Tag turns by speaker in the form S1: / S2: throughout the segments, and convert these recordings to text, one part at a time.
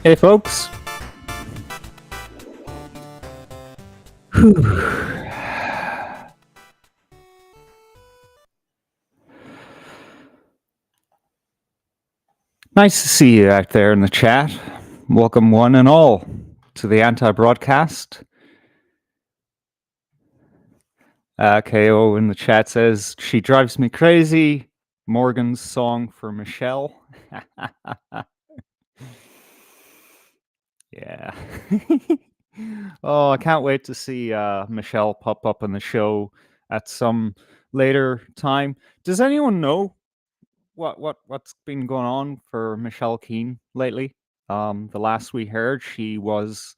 S1: Hey, folks. Nice to see you out there in the chat. Welcome, one and all, to the anti-broadcast. KO in the chat says, "She drives me crazy." Morgan's song for Michelle. Yeah. Oh, I can't wait to see Michelle pop up on the show at some later time. Does anyone know what's been going on for Michelle Keane lately? The last we heard, she was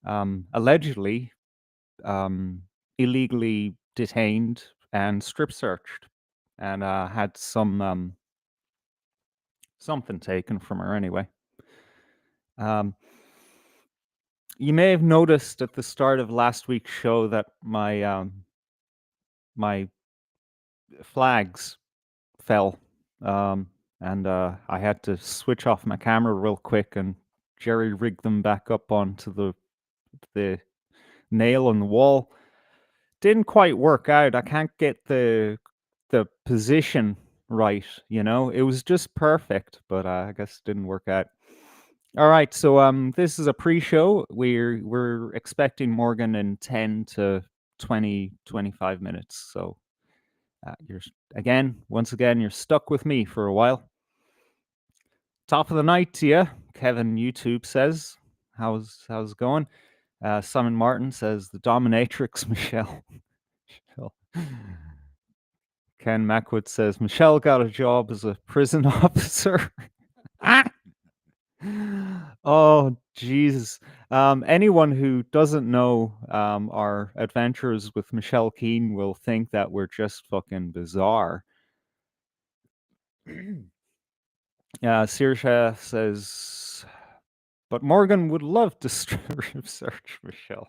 S1: allegedly um, illegally detained and strip searched, and had something taken from her anyway. Um, you may have noticed at the start of last week's show that my flags fell, um, and I had to switch off my camera real quick and jerry rig them back up onto the nail on the wall. Didn't quite work out. I can't get the position right. It was just perfect, but I guess it didn't work out. All right, so this is a pre-show. We're expecting Morgan in 10 to 25 minutes. So once again, you're stuck with me for a while. Top of the night to you, Kevin YouTube says. How's it going? Simon Martin says the dominatrix Michelle. Michelle. Ken Mackwood says Michelle got a job as a prison officer. Oh, Jesus. Anyone who doesn't know our adventures with Michelle Keane will think that we're just fucking bizarre. Sirsha says, but Morgan would love to strip search Michelle.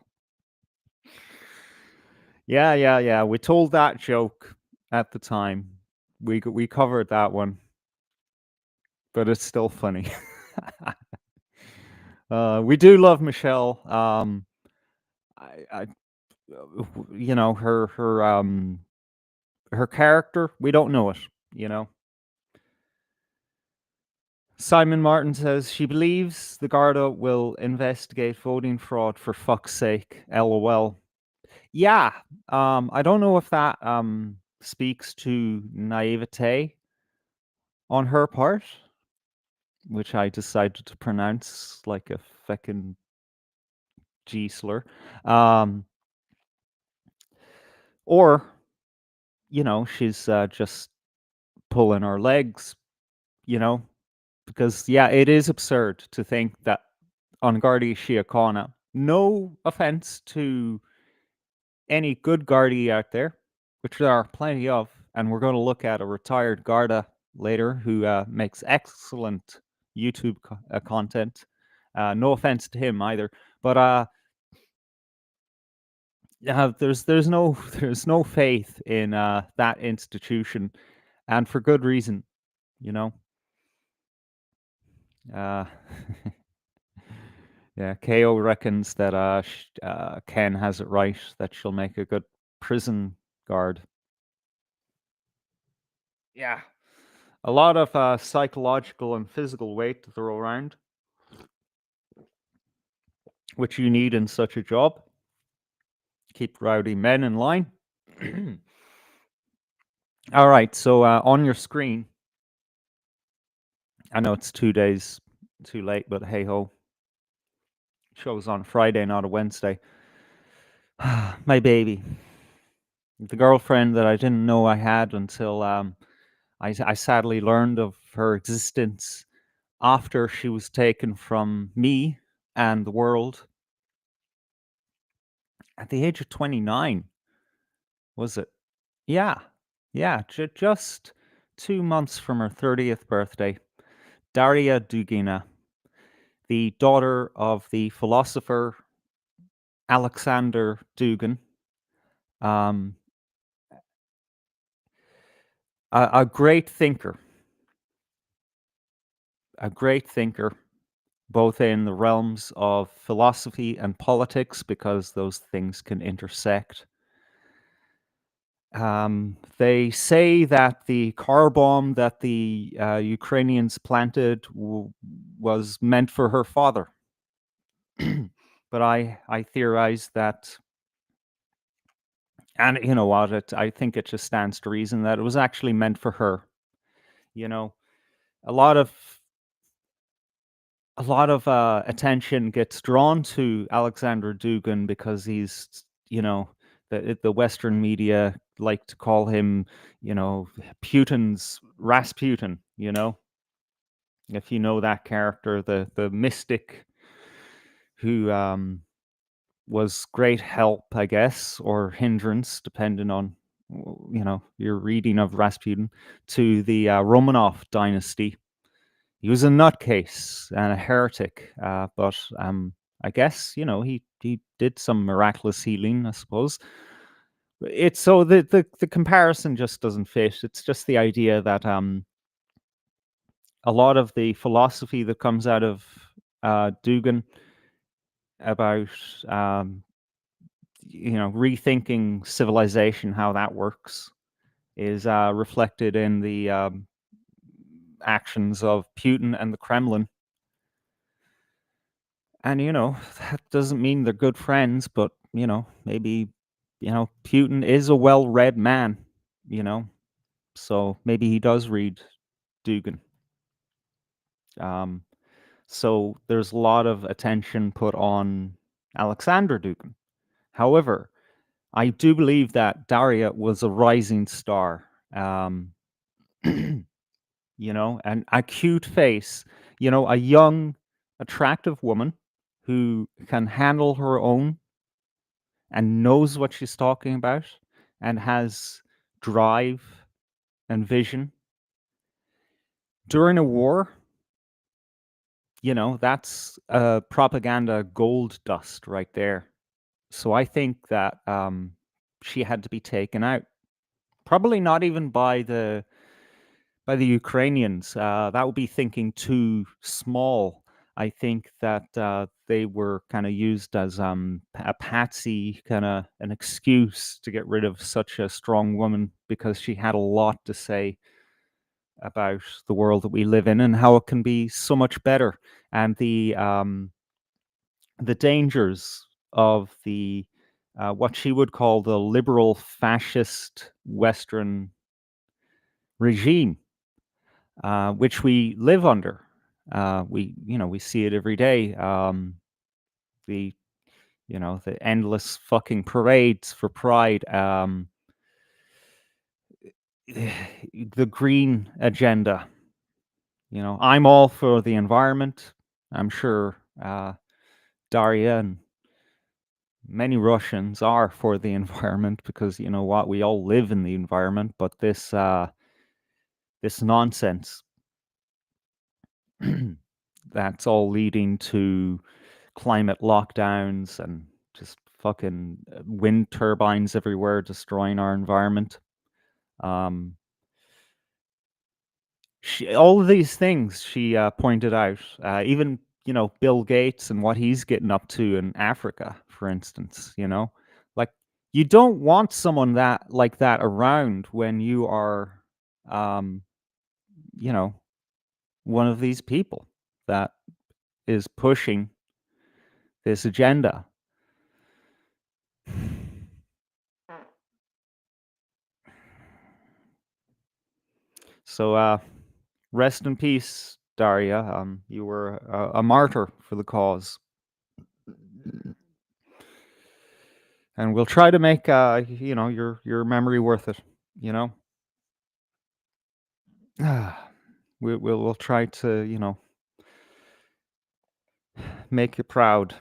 S1: Yeah. We told that joke at the time. We covered that one, but it's still funny. We do love Michelle. I her character, we don't know it. Simon Martin says she believes the Garda will investigate voting fraud for fuck's sake. LOL. Yeah. I don't know if that speaks to naivete on her part, which I decided to pronounce like a feckin' G slur. Or, she's just pulling our legs, because, yeah, it is absurd to think that on Gardaí Síochána, no offense to any good Gardaí out there, which there are plenty of, and we're going to look at a retired Garda later who makes excellent YouTube content. No offense to him either, but there's no there's no faith in that institution, and for good reason, you know. Uh, yeah, KO reckons that Ken has it right, that she'll make a good prison guard. Yeah, a lot of psychological and physical weight to throw around, which you need in such a job. Keep rowdy men in line. All right, so on your screen, I know it's 2 days too late, but hey ho. Show's on Friday, not a Wednesday. My baby. The girlfriend that I didn't know I had until I sadly learned of her existence after she was taken from me and the world at the age of 29, was it? Yeah. Yeah, just 2 months from her 30th birthday. Daria Dugina, the daughter of the philosopher Alexander Dugin, um, a great thinker, both in the realms of philosophy and politics, because those things can intersect. They say that the car bomb that the Ukrainians planted was meant for her father. But I theorize that, and you know what, I think it just stands to reason that it was actually meant for her. You know, a lot of a lot of attention gets drawn to Alexander Dugin because he's, you know, the Western media like to call him, you know, Putin's Rasputin. You know, if you know that character, the mystic who was great help, I guess, or hindrance, depending on you know your reading of Rasputin, to the Romanov dynasty. He was a nutcase and a heretic, but I guess you know he did some miraculous healing, I suppose. It's so the comparison just doesn't fit. It's just the idea that a lot of the philosophy that comes out of Dugan about um, you know rethinking civilization, how that works, is reflected in the actions of Putin and the Kremlin. And, you know, that doesn't mean they're good friends, but, you know, maybe, you know, Putin is a well-read man, you know, so maybe he does read Dugin. Um, so there's a lot of attention put on Alexander Dugin. However, I do believe that Daria was a rising star. You know, an acute face, you know, a young, attractive woman who can handle her own and knows what she's talking about and has drive and vision during a war. You know, that's propaganda gold dust right there. So I think that she had to be taken out. Probably not even by the Ukrainians. That would be thinking too small. I think that they were kind of used as a patsy, kind of an excuse to get rid of such a strong woman because she had a lot to say about the world that we live in and how it can be so much better, and the dangers of the what she would call the liberal fascist Western regime, which we live under. We, you know, we see it every day. The, you know, the endless fucking parades for pride. The green agenda. You know, I'm all for the environment. I'm sure Daria and many Russians are for the environment because you know what, we all live in the environment. But this nonsense that's all leading to climate lockdowns and just fucking wind turbines everywhere destroying our environment. Um, all of these things she pointed out, even you know Bill Gates and what he's getting up to in Africa, for instance. You know, like you don't want someone that like that around when you are, um, you know, one of these people that is pushing this agenda. So, rest in peace, Daria. You were a martyr for the cause, and we'll try to make you know your memory worth it. You know, we'll try to you know make you proud.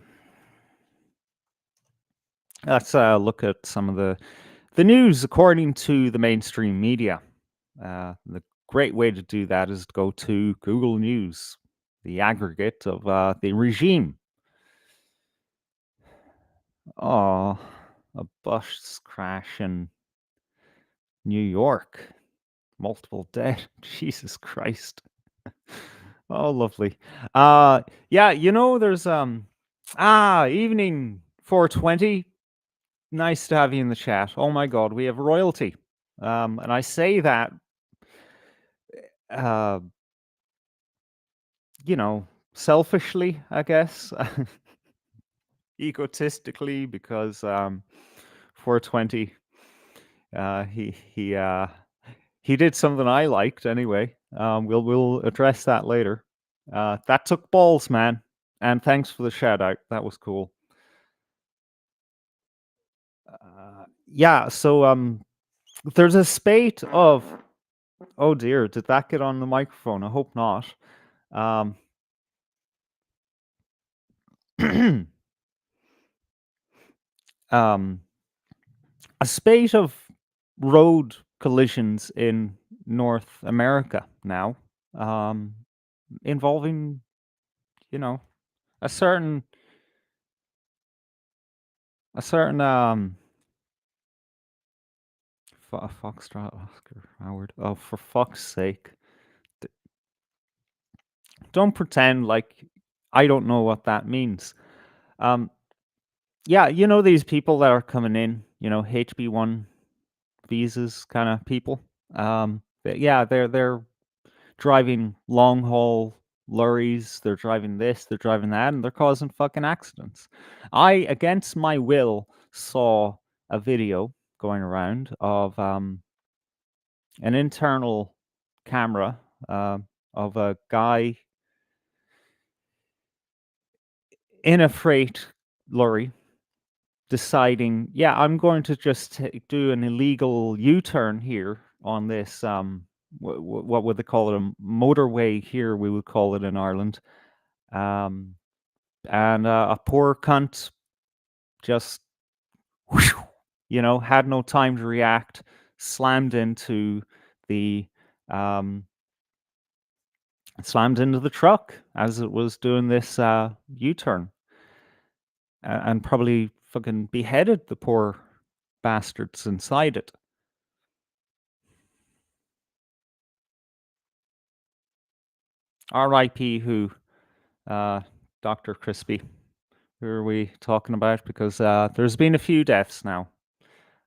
S1: Let's look at some of the news according to the mainstream media. The great way to do that is to go to Google News, the aggregate of the regime. Oh, a bus crash in New York. Multiple dead. Jesus Christ. Oh, lovely. Yeah, you know, there's evening 420. Nice to have you in the chat. Oh my God, we have royalty. And I say that, uh, you know, selfishly, I guess, egotistically, because 420, uh, he he uh, he did something I liked anyway. We'll address that later. That took balls, man. And thanks for the shout out. That was cool. Yeah, so there's a spate of oh dear, did that get on the microphone? I hope not. Um, um, a spate of road collisions in North America now, um, involving, you know, a certain a certain Foxtrot Oscar Howard. Oh, for fuck's sake! D- Don't pretend like I don't know what that means. Um, yeah, you know these people that are coming in, HB1 visas kind of people. Yeah, they're driving long haul lorries. They're driving this. They're driving that, and they're causing fucking accidents. I, against my will, saw a video going around of an internal camera of a guy in a freight lorry deciding, yeah, I'm going to just do an illegal U-turn here on this. What would they call it? A motorway here, we would call it in Ireland. Um, and a poor cunt just, whew, had no time to react, slammed into the um, truck as it was doing this U-turn, and probably fucking beheaded the poor bastards inside it. R.I.P. Who? Dr. Crispy. Who are we talking about? Because there's been a few deaths now.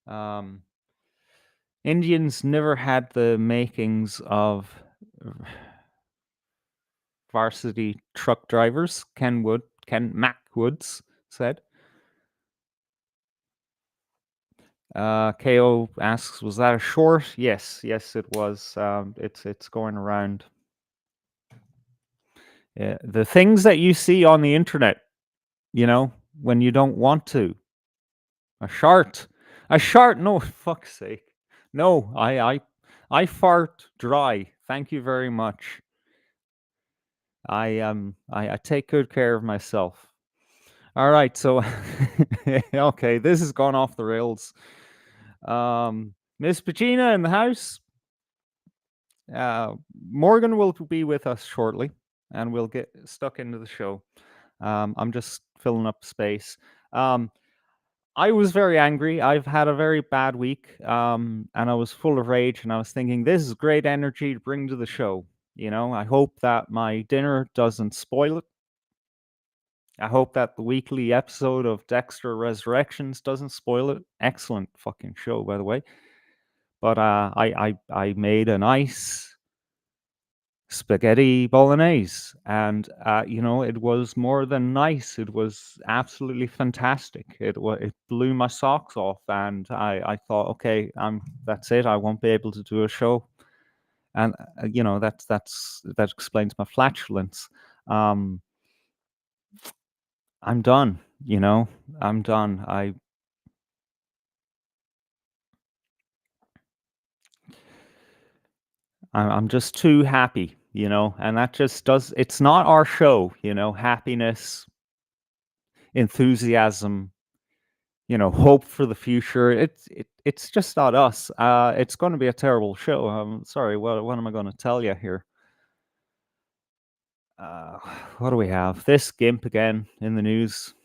S1: Um, Indians never had the makings of varsity truck drivers. Ken Mac Woods said. KO asks, "Was that a short?" Yes, it was. It's going around. The things that you see on the internet, when you don't want to. A shart, a shart. No, fuck's sake. No, I fart dry. Thank you very much. I take good care of myself. All right, so okay, this has gone off the rails. Miss Pacina in the house. Uh, Morgan will be with us shortly, and we'll get stuck into the show. I'm just filling up space. Um, I was very angry. I've had a very bad week, and I was full of rage. And I was thinking, this is great energy to bring to the show. I hope that my dinner doesn't spoil it. I hope that the weekly episode of Dexter Resurrections doesn't spoil it. Excellent fucking show, by the way. But I made a nice spaghetti bolognese, and it was more than nice. It was absolutely fantastic. It blew my socks off, and I thought, okay, that's it. I won't be able to do a show, and that explains my flatulence. Um, I'm done. I'm done. I'm just too happy, and that just does. It's not our show, happiness, enthusiasm, hope for the future. It's just not us. It's going to be a terrible show. I'm sorry. What am I going to tell you here? Uh, what do we have? This GIMP again in the news.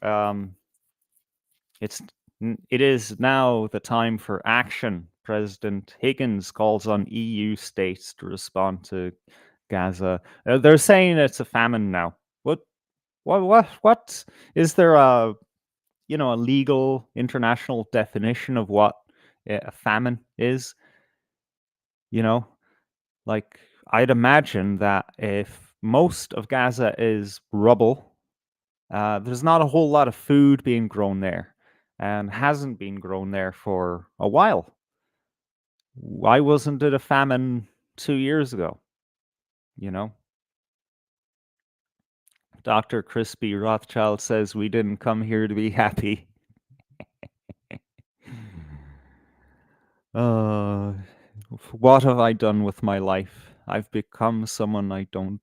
S1: Um, it is now the time for action. President Higgins calls on EU states to respond to Gaza. They're saying it's a famine now. What is there a legal international definition of what a famine is? You know, like I'd imagine that if most of Gaza is rubble, there's not a whole lot of food being grown there, and hasn't been grown there for a while. Why wasn't it a famine 2 years ago? You know, Dr. Crispy Rothschild says we didn't come here to be happy. Uh, what have I done with my life? I've become someone I don't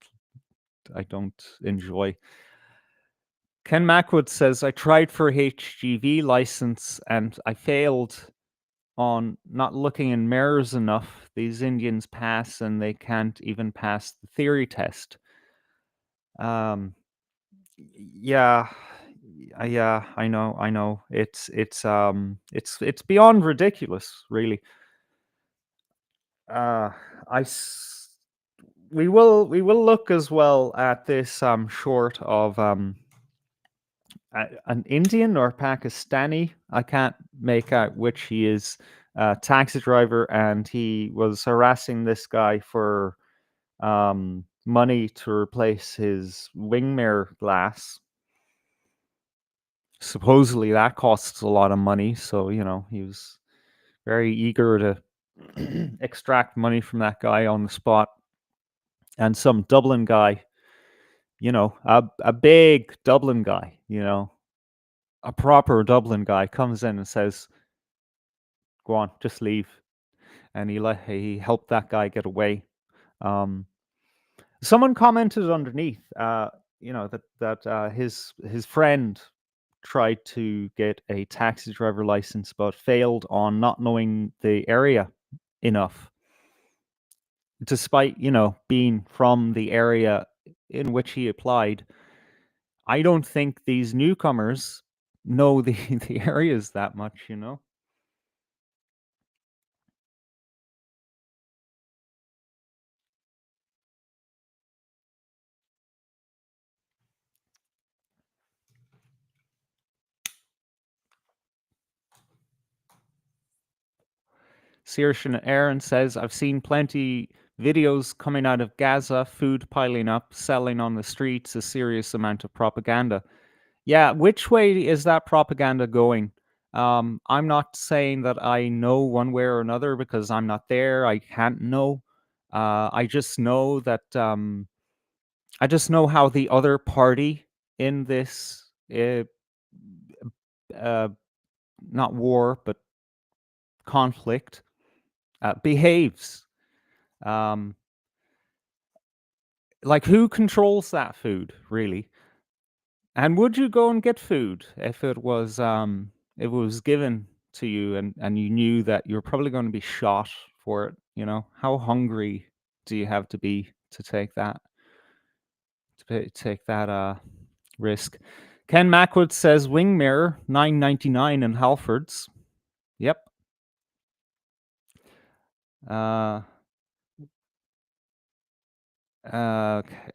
S1: enjoy. Ken Mackwood says I tried for a HGV license and I failed on not looking in mirrors enough. These Indians pass and they can't even pass the theory test. Um, yeah, yeah, I know. It's beyond ridiculous, really. Uh, I s- we will look as well at this short of an Indian or Pakistani. I can't make out which he is. Taxi driver, and he was harassing this guy for money to replace his wing mirror glass. Supposedly that costs a lot of money, so he was very eager to extract money from that guy on the spot. And some Dublin guy, a big Dublin guy, a proper Dublin guy comes in and says, "Go on, just leave," and he helped that guy get away. Um, Someone commented underneath, that his friend tried to get a taxi driver license, but failed on not knowing the area enough, despite being from the area in which he applied. I don't think these newcomers know the the areas that much. Saoirse Aaron says, I've seen plenty videos coming out of Gaza, food piling up, selling on the streets, a serious amount of propaganda. Yeah, which way is that propaganda going? I'm not saying that I know one way or another because I'm not there. I can't know. I just know that I just know how the other party in this uh, not war but conflict behaves. Um, like who controls that food really? And would you go and get food if it was given to you and you knew that you're probably going to be shot for it? How hungry do you have to be to take that risk? Ken Mackwood says wing mirror 9.99 in Halfords. Yep. Uh,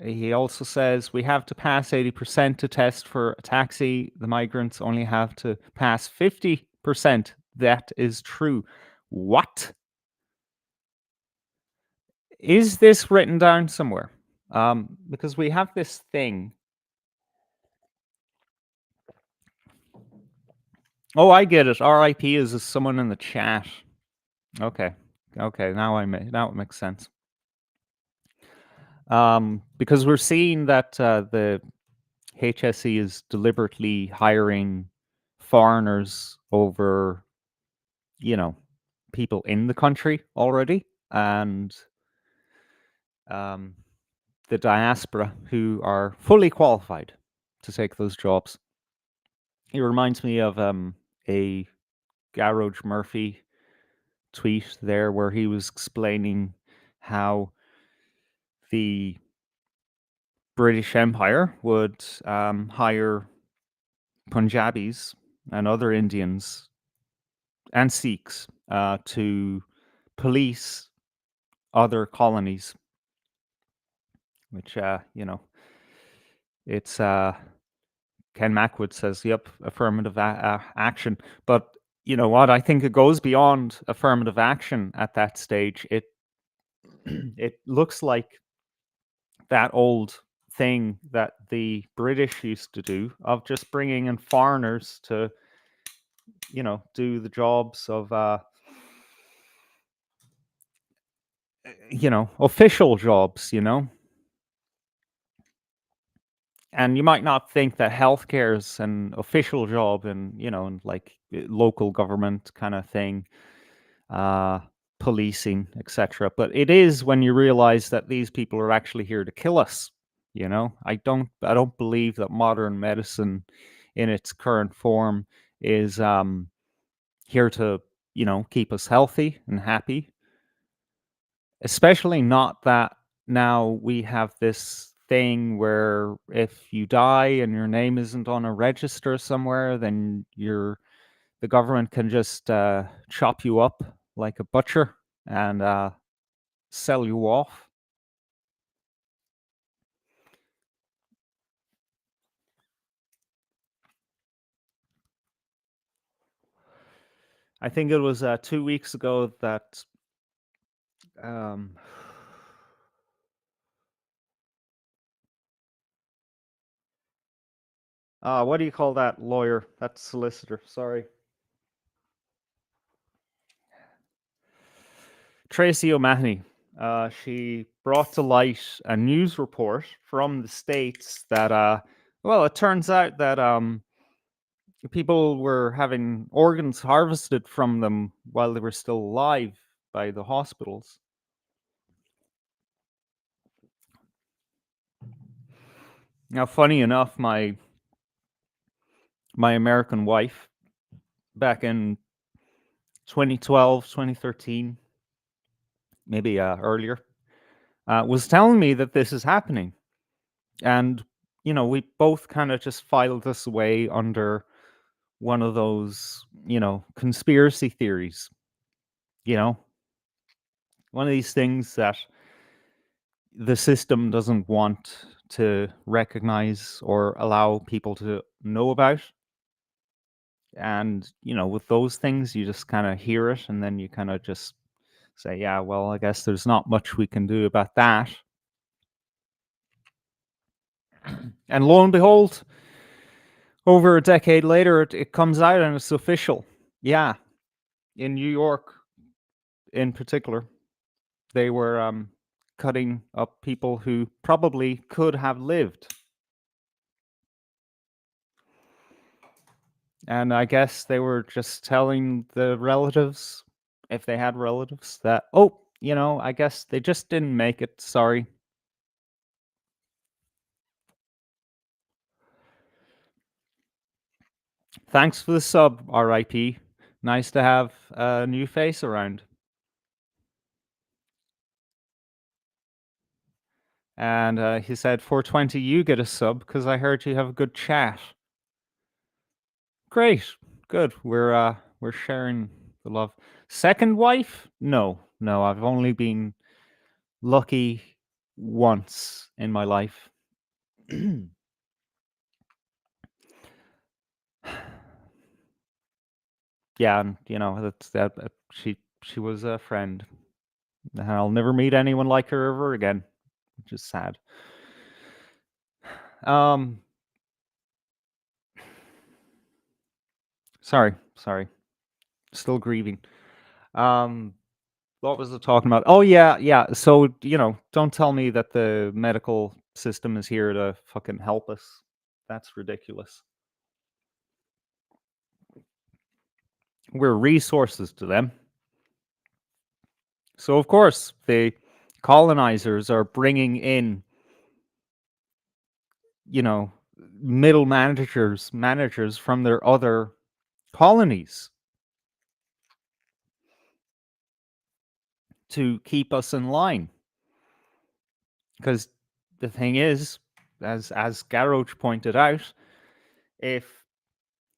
S1: he also says we have to pass 80% to test for a taxi. The migrants only have to pass 50%. That is true. What? Is this written down somewhere? Because we have this thing. Oh, I get it. RIP is someone in the chat. Okay. Okay, now it makes sense. Because we're seeing that the HSE is deliberately hiring foreigners over, you know, people in the country already, and um, the diaspora who are fully qualified to take those jobs. It reminds me of a Garage Murphy tweet there where he was explaining how the British Empire would hire Punjabis and other Indians and Sikhs to police other colonies, which, it's Ken Mackwood says, yep, affirmative action. But you know what? I think it goes beyond affirmative action at that stage. It looks like that old thing that the British used to do of just bringing in foreigners to, do the jobs of, official jobs. And you might not think that healthcare is an official job in, in like local government kind of thing, uh, policing, etc. But it is when you realize that these people are actually here to kill us. I don't believe that modern medicine, in its current form, is here to keep us healthy and happy. Especially not that now we have this thing where if you die and your name isn't on a register somewhere, then the government can just chop you up like a butcher and sell you off. I think it was 2 weeks ago that um, what do you call that lawyer? That solicitor. Sorry, Tracy O'Mahony. She brought to light a news report from the states that, well, it turns out that people were having organs harvested from them while they were still alive by the hospitals. Now, funny enough, my American wife back in 2012, 2013, maybe earlier, was telling me that this is happening. And, we both kind of just filed this away under one of those, conspiracy theories, you know, one of these things that the system doesn't want to recognize or allow people to know about. And, with those things, you just kind of hear it and then you kind of just say, yeah, well, I guess there's not much we can do about that. And lo and behold, over a decade later, it comes out and it's official. Yeah, in New York in particular, they were cutting up people who probably could have lived. And I guess they were just telling the relatives, if they had relatives, that, oh, I guess they just didn't make it. Sorry. Thanks for the sub, RIP. Nice to have a new face around. And he said, 420, you get a sub because I heard you have a good chat. Great. Good. We're sharing the love. Second wife? No. No, I've only been lucky once in my life. Yeah, and that's that. She was a friend, and I'll never meet anyone like her ever again, which is sad. Um, sorry, still grieving. Um, what was I talking about? Oh yeah, yeah. So don't tell me that the medical system is here to fucking help us. That's ridiculous. We're resources to them. So of course the colonizers are bringing in, you know, middle managers from their other colonies to keep us in line. Because the thing is, as Garroch pointed out, if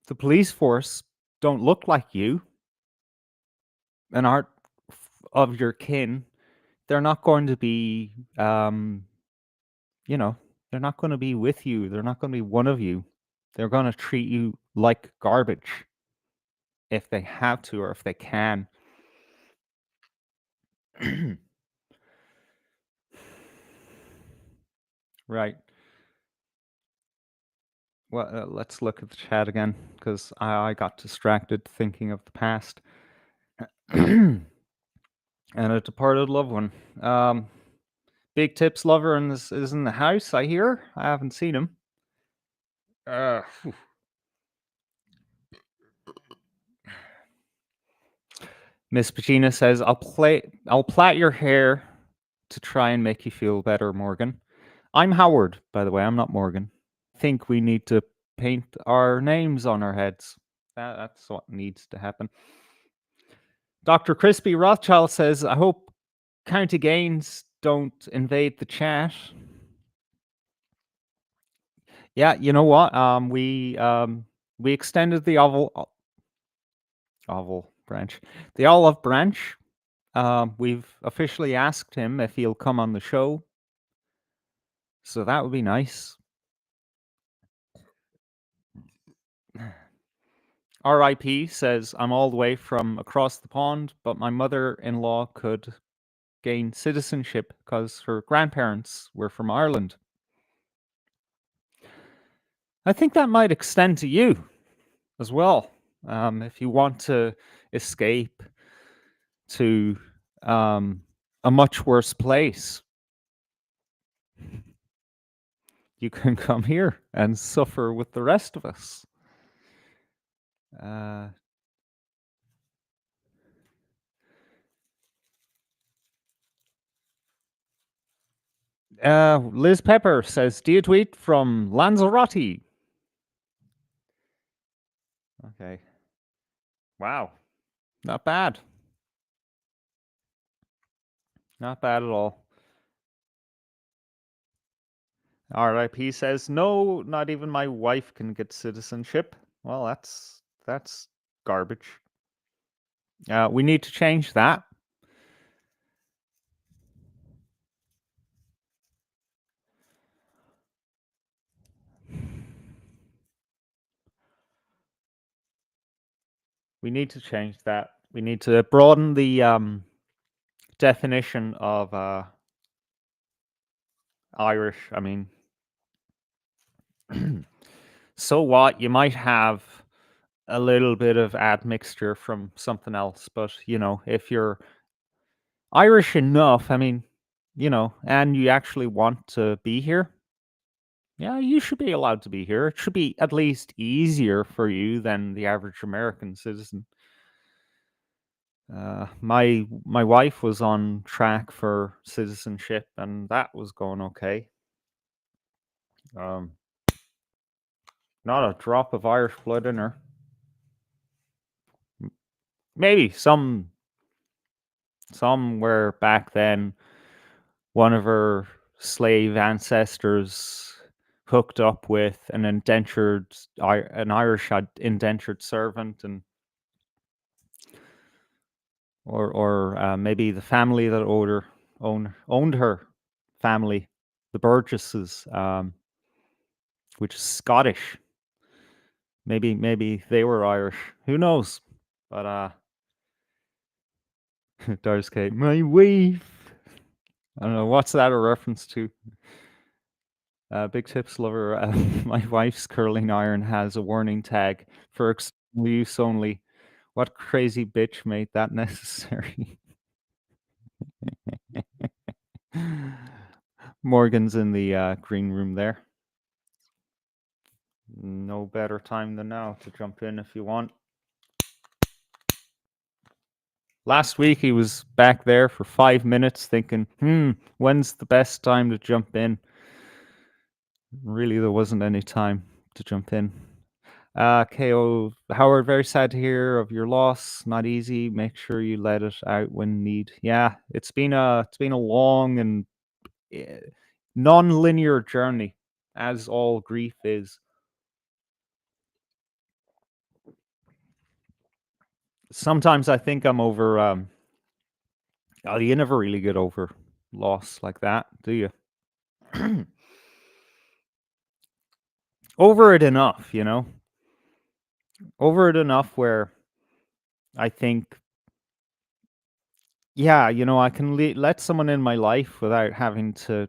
S1: the police force don't look like you and aren't of your kin, they're not going to be, you know, they're not going to be with you. They're not going to be one of you. They're going to treat you like garbage if they have to or if they can. Right. Well, let's look at the chat again because I got distracted thinking of the past. And a departed loved one. Big Tips lover is in the house, I hear. I haven't seen him. Phew. Miss Pacina says, I'll plait your hair to try and make you feel better, Morgan. I'm Howard, by the way. I'm not Morgan. Think we need to paint our names on our heads. That's what needs to happen. Dr. Crispy Rothschild says, I hope County Gains don't invade the chat. Yeah, you know what? We extended the oval branch, the olive branch. We've officially asked him if he'll come on the show, so that would be nice. R.I.P. says, I'm all the way from across the pond, but my mother-in-law could gain citizenship because her grandparents were from Ireland. I think that might extend to you as well. If you want to escape to a much worse place, you can come here and suffer with the rest of us. Liz Pepper says, do you tweet from Lanzarote? Okay. Wow. Not bad. Not bad at all. RIP says, no, not even my wife can get citizenship. Well, that's garbage. We need to change that. We need to change that. We need to broaden the definition of Irish. I mean, so what? You might have a little bit of admixture from something else, but if you're Irish enough, I mean, and you actually want to be here, yeah, you should be allowed to be here. It should be at least easier for you than the average American citizen. My wife was on track for citizenship, and that was going okay. Um, not a drop of Irish blood in her. Maybe somewhere back then, one of her slave ancestors hooked up with an Irish indentured servant, and or maybe the family that owned her family, the Burgesses, which is Scottish. Maybe they were Irish. Who knows? But Darscape, my wife. I don't know what's that a reference to. Big Tips lover. My wife's curling iron has a warning tag for external use only. What crazy bitch made that necessary? Morgan's in the green room there. No better time than now to jump in if you want. Last week he was back there for 5 minutes thinking, when's the best time to jump in? Really, there wasn't any time to jump in. KO Howard, very sad to hear of your loss. Not easy. Make sure you let it out when need. Yeah, it's been a long and non-linear journey, as all grief is. Sometimes I think I'm over. Oh, you never really get over loss like that, do you? Over it enough, over it enough where I think, yeah, I can let someone in my life without having to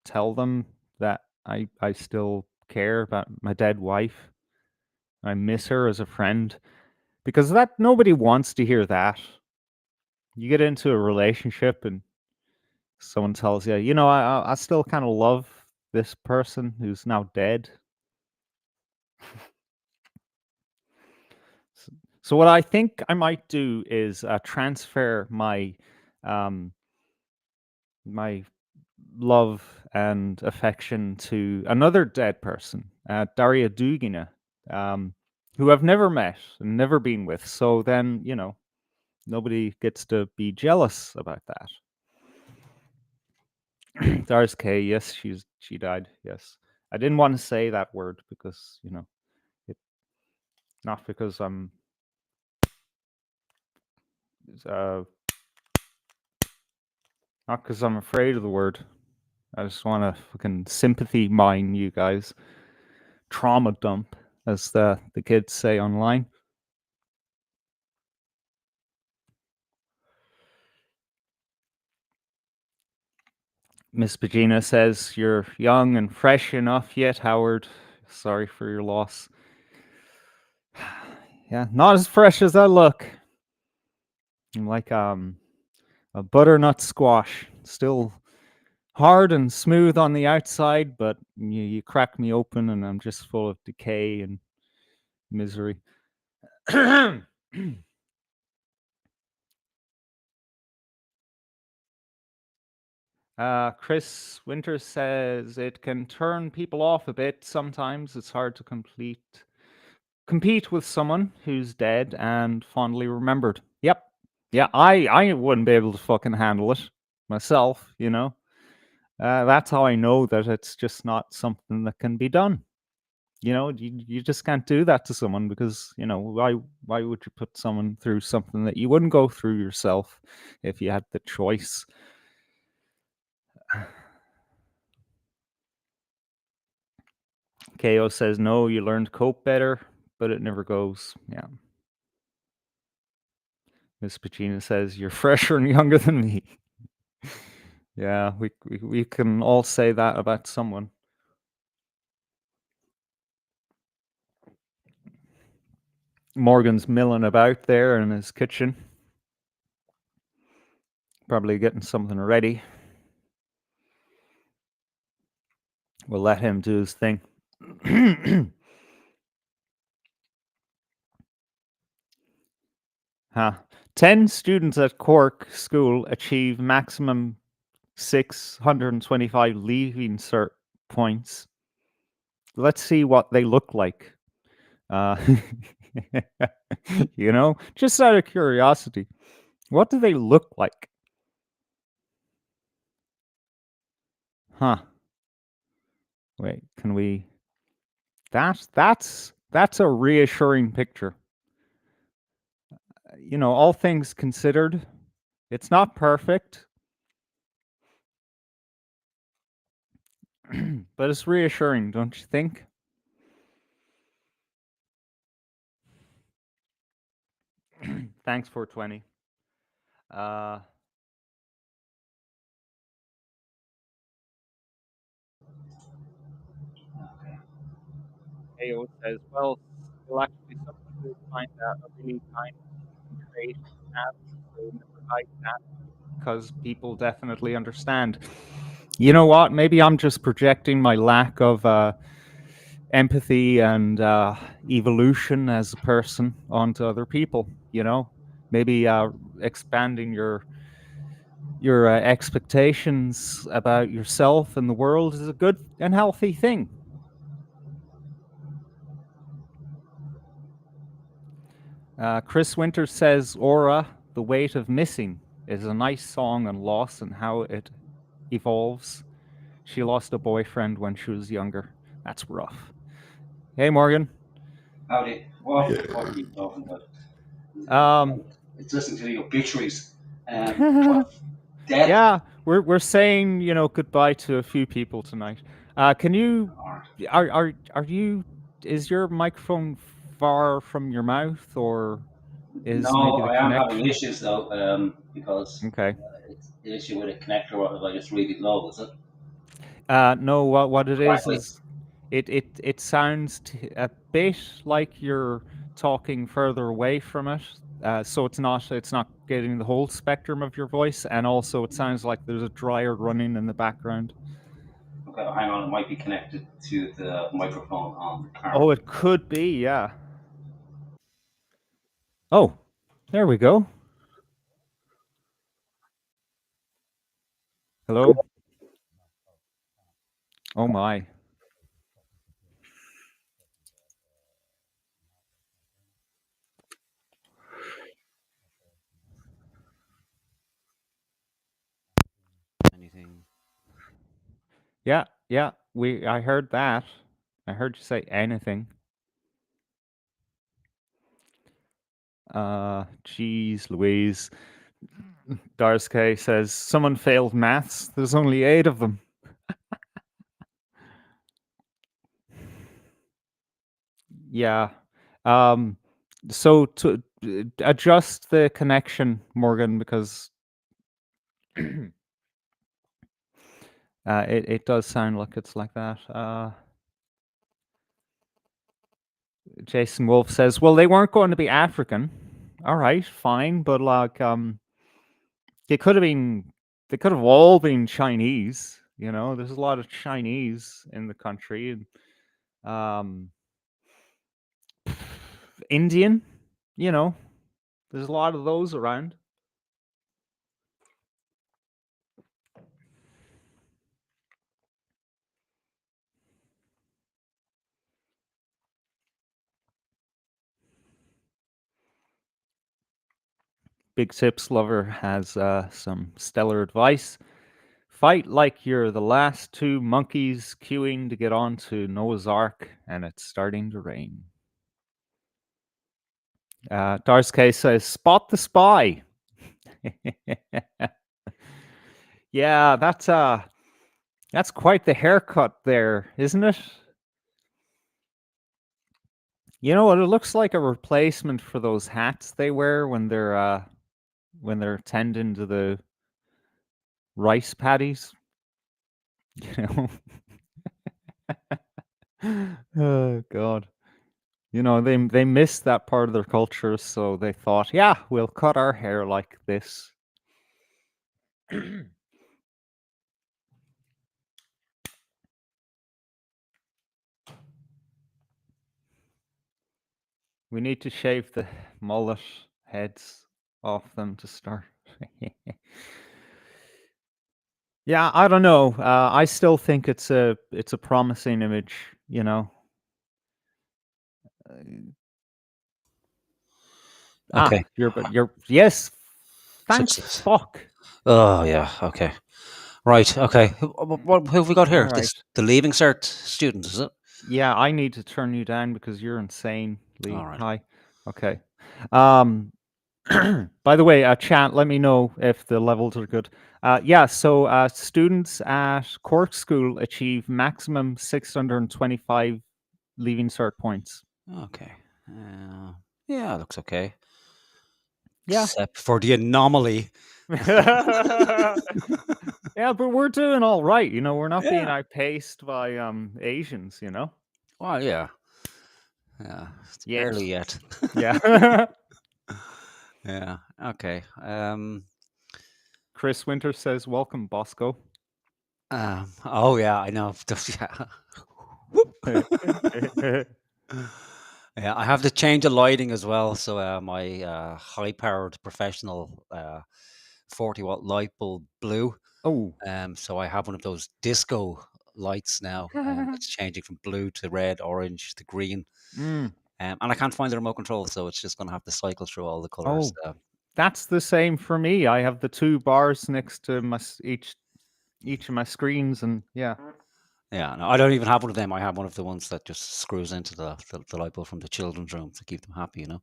S1: tell them that I still care about my dead wife. I miss her as a friend, because that nobody wants to hear that. You get into a relationship and someone tells you, I still kind of love this person who's now dead. So what I think I might do is transfer um, my love and affection to another dead person, Daria Dugina, um, who I've never met and never been with. So then, nobody gets to be jealous about that. Doris K, yes, she died. Yes, I didn't want to say that word because it not because I'm uh, not because I'm afraid of the word. I just want to fucking sympathy mine you guys, trauma dump, as the kids say online. Miss Pagina says you're young and fresh enough yet, Howard. Sorry for your loss. Yeah, not as fresh as I look. I'm like a butternut squash, still hard and smooth on the outside, but you crack me open and I'm just full of decay and misery. Chris Winter says it can turn people off a bit sometimes. It's hard to compete with someone who's dead and fondly remembered. Yep. Yeah, I wouldn't be able to fucking handle it myself, That's how I know that it's just not something that can be done. You just can't do that to someone because, why would you put someone through something that you wouldn't go through yourself if you had the choice? KO says, no, you learn to cope better, but it never goes. Yeah. Miss Pacina says, you're fresher and younger than me. Yeah, we can all say that about someone. Morgan's milling about there in his kitchen. Probably getting something ready. We'll let him do his thing. 10 students at Cork School achieve maximum 625 leaving cert points. Let's see what they look like. Uh, just out of curiosity, what do they look like? Huh. Wait, can we? That's a reassuring picture. All things considered, it's not perfect, but it's reassuring, don't you think? Thanks for 20. Uh, AO says, well, you'll actually someone will find that a really kind trait and so never hide that because people definitely understand. You know what? Maybe I'm just projecting my lack of empathy and evolution as a person onto other people. Maybe expanding your expectations about yourself and the world is a good and healthy thing. Chris Winter says, Aura, The Weight of Missing is a nice song on loss and how it evolves. She lost a boyfriend when she was younger. That's rough. Hey, Morgan.
S2: Howdy. What the fuck are you talking about?
S1: Um,
S2: It's listening to the obituaries. What? Death?
S1: yeah, we're saying goodbye to a few people tonight. Can you
S2: Or,
S1: are you is your microphone far from your mouth or is
S2: no,
S1: maybe the
S2: I am having
S1: connection?
S2: issues though, because
S1: Okay.
S2: it's the issue with a connector. What if I just really low? Is it
S1: No, what it
S2: crackly?
S1: is it sounds a bit like you're talking further away from it. So it's not getting the whole spectrum of your voice, and also it sounds like there's a dryer running in the background.
S2: Okay, hang on. It might be connected to the microphone on the
S1: Oh,
S2: camera.
S1: it could be, yeah. Oh, there we go. Hello? Oh my.
S3: Anything?
S1: Yeah, yeah. I heard that. I heard you say anything. Jeez Louise. Darske says someone failed maths. There's only 8 of them. Yeah. Um so to adjust the connection, Morgan, because it does sound like it's like that. Jason Wolf says, "Well, they weren't going to be African." All right, fine, but like they could have been they could have all been Chinese, you know. There's a lot of Chinese in the country and um Indian, you know. There's a lot of those around. Big Sips Lover has some stellar advice. Fight like you're the last 2 monkeys queuing to get onto Noah's Ark and it's starting to rain. Darske says, "Spot the spy." Yeah, that's quite the haircut there, isn't it? You know what? It looks like a replacement for those hats they wear when they're tending to the rice paddies. You know? Oh God. You know, they missed that part of their culture, so they thought, yeah, we'll cut our hair like this. We need to shave the mullet heads off them to start. Yeah, I don't know. I still think it's a promising image, you know.
S3: Okay.
S1: You're yes. Thank
S3: Success.
S1: fuck.
S3: Oh yeah. Okay. Right. Okay. What who have we got
S1: All
S3: here?
S1: right.
S3: This the Leaving Cert student, is it?
S1: Yeah, I need to turn you down because you're insanely
S3: All right.
S1: high. Okay. Um by the way, chat, let me know if the levels are good. Yeah, so students at Cork School achieve maximum 625 leaving cert points.
S3: Okay. Yeah, looks okay.
S1: Yeah.
S3: Except for the anomaly.
S1: Yeah, but we're doing all right, you know. We're not being
S3: Yeah.
S1: outpaced by Asians, you know.
S3: Well, yeah. Yeah. It's
S1: Yet.
S3: early yet.
S1: Yeah.
S3: Yeah. Okay.
S1: Chris Winter says, "Welcome, Bosco."
S3: Oh yeah, I know. Yeah. Yeah, I have to change the lighting as well. So my high-powered professional 40-watt light bulb blew.
S1: Oh.
S3: So I have one of those disco lights now. It's changing from blue to red, orange to green.
S1: Mm.
S3: And I can't find the remote control, so it's just going to have to cycle through all the colors.
S1: Oh, that's the same for me. I have the 2 bars next to each of my screens, and yeah.
S3: Yeah, no, I don't even have one of them. I have one of the ones that just screws into the light bulb from the children's room to keep them happy, you know.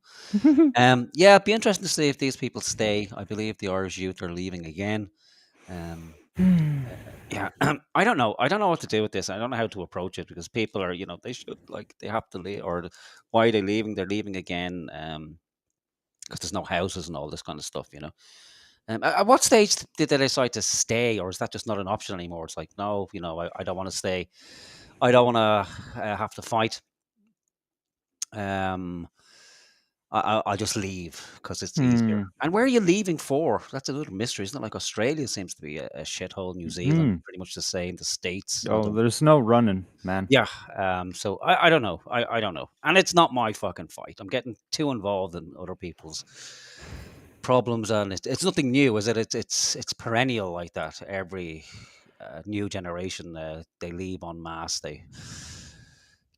S3: Yeah, it'd be interesting to see if these people stay. I believe the Irish youth are leaving again. Um, yeah, I don't know. I don't know what to do with this. I don't know how to approach it because people are, they should like they have to leave, or why are they leaving? They're leaving again because there's no houses and all this kind of stuff, you know. At what stage did they decide to stay, or is that just not an option anymore? It's like, no, I don't want to stay. I don't want to have to fight. Um, I'll just leave because it's easier.
S1: Hmm.
S3: And where are you leaving for? That's a little mystery, isn't it? Like Australia seems to be a shithole. New Zealand,
S1: Hmm.
S3: pretty much the same. The States,
S1: Oh,
S3: although
S1: there's no running, man.
S3: yeah. So I don't know. I don't know. And it's not my fucking fight. I'm getting too involved in other people's problems, and it's nothing new, is it? It's perennial like that. Every new generation, they leave en masse. They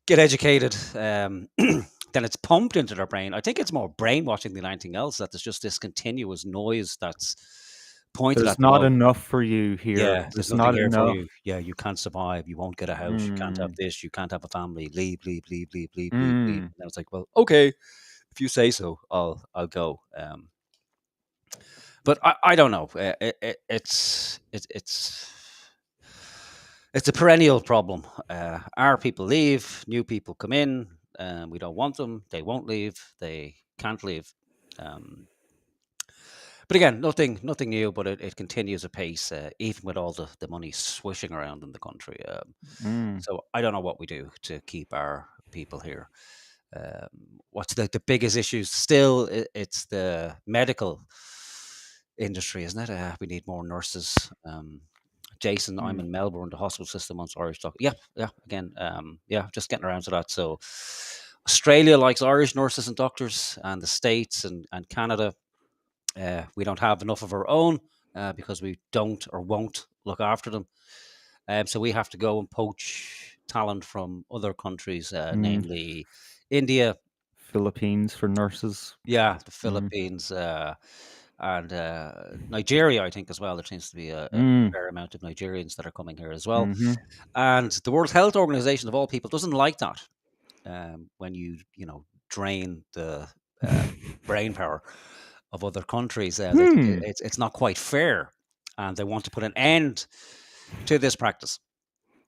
S3: get educated, then it's pumped into their brain. I think it's more brainwashing than anything else. That there's just this continuous noise that's pointed
S1: There's
S3: at them.
S1: not
S3: Oh,
S1: enough for you here.
S3: yeah, there's
S1: There's
S3: nothing
S1: not
S3: here for
S1: enough.
S3: you. Yeah, you can't survive. You won't get a house. You can't have
S1: Mm.
S3: this. You can't have a family. Leave, leave, leave, leave, leave, leave, leave.
S1: Mm.
S3: And I was like, well, okay, if you say so, I'll go. But I don't know. It's a perennial problem. Our people leave, new people come in, and we don't want them. They won't leave. They can't leave. Um, but again, nothing new. But it continues apace, even with all the money swishing around in the country.
S1: Mm.
S3: So I don't know what we do to keep our people here. What's the biggest issues? Still, it's the medical industry, isn't it? We need more nurses. Jason, I'm
S1: Mm.
S3: in Melbourne, the hospital system on Irish doctor. Yeah, yeah. Again, yeah, just getting around to that. So Australia likes Irish nurses and doctors, and the States and Canada, we don't have enough of our own because we don't or won't look after them. So we have to go and poach talent from other countries,
S1: Mm.
S3: namely India,
S1: Philippines for nurses.
S3: yeah, the
S1: Mm.
S3: Philippines, and Nigeria, I think, as well. There seems to be a
S1: Mm.
S3: fair amount of Nigerians that are coming here as well.
S1: Mhm.
S3: And the World Health Organization, of all people, doesn't like that when you know, drain the brain power of other countries. They think
S1: Hmm.
S3: it's not quite fair, and they want to put an end to this practice.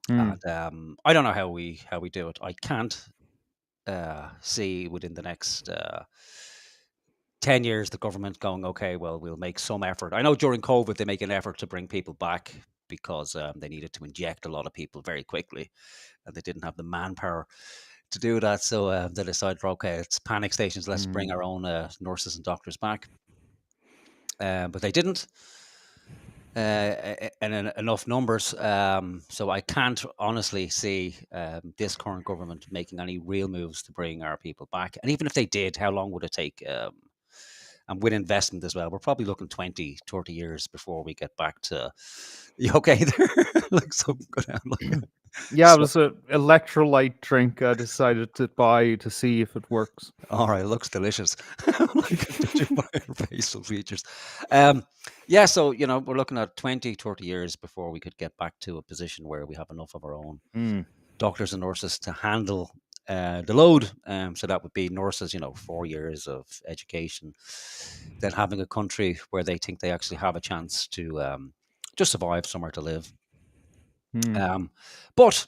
S1: Mm.
S3: And I don't know how we do it. I can't see within the next 10 years the government going, okay, well, we'll make some effort. I know during COVID they make an effort to bring people back because they needed to inject a lot of people very quickly, and they didn't have the manpower to do that. So they decided, okay, it's panic stations. Let's bring
S1: Mm.
S3: our own nurses and doctors back. But they didn't. And in enough numbers. So I can't honestly see this current government making any real moves to bring our people back. And even if they did, how long would it take? And with investment as well, we're probably looking 20, 30 years before we get back to, you okay there? Like some go down like
S1: Yeah, it
S3: so.
S1: was a electrolyte drink I decided to buy to see if it works.
S3: All right, it looks delicious. Like, judging by your facial features. Um, yeah, so, you know, we're looking at 20, 30 years before we could get back to a position where we have enough of our own
S1: Mm.
S3: doctors and nurses to handle the load. So that would be nurses, you know, 4 years of education, then having a country where they think they actually have a chance to just survive, somewhere to live.
S1: Mm.
S3: But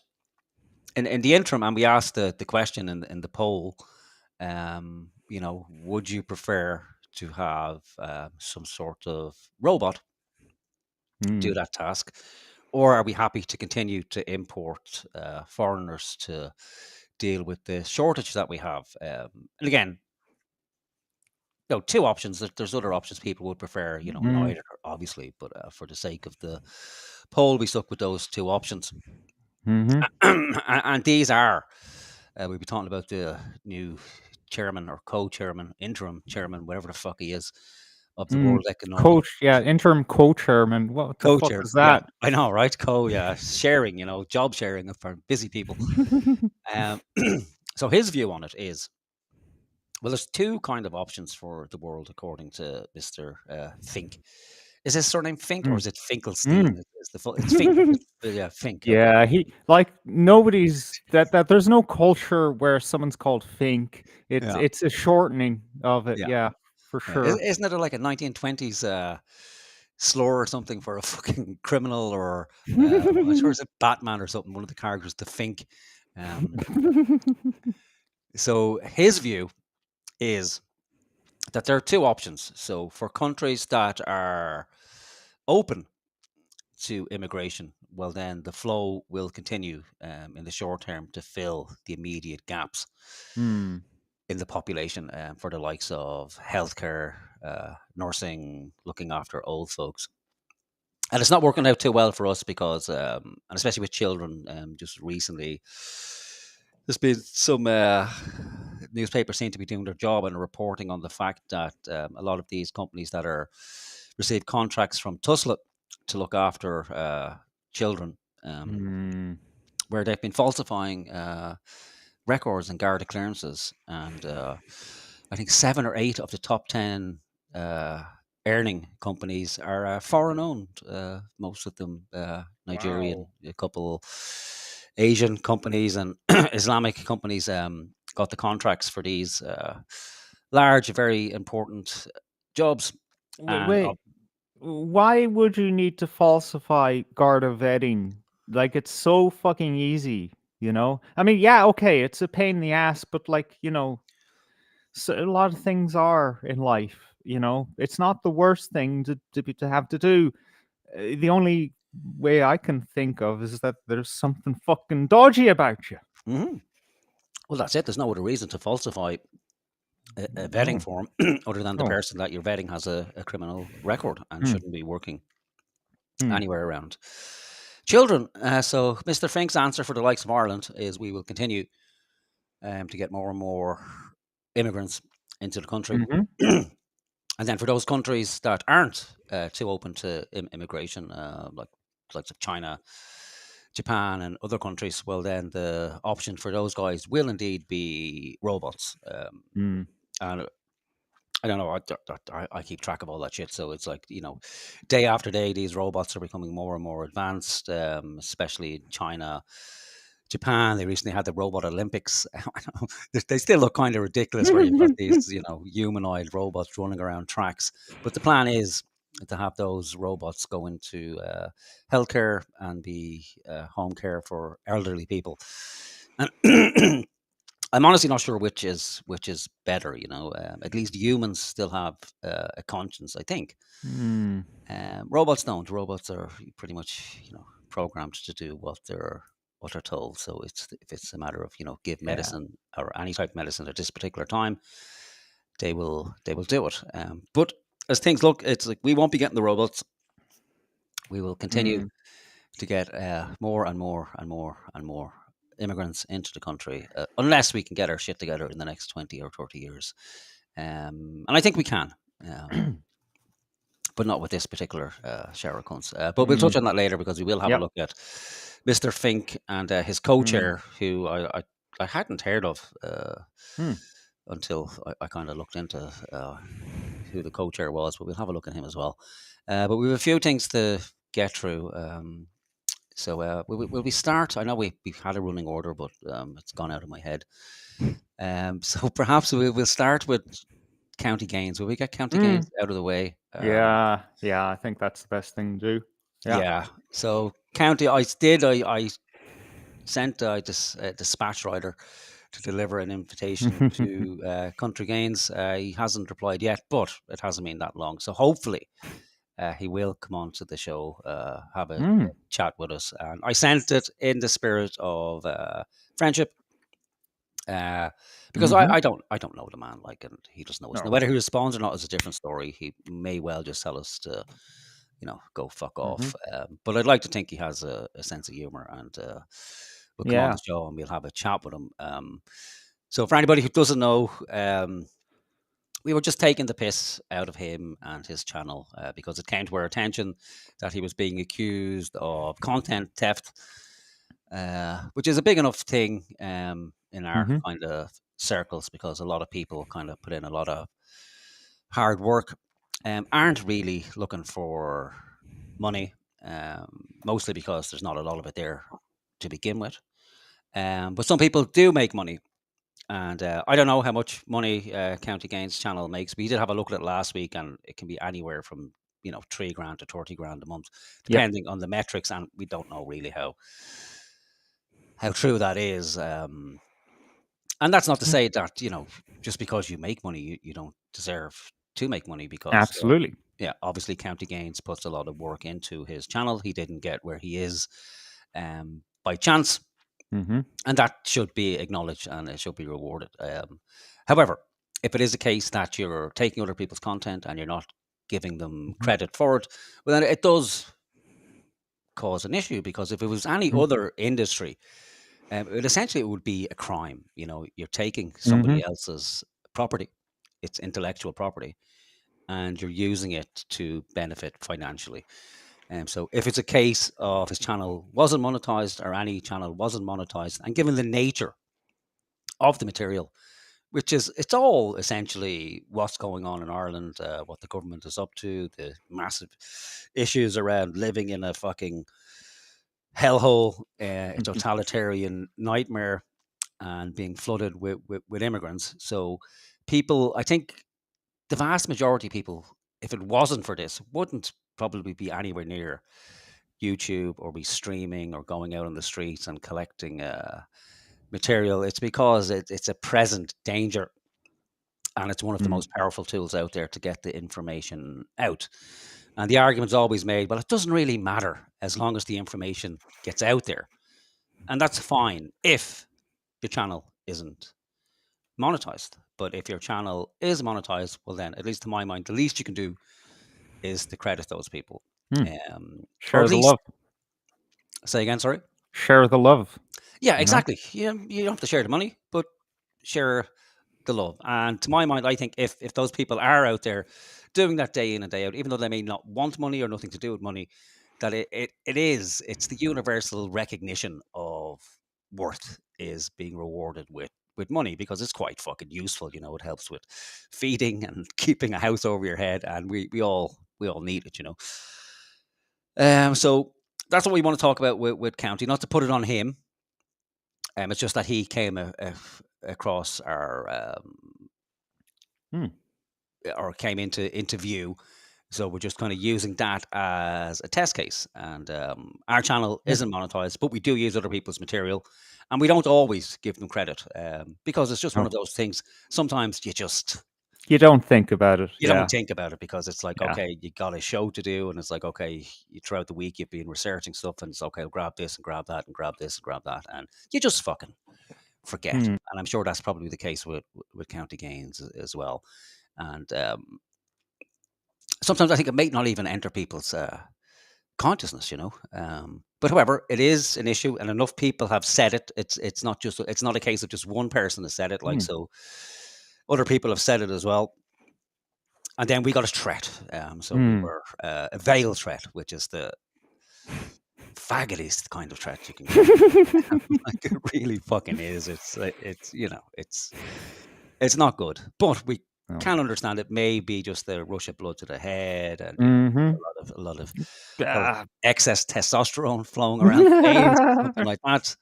S3: in the interim, and we asked the question in the poll, you know, would you prefer to have some sort of robot do
S1: Mm.
S3: that task, or are we happy to continue to import foreigners to deal with the shortage that we have? And again, you know, two options. There's other options people would prefer, you know,
S1: Mm.
S3: neither, obviously, but for the sake of the poll, we stuck with those two options.
S1: Mhm.
S3: And these are, we'll be talking about the new chairman or co-chairman, interim chairman, whatever the fuck he is, of the
S1: Mm.
S3: World Economic
S1: Coach, yeah, interim co-chairman. What the fuck
S3: co-chair.
S1: is
S3: Yeah,
S1: that?
S3: I know, right? Yeah, sharing, you know, job sharing for busy people. Um, so his view on it is, well, there's two kind of options for the world, according to Mr. Fink. Is his surname Fink or
S1: Mm.
S3: is it Finkelstein?
S1: Mm.
S3: It's the full, it's Fink. Yeah, Fink. Okay.
S1: Yeah, he like nobody's that there's no culture where someone's called Fink. It's
S3: Yeah.
S1: it's a shortening of it.
S3: Yeah.
S1: Yeah, for
S3: Yeah.
S1: sure.
S3: Isn't it like a 1920s slur or something for a fucking criminal, or I'm sure it's a Batman or something, one of the characters, the Fink. Um, so his view is that there are two options. So for countries that are open to immigration, well, then the flow will continue in the short term to fill the immediate gaps.
S1: Hmm.
S3: in the population for the likes of healthcare, nursing, looking after old folks. And it's not working out too well for us because, and especially with children, just recently, there's been some newspapers seem to be doing their job and reporting on the fact that a lot of these companies that are receive contracts from Tusla to look after children, where they've been falsifying records and Garda clearances, and I think 7 or 8 of the top 10 earning companies are foreign owned. Most of them Nigerian,
S1: Wow.
S3: a couple Asian companies and Islamic companies got the contracts for these large, very important jobs. And
S1: Wait, why would you need to falsify Garda vetting? Like, it's so fucking easy, you know? I mean, yeah, okay, it's a pain in the ass, but like, you know, so a lot of things are in life, you know? It's not the worst thing to have to do. The only way I can think of is that there's something fucking dodgy about you.
S3: Well, that's it. There's no other reason to falsify a vetting
S1: Oh,
S3: form other than the
S1: oh.
S3: person that you're vetting has a criminal record and
S1: Hmm.
S3: shouldn't be working
S1: Hmm.
S3: anywhere around children. So Mr. Fink's answer for the likes of Ireland is we will continue to get more and more immigrants into the country.
S1: Mhm.
S3: And then for those countries that aren't too open to immigration, like likes of China, Japan, and other countries, well, then the option for those guys will indeed be robots.
S1: Mm.
S3: And I don't know. I keep track of all that shit. So it's like, day after day, these robots are becoming more and more advanced, especially in China, Japan. They recently had the robot Olympics. I know, they still look kind of ridiculous where you've got these, humanoid robots running around tracks. But the plan is to have those robots go into healthcare and be home care for elderly people. And I'm honestly not sure which is better. At least humans still have a conscience, I think.
S1: Mm.
S3: Robots don't. Robots are pretty much programmed to do what they're told. So if it's a matter of give
S1: Yeah.
S3: medicine or any type of medicine at this particular time, they will do it. But as things look, it's like we won't be getting the robots. We will continue
S1: Mm.
S3: to get more and more and more and more immigrants into the country, unless we can get our shit together in the next 20 or 30 years. And I think we can, but not with this particular shower of cunts. But we'll touch
S1: Mm.
S3: on that later because we will have a
S1: Yep.
S3: look at Mr. Fink and his
S1: Mm.
S3: co-chair, who I hadn't heard of
S1: Mm.
S3: until I kind of looked into who the co-chair was, but we'll have a look at him as well. But we have a few things to get through. So will we start? I know we've had a running order, but it's gone out of my head. So perhaps we'll start with county gains. Will we get county
S1: Mm.
S3: gains out of the way?
S1: Yeah. Yeah. I think that's the best thing to do. Yeah.
S3: Yeah. So county, I sent a dispatch rider to deliver an invitation to Country Gains. He hasn't replied yet, but it hasn't been that long. So hopefully he will come on to the show, have a
S1: Mm.
S3: chat with us. And I sent it in the spirit of friendship, because
S1: Mhm.
S3: I don't know the man, like, and he doesn't know us. Now,
S1: No.
S3: whether he responds or not is a different story. He may well just tell us to, go fuck
S1: Mhm.
S3: off. But I'd like to think he has a sense of humor, and we'll come on
S1: Yeah.
S3: the show and we'll have a chat with him. So for anybody who doesn't know, we were just taking the piss out of him and his channel because it came to our attention that he was being accused of content theft, which is a big enough thing in our
S1: Mhm.
S3: kind of circles, because a lot of people kind of put in a lot of hard work, aren't really looking for money, mostly because there's not a lot of it there to begin with. But some people do make money. And I don't know how much money County Gains channel makes. We did have a look at it last week, and it can be anywhere from 3 grand to 30 grand a month,
S1: Yep.
S3: depending on the metrics. And we don't know really how true that is. And that's not to
S1: Mm.
S3: say that just because you make money, you don't deserve to make money, because
S1: Absolutely.
S3: yeah, obviously County Gains puts a lot of work into his channel. He didn't get where he is by chance.
S1: Mm-hmm.
S3: and that should be acknowledged and it should be rewarded. However, if it is a case that you're taking other people's content and you're not giving them
S1: Mm-hmm.
S3: credit for it, well, then it does cause an issue, because if it was any other industry, essentially it would be a crime. You're taking
S1: Mm-hmm.
S3: somebody else's property, it's intellectual property, and you're using it to benefit financially. So if it's a case of his channel wasn't monetized, or any channel wasn't monetized, and given the nature of the material, which is, it's all essentially what's going on in Ireland, what the government is up to, the massive issues around living in a fucking hellhole, a totalitarian nightmare, and being flooded with immigrants. So people, I think the vast majority of people, if it wasn't for this, wouldn't probably be anywhere near YouTube, or be streaming, or going out on the streets and collecting material. It's because it's a present danger, and it's one of the most powerful tools out there to get the information out. And the argument's always made, well, it doesn't really matter as long as the information gets out there. And that's fine if your channel isn't monetized. But if your channel is monetized, well, then, at least to my mind, the least you can do is to credit those people. Or
S1: Share
S3: at
S1: the
S3: least,
S1: love.
S3: say again, sorry.
S1: Share the love.
S3: Yeah,
S1: You know?
S3: exactly. You don't have to share the money, but share the love. And to my mind, I think if those people are out there doing that day in and day out, even though they may not want money or nothing to do with money, that it's the universal recognition of worth is being rewarded with money, because it's quite fucking useful. It helps with feeding and keeping a house over your head, and we all need it. So that's what we want to talk about with County. Not to put it on him. It's just that he came across our or came into view. So we're just kind of using that as a test case. And our channel isn't monetized, but we do use other people's material, and we don't always give them credit, because it's just one of those things. Sometimes
S1: You don't think about it.
S3: you
S1: Yeah.
S3: don't think about it, because it's like,
S1: Yeah.
S3: okay, you got a show to do, and it's like, okay, throughout the week you've been researching stuff, and it's okay, I'll grab this and grab that and grab this and grab that, and you just fucking forget. And I'm sure that's probably the case with County Gains as well. And sometimes I think it may not even enter people's consciousness, but however, it is an issue, and enough people have said it. It's not a case of just one person has said it. So other people have said it as well. And then we got a threat. So we were a veil threat, which is the faggotiest kind of threat you can get. Like, it really fucking is. It's not good, but we can understand it may be just the rush of blood to the head, and a lot of excess testosterone flowing around the veins, something like that.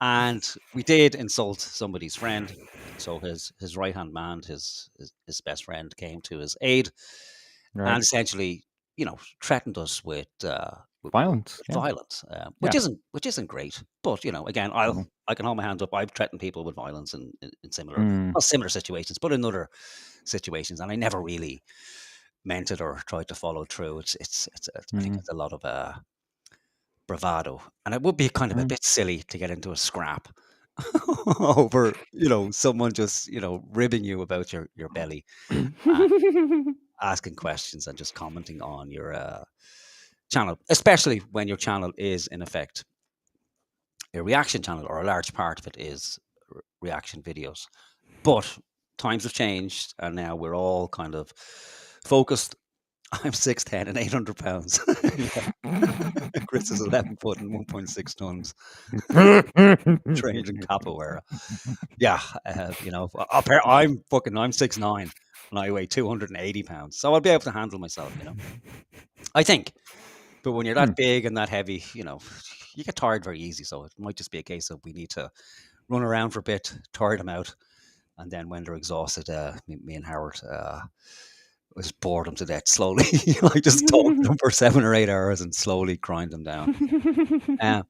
S3: And we did insult somebody's friend, so his right hand man, his best friend, came to his aid, and essentially, threatened us with
S1: Violence. Yeah.
S3: violence, which isn't great. But again, I can hold my hands up. I've threatened people with violence in similar, not similar situations, but in other situations, and I never really meant it or tried to follow through. I think it's a lot of bravado, and it would be kind of a bit silly to get into a scrap over someone just ribbing you about your belly, asking questions, and just commenting on your channel, especially when your channel is in effect a reaction channel, or a large part of it is reaction videos. But times have changed, and now we're all kind of focused. I'm 6'10" and 800 pounds. Chris is 11 foot and 1.6 tons. Trained in capoeira. Yeah, I'm 6'9" and I weigh 280 pounds, so I'll be able to handle myself. I think. But when you're that big and that heavy, you get tired very easy. So it might just be a case of we need to run around for a bit, tire them out, and then when they're exhausted, me and Howard was bored them to death slowly. I just talked to them for 7 or 8 hours and slowly grind them down.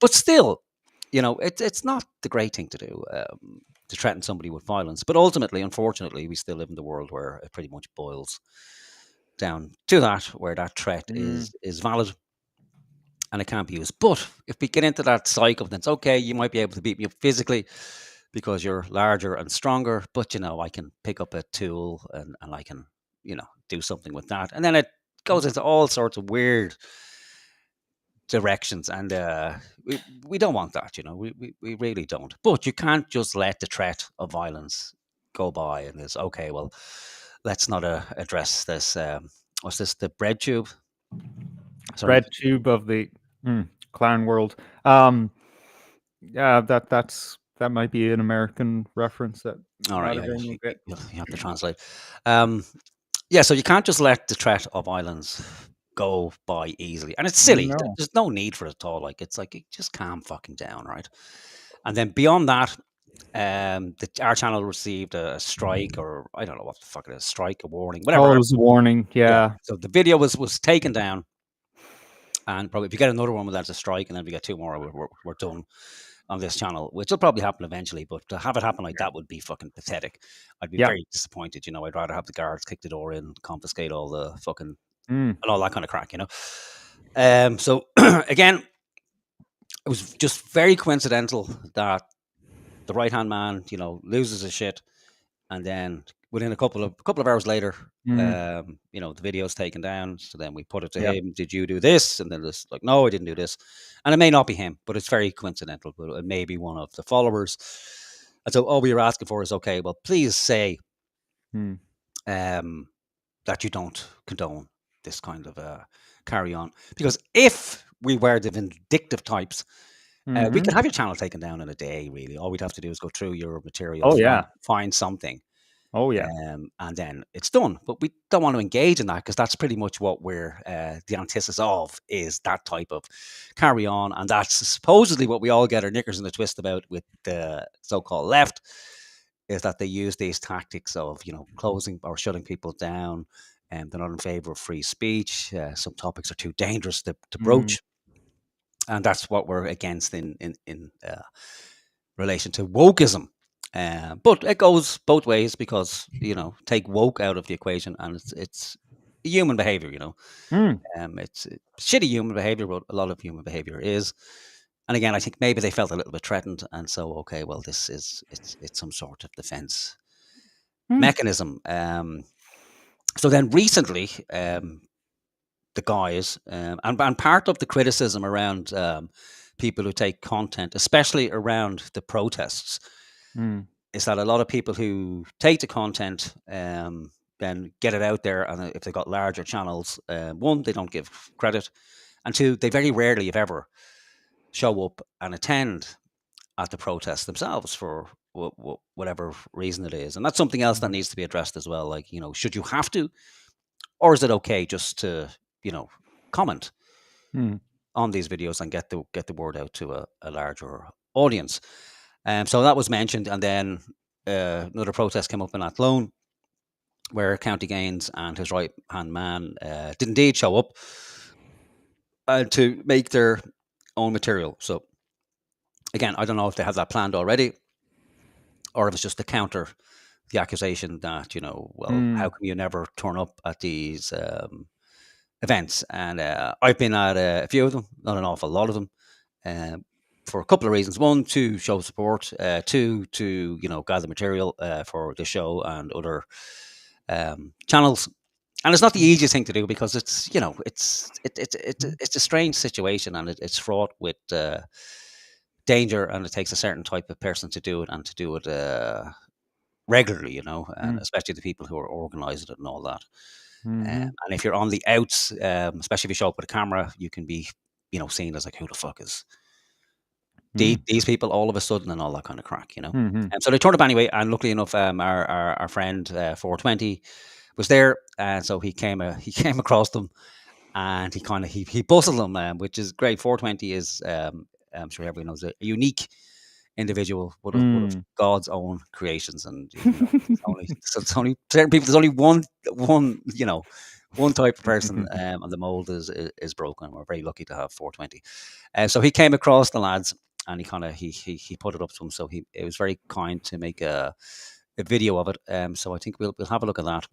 S3: But still, it's not the great thing to do, to threaten somebody with violence. But ultimately, unfortunately, we still live in the world where it pretty much boils down to that, where that threat is valid. and it can't be used. But if we get into that cycle, then it's okay. You might be able to beat me up physically because you're larger and stronger, but I can pick up a tool and I can, do something with that. And then it goes into all sorts of weird directions, and we don't want that, we really don't. But you can't just let the threat of violence go by and it's okay, well, let's not address this. What's this, the bread tube? Sorry.
S1: Bread tube of the clown world. Yeah, that might be an American reference that
S3: All right,
S1: might
S3: yeah,
S1: have been a bit.
S3: you have to translate. Yeah, so you can't just let the threat of violence go by easily, and it's silly.
S1: No.
S3: There's no need for it at all. Like, it's like, just calm fucking down, right? And then beyond that, our channel received a strike, or I don't know what the fuck it is, strike, a warning,
S1: Oh,
S3: whatever.
S1: it was a warning.
S3: Yeah.
S1: Yeah.
S3: So the video was taken down, and probably if you get another one, that's a strike, and then we get two more, we're done on this channel, which will probably happen eventually. But to have it happen like that would be fucking pathetic. I'd be
S1: Yeah.
S3: very disappointed. I'd rather have the guards kick the door in, confiscate all the fucking
S1: Mm.
S3: and all that kind of crack. So again, it was just very coincidental that the right hand man, loses his shit, and then within a couple of hours later, the video's taken down. So then we put it to
S1: Yeah.
S3: him. Did you do this? And then it's like, no, I didn't do this. And it may not be him, but it's very coincidental. But it may be one of the followers. And so all we were asking for is, okay, well, please say that you don't condone this kind of carry on. Because if we were the vindictive types, we could have your channel taken down in a day, really. All we'd have to do is go through your material,
S1: Oh, yeah.
S3: find something.
S1: Oh, yeah.
S3: And then it's done. But we don't want to engage in that, because that's pretty much what we're the antithesis of, is that type of carry on. And that's supposedly what we all get our knickers in a twist about with the so-called left, is that they use these tactics of, closing or shutting people down, and they're not in favor of free speech. Some topics are too dangerous to broach. And that's what we're against in relation to wokeism. But it goes both ways, because take woke out of the equation, and it's human behavior. It's shitty human behavior, but a lot of human behavior is. And again, I think maybe they felt a little bit threatened, and so okay, well, it's some sort of defense mechanism. So then recently, the guys, and part of the criticism around people who take content, especially around the protests, is that a lot of people who take the content then get it out there, and if they've got larger channels, one, they don't give credit, and two, they very rarely, if ever, show up and attend at the protests themselves for whatever reason it is. And that's something else that needs to be addressed as well. Like, should you have to, or is it okay just to comment on these videos and get the word out to a larger audience? So that was mentioned, and then another protest came up in Athlone, where County Gaines and his right hand man did indeed show up to make their own material. So again, I don't know if they have that planned already, or if it's just to counter the accusation that, how come you never turn up at these events? And I've been at a few of them, not an awful lot of them, for a couple of reasons. One, to show support. Two, to gather material for the show and other channels. And it's not the easiest thing to do, because it's it's a strange situation, and it's fraught with danger, and it takes a certain type of person to do it, and to do it regularly, and especially the people who are organising it and all that. And if you're on the outs, especially if you show up with a camera, you can be, seen as like, who the fuck is these people all of a sudden, and all that kind of crack, And so they turned up anyway, and luckily enough, our friend 420 was there, and so he came across them, and he bustled them, which is great. 420 is, I'm sure everyone knows, a unique individual, one of God's own creations, and it's only certain people. There's only one one type of person, and the mold is broken. We're very lucky to have 420. And so he came across the lads, and he put it up to them. So it was very kind to make a video of it. So I think we'll have a look at that,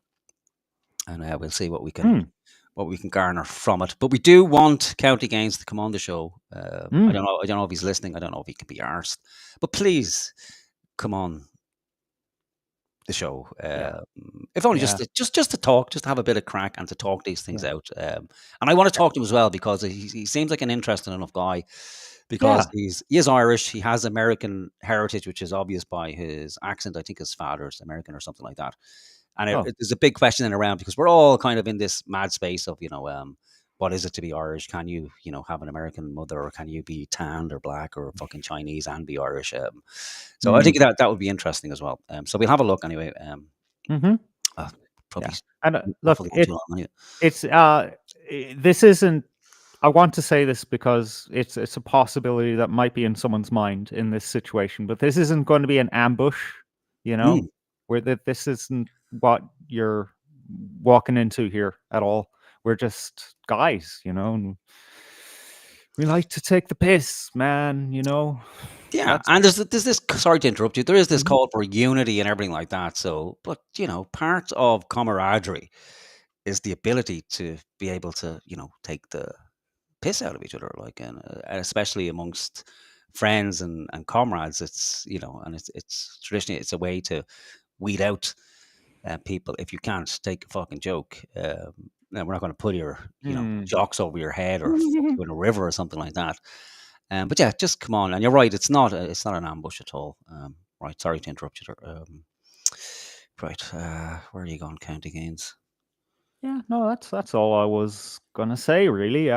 S3: and we'll see what we can what we can garner from it. But we do want County Gaines to come on the show. I
S1: Mm,
S3: don't know. I don't know if he's listening. I don't know if he can be arsed. But please come on the show.
S1: yeah,
S3: If only
S1: yeah,
S3: just to talk, just to have a bit of crack and to talk these things
S1: yeah,
S3: out. And I want to talk to him as well because he seems like an interesting enough guy. Because
S1: yeah.
S3: he is Irish, he has American heritage, which is obvious by his accent. I think his father's American or something like that. And
S1: Oh,
S3: there's a big question in around because we're all kind of in this mad space of what is it to be Irish? Can you have an American mother, or can you be tanned or black or fucking Chinese and be Irish? So I
S1: mm,
S3: think that would be interesting as well. So we'll have a look anyway.
S1: mm-hmm.
S3: Uh, Probably
S1: Yeah. And look,
S3: hopefully won't too long anyway.
S1: it's this isn't. I want to say this because it's a possibility that might be in someone's mind in this situation, but this isn't going to be an ambush,
S3: Mm.
S1: where this isn't what you're walking into here at all. We're just guys, and we like to take the piss, man.
S3: Yeah,
S1: That's
S3: and there's this. Sorry to interrupt you. There is this
S1: Mhm.
S3: call for unity and everything like that. So, but part of camaraderie is the ability to be able to take the piss out of each other, like, and especially amongst friends and comrades. It's and it's traditionally it's a way to weed out people if you can't take a fucking joke. Now we're not going to put your
S1: Mm.
S3: jocks over your head or fuck you in a river or something like that. But yeah, just come on. And you're right, it's not an ambush at all. Right, sorry to interrupt you there. Right, where are you going, County Gaines?
S1: Yeah, no, that's all I was gonna say, really. We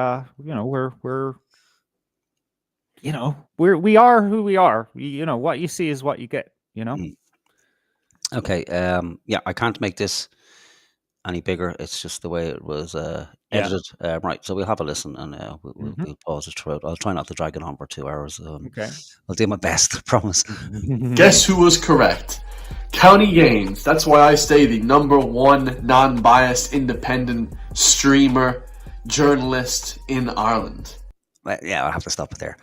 S1: are who we are. What you see is what you get.
S3: Mm. Okay, yeah, I can't make this any bigger. It's just the way it was
S1: Yeah.
S3: edited. Right, so we'll have a listen and
S1: Hmm.
S3: we'll pause it throughout. I'll try not to drag it on for 2 hours.
S1: Okay.
S3: I'll do my best, I promise.
S2: Guess who was correct? County Gaines. That's why I stay the #1 non-biased independent streamer journalist in Ireland.
S3: Well, yeah, I'll have to stop it there.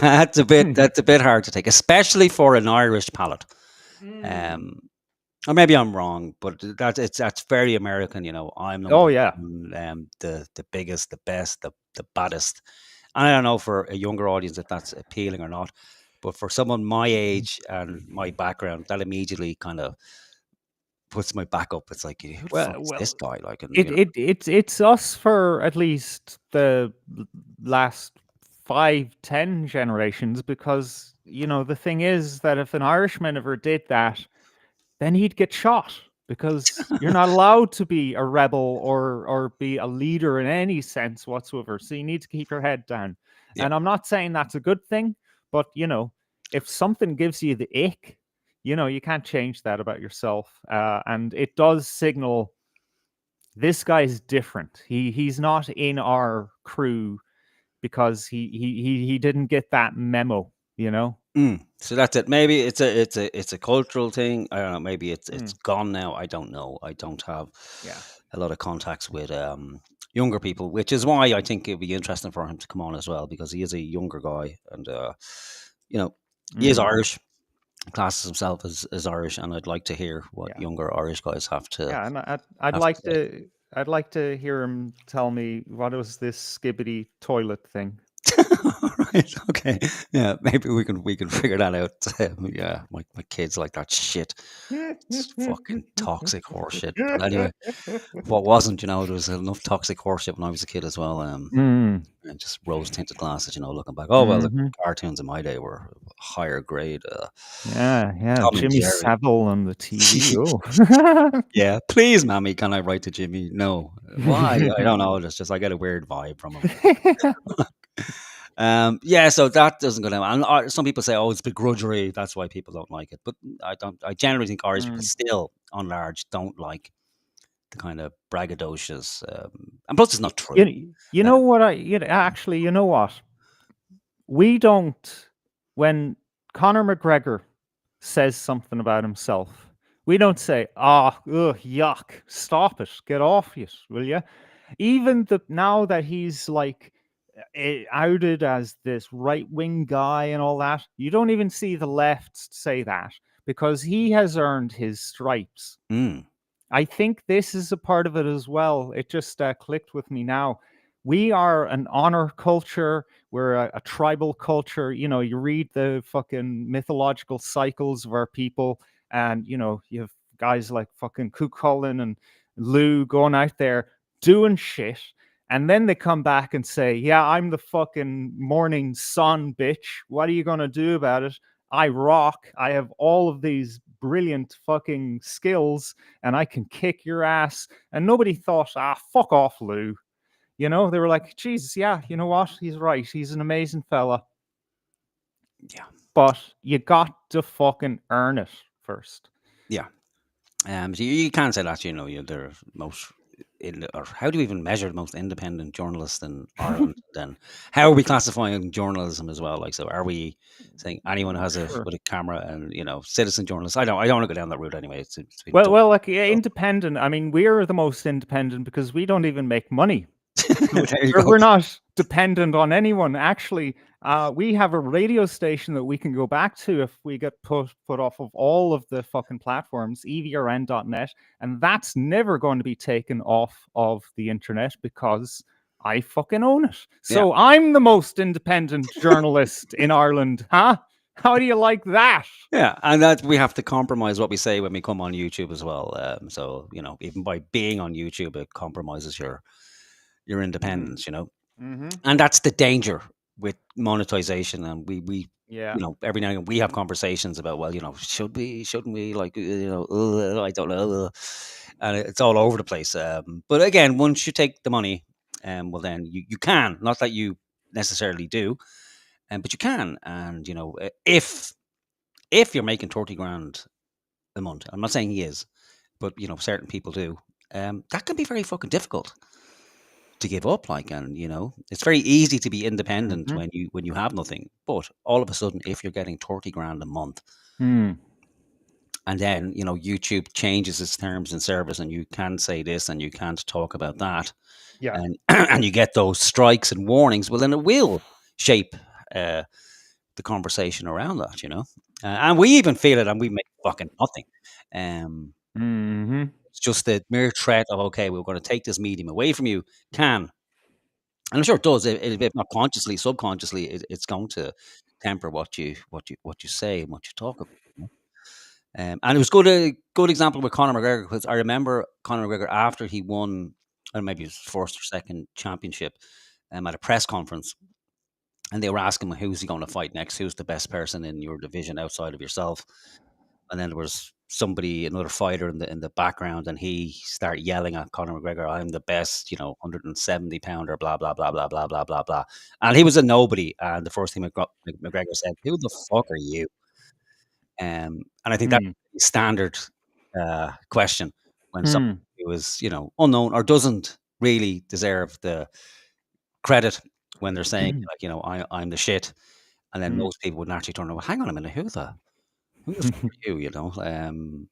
S3: That's a bit hard to take, especially for an Irish palate. Um, or maybe I'm wrong, but that's very American. I'm
S1: Oh
S3: number
S1: yeah.
S3: one, the biggest, the best, the baddest. And I don't know for a younger audience if that's appealing or not, but for someone my age and my background, that immediately kind of puts my back up. It's like, who the fuck is this
S1: Well,
S3: guy? Like, and
S1: it's us for at least the last 5, 10 generations, because the thing is that if an Irishman ever did that, then he'd get shot, because you're not allowed to be a rebel or be a leader in any sense whatsoever. So you need to keep your head down.
S3: yeah,
S1: And I'm not saying that's a good thing, but if something gives you the ick, you can't change that about yourself. And it does signal this guy's different. He's not in our crew because he didn't get that memo, you know?
S3: So that's it. Maybe it's a cultural thing. I don't know. Maybe it's
S1: Mm,
S3: gone now. I don't know. I don't have
S1: yeah.
S3: a lot of contacts with younger people, which is why I think it'd be interesting for him to come on as well because he is a younger guy and you know he is
S1: Mm,
S3: Irish, classes himself as Irish, and I'd like to hear what
S1: yeah.
S3: younger Irish guys
S1: Yeah, and I'd
S3: have to
S1: like
S3: say.
S1: to hear him tell me what was this skibbity toilet thing.
S3: Right. Okay. Yeah. Maybe we can figure that out. Yeah. My kids like that shit. It's fucking toxic horseshit. But anyway, what wasn't, there was enough toxic horseshit when I was a kid as well.
S1: Mm,
S3: And just rose tinted glasses, looking back. Oh well, the
S1: mhm.
S3: cartoons in my day were higher grade.
S1: Yeah,
S3: Tom and
S1: Jimmy
S3: Jerry.
S1: Savile on the TV. Oh.
S3: Yeah. Please, mommy, can I write to Jimmy? No. Why? I don't know. It's just I get a weird vibe from him. Yeah, so that doesn't go down. And some people say, "Oh, it's begrudgery. That's why people don't like it." But I don't. I generally think Irish people
S1: Mm.
S3: still, on large, don't like the kind of braggadocious. And plus, it's not true.
S1: You
S3: Uh,
S1: know what actually, you know what? We don't, when Conor McGregor says something about himself, we don't say, "Ah, ugh, yuck, stop it, get off it, will you?" Even now that he's like outed as this right wing guy and all that, you don't even see the left say that, because he has earned his stripes.
S3: mm,
S1: I think this is a part of it as well. It just clicked with me now. We are an honor culture. We're a tribal culture. You know, you read the fucking mythological cycles of our people, and you know, you have guys like fucking Cuchulainn and Lou going out there doing shit, and then they come back and say, "Yeah, I'm the fucking morning sun, bitch. What are you gonna do about it? I rock. I have all of these brilliant fucking skills, and I can kick your ass." And nobody thought, fuck off, Lou. You know, they were like, Jesus, yeah, you know what? He's right. He's an amazing fella.
S3: Yeah.
S1: But you got to fucking earn it first.
S3: Yeah. So you can't say that, you know, they're most, or how do we even measure the most independent journalist in Ireland? Then how are we classifying journalism as well? Like, so are we saying anyone who has
S1: Sure.
S3: with a camera and, you know, citizen journalists? I don't want to go down that route anyway. It's been
S1: Well, like
S3: so.
S1: independent. I mean, we're the most independent because we don't even make money.
S3: There you go.
S1: We're not dependent on anyone. Actually, we have a radio station that we can go back to if we get put off of all of the fucking platforms, evrn.net, and that's never going to be taken off of the internet because I fucking own it. So I'm the most independent journalist in Ireland, huh? How do you like that?
S3: Yeah, and that we have to compromise what we say when we come on YouTube as well. So, you know, even by being on YouTube, it compromises your independence, you know.
S1: Mm-hmm.
S3: And that's the danger with monetization. And we
S1: Yeah.
S3: you know, every now and again we have conversations about, well, you know, should we, shouldn't we, like, you know, I don't know, and it's all over the place. But again, once you take the money, well, then you can, not that you necessarily do, but you can. And you know, if you're making 30 grand a month, I'm not saying he is, but you know, certain people do. That can be very fucking difficult to give up. Like, and you know, it's very easy to be independent
S1: Mm-hmm.
S3: when you have nothing. But all of a sudden, if you're getting 30 grand a month,
S1: Mm.
S3: and then you know YouTube changes its terms and service, and you can say this and you can't talk about that,
S1: Yeah.
S3: and and you get those strikes and warnings, well, then it will shape the conversation around that, you know. And we even feel it, and we make fucking nothing.
S1: Mm-hmm.
S3: It's just the mere threat of, okay, we're going to take this medium away from you, can, and I'm sure it does, if not consciously, subconsciously, it's going to temper what you say and what you talk about. You know? And it was a good example with Conor McGregor, because I remember Conor McGregor after he won, or maybe his first or second championship, at a press conference, and they were asking him, who's he going to fight next? Who's the best person in your division outside of yourself? And then there was somebody, another fighter in the background, and he started yelling at Conor McGregor, "I'm the best, you know, 170 pounder, blah blah blah blah blah blah blah blah." And he was a nobody. And the first thing McGregor said, "Who the fuck are you?" And I think that's
S1: Mm.
S3: a standard question when somebody
S1: Mm.
S3: who is, you know, unknown or doesn't really deserve the credit when they're saying, like, you know, I'm the shit, and then
S1: Mm.
S3: most people would naturally turn around, hang on a minute, who the fuck are you, you know?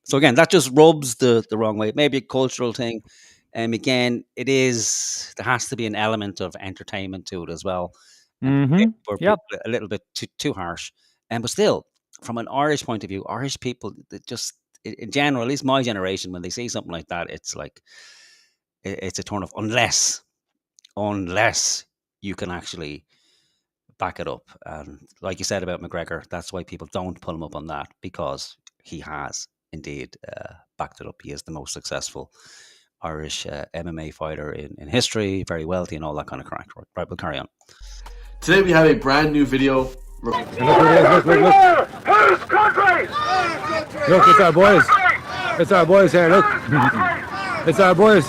S3: So again, that just rubs the wrong way. Maybe a cultural thing. Again, there has to be an element of entertainment to it as well. And
S1: Mm-hmm.
S3: for
S1: Yep.
S3: people a little bit too harsh. But still, from an Irish point of view, Irish people, they just in general, at least my generation, when they see something like that, it's like it's a turn off, unless you can actually back it up. And like you said about McGregor, that's why people don't pull him up on that, because he has indeed backed it up. He is the most successful Irish MMA fighter in history, very wealthy and all that kind of crack. Right, we'll carry on.
S2: Today we have a brand new video.
S4: Look, whose country?
S5: Look, it's our boys. It's our boys here, look. It's our boys.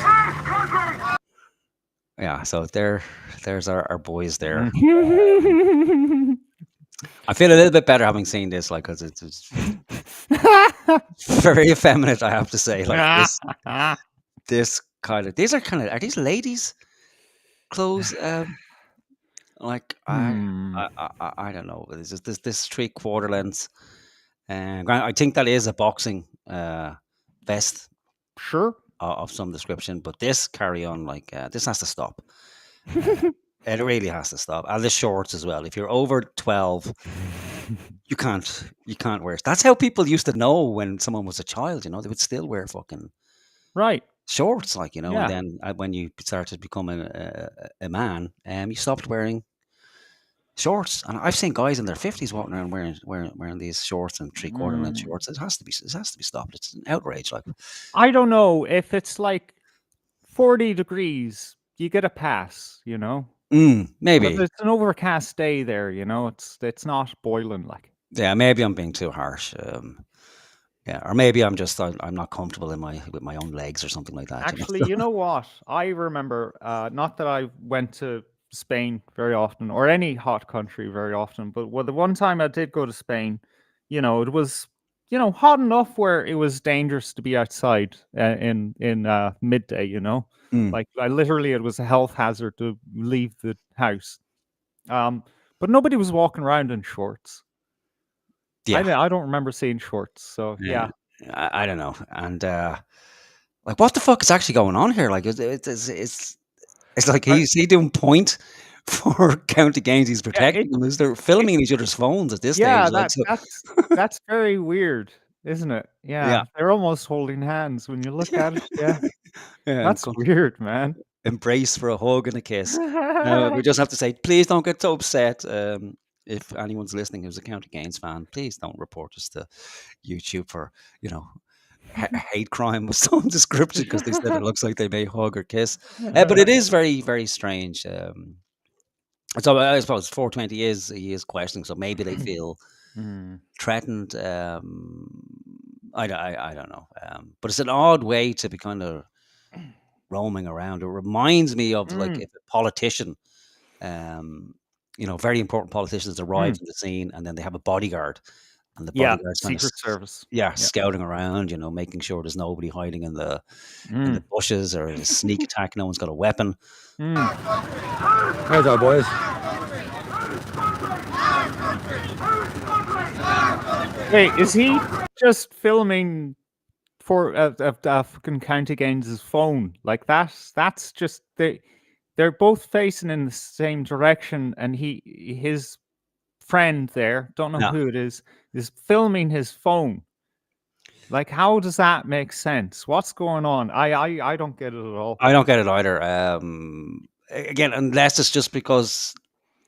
S3: Yeah, so there's our boys there. I feel a little bit better having seen this, like, because it's very effeminate, I have to say. Like this kind of, are these ladies' clothes? Like I don't know. It's just this 3/4 length, and I think that is a boxing vest.
S1: Sure.
S3: Of some description, but this carry on, like, this has to stop. It really has to stop. And the shorts as well. If you're over 12, you can't wear it. That's how people used to know when someone was a child. You know, they would still wear fucking
S1: Right.
S3: shorts, like, and
S1: Yeah.
S3: then when you started becoming a man, you stopped wearing shorts. And I've seen guys in their 50s walking around wearing these shorts and 3/4 length
S1: Mm.
S3: shorts. It has to be stopped. It's an outrage. Like,
S1: I don't know if it's like 40 degrees, you get a pass, But
S3: maybe,
S1: it's an overcast day there, it's not boiling like.
S3: yeah, maybe I'm being too harsh. Yeah, or maybe I'm not comfortable with my own legs or something like that.
S1: Actually, you know what? I remember, not that I went to Spain very often or any hot country very often, but the one time I did go to Spain, it was, hot enough where it was dangerous to be outside in midday.
S3: Mm,
S1: Like it was a health hazard to leave the house. Um, but nobody was walking around in shorts.
S3: yeah,
S1: I don't remember seeing shorts. So
S3: yeah.
S1: yeah,
S3: I don't know. And like, what the fuck is actually going on here? Like, it's like
S1: I,
S3: he's he doing point for County Games. He's
S1: yeah,
S3: protecting them. They're filming each other's phones at this stage.
S1: yeah,
S3: Like, so,
S1: that's very weird, isn't it?
S3: yeah,
S1: Yeah, they're almost holding hands when you look at it. Yeah,
S3: yeah, and
S1: that's weird, man.
S3: embrace for a hug and a kiss. Now, we just have to say, please don't get so upset. If anyone's listening who's a County Games fan, please don't report us to YouTube for, you know, hate crime of some description because they said it looks like they may hug or kiss. But it is very, very strange. So I suppose 420 he is questioning, so maybe they feel
S1: Mm,
S3: threatened. I don't know. But it's an odd way to be kind of roaming around. It reminds me of like
S1: mm,
S3: if a politician, very important politicians arrive
S1: mm.
S3: on the scene and then they have a bodyguard, and the
S1: Yeah,
S3: bodyguard's kind of
S1: Secret Service. Yeah.
S3: scouting around, making sure there's nobody hiding in the
S1: Mm,
S3: bushes or a sneak attack. No one's got a weapon.
S1: mm.
S5: Here's our boys.
S1: Wait, is he just filming for fucking County Gaines' phone like that? That's just they're both facing in the same direction, and his friend there, don't know
S3: No,
S1: who it is filming his phone. Like, how does that make sense? What's going on? I don't get it at all.
S3: I don't get it either. Again, unless it's just because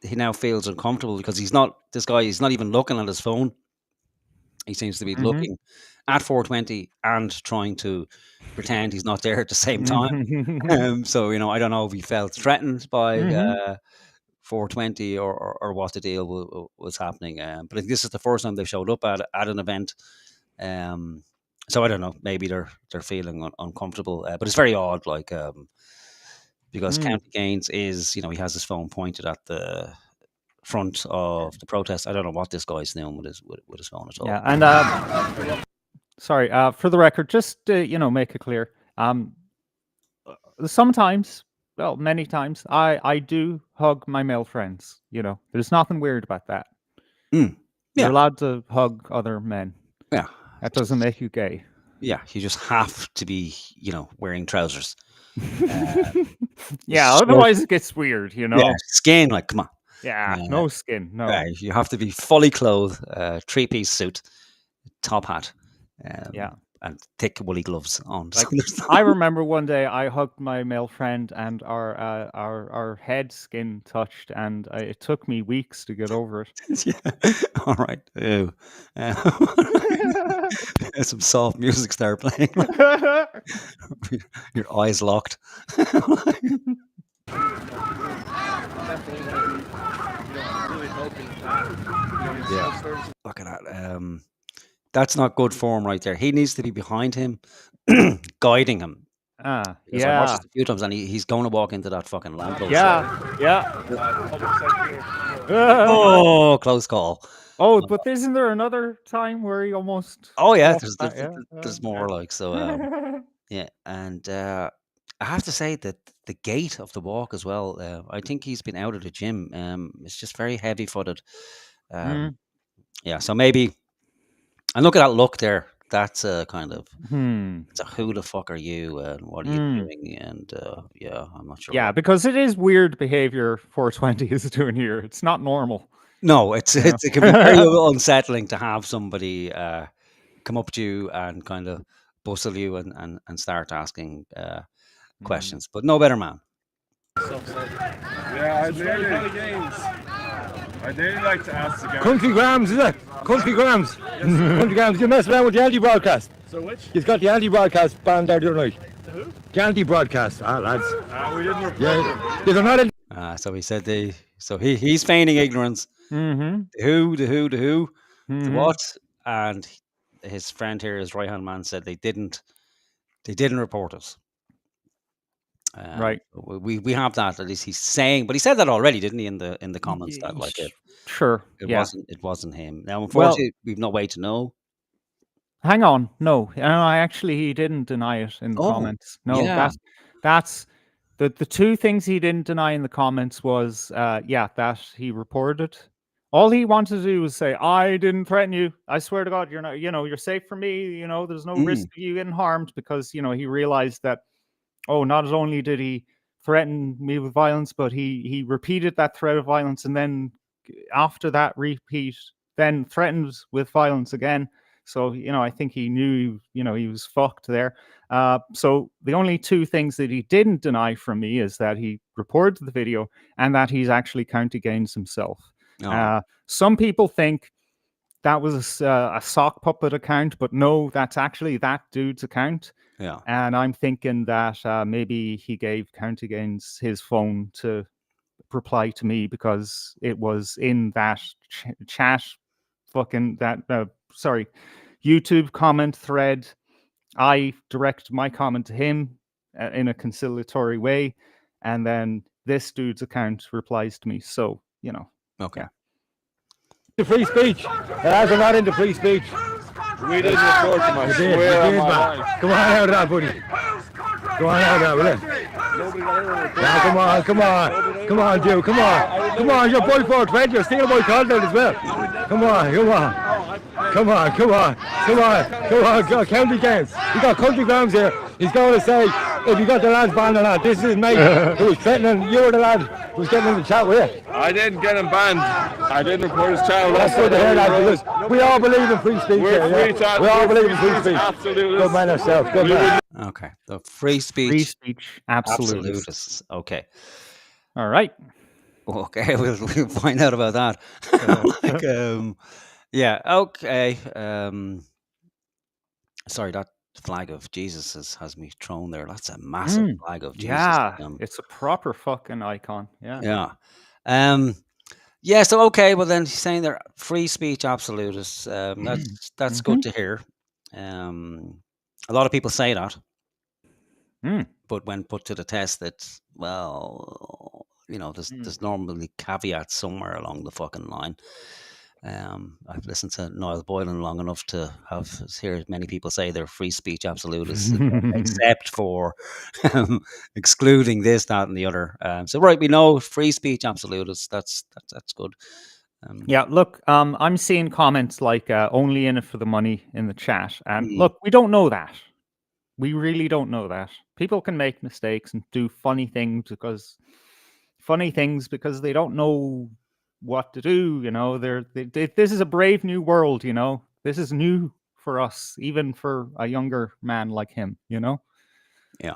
S3: he now feels uncomfortable because he's not even looking at his phone. He seems to be
S1: Mhm.
S3: looking at 420 and trying to pretend he's not there at the same time. So I don't know if he felt threatened by
S1: Mhm.
S3: 420 or what the deal was happening. But I think this is the first time they showed up at an event. So I don't know. Maybe they're feeling uncomfortable. But it's very odd, like because
S1: Mm.
S3: County Gaines is, he has his phone pointed at the front of the protest. I don't know what this guy's doing with his phone at all.
S1: Yeah, and sorry, for the record, just make it clear. Sometimes, well, many times, I do hug my male friends. There's nothing weird about that.
S3: Mm.
S1: You're
S3: Yeah,
S1: allowed to hug other men.
S3: yeah,
S1: That doesn't make you gay.
S3: yeah. You just have to be, wearing trousers.
S1: Yeah,
S3: Short,
S1: otherwise it gets weird.
S3: yeah, skin. Like, come on.
S1: Yeah, no skin, no.
S3: Right, you have to be fully clothed, 3-piece suit, top hat,
S1: Yeah.
S3: and thick woolly gloves on. So
S1: Like,
S3: there's
S1: I remember one day I hugged my male friend and our head skin touched, and it took me weeks to get over it.
S3: yeah. All right. Ew. Some soft music start playing. Your eyes locked. Yeah. Look at that. That's not good form right there. He needs to be behind him, guiding him. Because I watched
S1: Yeah,
S3: this a few times, and he's going to walk into that fucking lamppost.
S1: yeah.
S3: Oh, close call.
S1: Oh, but isn't there another time where he almost?
S3: Oh yeah,
S1: walked
S3: there's
S1: back?
S3: there's more like so. Yeah, and I have to say that the gait of the walk as well. I think he's been out of the gym. It's just very heavy footed.
S1: Mm.
S3: Yeah, so maybe. And look at that look there. That's a kind of.
S1: Hmm.
S3: It's a who the fuck are you and what are you
S1: Mm.
S3: doing? And yeah, I'm not sure.
S1: Yeah, because it is weird behavior 420 is doing here. It's not normal.
S3: No, it can be very unsettling to have somebody come up to you and kind of bustle you and start asking questions. But no better man.
S4: Yeah, I'd really like to ask the guy.
S5: Country Grams, is it? Country Grams. Country Grams. You mess around with the anti-broadcast.
S4: So which?
S5: He's got the anti-broadcast banned there the other night.
S4: The who?
S5: The anti-broadcast. Lads.
S4: We didn't report
S5: Yeah,
S4: them.
S5: they're not in.
S3: So he said he's feigning ignorance.
S1: Mm-hmm.
S3: The who, the
S1: Mm-hmm.
S3: what, and his friend here, his right hand man, said they didn't report us.
S1: Right.
S3: We have that, at least he's saying, but he said that already, didn't he, in the comments, that like
S1: Sure.
S3: it wasn't him. Now, unfortunately, we've no way to know.
S1: Hang on. No, actually, he didn't deny it in the comments. No,
S3: yeah.
S1: that's the two things he didn't deny in the comments was, that he reported. All he wanted to do was say, "I didn't threaten you. I swear to God, you're not. You're safe for me. There's no risk of you getting harmed," because he realized that. Oh, not only did he threaten me with violence, but he repeated that threat of violence, and then after that repeat, then threatened with violence again. So I think he knew he was fucked there. So the only two things that he didn't deny from me is that he reported the video and that he's actually county gains himself. Some people think that was a sock puppet account, but no, that's actually that dude's account.
S3: Yeah.
S1: And I'm thinking that maybe he gave County Gains his phone to reply to me because it was in that chat, YouTube comment thread. I direct my comment to him in a conciliatory way, and then this dude's account replies to me. So,
S3: Okay.
S1: Yeah.
S5: The free speech. Lads are not into free speech.
S4: We didn't report them. I swear on my life.
S5: Come on out of that, buddy. Go on out of that, will you? Come on, Joe. Come on, you're boy for trade. You're stealing my content as well. Come on. County Games. You got Country Grams here. He's going to say if you got the lads banned or not. This is his mate who was threatening. You were the lad who was getting in the chat with you.
S4: I didn't get him banned. I didn't report his channel.
S5: That's good to hear that, because we all believe in free speech.
S4: We're free chat.
S5: We all believe in free speech.
S4: Absolutely.
S5: Good man yourself. Good man.
S3: Okay. The free speech.
S1: Free speech, absolutist.
S3: Absolutists. Okay.
S1: All right.
S3: Okay, we'll find out about that. Yeah. Okay. Sorry, that flag of Jesus has me thrown there. That's a massive flag of Jesus.
S1: Yeah, it's a proper fucking icon. Yeah.
S3: Yeah. Yeah. So okay. Well, then he's saying they're free speech absolutists. That's good to hear. A lot of people say that, but when put to the test, it's there's normally caveats somewhere along the fucking line. I've listened to Niall Boylan long enough to hear many people say they're free speech absolutists, except for excluding this, that, and the other. So right, we know free speech absolutists. That's good.
S1: Yeah, look, I'm seeing comments like only in it for the money in the chat. And look, we don't know that. We really don't know that. People can make mistakes and do funny things because they don't know what to do. This is a brave new world. This is new for us, even for a younger man like him.
S3: Yeah.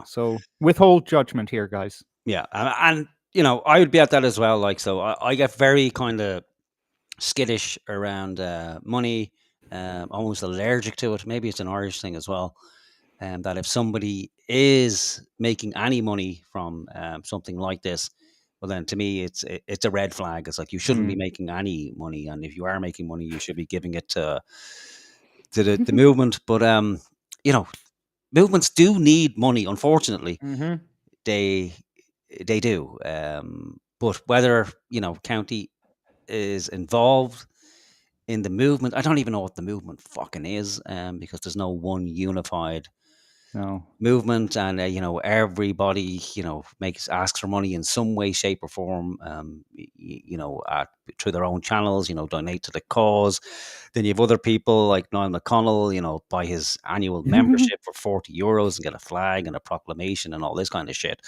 S1: So withhold judgment here, guys.
S3: Yeah, and I would be at that as well. Like, so I get very kind of skittish around money, almost allergic to it. Maybe it's an Irish thing as well. That if somebody is making any money from something like this, well, then to me, it's a red flag. It's like you shouldn't be making any money, and if you are making money, you should be giving it to the movement. But movements do need money. Unfortunately, they do. But whether county is involved in the movement, I don't even know what the movement fucking is, because there's no one unified movement, and everybody asks for money in some way, shape, or form. Through their own channels, donate to the cause. Then you have other people like Niall McConnell, buy his annual membership for €40 and get a flag and a proclamation and all this kind of shit.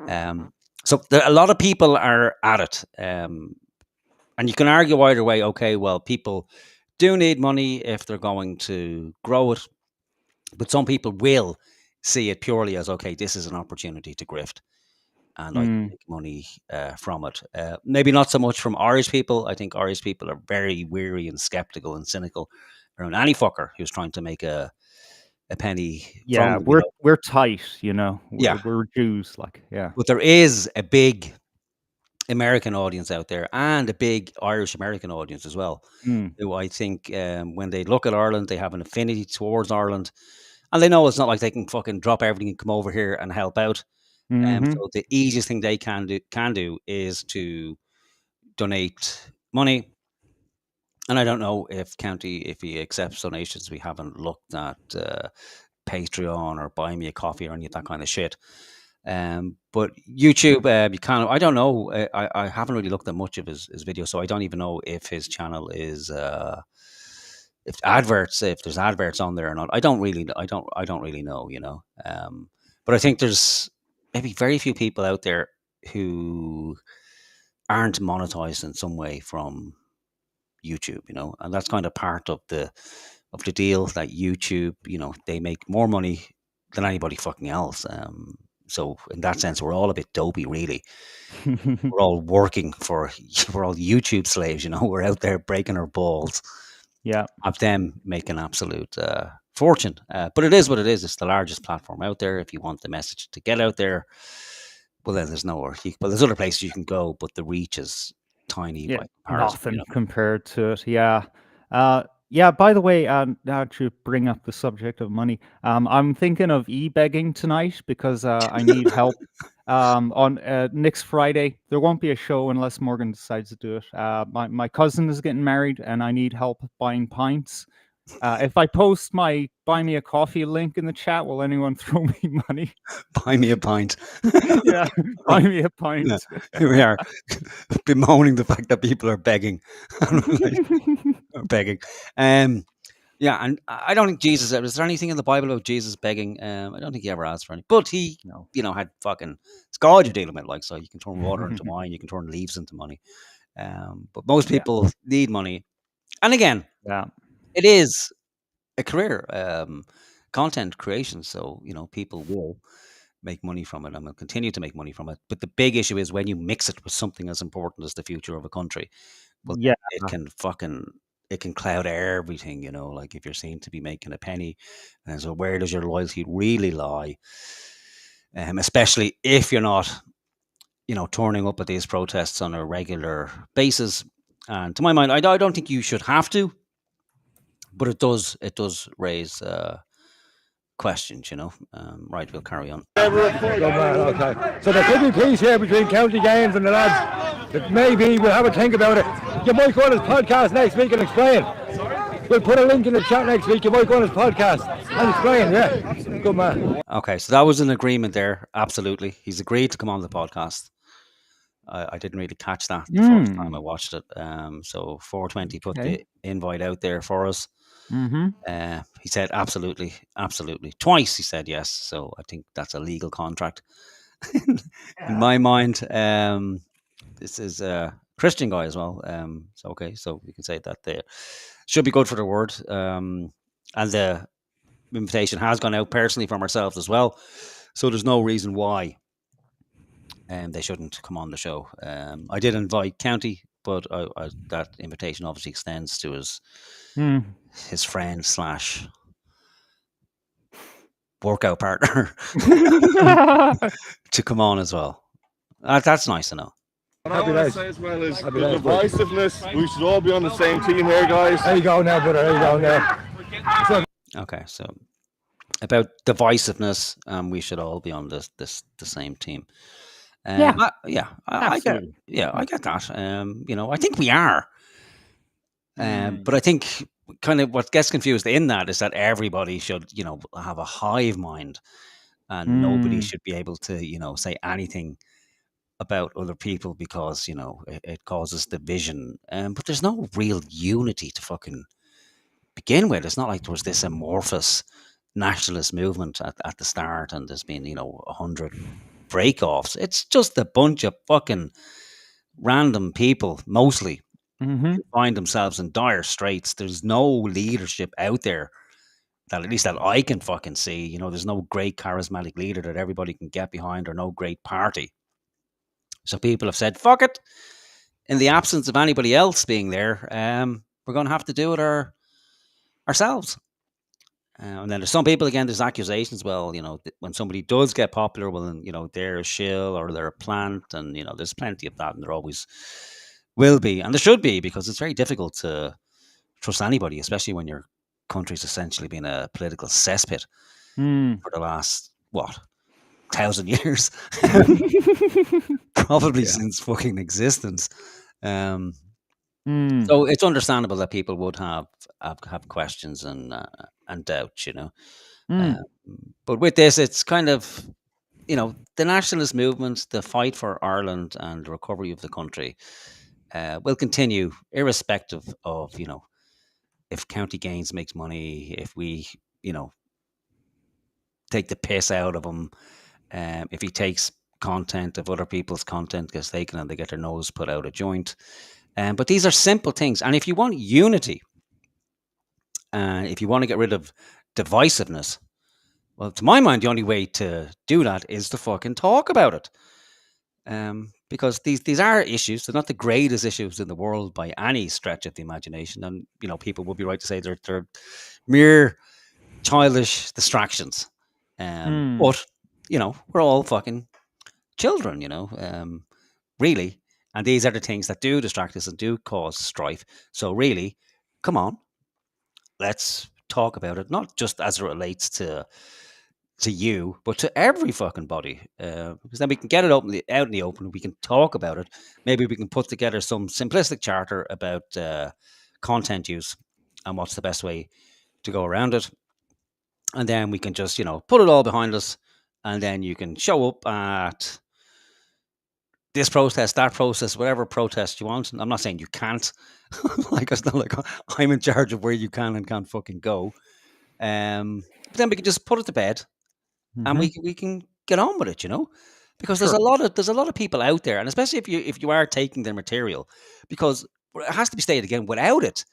S3: So a lot of people are at it, and you can argue either way. Okay, well, people do need money if they're going to grow it. But some people will see it purely as, okay, this is an opportunity to grift, and I can make money from it. Maybe not so much from Irish people. I think Irish people are very weary and skeptical and cynical around any fucker who's trying to make a penny from
S1: Yeah,
S3: them.
S1: we're tight, you know.
S3: Yeah.
S1: We're Jews, like, yeah.
S3: But there is a big American audience out there and a big Irish American audience as well, who I think when they look at Ireland, they have an affinity towards Ireland, and they know it's not like they can fucking drop everything and come over here and help out. So the easiest thing they can do is to donate money. And I don't know if he accepts donations. We haven't looked at Patreon or Buy Me a Coffee or any of that kind of shit. But YouTube, you kind of, I don't know. I haven't really looked at much of his videos, so I don't even know if his channel is if there's adverts on there or not. I don't really know, you know. But I think there's maybe very few people out there who aren't monetized in some way from YouTube, you know, and that's kind of part of the deal, that YouTube, you know, they make more money than anybody fucking else. So in that sense, we're all a bit dopey, really. We're all working we're all YouTube slaves, you know. We're out there breaking our balls.
S1: Yeah.
S3: Of them making absolute fortune. But it is what it is. It's the largest platform out there. If you want the message to get out there, well, then there's nowhere. There's other places you can go, but the reach is tiny by comparison.
S1: Nothing
S3: You know?
S1: compared to it. Yeah. Yeah, by the way, now to bring up the subject of money, I'm thinking of e-begging tonight because I need help. On next Friday, there won't be a show unless Morgan decides to do it. My cousin is getting married, and I need help buying pints. If I post my Buy Me a Coffee link in the chat, will anyone throw me money?
S3: Buy me a pint.
S1: Yeah, buy me a pint.
S3: Yeah, here we are, bemoaning the fact that people are begging. Begging. Yeah, and I don't think Jesus. Is there anything in the Bible about Jesus begging? I don't think he ever asked for any. But he, you know, had fucking. It's God you're dealing with, like, so you can turn water into wine, you can turn leaves into money. But most people need money, and again, it is a career, content creation. So, you know, people will make money from it and will continue to make money from it. But the big issue is when you mix it with something as important as the future of a country. Well, it can cloud everything, you know, like if you're seen to be making a penny. And so where does your loyalty really lie? Especially if you're not, you know, turning up at these protests on a regular basis. And to my mind, I don't think you should have to, but it does raise questions, you know. Right, we'll carry on.
S5: Okay. So there could be peace here between County Games and the lads. But maybe we'll have a think about it. You might go on his podcast next week and explain. We'll put a link in the chat next week. You might go on his podcast and explain. Yeah, good man.
S3: Okay, so that was an agreement there. Absolutely, he's agreed to come on the podcast. I didn't really catch that the first time I watched it. So 420 put the invite out there for us. He said absolutely twice. He said yes, so I think that's a legal contract in my mind. This is a Christian guy as well. So okay, so we can say that they should be good for their word. And the invitation has gone out personally from ourselves as well, so there's no reason why they shouldn't come on the show. I did invite County, but that invitation obviously extends to his friend / workout partner to come on as well. That's nice to know.
S4: What I want to say as well is the divisiveness. We should all be on the same team here, guys.
S5: There you go now, brother. There you go now.
S3: Okay, so about divisiveness, we should all be on the same team. I get that. You know, I think we are. But I think kind of what gets confused in that is that everybody should, you know, have a hive mind, and nobody should be able to, you know, say anything about other people because, you know, it causes division. But there's no real unity to fucking begin with. It's not like there was this amorphous nationalist movement at the start and there's been, you know, 100 break-offs. It's just a bunch of fucking random people, mostly, who find themselves in dire straits. There's no leadership out there that at least that I can fucking see. You know, there's no great charismatic leader that everybody can get behind, or no great party. So people have said, fuck it. In the absence of anybody else being there, we're going to have to do it ourselves. And then there's some people, again, there's accusations. Well, you know, when somebody does get popular, well, then, you know, they're a shill or they're a plant. And, you know, there's plenty of that. And there always will be. And there should be, because it's very difficult to trust anybody, especially when your country's essentially been a political cesspit for the last, 1,000 years? Probably since fucking existence. So it's understandable that people would have questions and doubts, you know. But with this, it's kind of, you know, the nationalist movement, the fight for Ireland and the recovery of the country will continue, irrespective of, you know, if County Gains makes money, if we, you know, take the piss out of him, if he takes content of other people's content gets taken and they get their nose put out a joint. But these are simple things. And if you want unity, and if you want to get rid of divisiveness, well, to my mind, the only way to do that is to fucking talk about it. Because these are issues. They're not the greatest issues in the world by any stretch of the imagination. And, you know, people would be right to say they're mere childish distractions. But, you know, we're all fucking children, you know, really. And these are the things that do distract us and do cause strife. So really, come on, let's talk about it, not just as it relates to you, but to every fucking body. Because then we can get it out in the open. We can talk about it. Maybe we can put together some simplistic charter about content use and what's the best way to go around it. And then we can just, you know, put it all behind us. And then you can show up at this protest, that protest, whatever protest you want. I'm not saying you can't. Like, it's not like I'm in charge of where you can and can't fucking go. But then we can just put it to bed, and we can get on with it, you know. Because there's a lot of people out there, and especially if you are taking their material, because it has to be stated again, without it,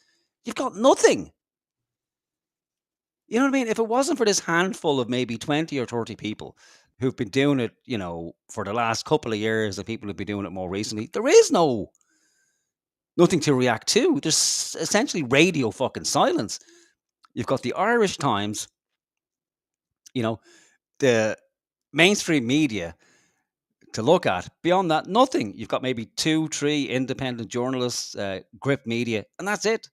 S3: you've got nothing. You know what I mean? If it wasn't for this handful of maybe 20 or 30 people who've been doing it, you know, for the last couple of years, and people who've been doing it more recently, there is nothing to react to. There's essentially radio fucking silence. You've got the Irish Times, you know, the mainstream media to look at. Beyond that, nothing. You've got maybe 2-3 independent journalists, grip media, and that's it.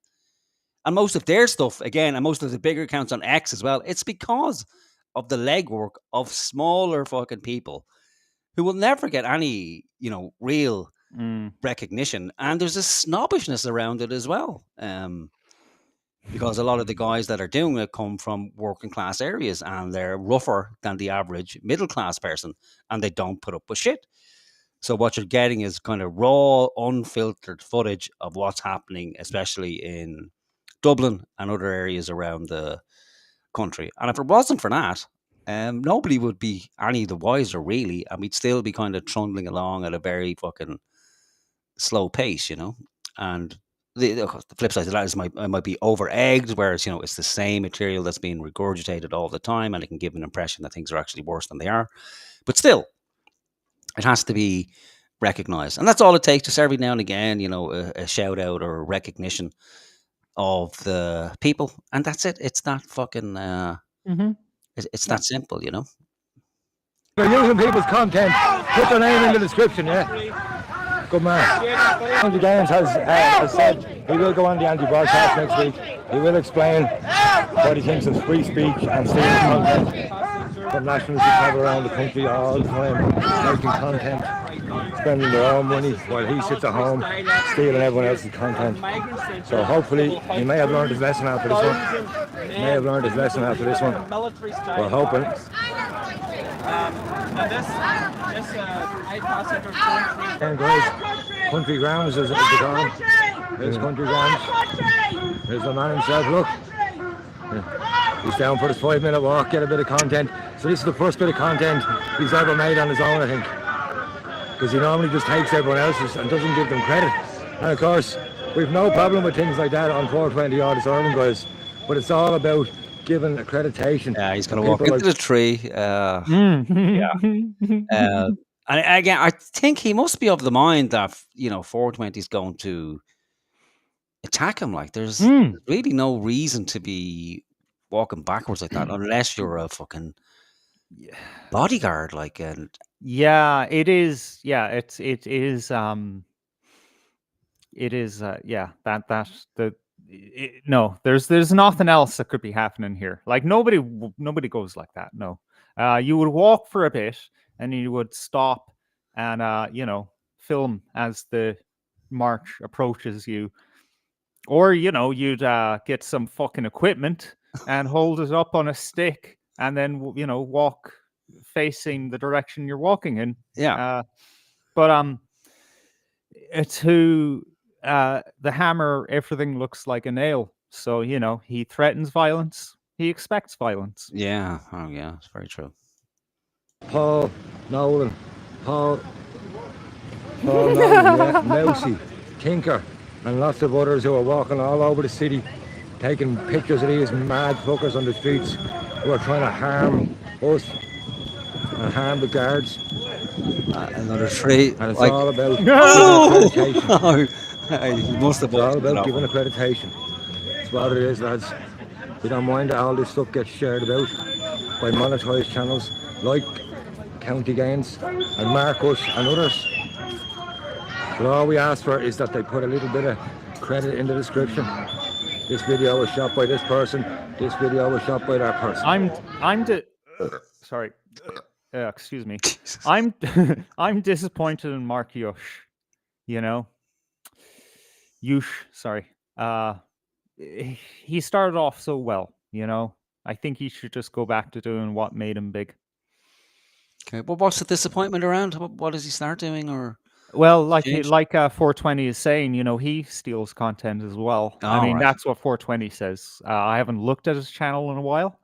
S3: And most of their stuff, again, and most of the bigger accounts on X as well, it's because of the legwork of smaller fucking people who will never get any, you know, real recognition. And there's a snobbishness around it as well. Because a lot of the guys that are doing it come from working class areas, and they're rougher than the average middle class person, and they don't put up with shit. So what you're getting is kind of raw, unfiltered footage of what's happening, especially in Dublin and other areas around the country. And if it wasn't for that, nobody would be any the wiser, really, and we'd still be kind of trundling along at a very fucking slow pace, you know. And the flip side of that is it might be over-egged, whereas, you know, it's the same material that's being regurgitated all the time, and it can give an impression that things are actually worse than they are. But still, it has to be recognised. And that's all it takes, just every now and again, you know, a shout-out or a recognition of the people, and that's it. It's that fucking it's that simple, you know.
S5: You're using people's content. Put their name in the description, yeah. Good man. Andy Gaines has said he will go on the anti-broadcast next week. He will explain what he thinks of free speech and stealing content from nationals who travel around the country all the time, making content, spending their own money while he sits at home stealing everyone else's content. So hopefully he may have learned his lesson after this one. We're hoping. And guys, country grounds is the gone. There's country grounds. There's the man himself, look. He's down for his 5-minute walk, get a bit of content. So this is the first bit of content he's ever made on his own, I think. Because he normally just takes everyone else's and doesn't give them credit. And of course, we've no problem with things like that on 420 Artists Ireland, guys. But it's all about given accreditation.
S3: Yeah, he's
S5: And
S3: going to walk
S5: people
S3: into the tree. And again, I think he must be of the mind that 420 is going to attack him. Like, there's really no reason to be walking backwards like that unless you're a fucking bodyguard. Like, and
S1: Yeah, it is. Yeah, it is. It is. Yeah, that's the. No, there's nothing else that could be happening here. Like nobody goes like that. No, you would walk for a bit and you would stop and film as the march approaches you, or you'd get some fucking equipment and hold it up on a stick and then walk facing the direction you're walking in.
S3: yeah,
S1: But to the hammer, everything looks like a nail. So he threatens violence. He expects violence.
S3: yeah, oh yeah, it's very true.
S5: Paul Nolan, Paul Nolan, yeah, Mousy, Tinker, and lots of others who are walking all over the city, taking pictures of these mad fuckers on the streets who are trying to harm us and harm the guards.
S3: Another tree.
S5: And it's
S3: Like,
S5: all about
S3: oh!
S5: accreditation.
S3: He must have
S5: It's all
S3: busted it
S5: about
S3: up.
S5: giving accreditation. That's what it is, lads. We don't mind that all this stuff gets shared about by monetised channels like County Gains and Marcus and others. But all we ask for is that they put a little bit of credit in the description. This video was shot by this person. This video was shot by that person.
S1: Sorry. Excuse me. I'm disappointed in Mark Yush. Yush, sorry. He started off so well, I think he should just go back to doing what made him big.
S3: Okay, well, what's the disappointment around? What does he start doing, or?
S1: Well, like
S3: Change?
S1: 420 is saying, he steals content as well. I mean,
S3: right.
S1: that's what 420 says. I haven't looked at his channel in a while.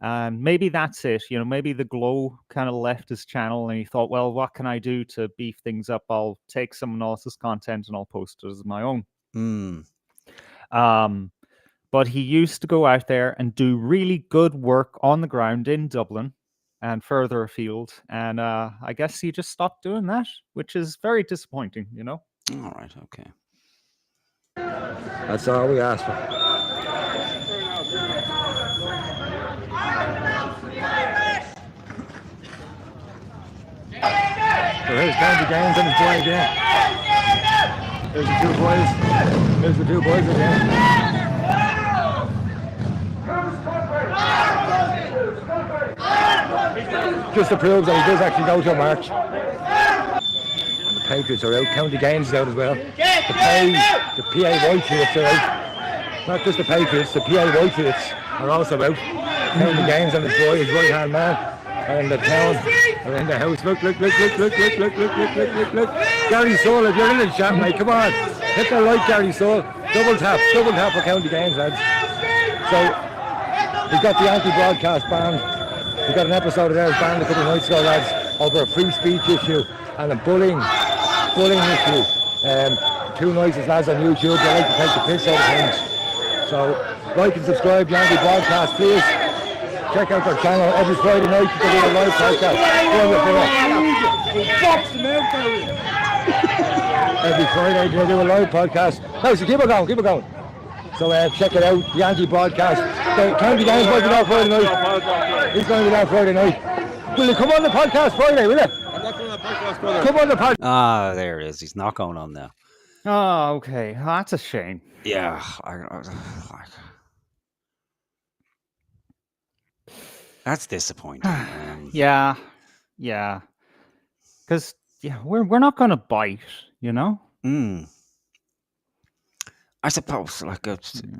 S1: And maybe that's it. Maybe the glow kind of left his channel and he thought, well, what can I do to beef things up? I'll take someone else's content and I'll post it as my own. But he used to go out there and do really good work on the ground in Dublin and further afield. And I guess he just stopped doing that, which is very disappointing,
S3: All right, okay.
S5: That's all we ask for. So here's County Gains and his boy again. There's the two boys. There's the two boys again. Just to prove that he does actually go to a march. And the Patriots are out. County Gains is out as well. The PA Whitefields are out. Not just the Patriots, the PA Whitefields are also out. County Gains and his boy, his right hand man, are in the town, are in the house. Look. Gary Soul, if you're in the chat, mate, come on. Hit the like, Gary Soul. Double tap for County Gains, lads. So, we've got the anti-broadcast ban. We got an episode of theirs banned a couple of nights ago, lads, over a free speech issue and a bullying issue. 2 nicest lads on YouTube, they like to take the piss out of things. So, like and subscribe to Andy Broadcast, please. Check out their channel every Friday night. You can do a live podcast. Every Friday they do a live podcast. No, so keep it going. So check it out, the Anti Broadcast. The County Gains might be there Friday night. He's going to be there Friday night. Will you come on the podcast Friday, will you?
S4: I'm not going on the podcast, brother.
S5: Come on the podcast.
S3: Ah, there it is. He's not going on now.
S1: Oh, okay. That's a shame.
S3: Yeah. That's disappointing.
S1: Yeah. Because we're not going to bite,
S3: I suppose,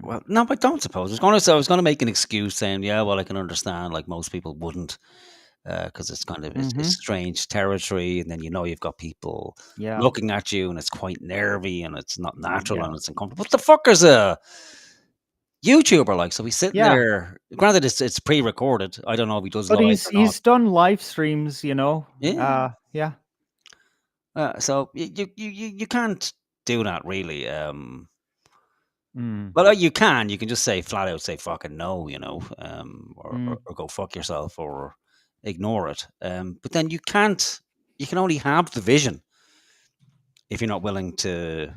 S3: well, no, I don't suppose. I was going to make an excuse saying, yeah, well, I can understand, like most people wouldn't, because it's kind of it's strange territory, and then you've got people looking at you, and it's quite nervy, and it's not natural, and it's uncomfortable. What the fuck is a YouTuber like? So he's sitting there. Granted, it's pre-recorded. I don't know if he does.
S1: But he's done live streams,
S3: Yeah.
S1: Yeah.
S3: So you can't do that really. Well, you can just say flat out, say fucking no, or go fuck yourself, or ignore it. But then you can't. You can only have the vision if you're not willing to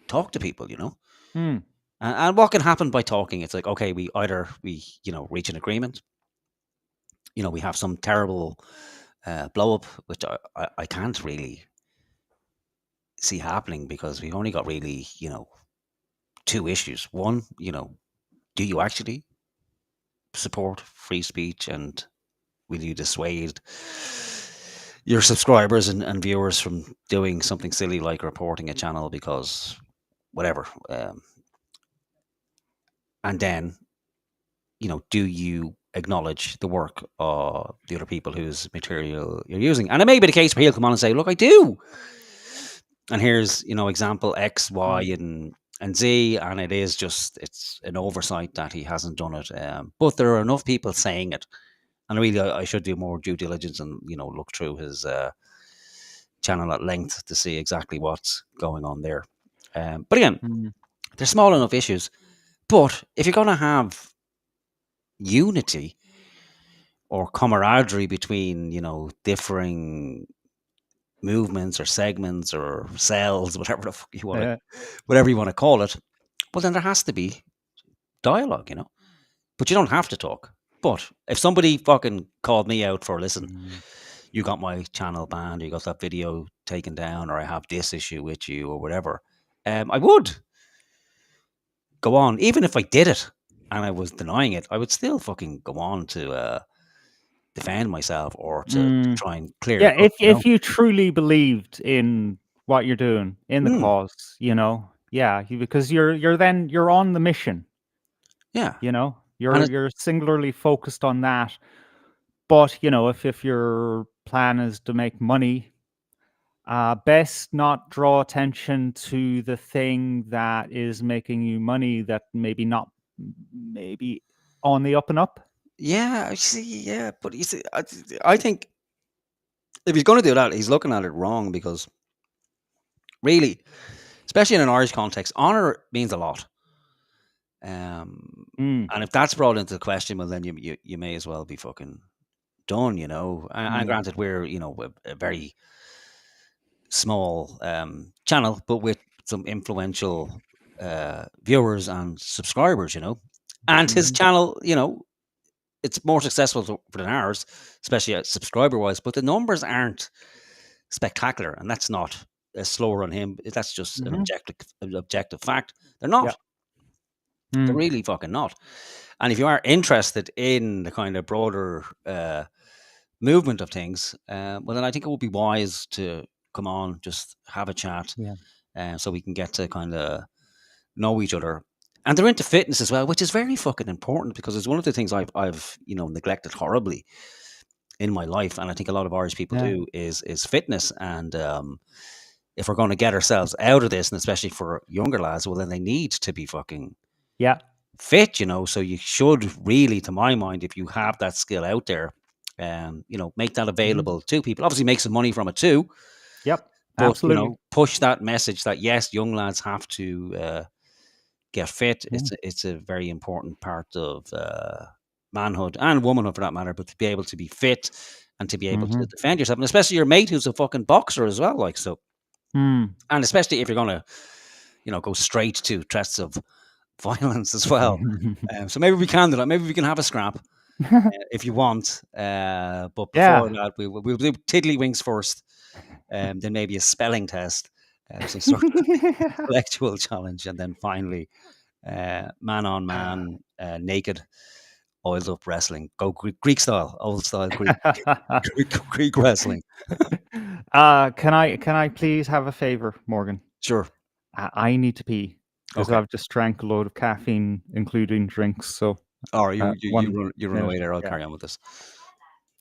S3: talk to people, And what can happen by talking? It's like, okay, we reach an agreement. We have some terrible blow up, which I can't really see happening, because we've only got really, two issues. One, do you actually support free speech, and will you dissuade your subscribers and viewers from doing something silly like reporting a channel because whatever? And then, do you acknowledge the work of the other people whose material you're using? And it may be the case where he'll come on and say, look, I do. And here's, example X, Y, and Z, and it's an oversight that he hasn't done it. But there are enough people saying it, and really, I should do more due diligence and look through his channel at length to see exactly what's going on there. But again, they're small enough issues. But if you're going to have unity or camaraderie between differing movements or segments or cells, whatever the fuck you want to, whatever you want to call it, well, then there has to be dialogue, But you don't have to talk. But if somebody fucking called me out for, listen, you got my channel banned, you got that video taken down, or I have this issue with you, or whatever, I would go on. Even if I did it and I was denying it, I would still fucking go on to defend myself, or to try and clear it up,
S1: if you truly believed in what you're doing, in the cause, because you're on the mission.
S3: Yeah.
S1: You're singularly focused on that. But, if your plan is to make money, best not draw attention to the thing that is making you money that maybe on the up and up.
S3: Yeah, I see. Yeah, but you see, I think if he's going to do that, he's looking at it wrong, because really, especially in an Irish context, honor means a lot. And if that's brought into the question, well, then you may as well be fucking done, And granted, we're a very small channel, but with some influential viewers and subscribers, And his channel, it's more successful than ours, especially subscriber wise, but the numbers aren't spectacular, and that's not a slower on him. That's just an objective fact. They're not. They're really fucking not. And if you are interested in the kind of broader movement of things, well, then I think it would be wise to come on, just have a chat, so we can get to kind of know each other. And they're into fitness as well, which is very fucking important, because it's one of the things I've neglected horribly in my life, and I think a lot of Irish people do, is fitness. And if we're going to get ourselves out of this, and especially for younger lads, well, then they need to be fucking fit, So you should really, to my mind, if you have that skill out there, make that available to people. Obviously, make some money from it too.
S1: Yep,
S3: but,
S1: absolutely.
S3: Push that message that yes, young lads have to get fit. It's a very important part of manhood and womanhood, for that matter. But to be able to be fit and to be able to defend yourself, and especially your mate who's a fucking boxer as well, like so. And especially if you're going to, go straight to threats of violence as well. So maybe we can do that. Maybe we can have a scrap if you want. But before that, we'll do tiddlywinks first, then maybe a spelling test, some sort of intellectual challenge, and then finally, man on man, naked, oiled up wrestling. Go Greek style, old style Greek wrestling.
S1: Can I please have a favor, Morgan?
S3: Sure.
S1: I need to pee, because I've just drank a load of caffeine, including drinks. So,
S3: you run away there. I'll carry on with this.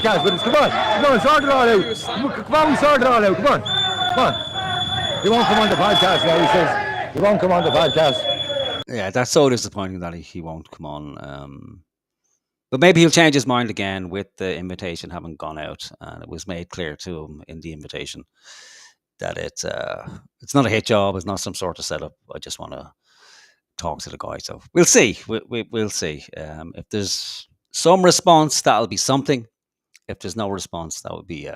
S5: Guys, but come on, sort it all out. Come on, we sort it all out. Come on. He won't come on the podcast now. He says he won't come on the podcast.
S3: Yeah, that's so disappointing that he won't come on. But maybe he'll change his mind again with the invitation having gone out, and it was made clear to him in the invitation that it's not a hit job, it's not some sort of setup. I just want to talk to the guy. So we'll see. We'll see. If there's some response, that'll be something. If there's no response, that would be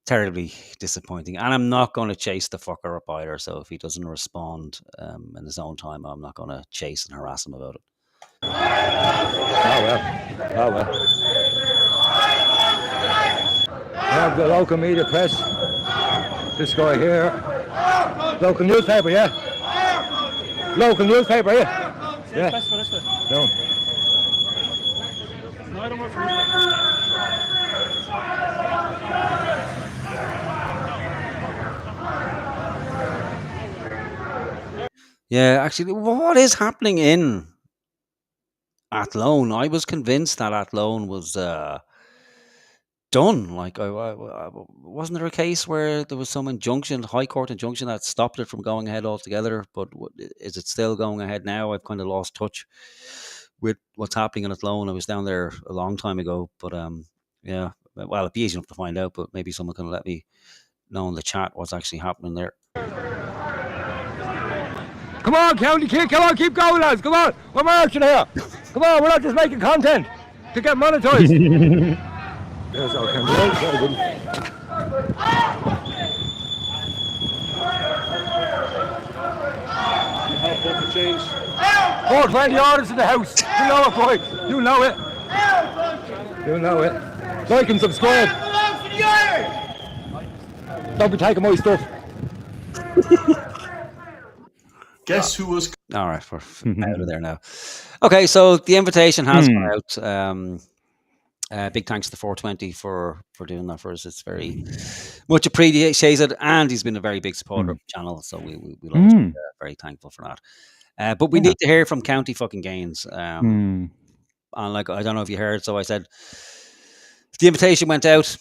S3: terribly disappointing. And I'm not going to chase the fucker up either. So if he doesn't respond in his own time, I'm not going to chase and harass him about it.
S5: Oh well. I have the local media press. This guy here. Local newspaper, yeah. Local newspaper, yeah. Yeah. No.
S6: No, I don't work for newspaper.
S3: Yeah, actually, what is happening in Athlone? I was convinced that Athlone was done. Like, wasn't there a case where there was some injunction, High Court injunction, that stopped it from going ahead altogether? But is it still going ahead now? I've kind of lost touch with what's happening in Athlone. I was down there a long time ago, but yeah, well, it'd be easy enough to find out. But maybe someone can let me know in the chat what's actually happening there.
S5: Come on, County Kid, come on, keep going, lads, come on. We're marching here. Come on, we're not just making content to get monetized. There's our camera. Very good.
S4: Help for change.
S5: 420 orders in the house. You know it, boy. You know it. You know it. Like and subscribe. Don't be taking my stuff.
S2: Guess who was
S3: All right, we're out of there now. Okay, so the invitation has gone out. Big thanks to 420 for doing that for us. It's very much appreciated, and he's been a very big supporter of the channel, so we'll always be very thankful for that. But we need to hear from County fucking Gaines. And like, I don't know if you heard, so I said the invitation went out.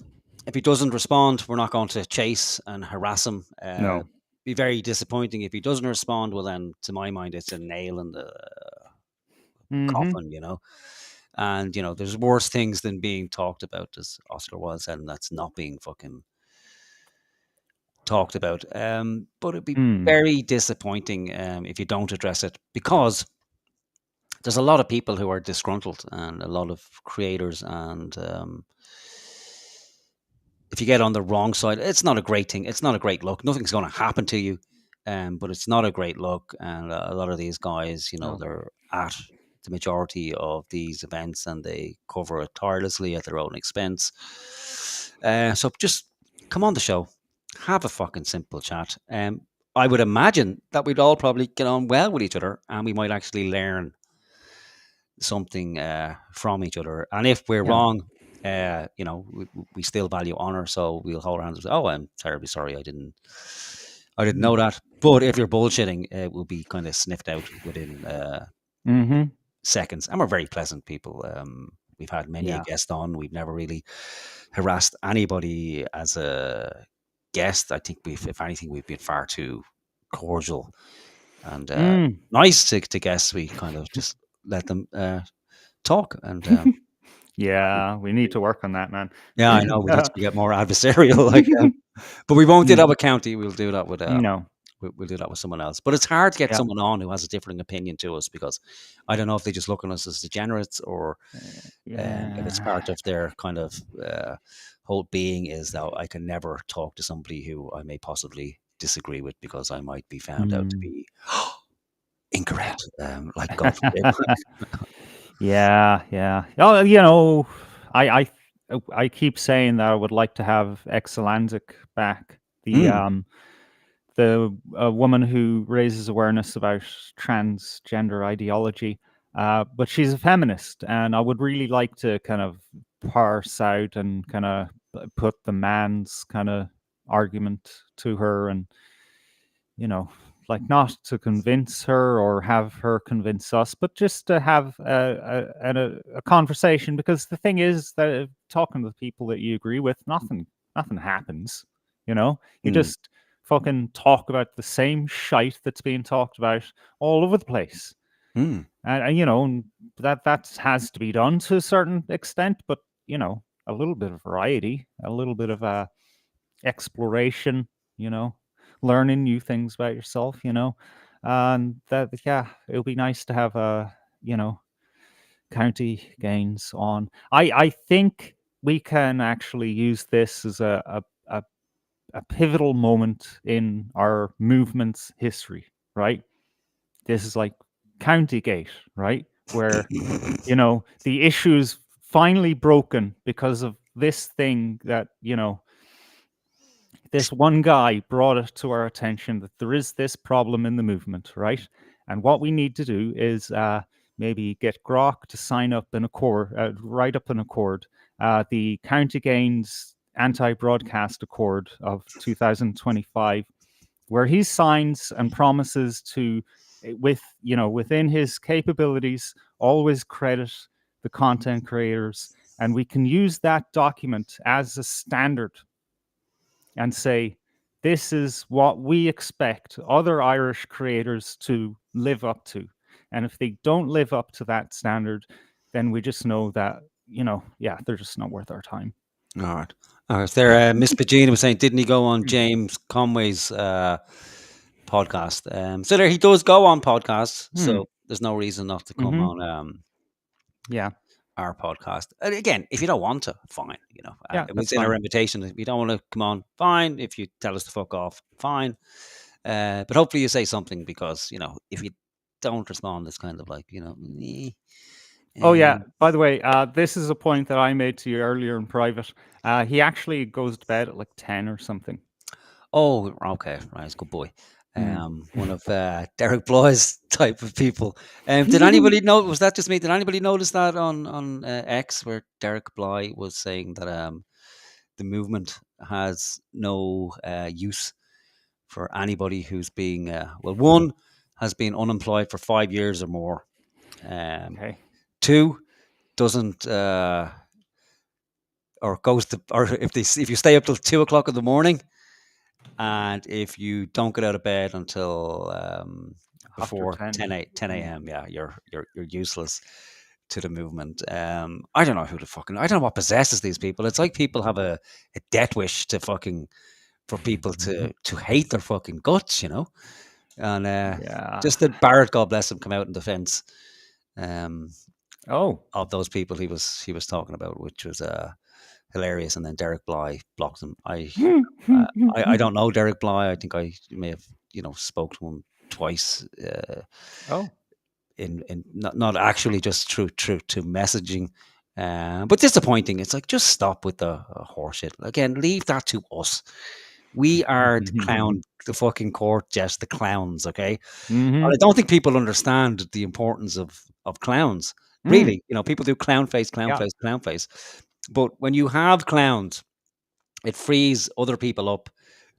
S3: If he doesn't respond, we're not going to chase and harass him.
S1: No.
S3: Be very disappointing if he doesn't respond. Well, then, to my mind, it's a nail in the coffin, you know. And, you know, there's worse things than being talked about, as Oscar Wilde said, and that's not being fucking talked about. But it'd be very disappointing if you don't address it, because there's a lot of people who are disgruntled, and a lot of creators, and if you get on the wrong side, it's not a great thing. It's not a great look. Nothing's going to happen to you, but it's not a great look. And a lot of these guys, you know, they're at the majority of these events, and they cover it tirelessly at their own expense. So just come on the show, have a fucking simple chat. I would imagine that we'd all probably get on well with each other, and we might actually learn something from each other. And if we're wrong, you know, we still value honor, so we'll hold our hands and say, "Oh, I'm terribly sorry, I didn't know that." But if you're bullshitting, it will be kind of sniffed out within seconds. And we're very pleasant people. We've had many a guest on. We've never really harassed anybody as a guest. I think if anything, we've been far too cordial and nice to guests. We kind of just let them talk and.
S1: Yeah, we need to work on that, man.
S3: Yeah, I know. We need to get more adversarial, like, but we won't do that with County. We'll do that with
S1: no.
S3: We'll do that with someone else. But it's hard to get someone on who has a differing opinion to us, because I don't know if they just look on us as degenerates, or if it's part of their kind of whole being is that I can never talk to somebody who I may possibly disagree with, because I might be found out to be incorrect. Like, God forbid.
S1: Yeah. Oh, you know, I keep saying that I would like to have Exelandic back. The woman who raises awareness about transgender ideology, but she's a feminist, and I would really like to kind of parse out and kind of put the man's kind of argument to her, and, you know, like, not to convince her or have her convince us, but just to have a conversation. Because the thing is that talking to the people that you agree with, nothing happens. You know, you just fucking talk about the same shite that's being talked about all over the place. And you know, that has to be done to a certain extent, but, you know, a little bit of variety, a little bit of exploration, you know, learning new things about yourself, you know. and that it would be nice to have county gains on. I think we can actually use this as a pivotal moment in our movement's history, right? This is like Countygate, right? Where the issue's finally broken because of this thing that this one guy brought it to our attention that there is this problem in the movement, right? And what we need to do is maybe get Grok to sign up an accord, write up an accord, the County Gains Anti-Broadcast Accord of 2025, where he signs and promises to, within his capabilities, always credit the content creators, and we can use that document as a standard and say, this is what we expect other Irish creators to live up to. And if they don't live up to that standard, then we just know that, they're just not worth our time.
S3: All right. All right. There, Miss Pagina was saying, didn't he go on James Conway's podcast? So there, he does go on podcasts. So there's no reason not to come on our podcast. And again, if you don't want to, fine. It's in our invitation. If you don't want to come on, fine. If you tell us to fuck off, fine. But hopefully you say something, because if you don't respond, it's kind of like
S1: Oh yeah. By the way, this is a point that I made to you earlier in private. He actually goes to bed at like 10 or something.
S3: Oh, okay, right, good boy. One of Derek Bly's type of people. Did anybody know? Was that just me? Did anybody notice that on X, where Derek Bly was saying that the movement has no use for anybody who's being one, has been unemployed for 5 years or more.
S1: Okay.
S3: 2, doesn't or goes to, or if you stay up till 2 o'clock in the morning, and if you don't get out of bed until before 10 a.m., yeah, you're useless to the movement. I don't know I don't know what possesses these people. It's like people have a death wish to for people to hate their fucking guts, And just that Barrett, God bless him, come out in defense of those people he was talking about, which was hilarious. And then Derek Bly blocks him. I don't know Derek Bly. I think I may have spoke to him twice. In not actually just through to messaging, but disappointing. It's like, just stop with the horseshit. Again, leave that to us. We are the fucking court, just the clowns. Okay, I don't think people understand the importance of clowns. Really, people do clown face. But when you have clowns, it frees other people up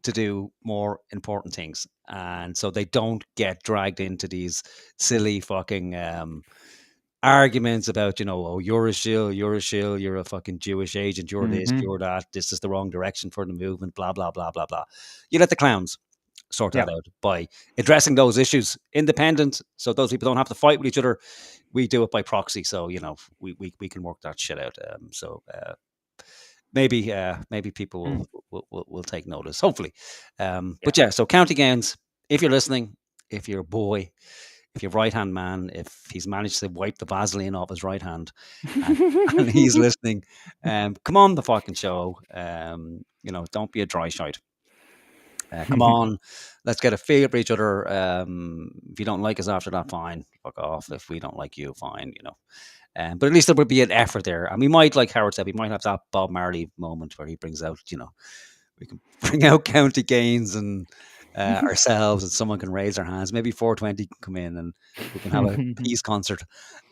S3: to do more important things, and so they don't get dragged into these silly fucking arguments about oh, you're a shill, you're a fucking Jewish agent, you're this, you're that, this is the wrong direction for the movement, blah blah blah blah blah. You let the clowns sort that out by addressing those issues independent, so those people don't have to fight with each other. We do it by proxy, so we can work that shit out. Maybe people will take notice, hopefully. But yeah, so County Gains, if you're listening, if you're a boy, if you're right hand man, if he's managed to wipe the Vaseline off his right hand and he's listening, come on the fucking show. Don't be a dry shite. Come on, let's get a feel for each other. If you don't like us after that, fine, fuck off. If we don't like you, fine. But at least there would be an effort there, and we might, like Howard said, we might have that Bob Marley moment where he brings out, we can bring out County Gains and ourselves, and someone can raise their hands. Maybe 420 can come in, and we can have a peace concert,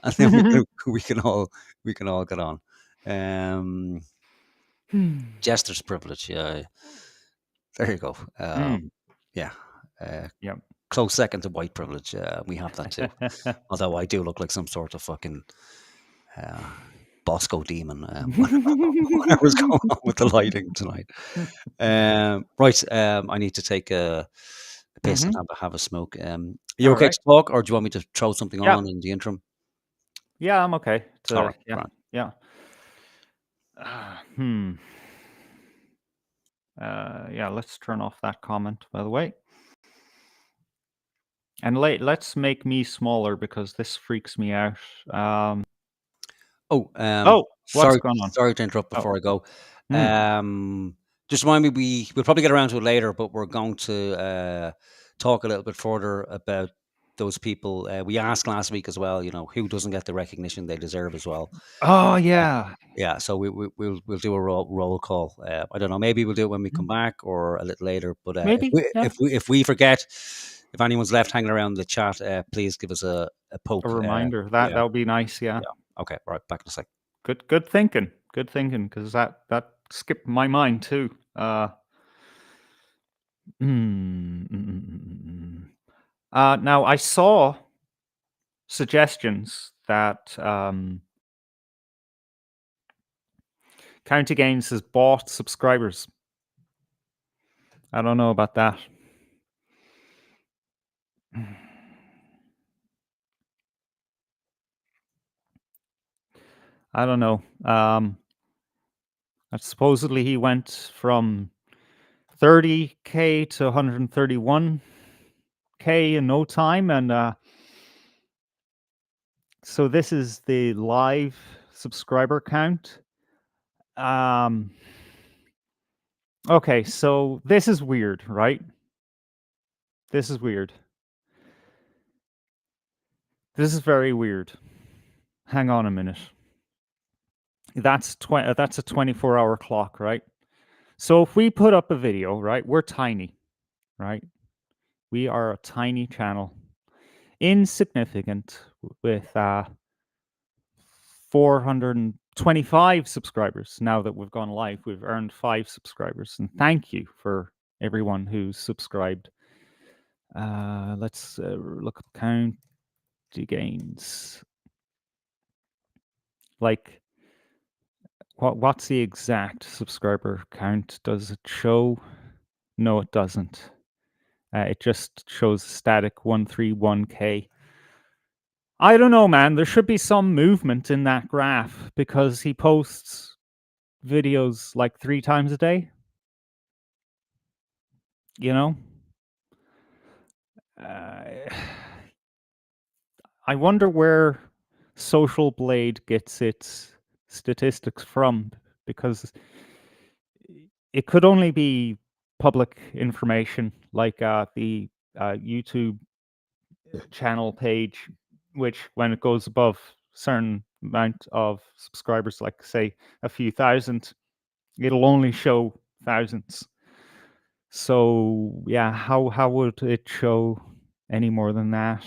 S3: and then we can all get on. Jester's privilege, yeah. There you go. Yeah. Close second to white privilege. We have that too. Although I do look like some sort of fucking Bosco demon. Whatever's going on with the lighting tonight. Right. I need to take a piss and have a smoke. Are you okay to talk, or do you want me to throw something on in the interim?
S1: Yeah, I'm okay.
S3: All right.
S1: Yeah. Let's turn off that comment, by the way. And let's make me smaller because this freaks me out.
S3: Oh,
S1: What's
S3: sorry,
S1: going on?
S3: sorry to interrupt
S1: Oh,
S3: before I go.
S1: hmm.
S3: Just remind me, we'll probably get around to it later, but we're going to talk a little bit further about those people. We asked last week as well, who doesn't get the recognition they deserve as well.
S1: Oh yeah.
S3: Yeah, so we'll do a roll call. I don't know, maybe we'll do it when we come back or a little later. But
S1: Maybe. Yeah.
S3: if we forget, if anyone's left hanging around the chat, please give us a poke.
S1: A reminder.
S3: Yeah,
S1: That would be nice. Yeah.
S3: yeah. Okay, right, back in a sec.
S1: Good thinking. Good thinking, because that skipped my mind too. Now I saw suggestions that County Gains has bought subscribers. I don't know about that. I don't know. Supposedly he went from 30K to 131K in no time, and so this is the live subscriber count. Okay, so this is weird, right? This is weird. This is very weird. Hang on a minute. That's a 24-hour clock, right? So if we put up a video, right, we're tiny, right? We are a tiny channel, insignificant, with 425 subscribers. Now that we've gone live, we've earned 5 subscribers, and thank you for everyone who's subscribed. Let's look at County Gains. Like, what's the exact subscriber count? Does it show? No, it doesn't. It just shows static 131K. I don't know, man. There should be some movement in that graph because he posts videos like 3 times a day. You know? I wonder where Social Blade gets its statistics from, because it could only be public information, like the YouTube channel page, which when it goes above certain amount of subscribers, like say a few thousand, it'll only show thousands. So yeah, how would it show any more than that?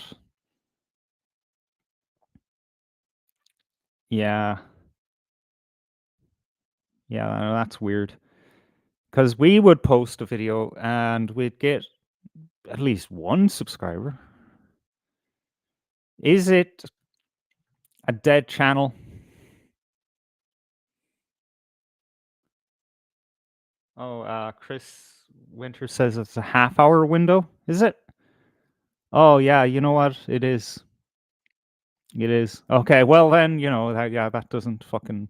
S1: Yeah. Yeah, that's weird. Because we would post a video and we'd get at least 1 subscriber. Is it a dead channel? Oh, Chris Winter says it's a half-hour window. Is it? Oh, yeah, you know what? It is. It is. Okay, well then, that doesn't fucking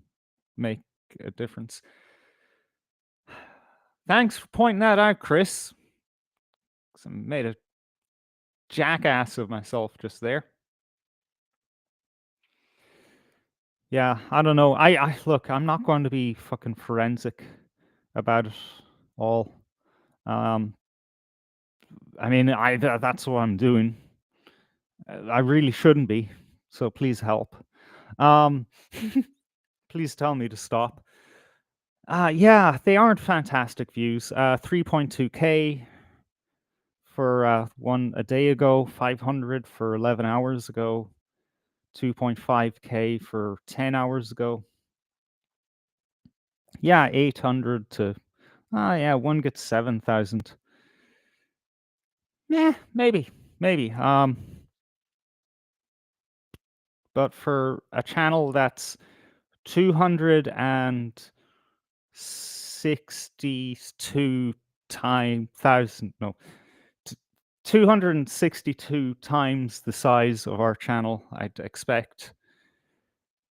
S1: make a difference. Thanks for pointing that out, Chris. I made a jackass of myself just there. Yeah, I don't know. I look, I'm not going to be fucking forensic about it all. I mean, that's what I'm doing. I really shouldn't be, so please help. Please tell me to stop. Yeah, they aren't fantastic views. 3.2K for one a day ago, 500 for 11 hours ago, 2.5K for 10 hours ago. Yeah, 800 to one gets 7,000. Yeah, maybe. But for a channel that's 262 times the size of our channel, I'd expect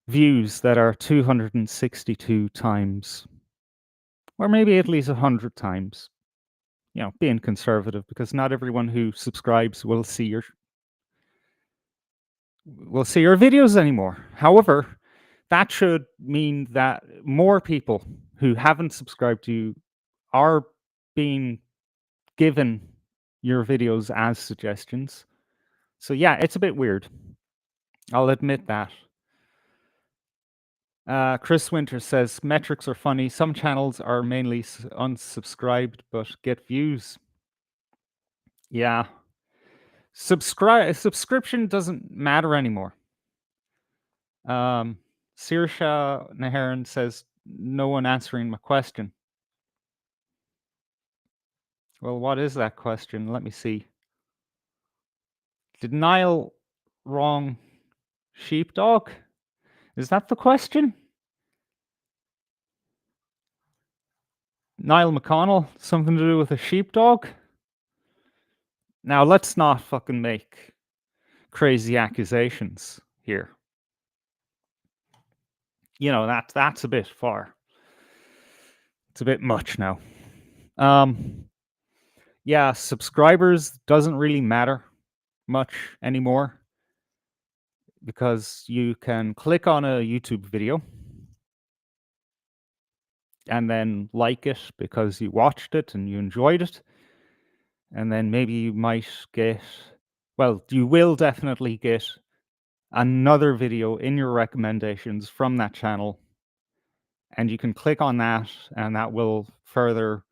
S1: views that are 262 times, or maybe at least 100 times. Being conservative, because not everyone who subscribes will see your will see your videos anymore. However, that should mean that more people who haven't subscribed to you are being given your videos as suggestions. So yeah, it's a bit weird. I'll admit that. Chris Winter says metrics are funny. Some channels are mainly unsubscribed but get views. Yeah. Subscription doesn't matter anymore. Sirsha Naharan says no one answering my question. Well, what is that question? Let me see. Did Niall wrong sheepdog? Is that the question? Niall McConnell, something to do with a sheepdog? Now, let's not fucking make crazy accusations here. You know, that's a bit far. It's a bit much now. Yeah, subscribers doesn't really matter much anymore because you can click on a YouTube video and then like it because you watched it and you enjoyed it. And then maybe you might get, well, you will definitely get another video in your recommendations from that channel. And you can click on that, and that will further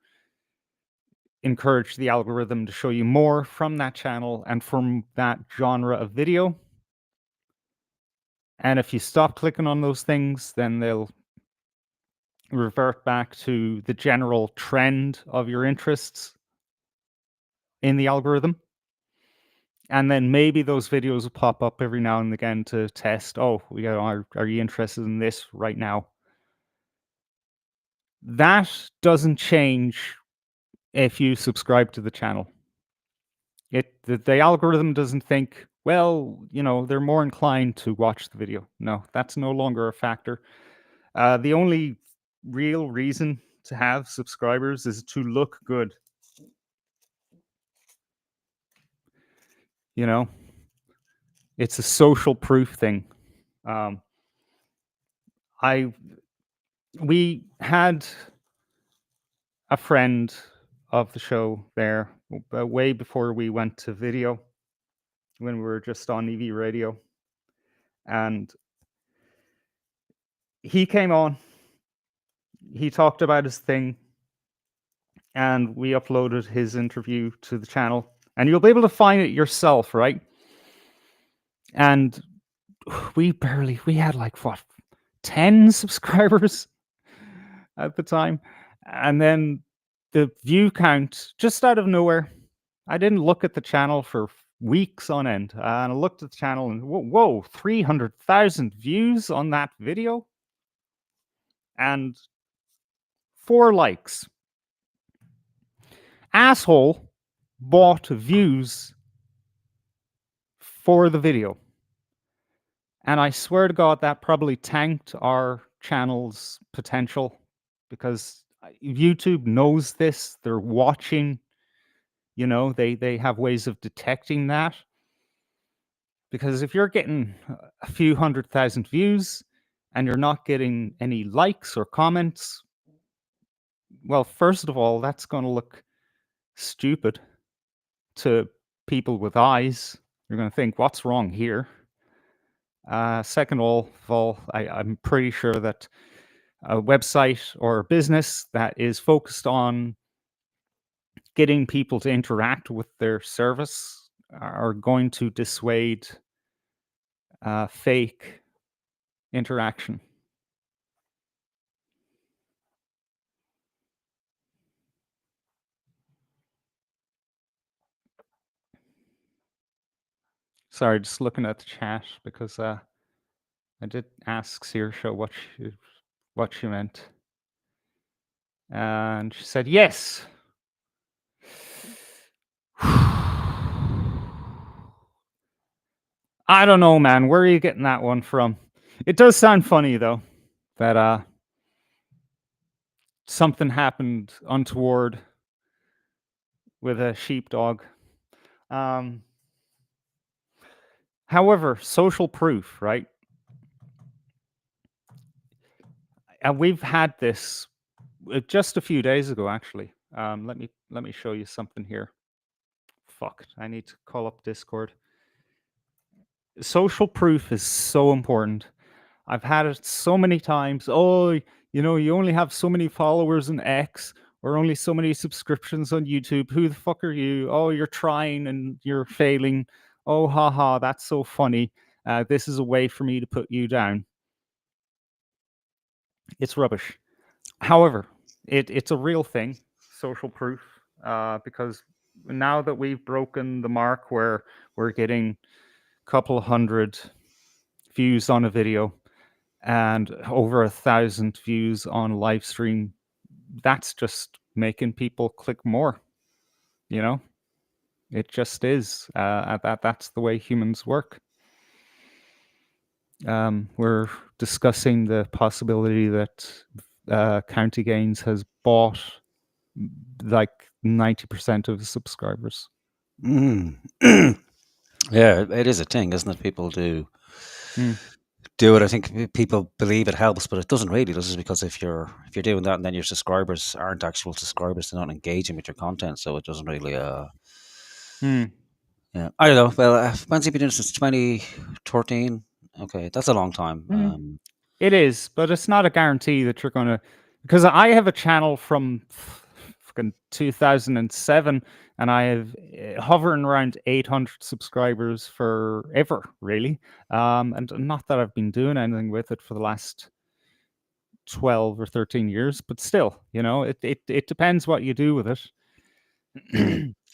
S1: encourage the algorithm to show you more from that channel and from that genre of video. And if you stop clicking on those things, then they'll revert back to the general trend of your interests in the algorithm. And then maybe those videos will pop up every now and again to test, oh, are you interested in this right now? That doesn't change if you subscribe to the channel. The algorithm doesn't think, well, you know, they're more inclined to watch the video. No, that's no longer a factor. The only real reason to have subscribers is to look good. You know, it's a social proof thing. We had a friend of the show there way before we went to video, when we were just on EV radio, and he came on. He talked about his thing, and we uploaded his interview to the channel, and you'll be able to find it yourself, right? And we had like, what, 10 subscribers at the time. And then the view count, just out of nowhere, I didn't look at the channel for weeks on end. And I looked at the channel and whoa, 300,000 views on that video. And 4 likes. Asshole bought views for the video. And I swear to God, that probably tanked our channel's potential, because YouTube knows this. They're watching, you know, they have ways of detecting that. Because if you're getting a few 100,000 views and you're not getting any likes or comments, well, first of all, that's going to look stupid to people with eyes. You're going to think, what's wrong here? Second of all, I'm pretty sure that a website or a business that is focused on getting people to interact with their service are going to dissuade fake interaction. Sorry, just looking at the chat, because I did ask Saoirse what she meant. And she said yes. I don't know, man. Where are you getting that one from? It does sound funny, though, that something happened untoward with a sheepdog. However, social proof, right? And we've had this just a few days ago, actually. Let me show you something here. Fuck, I need to call up Discord. Social proof is so important. I've had it so many times. Oh, you only have so many followers on X or only so many subscriptions on YouTube. Who the fuck are you? Oh, you're trying and you're failing. Oh, haha, that's so funny. This is a way for me to put you down. It's rubbish. However, it's a real thing, social proof, because now that we've broken the mark where we're getting a couple hundred views on a video and over 1,000 views on a live stream, that's just making people click more. It just is. That's the way humans work. We're discussing the possibility that County Gains has bought like 90% of the subscribers.
S3: Yeah, it is a thing, isn't it? People do
S1: Mm.
S3: do it. I think people believe it helps, but it doesn't really, does it? Because if you're doing that and then your subscribers aren't actual subscribers, they're not engaging with your content, so it doesn't really. Yeah, I don't know. Well, when's he been doing this since 2013? Okay, that's a long time.
S1: It is, but it's not a guarantee that you're gonna. Because I have a channel from fucking 2007, and I have hovering around 800 subscribers forever, really. And not that I've been doing anything with it for the last 12 or 13 years, but still, it depends what you do with it.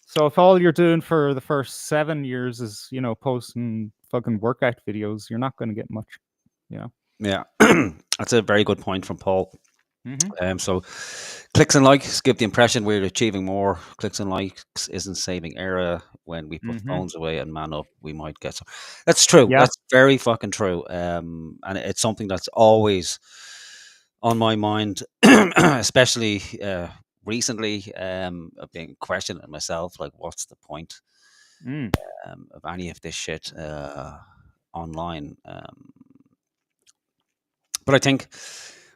S1: So if all you're doing for the first 7 years is, posting fucking workout videos, you're not going to get much,
S3: Yeah, that's a very good point from Paul.
S1: Mhm.
S3: So clicks and likes give the impression we're achieving more. Clicks and likes isn't saving error. When we put
S1: Mhm.
S3: phones away and man up, we might get some. That's true.
S1: Yeah.
S3: That's very fucking true. And it's something that's always on my mind, especially recently. I've been questioning myself, like, what's the point
S1: Mm.
S3: of any of this shit online? But I think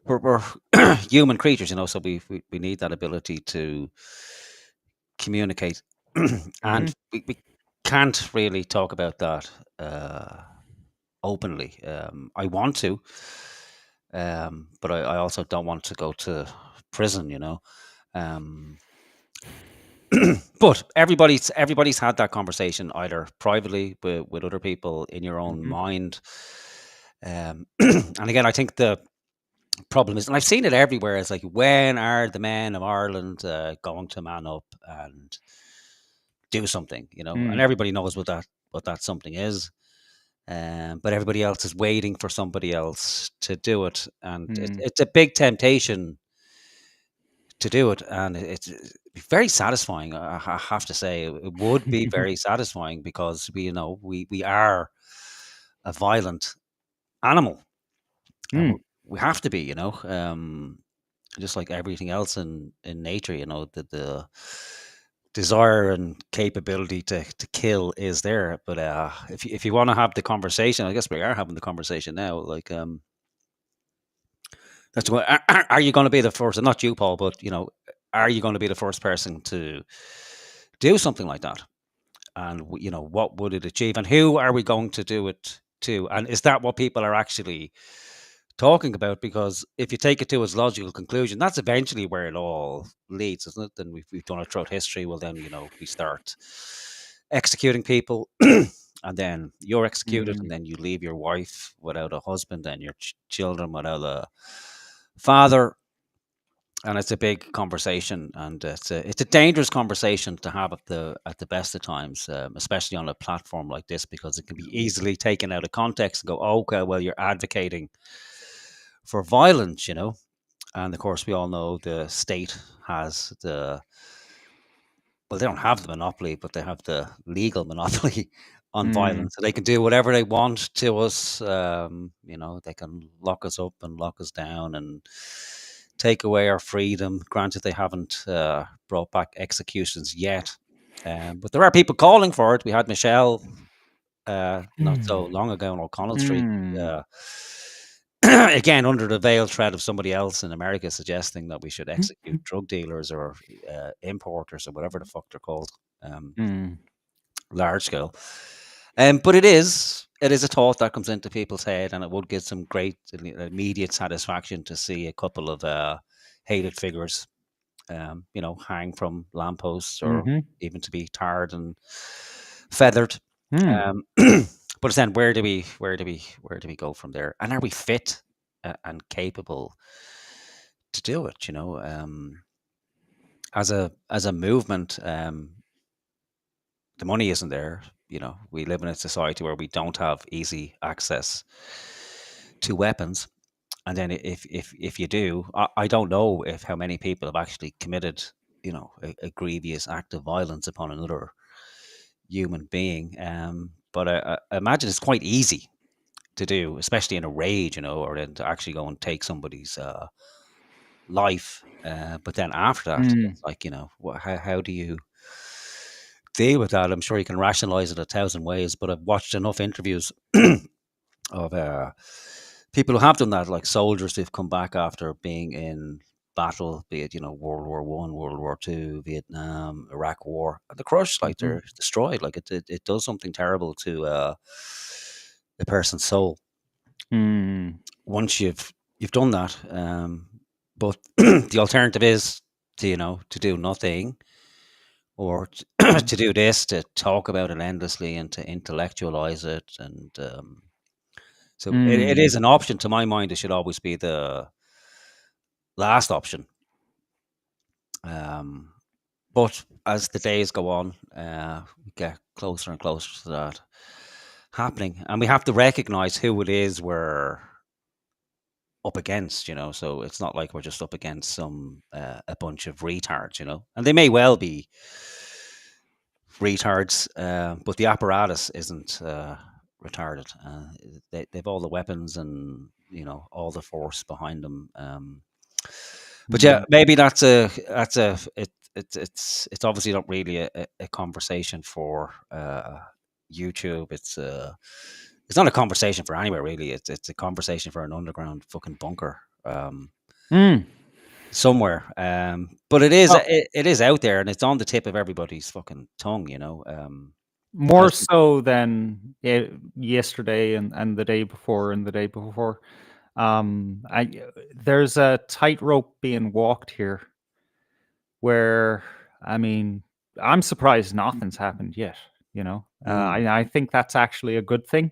S3: we're human creatures, so we need that ability to communicate, and we can't really talk about that openly. I want to, but I also don't want to go to prison. But everybody's had that conversation either privately with other people in your own
S1: Mhm.
S3: mind. And again, I think the problem is, and I've seen it everywhere, it's like, when are the men of Ireland going to man up and do something, and everybody knows what that something is. But everybody else is waiting for somebody else to do it, and it's a big temptation to do it, and it's very satisfying. I have to say, it would be very satisfying, because we are a violent animal, and we have to be, just like everything else in nature. The desire and capability to kill is there. But if you want to have the conversation, I guess we are having the conversation now. Like, that's what. Are you going to be the first? And not you, Paul, but are you going to be the first person to do something like that? And what would it achieve? And who are we going to do it to? And is that what people are actually talking about? Because if you take it to its logical conclusion, that's eventually where it all leads, isn't it? Then we've done it throughout history. Well, then we start executing people, and then you're executed, and then you leave your wife without a husband, and your children without a father. And it's a big conversation, and it's a dangerous conversation to have at the best of times, especially on a platform like this, because it can be easily taken out of context and go, oh, okay, well, you're advocating for violence, and of course we all know the state has they don't have the monopoly, but they have the legal monopoly on violence, so they can do whatever they want to us. They can lock us up and lock us down and take away our freedom. Granted, they haven't brought back executions yet, but there are people calling for it. We had Michelle not so long ago on O'Connell Street.
S1: Mm.
S3: Again, under the veiled threat of somebody else in America suggesting that we should execute drug dealers or importers or whatever the fuck they're called, large scale. But it is a thought that comes into people's head, and it would give some great immediate satisfaction to see a couple of hated figures, hang from lampposts or even to be tarred and feathered. But then where do we go from there? And are we fit and capable to do it? As a movement, the money isn't there. We live in a society where we don't have easy access to weapons. And then if you do, I don't know how many people have actually committed, a grievous act of violence upon another human being. But I imagine it's quite easy to do, especially in a rage, or then to actually go and take somebody's life. But then after that, it's like, how do you deal with that? I'm sure you can rationalize it 1,000 ways, but I've watched enough interviews of people who have done that, like soldiers who've come back after being in battle, be it World War One, World War Two, Vietnam, Iraq War, and they're crushed, like they're destroyed, like it does something terrible to the person's soul once you've done that. But the alternative is to do nothing, or to do this, to talk about it endlessly and to intellectualize it. And so it is an option. To my mind, it should always be the last option. But as the days go on, we get closer and closer to that happening, and we have to recognize who it is we're up against. So it's not like we're just up against a bunch of retards, and they may well be retards, but the apparatus isn't retarded. They've all the weapons and all the force behind them. But yeah, maybe it's obviously not really a conversation for YouTube. It's not a conversation for anywhere really. It's a conversation for an underground fucking bunker somewhere. But it is it is out there, and it's on the tip of everybody's fucking tongue.
S1: More so than yesterday and the day before and the day before. There's a tightrope being walked here where, I mean, I'm surprised nothing's happened yet, I think that's actually a good thing.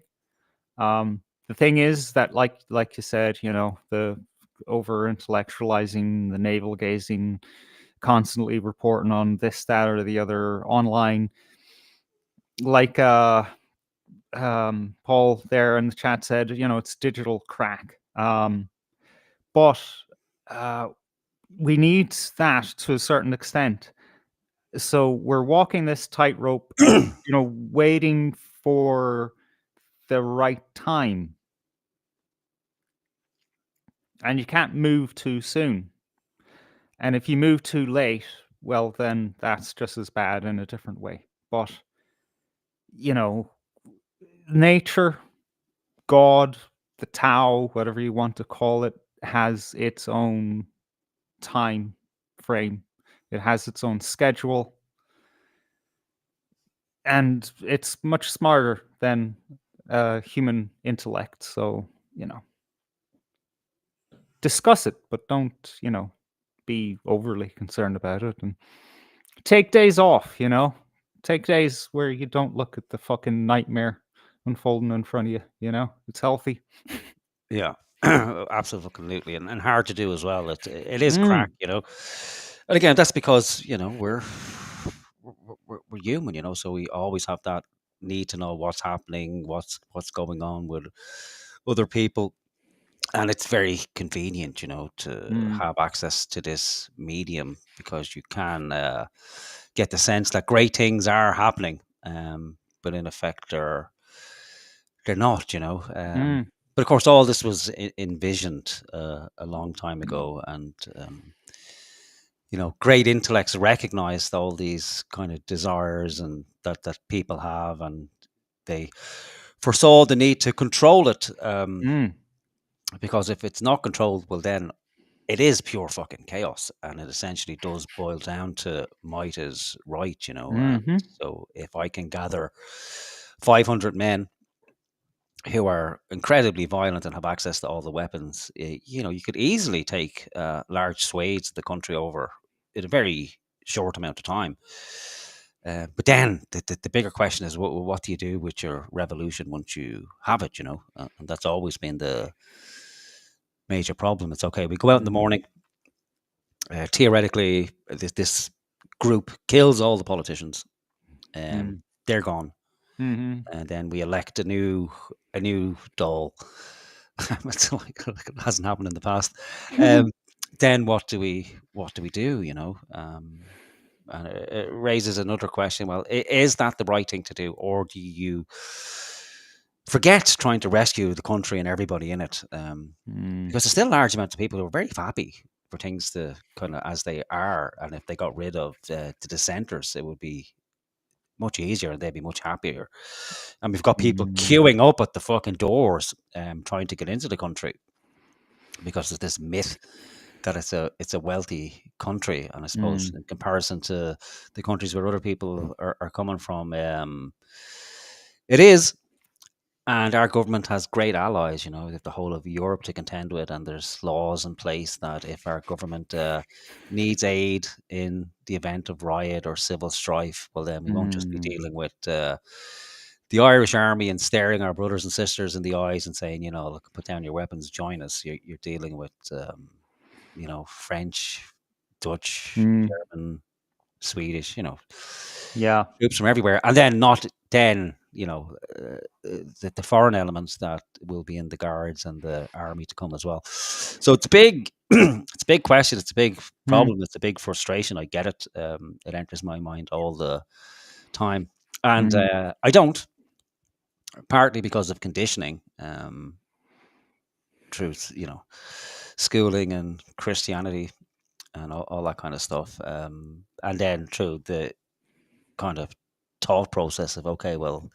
S1: The thing is that, like you said, the over intellectualizing, the navel gazing, constantly reporting on this, that, or the other online, like Paul there in the chat said, it's digital crack. But we need that to a certain extent. So we're walking this tightrope, waiting for the right time. And you can't move too soon. And if you move too late, well, then that's just as bad in a different way. But, nature, God, the Tao, whatever you want to call it, has its own time frame. It has its own schedule. And it's much smarter than human intellect. So, discuss it, but don't, be overly concerned about it. And take days off, take days where you don't look at the fucking nightmare unfolding in front of you. It's healthy.
S3: Yeah, absolutely, and hard to do as well. It is crack, and again, that's because we're human, so we always have that need to know what's happening, what's going on with other people, and it's very convenient, to have access to this medium because you can get the sense that great things are happening, but in effect they're not, But of course, all this was envisioned a long time ago, and great intellects recognized all these kind of desires and that people have, and they foresaw the need to control it,
S1: Mm.
S3: because if it's not controlled, well, then it is pure fucking chaos, and it essentially does boil down to might is right, you know.
S1: Mhm.
S3: So if I can gather 500 men who are incredibly violent and have access to all the weapons, you know, you could easily take large swathes of the country over in a very short amount of time. But then the bigger question is, what do you do with your revolution once you have it, you know? And that's always been the major problem. It's okay, we go out in the
S1: Mhm.
S3: morning, theoretically, this group kills all the politicians,
S1: Mm.
S3: they're gone,
S1: Mhm.
S3: and then we elect a new doll. It's like it hasn't happened in the past. Then what do we do? You know, and it raises another question. Well, is that the right thing to do, or do you forget trying to rescue the country and everybody in it?
S1: Mm.
S3: Because there's still large amounts of people who are very happy for things to kind of as they are, and if they got rid of the dissenters, it would be much easier and they'd be much happier. And we've got people
S1: Mm.
S3: queuing up at the fucking doors, trying to get into the country because there's this myth that it's a wealthy country. And I suppose
S1: Mm.
S3: in comparison to the countries where other people are coming from, it is. And our government has great allies, you know, we have the whole of Europe to contend with, and there's laws in place that if our government needs aid in the event of riot or civil strife, well, then we won't just be
S1: Mm.
S3: dealing with the Irish army and staring our brothers and sisters in the eyes and saying, you know, look, put down your weapons, join us. You're dealing with, you know, French, Dutch,
S1: Mm.
S3: German, Swedish, you know,
S1: Yeah.
S3: troops from everywhere, and then not then, you know, the foreign elements that will be in the guards and the army to come as well. So it's big. It's a big question. It's a big
S1: Mm.
S3: problem. It's a big frustration. I get it. It enters my mind all the time, and
S1: Mhm.
S3: I don't. Partly because of conditioning, through you know, schooling and Christianity and all that kind of stuff, and then through the kind of thought process of, okay, well,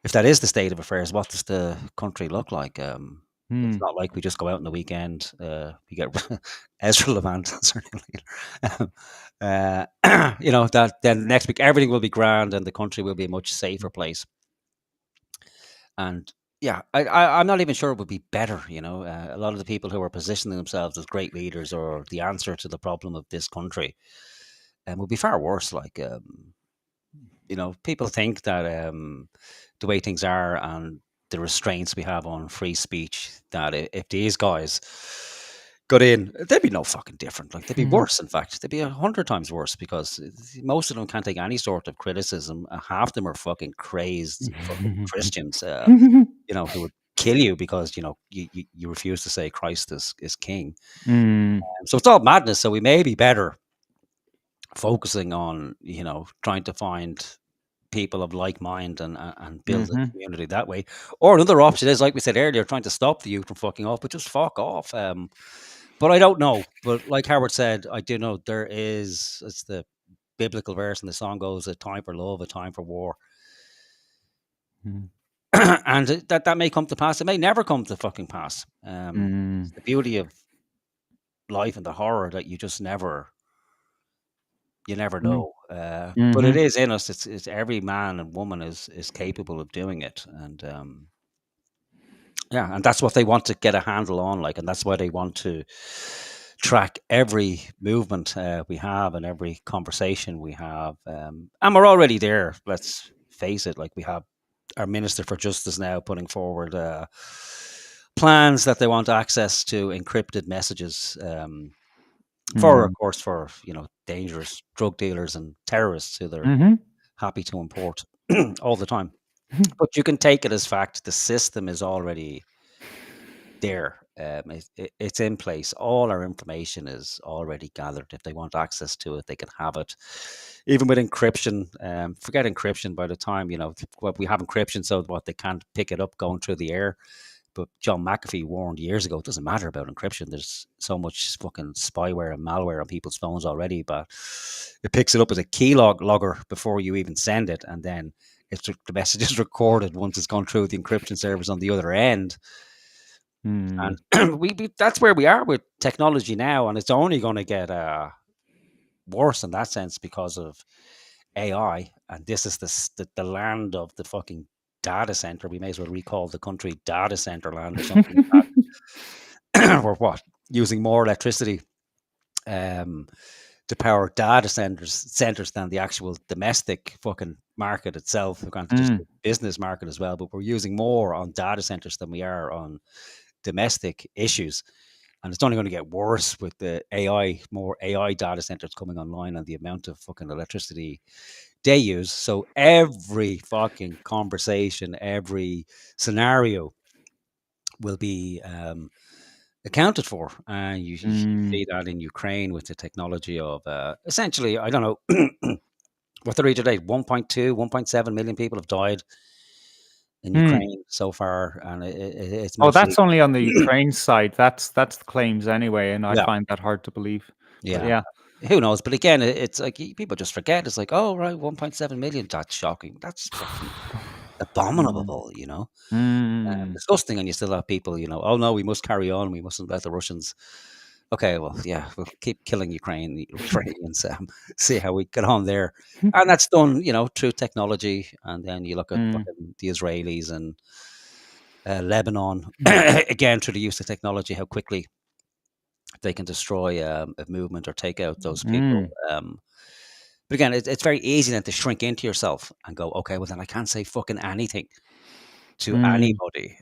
S3: if that is the state of affairs, what does the country look like? It's
S1: Mm.
S3: not like we just go out on the weekend. We get Ezra Levant, you know, that then next week everything will be grand and the country will be a much safer place. And yeah, I'm not even sure it would be better. You know, a lot of the people who are positioning themselves as great leaders or the answer to the problem of this country, would be far worse. Like, you know, people think that the way things are and the restraints we have on free speech, that if these guys got in, they'd be no fucking different. Like, they'd be
S1: Mhm.
S3: worse. In fact, they'd be 100 times worse because most of them can't take any sort of criticism. Half them are fucking crazed fucking Christians, you know, who would kill you because, you know, you refuse to say Christ is king.
S1: Mm.
S3: So it's all madness. So we may be better focusing on, you know, trying to find people of like mind and build a
S1: Mhm.
S3: community that way. Or another option is, like we said earlier, trying to stop the youth from fucking off, but just fuck off. But I don't know. But like Howard said, I do know there is, it's the biblical verse and the song goes, a time for love, a time for war.
S1: Mm.
S3: And that may come to pass. It may never come to fucking pass.
S1: Mm.
S3: It's the beauty of life and the horror that you never
S1: Mm.
S3: know. But it
S1: Mhm.
S3: is in us. It's every man and woman is capable of doing it, and yeah, and that's what they want to get a handle on, like, and that's why they want to track every movement we have and every conversation we have, and we're already there. Let's face it, like, we have our Minister for Justice now putting forward plans that they want access to encrypted messages, for, of
S1: Mm.
S3: course, for, you know, dangerous drug dealers and terrorists who they're
S1: Mhm.
S3: happy to import all the time. But you can take it as fact the system is already there. It's in place. All our information is already gathered. If they want access to it, they can have it. Even with encryption, forget encryption. By the time, you know, we have encryption, so what, they can't pick it up going through the air. But John McAfee warned years ago, it doesn't matter about encryption. There's so much fucking spyware and malware on people's phones already, but it picks it up as a key logger before you even send it, and then the message is recorded once it's gone through the encryption servers on the other end.
S1: Mm.
S3: And that's where we are with technology now, and it's only going to get worse in that sense because of AI. And this is the land of the fucking data center. We may as well recall the country data center land or something like that. Or what? Using more electricity to power data centers than the actual domestic fucking market itself. We're going to just the business market as well, but we're using more on data centers than we are on domestic issues. And it's only going to get worse with the more AI data centers coming online and the amount of fucking electricity they use. So every fucking conversation, every scenario will be accounted for. And you see that in Ukraine with the technology of essentially, I don't know, what the rate today, 1.2, 1.7 million people have died in Ukraine so far. And it's mostly...
S1: Oh, that's only on the Ukraine side. That's the claims anyway, and I
S3: Yeah.
S1: find that hard to believe.
S3: Yeah.
S1: But yeah.
S3: Who knows? But again, it's like people just forget. It's like, oh, right, 1.7 million. That's shocking. That's fucking abominable, you know? Disgusting. And you still have people, you know, oh, no, we must carry on. We mustn't let the Russians... Okay, well, yeah, we'll keep killing Ukrainians, see how we get on there. And that's done, you know, through technology. And then you look at fucking the Israelis and Lebanon, again, through the use of technology, how quickly they can destroy a movement or take out those people. But again, it's very easy then to shrink into yourself and go, okay, well, then I can't say fucking anything to anybody.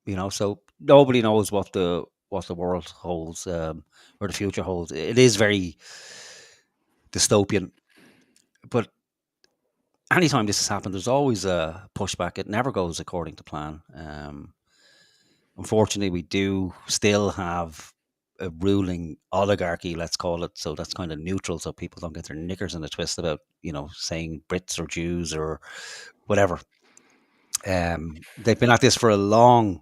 S3: You know, so nobody knows what the world holds or the future holds. It is very dystopian, but anytime this has happened, there's always a pushback. It never goes according to plan. Unfortunately, we do still have a ruling oligarchy, let's call it. So that's kind of neutral, so people don't get their knickers in a twist about, you know, saying Brits or Jews or whatever. They've been at this for a long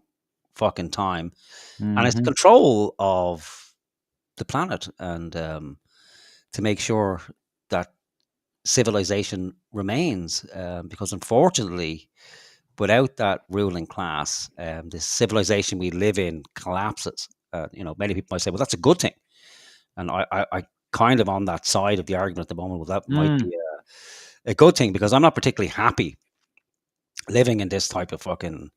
S3: fucking time, and it's the control of the planet and to make sure that civilization remains, because unfortunately, without that ruling class, the civilization we live in collapses. You know, many people might say, well, that's a good thing, and I kind of on that side of the argument at the moment. Well, that might be a good thing, because I'm not particularly happy living in this type of fucking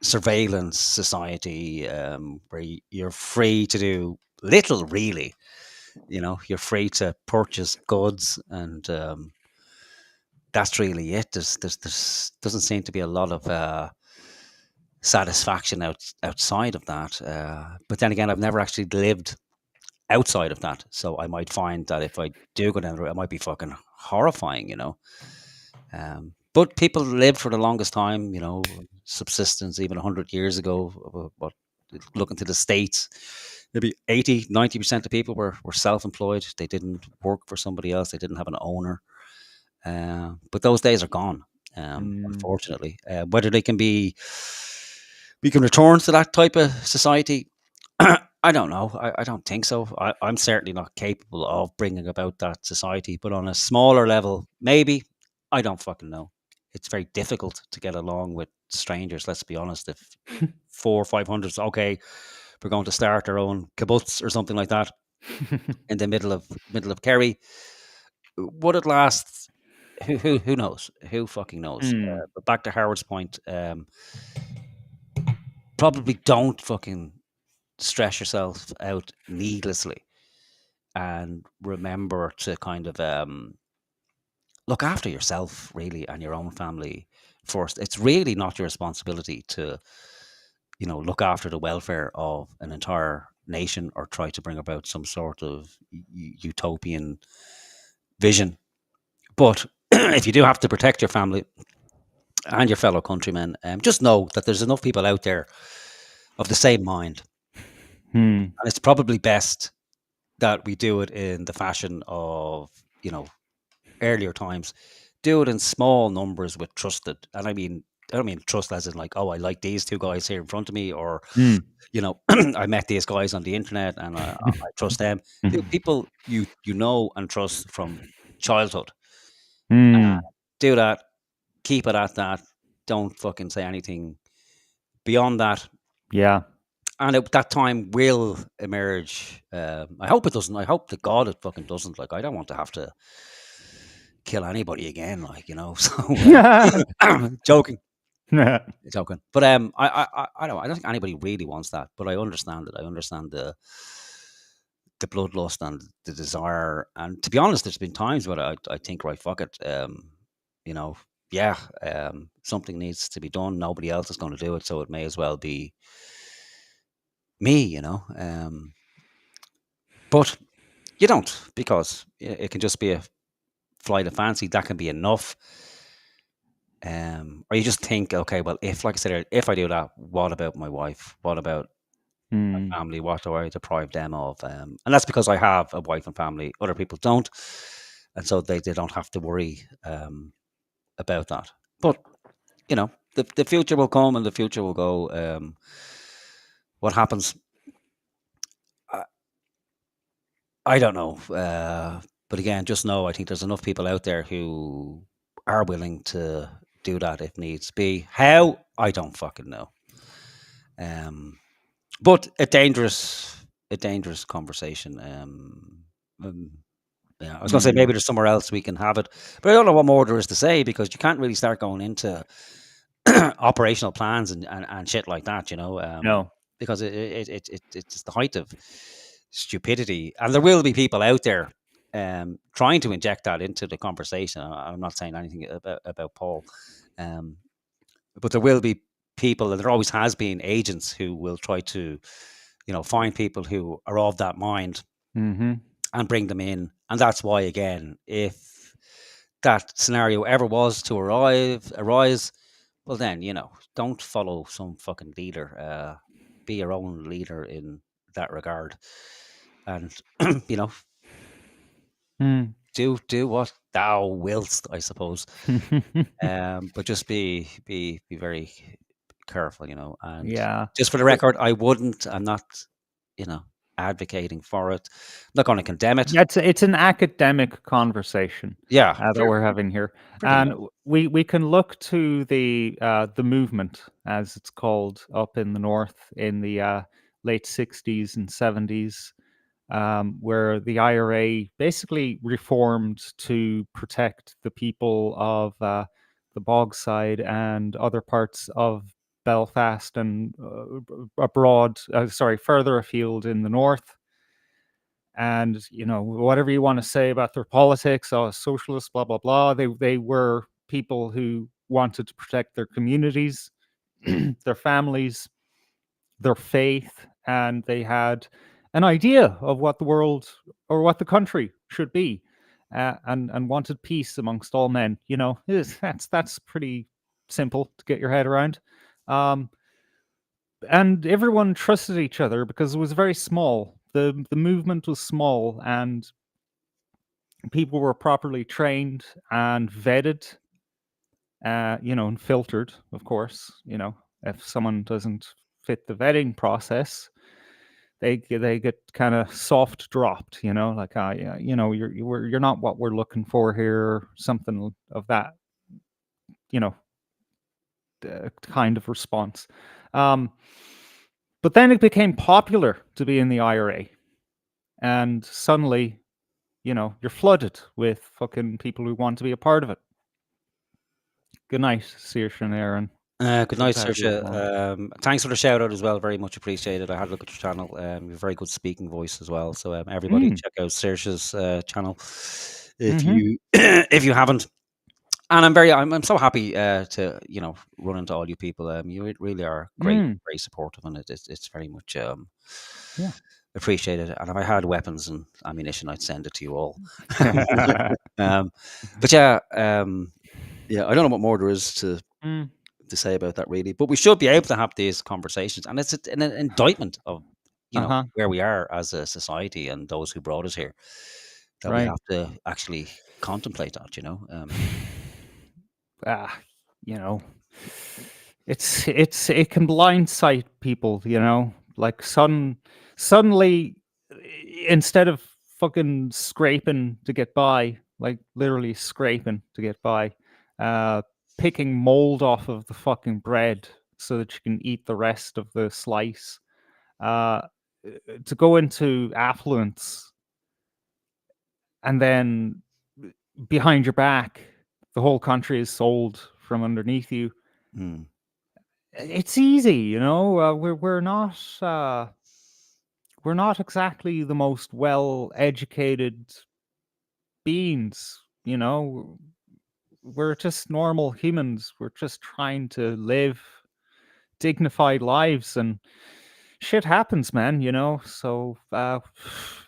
S3: surveillance society, where you're free to do little, really. You know, you're free to purchase goods, and that's really it. There's doesn't seem to be a lot of satisfaction outside of that. But then again, I've never actually lived outside of that, so I might find that if I do go down the road, it might be fucking horrifying, you know. But people lived for the longest time, you know, subsistence, even 100 years ago. What, looking to the States, maybe 80-90% of people were self-employed. They didn't work for somebody else. They didn't have an owner. But those days are gone, unfortunately. Whether we can return to that type of society, I don't know. I don't think so. I'm certainly not capable of bringing about that society. But on a smaller level, maybe. I don't fucking know. It's very difficult to get along with strangers. Let's be honest. If 400 or 500, okay, we're going to start our own kibbutz or something like that in the middle of Kerry. Would it last? Who knows? Who fucking knows? But back to Howard's point, probably don't fucking stress yourself out needlessly, and remember to kind of look after yourself, really, and your own family first. It's really not your responsibility to, you know, look after the welfare of an entire nation or try to bring about some sort of utopian vision. But if you do have to protect your family and your fellow countrymen, just know that there's enough people out there of the same mind. And it's probably best that we do it in the fashion of, you know, earlier times. Do it in small numbers with trusted, and I don't mean trust as in like, oh, I like these two guys here in front of me, or you know, I met these guys on the internet and I trust them. People you know and trust from childhood,
S1: Mm.
S3: Do that. Keep it at that. Don't fucking say anything beyond that.
S1: Yeah.
S3: And that time will emerge. I hope it doesn't. I hope to God it fucking doesn't. Like, I don't want to have to kill anybody again. Like, So, joking. Joking. But I don't think anybody really wants that. But I understand it. I understand the bloodlust and the desire. And to be honest, there's been times where I think, right, fuck it. Yeah, something needs to be done. Nobody else is going to do it, so it may as well be me. But you don't, because it can just be a flight of fancy. That can be enough. Or you just think, okay, well, if, like I said, if I do that, what about my wife? What about my family? What do I deprive them of? And that's because I have a wife and family. Other people don't, and so they don't have to worry about that. But the future will come and the future will go. What happens? I don't know. But again, just know I think there's enough people out there who are willing to do that if needs be. How? I don't fucking know. But a dangerous conversation. Yeah, I was going to say maybe there's somewhere else we can have it, but I don't know what more there is to say, because you can't really start going into operational plans and shit like that,
S1: No.
S3: because it's the height of stupidity, and there will be people out there trying to inject that into the conversation. I'm not saying anything about Paul, but there will be people, and there always has been agents who will try to, find people who are of that mind and bring them in. And that's why, again, if that scenario ever was to arise, well then, don't follow some fucking leader. Be your own leader in that regard, and do what thou wilt, I suppose. But just be very careful, and
S1: Yeah.
S3: just for the record, I'm not, advocating for it. I'm not going to condemn it.
S1: It's an academic conversation.
S3: Yeah,
S1: that we're having here,
S3: pretty
S1: and
S3: much.
S1: we can look to the movement, as it's called, up in the north in the late 60s and 70s, where the IRA basically reformed to protect the people of the Bogside and other parts of Belfast and further afield in the north. And whatever you want to say about their politics or socialists, blah blah blah, they were people who wanted to protect their communities, their families, their faith, and they had an idea of what the world or what the country should be, and wanted peace amongst all men. That's pretty simple to get your head around. And everyone trusted each other because it was very small. The movement was small, and people were properly trained and vetted, and filtered, of course. If someone doesn't fit the vetting process, they get kind of soft dropped. Like, yeah, you're not what we're looking for here, something of that, kind of response. But then it became popular to be in the IRA, and suddenly, you're flooded with fucking people who want to be a part of it. Good night, Saoirse and Aaron.
S3: Good night,
S1: to have you
S3: Saoirse. Thanks for the shout out as well. Very much appreciated. I had a look at your channel. You have a very good speaking voice as well. So everybody check out Saoirse's channel if you if you haven't. And I'm so happy to run into all you people. You really are great, very supportive, and it's very much appreciated. And if I had weapons and ammunition, I'd send it to you all. But yeah, I don't know what more there is to say about that, really. But we should be able to have these conversations, and it's an indictment of where we are as a society and those who brought us here. That we have to actually contemplate that.
S1: It can blindside people, like suddenly, instead of fucking scraping to get by, like literally scraping to get by, picking mold off of the fucking bread so that you can eat the rest of the slice. Uh, to go into affluence and then behind your back, the whole country is sold from underneath you.
S3: Mm.
S1: It's easy, you know. We're not exactly the most well educated beings, you know. We're just normal humans. We're just trying to live dignified lives, and shit happens, man, you know. So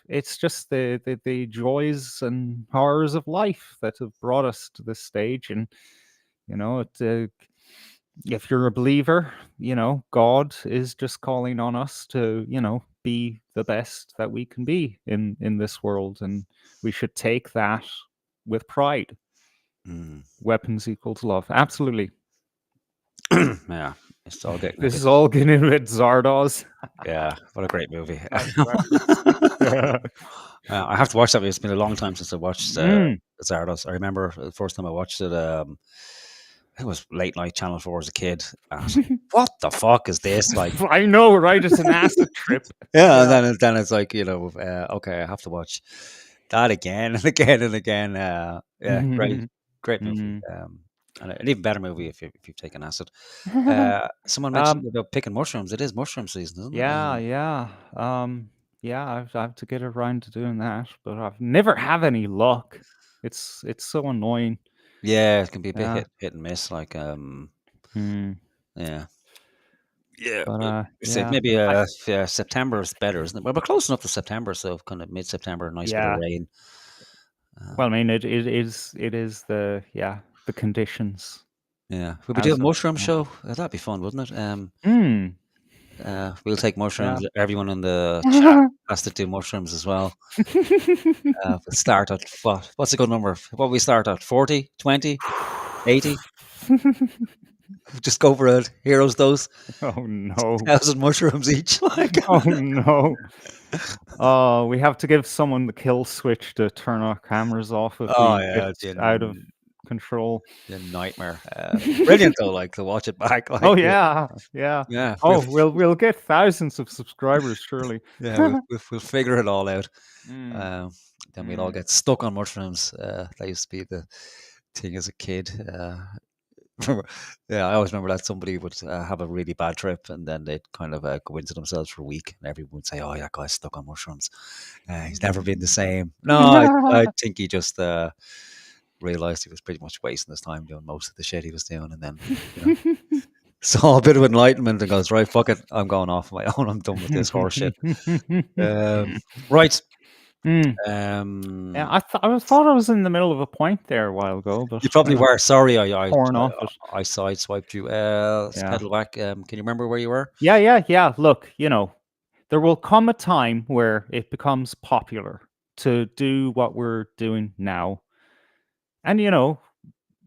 S1: it's just the joys and horrors of life that have brought us to this stage. And you know, if you're a believer, you know, God is just calling on us to, you know, be the best that we can be in this world, and we should take that with pride.
S3: Mm.
S1: Weapons equals love. Absolutely.
S3: Yeah, it's all getting a
S1: This
S3: bit.
S1: is all getting with Zardoz.
S3: Yeah, what a great movie.
S1: Nice reference.
S3: I have to watch that movie. It's been a long time since I watched
S1: Mm.
S3: Zardos. I remember the first time I watched it. It was late night Channel 4 as a kid. And I was like, "What the fuck is this?" Like,
S1: I know, right? It's an acid trip.
S3: yeah,
S1: Yeah.
S3: and then it's like, okay, I have to watch that again and again and again. Yeah, great movie.
S1: Mhm.
S3: And an even better movie if you've taken acid. Someone mentioned
S1: Um,
S3: about picking mushrooms. It is mushroom season, isn't it?
S1: yeah, yeah. Yeah, I have to get around to doing that, but I've never have any luck. It's so annoying.
S3: Yeah, it can be a bit
S1: Yeah.
S3: hit and miss. Like,
S1: Mm.
S3: yeah. Yeah,
S1: But
S3: say
S1: yeah.
S3: maybe yeah, September is better, isn't it? Well, we're close enough to September, so kind of mid-September, nice bit of
S1: Yeah.
S3: rain.
S1: Well, I mean, it is the conditions
S3: Yeah, we'll be
S1: as
S3: doing
S1: of
S3: mushroom
S1: now.
S3: show. That'd be fun, wouldn't it?
S1: Mm.
S3: We'll take
S1: Yeah.
S3: mushrooms. Everyone in the chat has to do mushrooms as well. We'll start at what? What's a good number? What we start at? 40, 20, 80? Just go for it. Heroes dose.
S1: Oh no.
S3: 1,000 mushrooms each. Like,
S1: Oh no. We have to give someone the kill switch to turn our cameras off if
S3: oh
S1: we
S3: yeah,
S1: get
S3: it's
S1: out of control.
S3: a nightmare. Brilliant though, like to watch it back.
S1: Oh
S3: Like,
S1: yeah, yeah.
S3: yeah,
S1: Oh, we'll get thousands of subscribers surely.
S3: yeah, we'll figure it all out.
S1: Mm,
S3: Um, then we'll all
S1: mm.
S3: get stuck on mushrooms. That used to be the thing as a kid. Yeah, I always remember that somebody would have a really bad trip, and then they'd kind of go into themselves for a week, and everyone would say, "Oh, that guy's stuck on mushrooms. He's never been the same." No, I think he just realized he was pretty much wasting his time doing most of the shit he was doing, and then you know saw a bit of enlightenment and goes, "Right, fuck it, I'm going off on my own. I'm done with this horse shit." Right.
S1: Mm.
S3: Um,
S1: Yeah, I thought I was in the middle of a point there a while ago, but
S3: you probably were. Sorry,
S1: torn off it.
S3: I sideswiped you. Let's
S1: Yeah.
S3: pedal back. Can you remember where you were?
S1: Yeah. Look, you know, there will come a time where it becomes popular to do what we're doing now. And you know,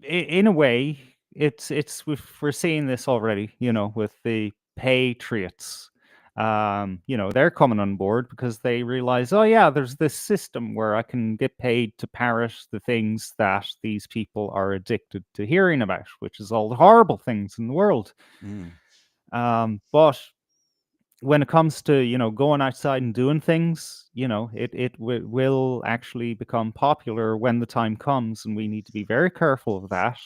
S1: in a way, we're seeing this already. You know, with the Patriots. You know, they're coming on board because they realize, oh yeah, there's this system where I can get paid to parrot the things that these people are addicted to hearing about, which is all the horrible things in the world.
S3: Mm.
S1: But when it comes to, you know, going outside and doing things, you know, it will actually become popular when the time comes, and we need to be very careful of that.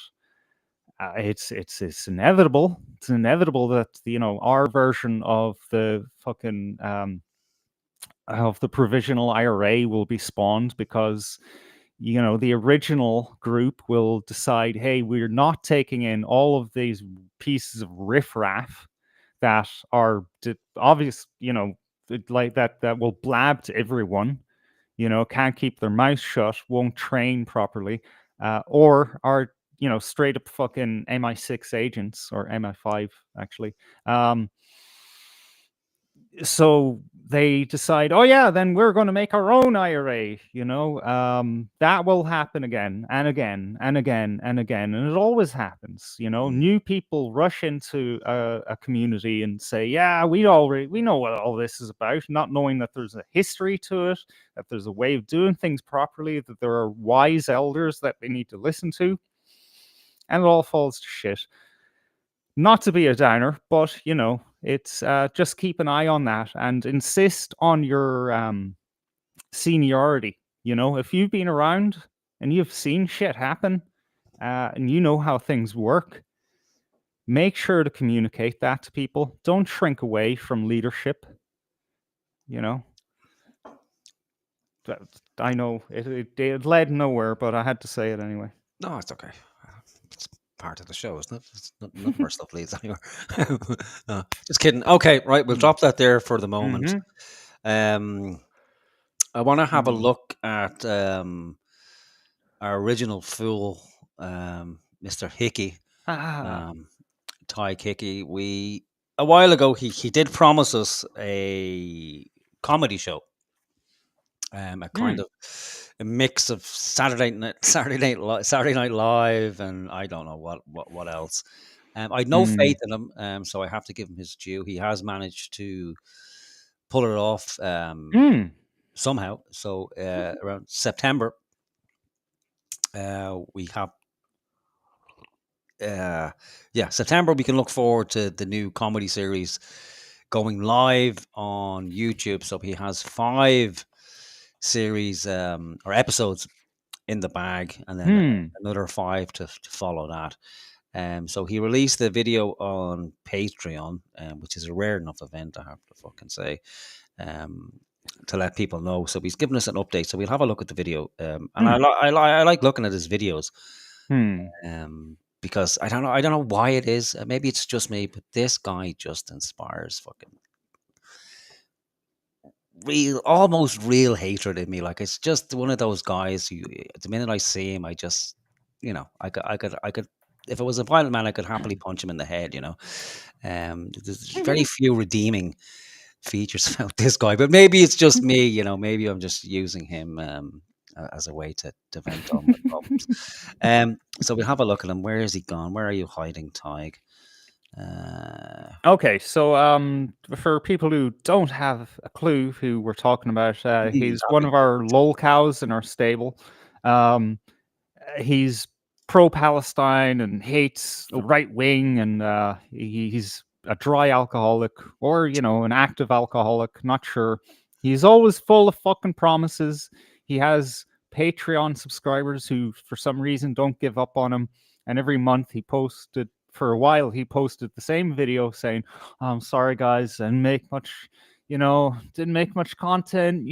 S1: It's inevitable. It's inevitable that, you know, our version of the fucking of the provisional IRA will be spawned because, you know, the original group will decide, hey, we're not taking in all of these pieces of riffraff that are obvious, you know, like that will blab to everyone, you know, can't keep their mouth shut, won't train properly, or are, you know, straight up fucking MI6 agents or MI5 actually. So they decide, oh yeah, then we're going to make our own IRA. That will happen again and again and again and again, and it always happens. New people rush into a community and say, yeah, we know what all this is about, not knowing that there's a history to it, that there's a way of doing things properly, that there are wise elders that they need to listen to, and it all falls to shit. Not to be a downer, but it's just keep an eye on that and insist on your seniority. If you've been around and you've seen shit happen, and you know how things work, make sure to communicate that to people. Don't shrink away from leadership. I know it led nowhere, but I had to say it anyway.
S3: No, it's okay. It's part of the show, isn't it? None of our stuff leads anywhere. No, just kidding. Okay, right. We'll drop that there for the moment. I want to have a look at our original fool, Mr. Hickey, Tyke Hickey. A while ago, he did promise us a comedy show. A kind of a mix of Saturday Night Live, and I don't know what else. I had no faith in him, so I have to give him his due. He has managed to pull it off somehow. So around September, we have. September, we can look forward to the new comedy series going live on YouTube. So he has 5 series or episodes in the bag, and then another 5 to follow that. So he released the video on Patreon, which is a rare enough event, I have to fucking say, to let people know. So he's given us an update. So we'll have a look at the video, and I like looking at his videos, because I don't know why it is. Maybe it's just me, but this guy just inspires fucking almost real hatred in me. Like, it's just one of those guys who, the minute I see him, I just, I could, if it was a violent man, I could happily punch him in the head. There's very few redeeming features about this guy, but maybe it's just me. Maybe I'm just using him as a way to vent on my problems. So we'll have a look at him. Where is he gone? Where are you hiding, Tig?
S1: Okay, so for people who don't have a clue who we're talking about, he's one of our lol cows in our stable. He's pro-Palestine and hates the right wing, and he's a dry alcoholic, or an active alcoholic, not sure. He's always full of fucking promises. He has Patreon subscribers who for some reason don't give up on him, and every month for a while he posted the same video saying, I'm sorry guys, didn't make much content,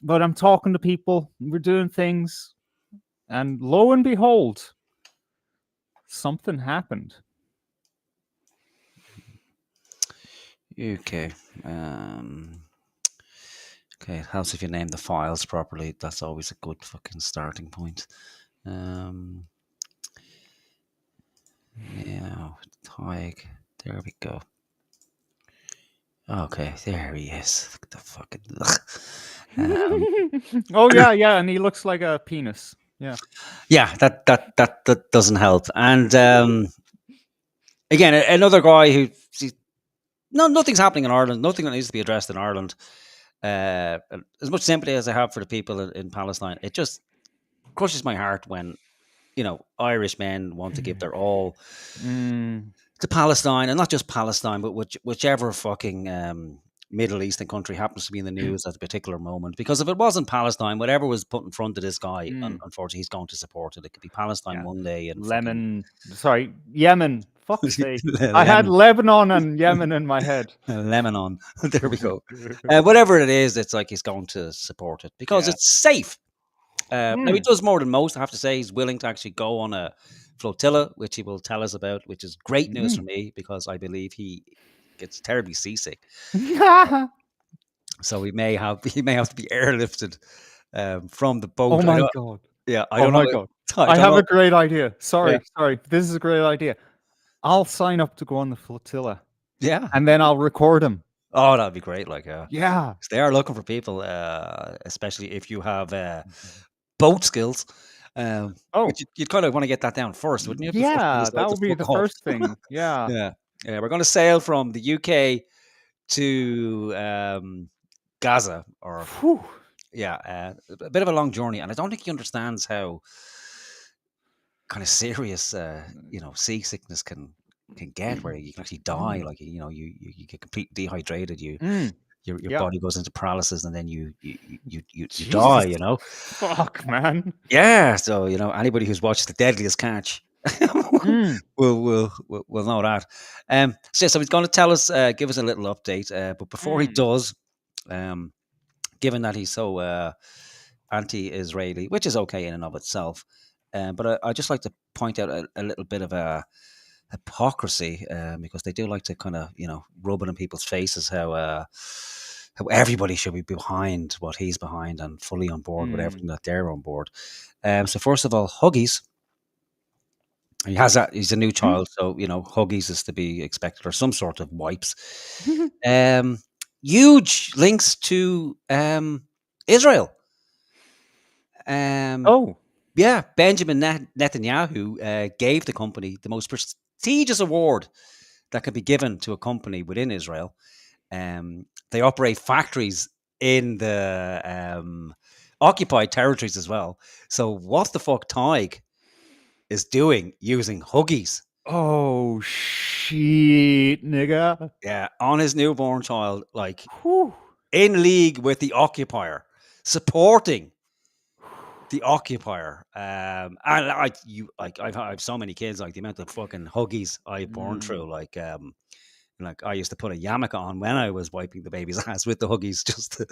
S1: but I'm talking to people, we're doing things. And lo and behold, something happened.
S3: Okay. Okay, it helps if you name the files properly. That's always a good fucking starting point. Tig. There we go. Okay, there he is. Look at the fucking.
S1: Oh yeah, and he looks like a penis.
S3: Yeah, that doesn't help. And again, another guy who nothing's happening in Ireland. Nothing that needs to be addressed in Ireland. As much sympathy as I have for the people in Palestine, it just crushes my heart when Irish men want to give their all to Palestine, and not just Palestine, but whichever fucking Middle Eastern country happens to be in the news at a particular moment. Because if it wasn't Palestine, whatever was put in front of this guy, unfortunately, he's going to support it. It could be Palestine one day and
S1: Yemen. Fuck's sake. I had Lebanon and Yemen in my head.
S3: Lebanon. There we go. Whatever it is, it's like he's going to support it because it's safe. Now, he does more than most, I have to say. He's willing to actually go on a flotilla, which he will tell us about, which is great news for me because I believe he gets terribly seasick. So he may have to be airlifted from the boat.
S1: Oh my god!
S3: Yeah, I don't know.
S1: I have a great idea. Sorry. This is a great idea. I'll sign up to go on the flotilla.
S3: Yeah,
S1: and then I'll record him.
S3: Oh, that'd be great. Like,
S1: Yeah.
S3: 'cause they are looking for people, especially if you have boat skills.
S1: Oh,
S3: Which you'd kind of want to get that down first, wouldn't you? Before you
S1: yeah, that
S3: decide to
S1: would be
S3: fuck
S1: the
S3: off.
S1: first thing. Yeah.
S3: Yeah, yeah. We're going to sail from the UK to Gaza, or
S1: Whew.
S3: yeah, a bit of a long journey, and I don't think he understands how kind of serious, seasickness can get, where you can actually die.
S1: Mm.
S3: Like, you get completely dehydrated.
S1: Mm.
S3: Your
S1: Yeah.
S3: body goes into paralysis, and then you die.
S1: Jesus.
S3: You know.
S1: Fuck, man.
S3: Yeah. So anybody who's watched The Deadliest Catch
S1: Mm.
S3: will know that. So he's going to tell us, give us a little update. But before he
S1: Mm.
S3: does, um, given that he's so anti-Israeli, which is okay in and of itself, but I just like to point out a little bit of a hypocrisy, because they do like to kind of rub it in people's faces how everybody should be behind what he's behind and fully on board with
S1: Mm.
S3: everything that they're on board. So first of all, Huggies. He's a new
S1: Mm.
S3: child, so Huggies is to be expected, or some sort of wipes. Um, Huge links to Israel.
S1: Oh.
S3: Yeah, Benjamin Netanyahu gave the company the most prestigious award that could be given to a company within Israel. They operate factories in the occupied territories as well. So what the fuck Tig is doing using Huggies?
S1: Oh, shit, nigga.
S3: Yeah, on his newborn child, like
S1: Whew.
S3: in league with the occupier, supporting the occupier. And I've so many kids, like the amount of fucking Huggies I've born
S1: Mm.
S3: through, like I used to put a yarmulke on when I was wiping the baby's ass with the Huggies, just to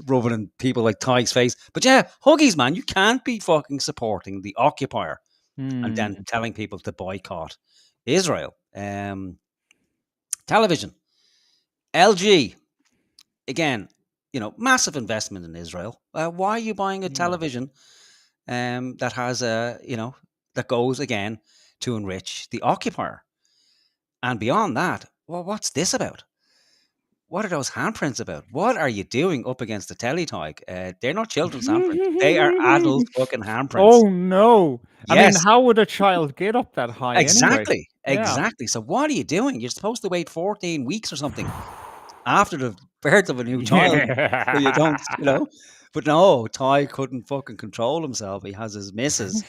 S3: rub it in people like Ty's face. But yeah, Huggies, man, you can't be fucking supporting the occupier and then
S1: Mm.
S3: telling people to boycott Israel. Television, LG, again, massive investment in Israel. Why are you buying a
S1: Mm.
S3: television that has that goes again to enrich the occupier? And beyond that, well, what's this about? What are those handprints about? What are you doing up against the teletype? They're not children's handprints. They are adult fucking handprints.
S1: Oh, no. I mean,
S3: Yes,
S1: how would a child get up that high anyway?
S3: exactly.
S1: Yeah.
S3: Exactly. So what are you doing? You're supposed to wait 14 weeks or something after the birth of a new child, so you don't,
S1: Yeah.
S3: But no, Ty couldn't fucking control himself. He has his missus.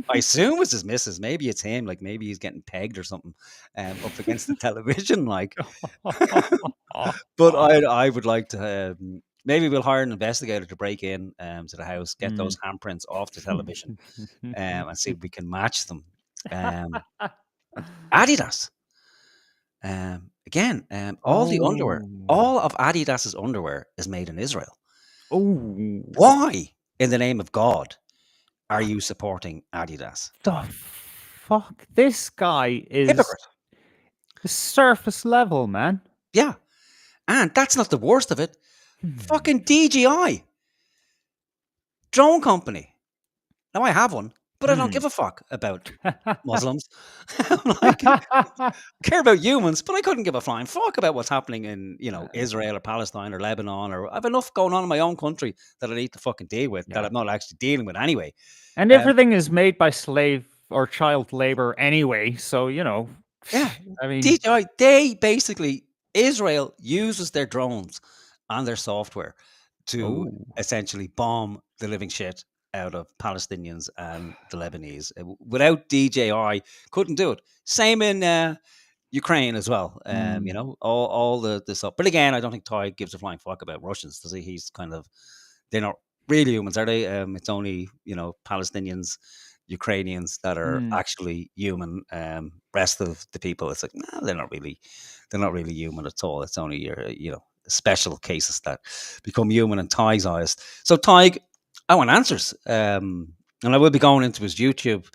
S3: I assume it's his missus. Maybe it's him. Like, maybe he's getting pegged or something up against the television. Like, but I would like to. Maybe we'll hire an investigator to break in to the house, get those
S1: Mm.
S3: handprints off the television, and see if we can match them. Um, Adidas. Again, all the underwear,
S1: Oh.
S3: all of Adidas's underwear is made in Israel.
S1: Oh.
S3: Why, in the name of God, are you supporting Adidas?
S1: The fuck? This guy is
S3: Hypocrite.
S1: surface level, man.
S3: Yeah. And that's not the worst of it. Fucking DJI, drone company. Now, I have one, but I don't give a fuck about Muslims. I'm like, I care about humans, but I couldn't give a flying fuck about what's happening in, Israel or Palestine or Lebanon, or I have enough going on in my own country that I need to fucking deal with, that
S1: Yeah.
S3: I'm not actually dealing with anyway.
S1: And everything is made by slave or child labor anyway, so
S3: Yeah.
S1: I mean,
S3: DJI, they basically, Israel uses their drones and their software to
S1: oh.
S3: essentially bomb the living shit out of Palestinians and the Lebanese. Without DJI, couldn't do it. Same in Ukraine as well. All the stuff. But again, I don't think Ty gives a flying fuck about Russians. Does he? He's kind of, they're not really humans, are they? It's only Palestinians, Ukrainians that are
S1: Mm.
S3: actually human. Rest of the people, it's like, no, they're not really human at all. It's only your special cases that become human in Ty's eyes. So Ty, I want answers, and I will be going into his YouTube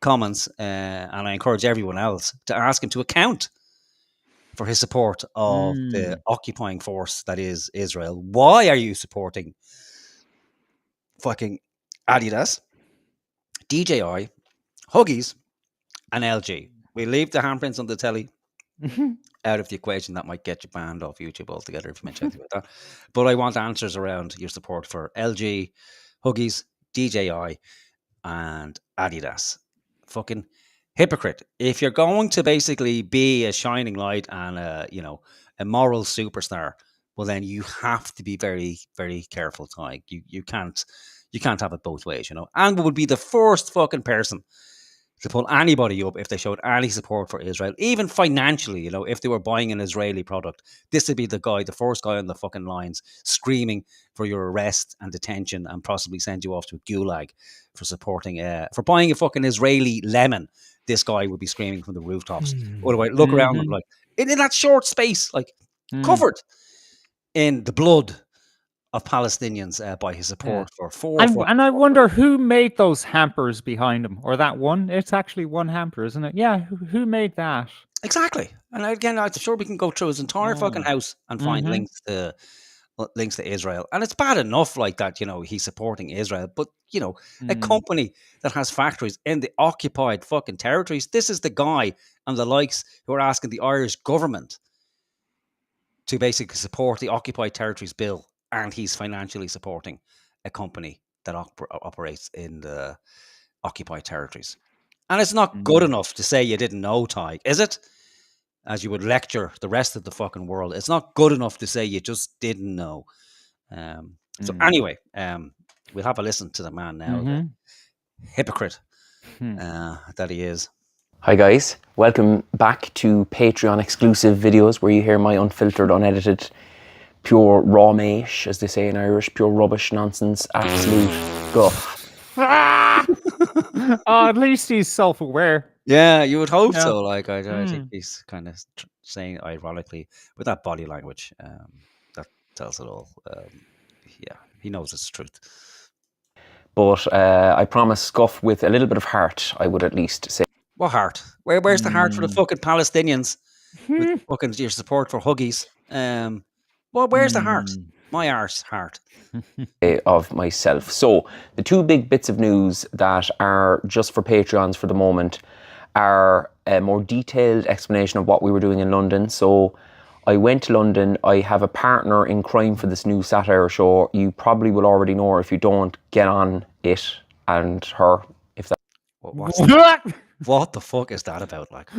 S3: comments, and I encourage everyone else to ask him to account for his support of the
S1: Mm.
S3: occupying force that is Israel. Why are you supporting fucking Adidas, DJI, Huggies, and LG? We leave the handprints on the telly out of the equation, that might get you banned off YouTube altogether if you mention anything about that. But I want answers around your support for LG, Huggies, DJI, and Adidas. Fucking hypocrite. If you're going to basically be a shining light and a moral superstar, well then you have to be very, very careful, Ty. You can't have it both ways, And we would be the first fucking person to pull anybody up if they showed any support for Israel, even financially, if they were buying an Israeli product. This would be the first guy on the fucking lines screaming for your arrest and detention and possibly send you off to a gulag for for buying a fucking Israeli lemon. This guy would be screaming from the rooftops. Otherwise, look around him, like in that short space, like covered in the blood of Palestinians by his support for four.
S1: And I wonder who made those hampers behind him, or that one. It's actually one hamper, isn't it? Yeah, who made that?
S3: Exactly. And again, I'm sure we can go through his entire fucking house and find links to Israel. And it's bad enough like that, he's supporting Israel, but a company that has factories in the occupied fucking territories. This is the guy and the likes who are asking the Irish government to basically support the occupied territories bill, and he's financially supporting a company that operates in the occupied territories. And it's not good enough to say you didn't know, Ty, is it? As you would lecture the rest of the fucking world. It's not good enough to say you just didn't know. So anyway, we'll have a listen to the man now, the hypocrite that he is.
S6: Hi guys, welcome back to Patreon exclusive videos where you hear my unfiltered, unedited, pure raw maish, as they say in Irish, pure rubbish, nonsense, absolute guff.
S1: At least he's self-aware.
S3: Yeah, you would hope so. Like I think he's kind of saying ironically with that body language. That tells it all. Yeah, he knows it's the truth.
S6: But I promise, guff with a little bit of heart, I would at least say.
S3: What heart? Where's the heart for the fucking Palestinians? With fucking your support for Huggies. Well, where's the heart? My heart.
S6: Of myself. So the two big bits of news that are just for Patreons for the moment are a more detailed explanation of what we were doing in London. So I went to London. I have a partner in crime for this new satire show. You probably will already know her. If you don't, get on it and her. If that.
S3: What the fuck is that about? Like,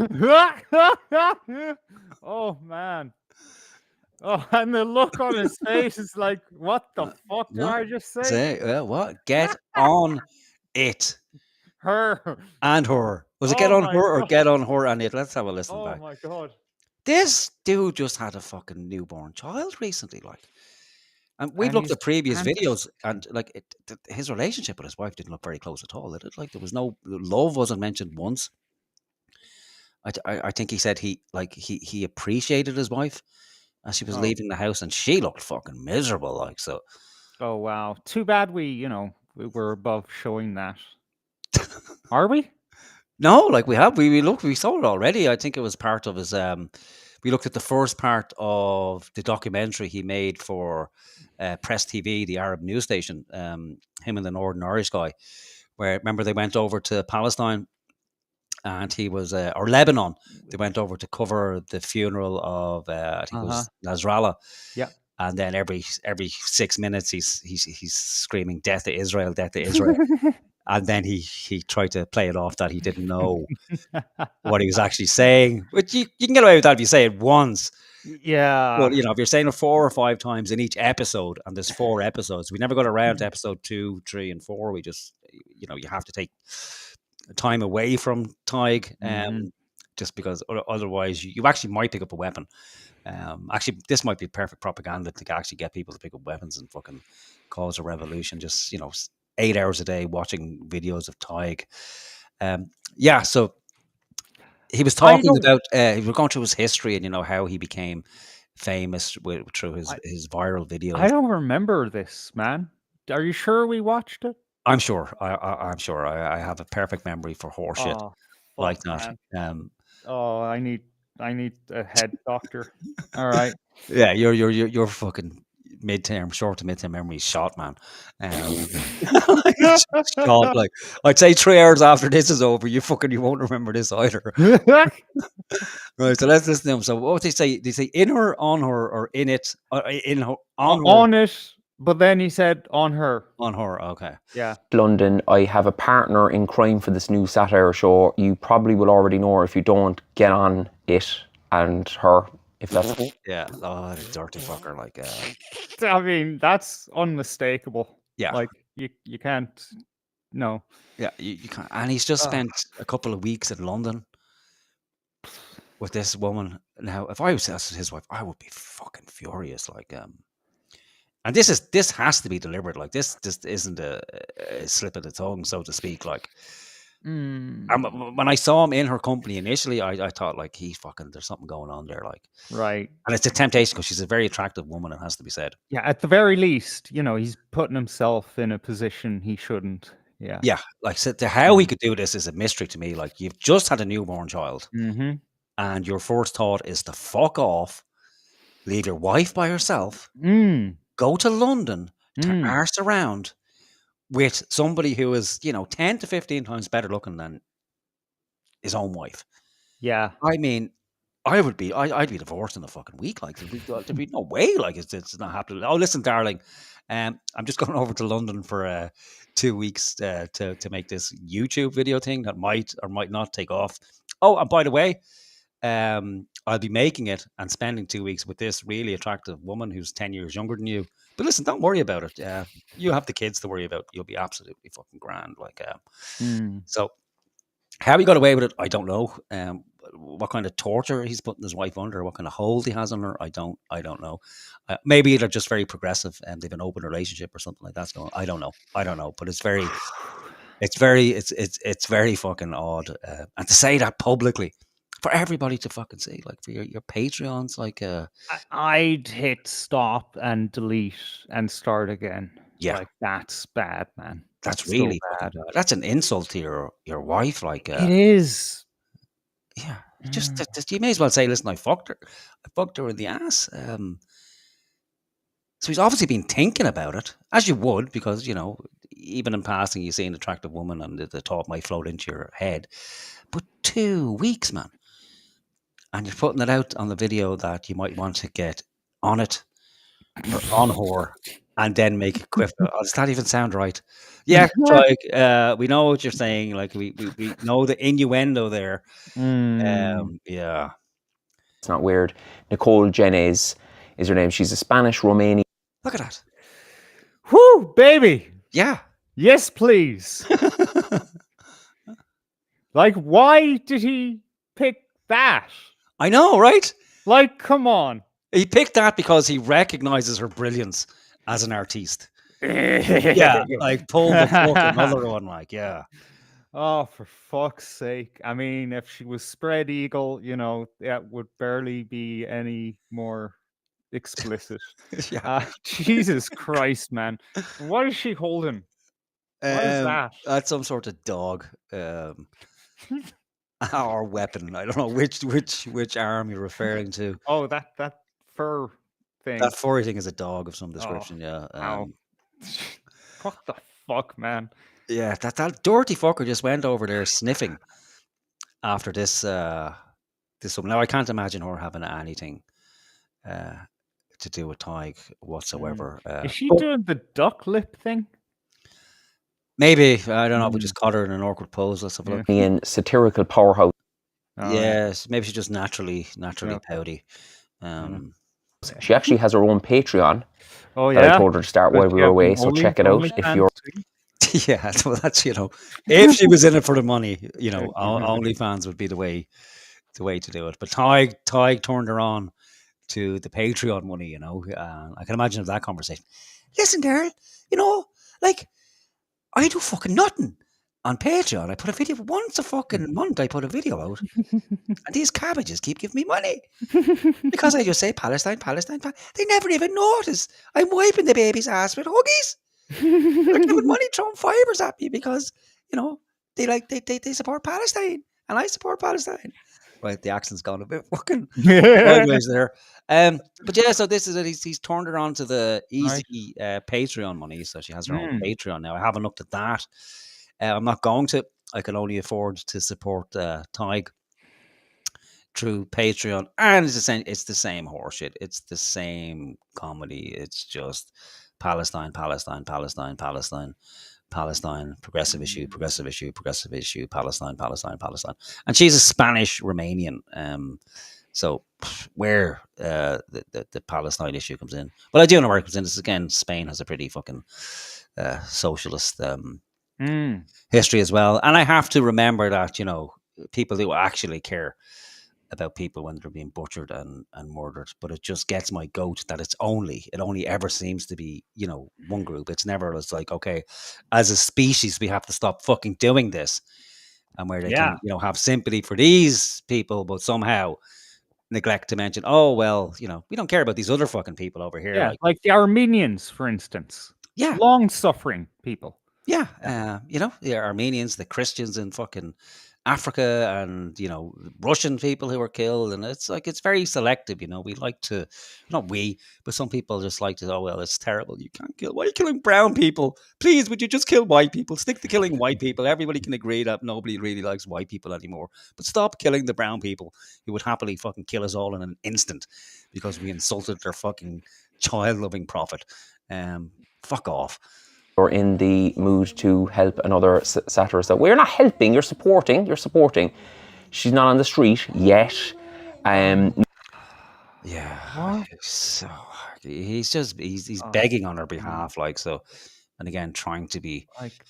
S1: oh man. Oh, and the look on his face is like, what the fuck did I just say?
S3: What? Get on it.
S1: Her.
S3: And her. Was it get on her or get on her and it? Let's have a listen back.
S1: Oh my God.
S3: This dude just had a fucking newborn child recently, like. And we've looked at previous videos, and like his relationship with his wife didn't look very close at all. Like there was no love, wasn't mentioned once. I think he said he appreciated his wife as she was leaving the house, and she looked fucking miserable. Like so.
S1: Oh wow! Too bad we were above showing that. Are we?
S3: No, like we saw it already. I think it was part of his. We looked at the first part of the documentary he made for Press TV, the Arab news station. Him and the Northern Irish guy, where remember they went over to Palestine, and he was or Lebanon. They went over to cover the funeral of I think it was Nasrallah.
S1: Yeah.
S3: And then every 6 minutes he's screaming "Death to Israel! Death to Israel!" And then he tried to play it off that he didn't know what he was actually saying. Which you can get away with that if you say it once.
S1: Yeah.
S3: Well, if you're saying it 4 or 5 times in each episode, and there's 4 episodes, we never got around to episode 2, 3, and 4. We just, you have to take time away from Tig, just because otherwise you actually might pick up a weapon. Actually, this might be perfect propaganda to actually get people to pick up weapons and fucking cause a revolution. Just 8 hours a day watching videos of Tig. So he was talking about he was going through his history and how he became famous through his viral videos.
S1: I don't remember this, man. Are you sure we watched it?
S3: I'm sure. I'm sure. I have a perfect memory for horseshit like that.
S1: I need a head doctor. All right.
S3: Yeah, you're fucking short to midterm memory is shot, man. Shot, like I'd say 3 hours after this is over, you won't remember this either. Right, so let's listen to him. So what would they say? They say in her, on her, or in it, in her, on her,
S1: On it, but then he said on her.
S3: on her. Okay.
S1: Yeah.
S6: London, I have a partner in crime for this new satire show. You probably will already know her. If you don't, get on it and her, if that's
S3: Yeah. Oh, the dirty fucker. Like,
S1: I mean, that's unmistakable.
S3: yeah.
S1: Like you can't. No.
S3: Yeah, you can't. And he's just spent a couple of weeks in London with this woman. Now, if I was his wife, I would be fucking furious. Like, and this has to be deliberate. Like, this just isn't a slip of the tongue, so to speak. Like, when I saw him in her company initially, I thought like there's something going on there. Like,
S1: Right.
S3: and it's a temptation because she's a very attractive woman. It has to be said.
S1: Yeah. At the very least, he's putting himself in a position he shouldn't. Yeah.
S3: Yeah, like so how he could do this is a mystery to me. Like, you've just had a newborn child.
S1: Mm-hmm.
S3: And your first thought is to fuck off, leave your wife by herself, go to London to arse around with somebody who is, 10 to 15 times better looking than his own wife.
S1: Yeah.
S3: I mean, I'd be divorced in a fucking week. Like, there'd be no way. Like, it's not happening. Oh, listen, darling, I'm just going over to London for 2 weeks to make this YouTube video thing that might or might not take off. Oh, and by the way, I'll be making it and spending 2 weeks with this really attractive woman who's 10 years younger than you. But listen, don't worry about it. You have the kids to worry about. You'll be absolutely fucking grand. Like, so how he got away with it, I don't know. What kind of torture he's putting his wife under, what kind of hold he has on her, I don't know. Maybe they're just very progressive and they've an open relationship or something like that going. I don't know. But it's very fucking odd. And to say that publicly, for everybody to fucking see, like for your Patreons, like
S1: I'd hit stop and delete and start again.
S3: Yeah,
S1: like that's bad, man.
S3: That's really so bad. That's an insult to your wife. Like
S1: it is.
S3: Yeah, just you may as well say, listen, I fucked her in the ass. So he's obviously been thinking about it, as you would, because even in passing, you see an attractive woman and the thought might float into your head. But 2 weeks, man. And you're putting it out on the video that you might want to get on it or on her and then make a quiff. Does that even sound right? Yeah, like we know what you're saying. Like we know the innuendo there. Yeah.
S6: It's not weird. Nicole Jenez is her name. She's a Spanish Romanian.
S3: Look at that.
S1: Whoo, baby.
S3: Yeah.
S1: Yes, please. Like, why did he pick that?
S3: I know, right?
S1: Like, come on.
S3: He picked that because he recognizes her brilliance as an artiste. Yeah, like pull the fucking other one, like, yeah.
S1: Oh, for fuck's sake. I mean, if she was spread eagle, that would barely be any more explicit.
S3: Yeah.
S1: Jesus Christ, man. What is she holding? What is that?
S3: That's some sort of dog. Or weapon. I don't know which arm you're referring to.
S1: Oh, that fur thing.
S3: That furry thing is a dog of some description. Yeah.
S1: What the fuck, man?
S3: Yeah, that dirty fucker just went over there sniffing after this one. Now I can't imagine her having anything to do with Tig whatsoever.
S1: Is she doing the duck lip thing?
S3: Maybe. I don't know if we just caught her in an awkward pose. Let's have a look.
S6: In satirical powerhouse.
S3: Yes, maybe she's just naturally pouty.
S6: She actually has her own Patreon.
S1: Oh yeah.
S6: That I told her to start while we were away, so check it out if you're.
S3: Yeah, well, that's if she was in it for the money, OnlyFans would be the way to do it. But Tig turned her on to the Patreon money. I can imagine that conversation. Listen, girl, like I do fucking nothing on Patreon. I put a video once a fucking month. I put a video out, and these cabbages keep giving me money because I just say Palestine. They never even notice I'm wiping the baby's ass with huggies. They're giving money, throwing fivers at me because they support Palestine and I support Palestine. Right, the accent's gone a bit fucking sideways there. But yeah, so this is it. He's turned her on to the
S1: Right.
S3: easy Patreon money, so she has her own
S1: Mm.
S3: Patreon now. I haven't looked at that. I'm not going to. I can only afford to support Tig through Patreon, and it's the same horseshit. It's the same comedy. It's just Palestine, Palestine, Palestine, Palestine, Palestine, progressive issue, progressive issue, progressive issue, Palestine, Palestine, Palestine. And she's a Spanish Romanian. So where the Palestine issue comes in, well, I do know where it comes in. This again, Spain has a pretty fucking socialist
S1: Mm.
S3: history as well, and I have to remember that people who actually care about people when they're being butchered and murdered, but it just gets my goat that it only ever seems to be one group. It's never as like, okay, as a species we have to stop fucking doing this, and where they
S1: Yeah.
S3: can have sympathy for these people, but somehow neglect to mention, oh well, we don't care about these other fucking people over here.
S1: Yeah.
S3: Like,
S1: Like the Armenians, for instance.
S3: yeah,
S1: Long-suffering people.
S3: yeah, the Armenians, the Christians in fucking Africa, and Russian people who were killed, and it's like it's very selective. We like to, not we, but some people just like to. Oh well, it's terrible. You can't kill. Why are you killing brown people? Please, would you just kill white people? Stick to killing white people. Everybody can agree that nobody really likes white people anymore. But stop killing the brown people who would happily fucking kill us all in an instant because we insulted their fucking child-loving prophet. Fuck off.
S6: Or in the mood to help another satirist out. We're not helping, you're supporting. She's not on the street yet.
S3: Yeah, so he's begging on her behalf, like, so, and again trying to be
S1: Like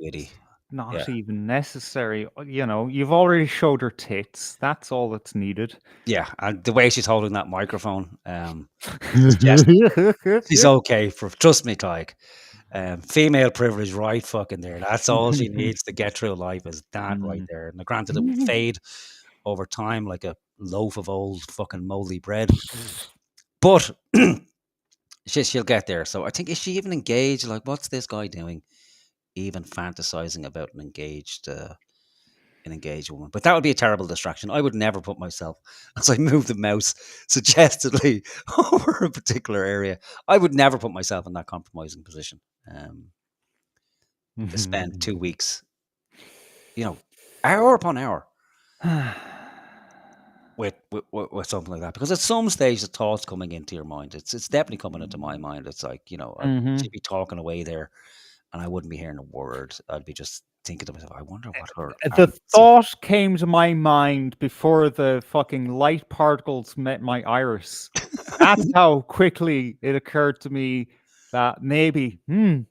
S3: witty.
S1: not
S3: Yeah.
S1: even necessary. You've already showed her tits. That's all that's needed.
S3: Yeah, and the way she's holding that microphone, suggests she's okay. Trust me, like, female privilege, right fucking there. That's all she needs to get through life is that right there. And granted, it will fade over time like a loaf of old fucking moldy bread, but she'll get there. So I think, is she even engaged? Like, what's this guy doing? Even fantasizing about an engaged woman. But that would be a terrible distraction. I would never put myself, as I move the mouse suggestively over a particular area, I would never put myself in that compromising position. To spend 2 weeks, hour upon hour with something like that, because at some stage the thoughts coming into your mind, it's definitely coming into my mind. It's like, she'd be talking away there, and I wouldn't be hearing a word. I'd be just thinking to myself, I wonder what her
S1: The thought came to my mind before the fucking light particles met my iris. That's how quickly it occurred to me that maybe me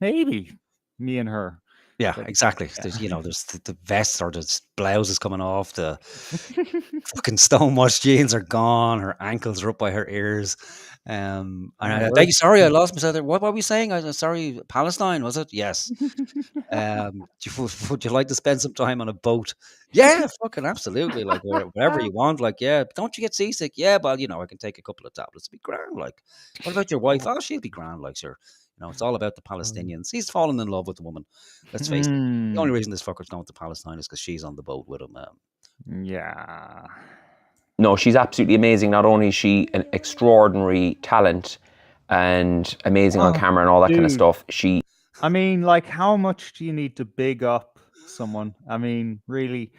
S1: and her.
S3: Yeah,
S1: But
S3: exactly. There's there's the vest or the blouse is coming off. The fucking stonewashed jeans are gone. Her ankles are up by her ears. And I beg you, sorry, I lost myself there. What were we saying? Sorry, Palestine, was it? Yes. Would you like to spend some time on a boat? Yeah, fucking absolutely. Like, wherever you want. Like, yeah, don't you get seasick? Yeah, but I can take a couple of tablets. It'll be grand. Like, what about your wife? Oh, she'll be grand. Like, sure. It's all about the Palestinians. He's fallen in love with the woman. Let's face it. The only reason this fucker's going to Palestine is because she's on the boat with him.
S1: Yeah.
S6: No, she's absolutely amazing. Not only is she an extraordinary talent and amazing on camera and all that kind of stuff,
S1: I mean, like, how much do you need to big up someone? I mean, really,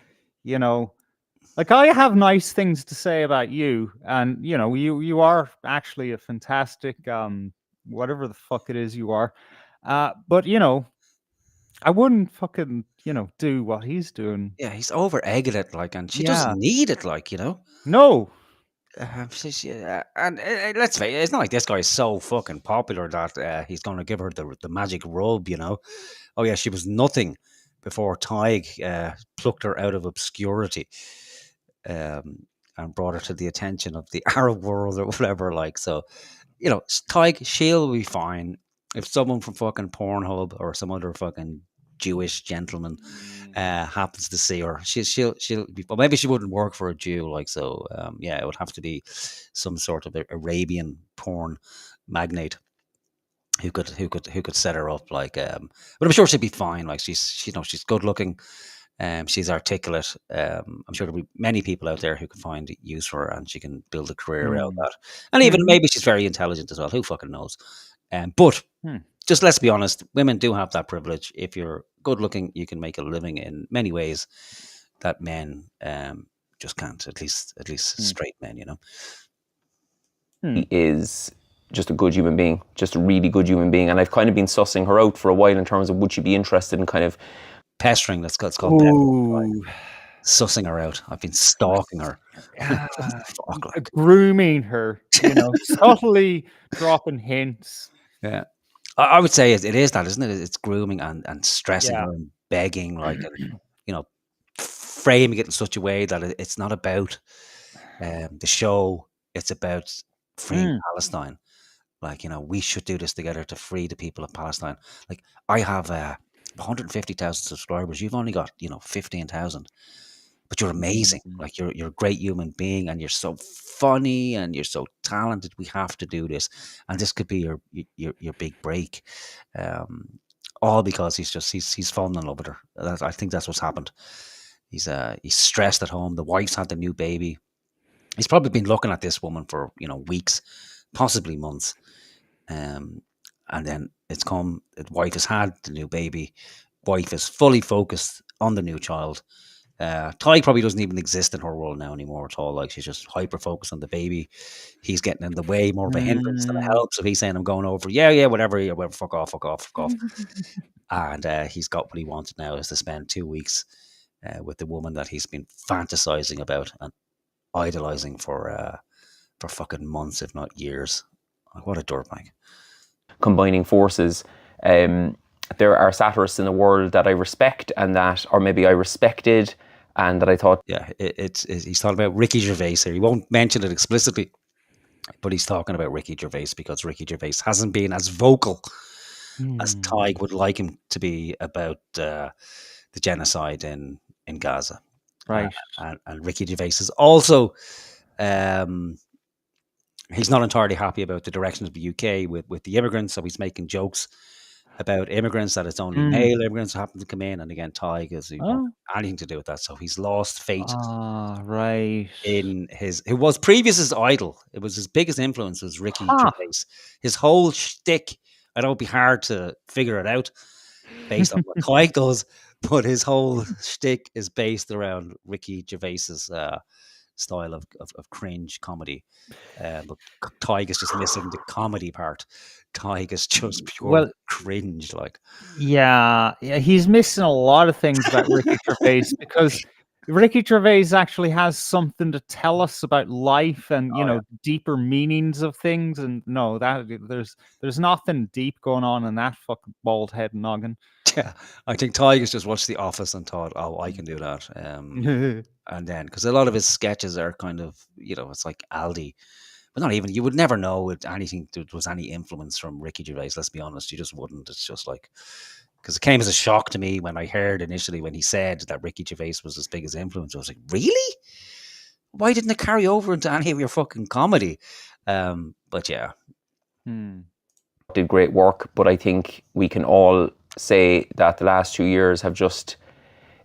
S1: like, I have nice things to say about you, and you are actually a fantastic whatever the fuck it is you are. But I wouldn't fucking do what he's doing.
S3: Yeah, he's over egging it, like, and she doesn't need it, like,
S1: No.
S3: And let's face it, it's not like this guy is so fucking popular that he's going to give her the magic rub, Oh yeah, she was nothing before Tig plucked her out of obscurity, and brought her to the attention of the Arab world or whatever. Like, so, Tig, she'll be fine. If someone from fucking Pornhub or some other fucking Jewish gentleman happens to see her, she'll be, well, maybe she wouldn't work for a Jew, like, so yeah, it would have to be some sort of Arabian porn magnate who could set her up, like, but I'm sure she'd be fine. Like, she's good looking, She's articulate. I'm sure there'll be many people out there who can find use for her, and she can build a career out of that. And even maybe she's very intelligent as well. Who fucking knows? But just let's be honest, women do have that privilege. If you're good looking, you can make a living in many ways that men just can't. At least straight men, you know.
S6: He is just a good human being, just a really good human being. And I've kind of been sussing her out for a while in terms of would she be interested in kind of
S3: pestering. That's called pestering. Sussing her out. I've been stalking her.
S1: Grooming her, you know, subtly dropping hints.
S3: Yeah. I would say it is that, isn't it? It's grooming and stressing her and begging, like, and, you know, framing it in such a way that it's not about the show. It's about freeing Palestine. Like, you know, we should do this together to free the people of Palestine. Like, I have 150,000 subscribers. You've only got, you know, 15,000. But you're amazing. Like, you're a great human being, and you're so funny, and you're so talented. We have to do this, and this could be your big break. All because he's fallen in love with her. I think that's what's happened. He's stressed at home. The wife's had the new baby. He's probably been looking at this woman for, you know, weeks, possibly months. And then it's come. The wife has had the new baby. Wife is fully focused on the new child. Ty probably doesn't even exist in her world now anymore at all. Like, she's just hyper focused on the baby. He's getting in the way, more of a hindrance than a help. So he's saying, "I'm going over. Yeah, whatever. Yeah, whatever. Fuck off." And he's got what he wanted now, is to spend 2 weeks with the woman that he's been fantasizing about and idolizing for fucking months, if not years. What a dirtbag.
S6: Combining forces. There are satirists in the world that I respect, and that, or maybe I respected, and that I thought...
S3: Yeah, he's talking about Ricky Gervais here. He won't mention it explicitly, but he's talking about Ricky Gervais because Ricky Gervais hasn't been as vocal as Ty would like him to be about the genocide in Gaza.
S1: Right.
S3: And Ricky Gervais is also... he's not entirely happy about the direction of the UK with the immigrants, so he's making jokes about immigrants, that it's only male immigrants who happen to come in. And again, Ty has anything to do with that. So he's lost faith in who was previous his idol. It was his biggest influence was Ricky Gervais. His whole shtick, I know it'd be hard to figure it out based on what Ty does, but his whole shtick is based around Ricky Gervais's style of cringe comedy. But Ty is just missing the comedy part. Ty is just pure cringe, like.
S1: Yeah, he's missing a lot of things about Ricky Gervais, because Ricky Gervais actually has something to tell us about life and deeper meanings of things. And no, that there's nothing deep going on in that fucking bald head noggin.
S3: Yeah, I think Ty just watched The Office and thought, "Oh, I can do that." And then, because a lot of his sketches are kind of, it's like Aldi. But not even, you would never know if there was any influence from Ricky Gervais, let's be honest. You just wouldn't. It's just like, because it came as a shock to me when I heard initially when he said that Ricky Gervais was his biggest influence. I was like, really? Why didn't it carry over into any of your fucking comedy? But yeah.
S6: Did great work, but I think we can all say that the last 2 years have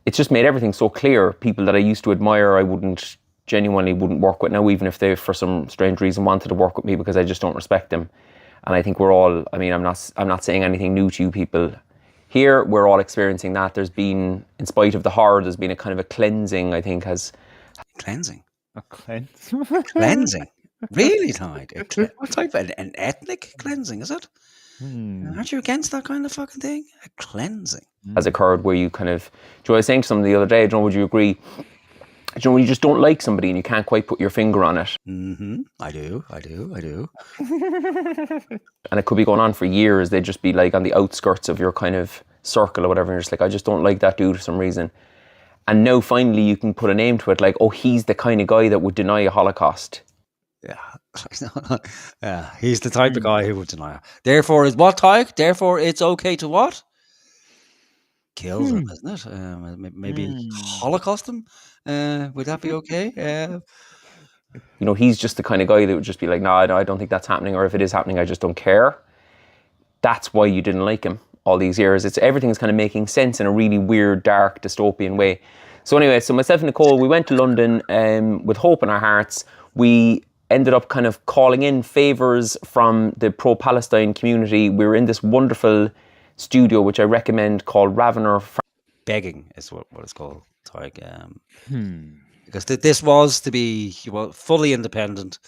S6: it's just made everything so clear. People that I used to admire, I genuinely wouldn't work with now, even if they, for some strange reason, wanted to work with me, because I just don't respect them. And I think we're all, I'm not saying anything new to you people here. We're all experiencing that. There's been, in spite of the horror, there's been a kind of a cleansing, I think,
S3: Cleansing?
S1: A cleanse?
S3: Cleansing? Really, Ty? What type of an ethnic cleansing, is it? Aren't you against that kind of fucking thing? A cleansing
S6: has occurred where you kind of... Joe, I was saying to someone the other day, Joe, would you agree? When you just don't like somebody and you can't quite put your finger on it.
S3: I do.
S6: And it could be going on for years. They'd just be like on the outskirts of your kind of circle or whatever. And you're just like, I just don't like that dude for some reason. And now finally you can put a name to it, like, oh, he's the kind of guy that would deny a Holocaust.
S3: Yeah, he's the type of guy who would deny it. Therefore, is what type? Therefore, it's okay to what? Kill them, isn't it? Maybe Holocaust them? Would that be okay?
S6: He's just the kind of guy that would just be like, no, I don't think that's happening. Or if it is happening, I just don't care. That's why you didn't like him. all these years. Everything's kind of making sense in a really weird, dark, dystopian way. So anyway, so myself and Nicole, we went to London with hope in our hearts. We ended up kind of calling in favours from the pro-Palestine community. We were in this wonderful studio, which I recommend, called Ravener.
S3: Begging is what it's called. Like, because this was to be fully independent,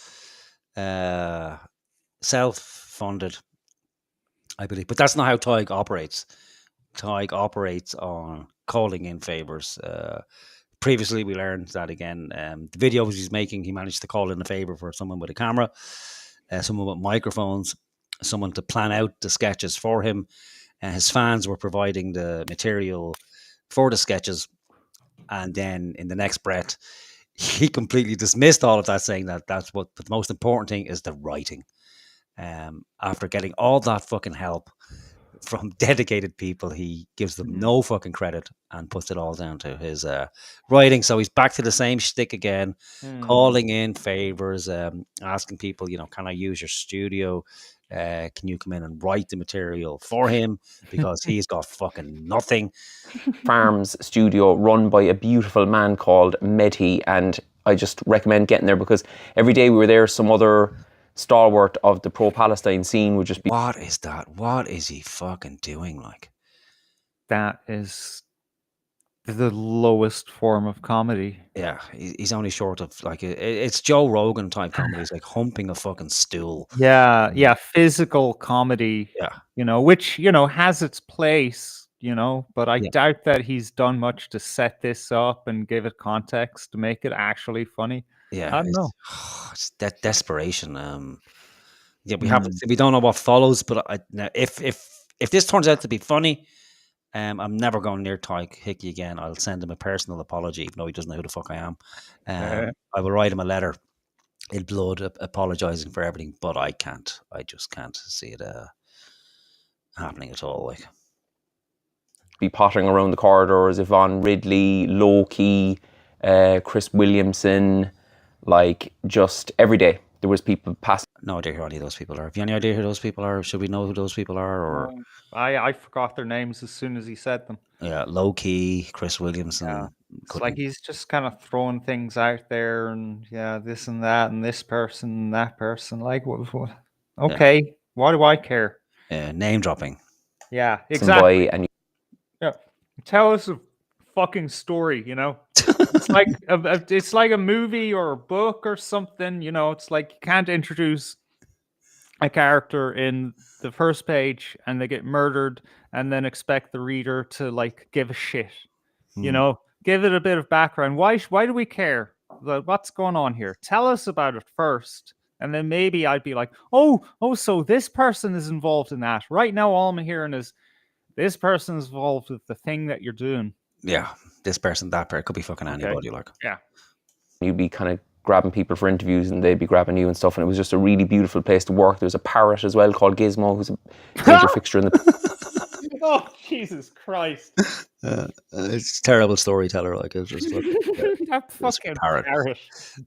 S3: self-funded, I believe. But that's not how Tig operates. Tig operates on calling in favours. Previously, we learned that again. The videos he's making, he managed to call in a favour for someone with a camera, someone with microphones, someone to plan out the sketches for him. His fans were providing the material for the sketches. And then in the next breath, he completely dismissed all of that, saying that that's what the most important thing is, the writing. After getting all that fucking help from dedicated people, he gives them no fucking credit and puts it all down to his writing. So he's back to the same shtick again, calling in favors, asking people, can I use your studio? Can you come in and write the material for him, because he's got fucking nothing.
S6: Farms studio run by a beautiful man called Mehdi, and I just recommend getting there, because every day we were there, some other stalwart of the pro-Palestine scene would just be...
S3: What is that? What is he fucking doing? Like,
S1: That is the lowest form of comedy.
S3: yeah, he's only short of like it's Joe Rogan type comedy. He's like humping a fucking stool.
S1: Yeah, physical comedy.
S3: Yeah,
S1: Which has its place. But I
S3: Yeah.
S1: doubt that he's done much to set this up and give it context to make it actually funny.
S3: yeah.
S1: I don't know.
S3: It's that desperation. Yeah, we don't know what follows, but now if this turns out to be funny, I'm never going near Tyke Hickey again. I'll send him a personal apology, even though he doesn't know who the fuck I am. I will write him a letter in blood apologizing for everything, but I can't. I just can't see it happening at all. Like,
S6: be pottering around the corridors, Yvonne Ridley, Low-Key, Chris Williamson, like just every day there was people passing.
S3: No idea who any of those people are. Have you any idea who those people are? Should we know who those people are? Or
S1: I forgot their names as soon as he said them.
S3: yeah, Low-Key, Chris Williamson.
S1: Yeah. It's like he's just kind of throwing things out there, and this and that, and this person and that person. Like, what? Okay, why do I care?
S3: Name dropping.
S1: Yeah, exactly.
S6: And
S1: tell us a fucking story. It's like a movie or a book or something. It's like you can't introduce a character in the first page and they get murdered and then expect the reader to like give a shit. Give it a bit of background. Why do we care? What's going on here? Tell us about it first, and then maybe I'd be like, oh, so this person is involved in that. Right now, all I'm hearing is this person is involved with the thing that you're doing.
S3: Yeah, this person, that person, could be fucking anybody. Like,
S1: yeah,
S6: you'd be kind of grabbing people for interviews, and they'd be grabbing you and stuff. And it was just a really beautiful place to work. There's a parrot as well called Gizmo, who's a major fixture in the.
S1: Oh, Jesus Christ!
S3: It's a terrible storyteller. Like, it's just
S1: that fucking parrot.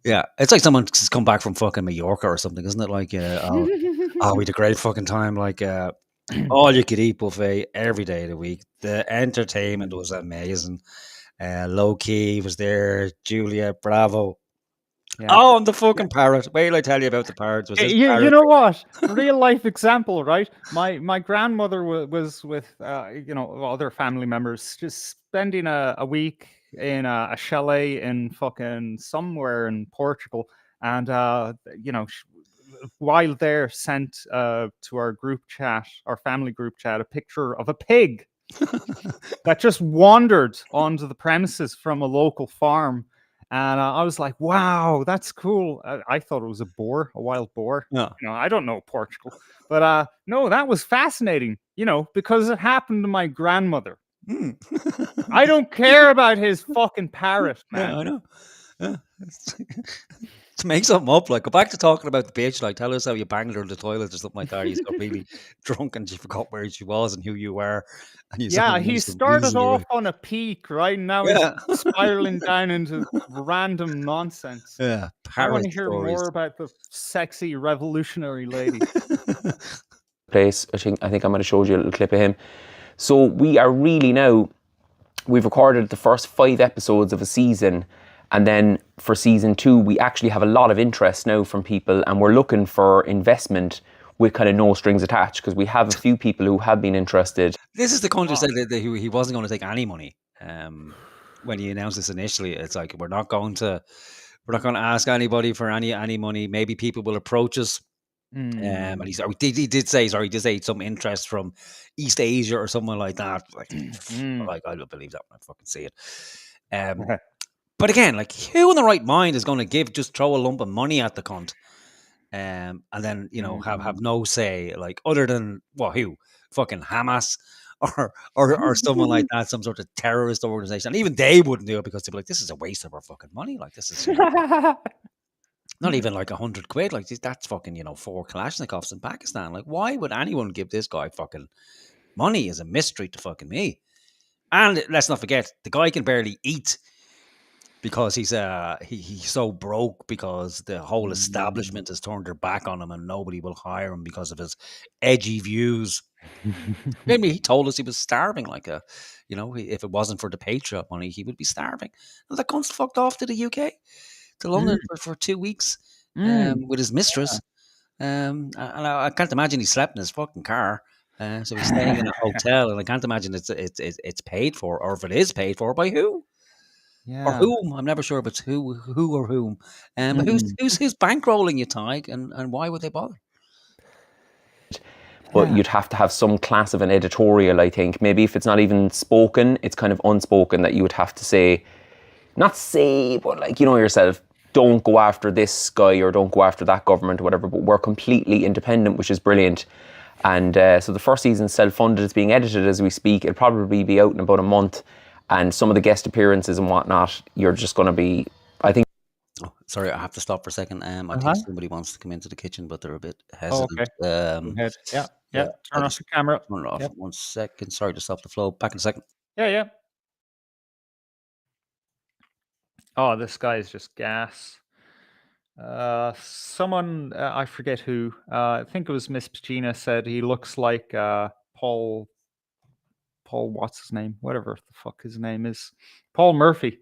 S3: Yeah, it's like someone's come back from fucking Mallorca or something, isn't it? Like, we had a great fucking time. Like, all you could eat buffet every day of the week. The entertainment was amazing. Low-Key was there. Julia Bravo. Yeah. Oh, and the fucking parrot. Wait till I tell you about the parrot.
S1: You know what? Real life example, right? My grandmother was with other family members, just spending a week in a chalet in fucking somewhere in Portugal, and while there, sent to our group chat, our family group chat, a picture of a pig that just wandered onto the premises from a local farm. And I was like, wow, that's cool. I thought it was a wild boar.
S3: Yeah.
S1: I don't know Portugal. But no, that was fascinating, because it happened to my grandmother. I don't care about his fucking parrot, man.
S3: Yeah, I know. Yeah. To make something up, like, go back to talking about the bitch. Like, tell us how you banged her in the toilet or something like that. He's got really drunk and she forgot where she was and who you were. And
S1: he started off on a peak, right? Now he's spiraling down into random nonsense.
S3: Yeah,
S1: I want to hear more about the sexy revolutionary lady.
S6: Place, I think I might have showed you a little clip of him. So we are really now, we've recorded the first 5 episodes of a season, and then for season 2 we actually have a lot of interest now from people, and we're looking for investment with kind of no strings attached, because we have a few people who have been interested.
S3: This is the country said that he wasn't going to take any money. When he announced this initially, it's like we're not going to ask anybody for any money. Maybe people will approach us. And he did say some interest from East Asia or something like that. Like I don't believe that when I fucking see it. But again, like, who in the right mind is going to just throw a lump of money at the cunt, and then have no say, like, other than who fucking Hamas or someone like that, some sort of terrorist organization, and even they wouldn't do it because they'd be like, this is a waste of our fucking money. Like, this is not even like £100. Like, that's fucking 4 Kalashnikovs in Pakistan. Like, why would anyone give this guy fucking money? Is a mystery to fucking me. And let's not forget, the guy can barely eat because he's so broke because the whole establishment has turned their back on him and nobody will hire him because of his edgy views. Maybe he told us he was starving, like if it wasn't for the Patriot money, he would be starving. And the cunt's fucked off to the UK, to London for 2 weeks with his mistress. And I can't imagine he slept in his fucking car. So he's staying in a hotel, and I can't imagine it's paid for, or if it is paid for, by who? Or whom? I'm never sure if it's who or whom. But who's bankrolling you, Tig, and why would they bother?
S6: But you'd have to have some class of an editorial, I think. Maybe if it's not even spoken, it's kind of unspoken, that you would have to say, not say, but like, yourself, don't go after this guy or don't go after that government or whatever, but we're completely independent, which is brilliant. And so the first season's self-funded. It's being edited as we speak. It'll probably be out in about a month. And some of the guest appearances and whatnot, you're just going to be, I think.
S3: Oh, sorry, I have to stop for a second. I think somebody wants to come into the kitchen, but they're a bit hesitant.
S1: Yeah. Turn off the camera.
S3: Turn it off. 1 second. Sorry to stop the flow. Back in a second.
S1: Yeah. Oh, this guy is just gas. Someone, I forget who, I think it was Miss Pagina, said he looks like Paul, what's his name? Whatever the fuck his name is. Paul Murphy.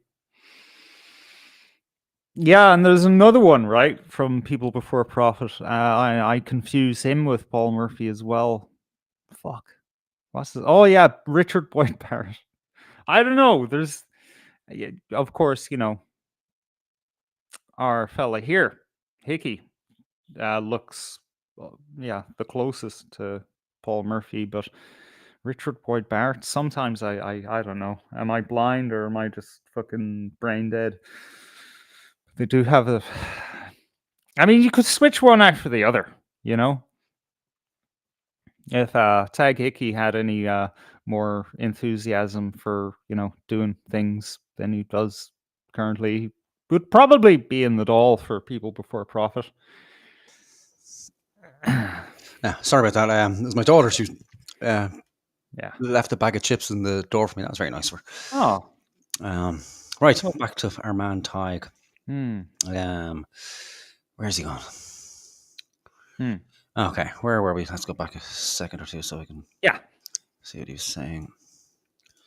S1: Yeah, and there's another one, right, from People Before Profit. I confuse him with Paul Murphy as well. Fuck. What's this? Oh, yeah, Richard Boyd Barrett. I don't know. There's, of course, our fella here, Hickey, looks, the closest to Paul Murphy, but Richard Boyd Barrett, sometimes I don't know. Am I blind or am I just fucking brain dead? They do have I mean, you could switch one after the other, If Tag Hickey had any more enthusiasm for, doing things than he does currently, he would probably be in the doll for People Before Profit.
S3: Sorry about that. It was my daughter. She left a bag of chips in the door for me. That was very nice of her.
S1: Oh.
S3: Right, back to our man Tig. Where's he gone? Okay, where were we? Let's go back a second or two so we can see what he was saying.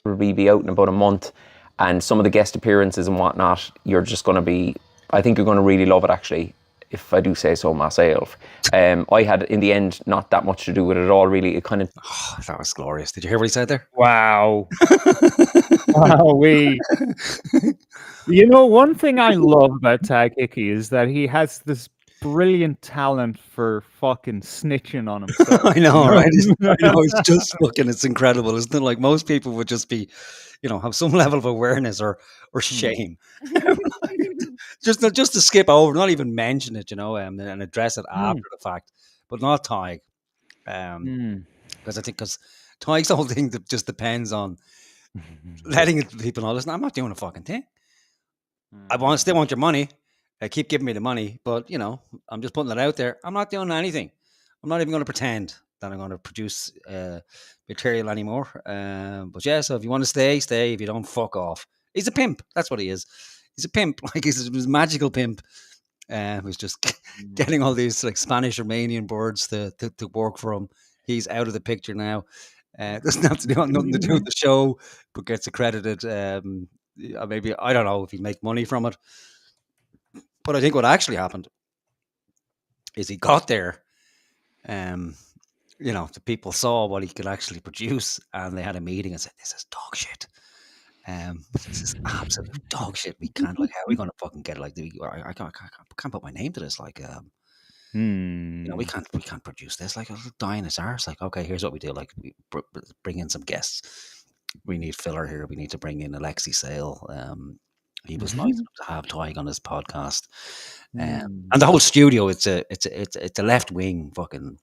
S6: We'll be out in about a month, and some of the guest appearances and whatnot, you're just going to be, I think you're going to really love it, actually, if I do say so myself. I had, in the end, not that much to do with it at all, really. It kind of...
S3: Oh, that was glorious. Did you hear what he said there?
S1: Wow. One thing I love about Tag Hickey is that he has this brilliant talent for fucking snitching on himself.
S3: I know, right? It's just fucking, it's incredible, isn't it? Like, most people would just be, have some level of awareness or shame. just to skip over, not even mention it, and address it after the fact, but not Tig. Because I think, Tig's whole thing that just depends on letting people know, listen, I'm not doing a fucking thing. I still want your money. Keep giving me the money, but I'm just putting it out there. I'm not doing anything. I'm not even going to pretend that I'm going to produce material anymore. But yeah, so if you want to stay. If you don't, fuck off. He's a pimp. That's what he is. He's a pimp. Like, he's a magical pimp. Who's just getting all these like Spanish Romanian birds to work for him. He's out of the picture now. Doesn't have to do nothing to do with the show, but gets accredited. Maybe I don't know if he'd make money from it. But I think what actually happened is he got there. The people saw what he could actually produce, and they had a meeting and said, "This is dog shit. This is absolute dog shit. We can't how are we going to fucking get it? Like, I can't put my name to this. Like, we can't produce this. Like, it'll die in its arse. Like, okay, here's what we do. Like, we bring in some guests. We need filler here. We need to bring in Alexi Sale. He was nice enough to have Tyg on his podcast, and the whole studio. It's a left wing fucking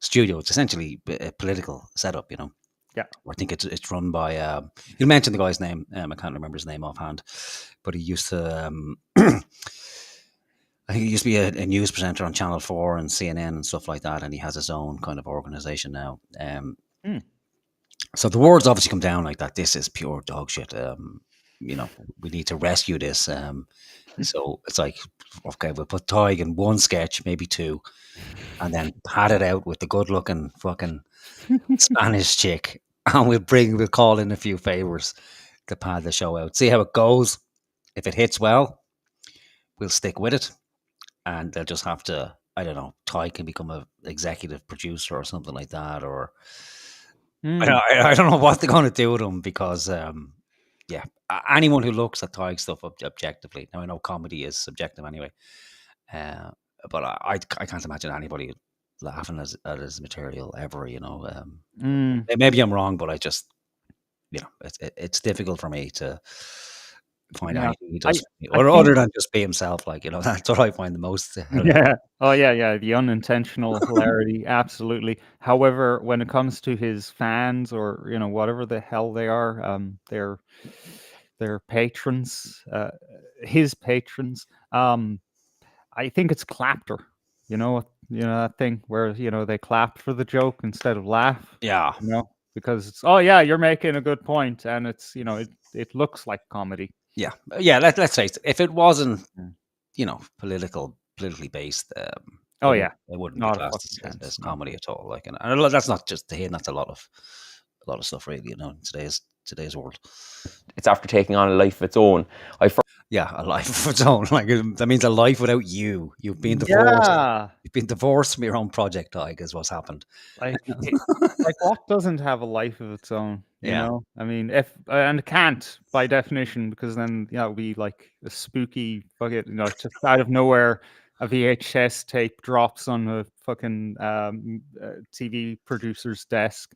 S3: studio. It's essentially a political setup.
S1: Yeah.
S3: I think it's run by. You mentioned the guy's name. I can't remember his name offhand, but he used to. I think he used to be a news presenter on Channel 4 and CNN and stuff like that, and he has his own kind of organization now. So the words obviously come down like that. This is pure dog shit. We need to rescue this. So it's like, okay, we'll put Tyg in one sketch, maybe two, and then pad it out with the good-looking fucking Spanish chick, and we'll call in a few favors to pad the show out. See how it goes. If it hits well, we'll stick with it. And they'll just have to, I don't know, Ty can become an executive producer or something like that. Or I don't know what they're going to do with him because, anyone who looks at Ty's stuff objectively, now I know comedy is subjective anyway, but I can't imagine anybody laughing at his material ever, Maybe I'm wrong, but I just, it's difficult for me to find anything he does, other than just be himself. Like, that's what I find the most.
S1: Yeah. Oh, yeah. The unintentional hilarity, absolutely. However, when it comes to his fans or whatever the hell they are, their patrons, his patrons, I think it's clapter. That thing where they clap for the joke instead of laugh.
S3: Yeah.
S1: Because it's you're making a good point, and it's it looks like comedy.
S3: Yeah. Let's say if it wasn't, politically based, it wouldn't be classed as comedy at all. Like, and that's not just to him. That's a lot of stuff, really. In today's world,
S6: It's after taking on a life of its own.
S3: a life of its own. Like, that means a life without you. You've been divorced.
S1: Yeah.
S3: You've been divorced from your own project, Tyg, is what's happened.
S1: Like, what doesn't have a life of its own? You know? I mean, if and it can't by definition, because then it would be like a spooky bucket, just out of nowhere, a VHS tape drops on a fucking TV producer's desk,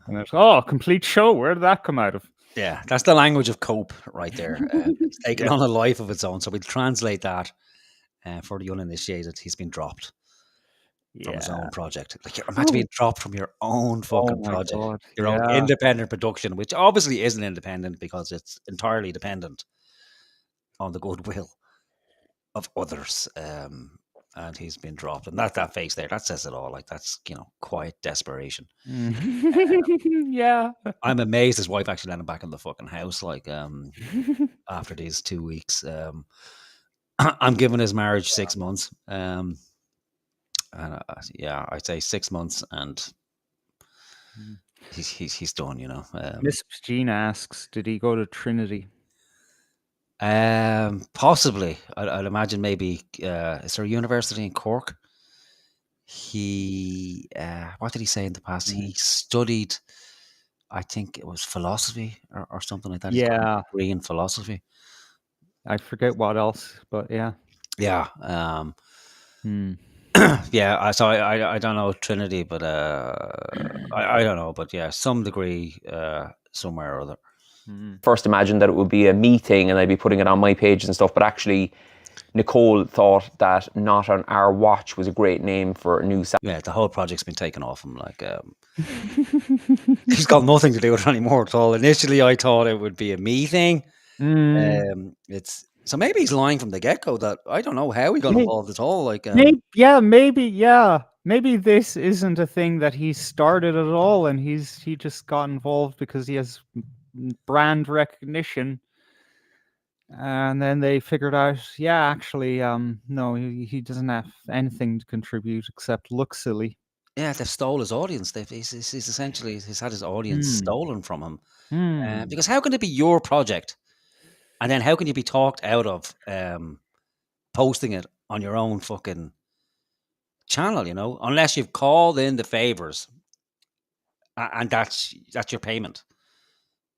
S1: and it's a complete show. Where did that come out of?
S3: Yeah, that's the language of cope right there. It's taken on a life of its own. So we'll translate that for the uninitiated. He's been dropped from his own project. Like, imagine being dropped from your own fucking project,
S1: God.
S3: your own independent production, which obviously isn't independent because it's entirely dependent on the goodwill of others. And he's been dropped, and that face there, that says it all. Like, that's quiet desperation.
S1: Yeah,
S3: I'm amazed his wife actually let him back in the fucking house. Like, after these 2 weeks, I'm giving his marriage 6 months. And I'd say 6 months, and he's done.
S1: Miss Jean asks, did he go to Trinity?
S3: Possibly. I'd imagine maybe. Is there a university in Cork? He what did he say in the past? He studied, I think it was philosophy or something like that. He's got a degree in philosophy.
S1: I forget what else, but yeah.
S3: Yeah. Yeah. So I don't know Trinity, but I don't know, but yeah, some degree somewhere or other.
S6: First imagined that it would be a me thing and I'd be putting it on my pages and stuff, but actually Nicole thought that Not on Our Watch was a great name for a new sound.
S3: Yeah, the whole project's been taken off him. Like, he's got nothing to do with it anymore at all. Initially, I thought it would be a me thing. So maybe he's lying from the get-go that I don't know how he got involved at all. Like,
S1: maybe this isn't a thing that he started at all, and he just got involved because he has brand recognition, and then they figured out, actually, no, he doesn't have anything to contribute except look silly.
S3: Yeah, they've stole his audience. He's essentially he's had his audience
S1: Hmm.
S3: stolen from him.
S1: Hmm.
S3: Because how can it be your project, and then how can you be talked out of posting it on your own fucking channel? You know, unless you've called in the favors, and that's your payment.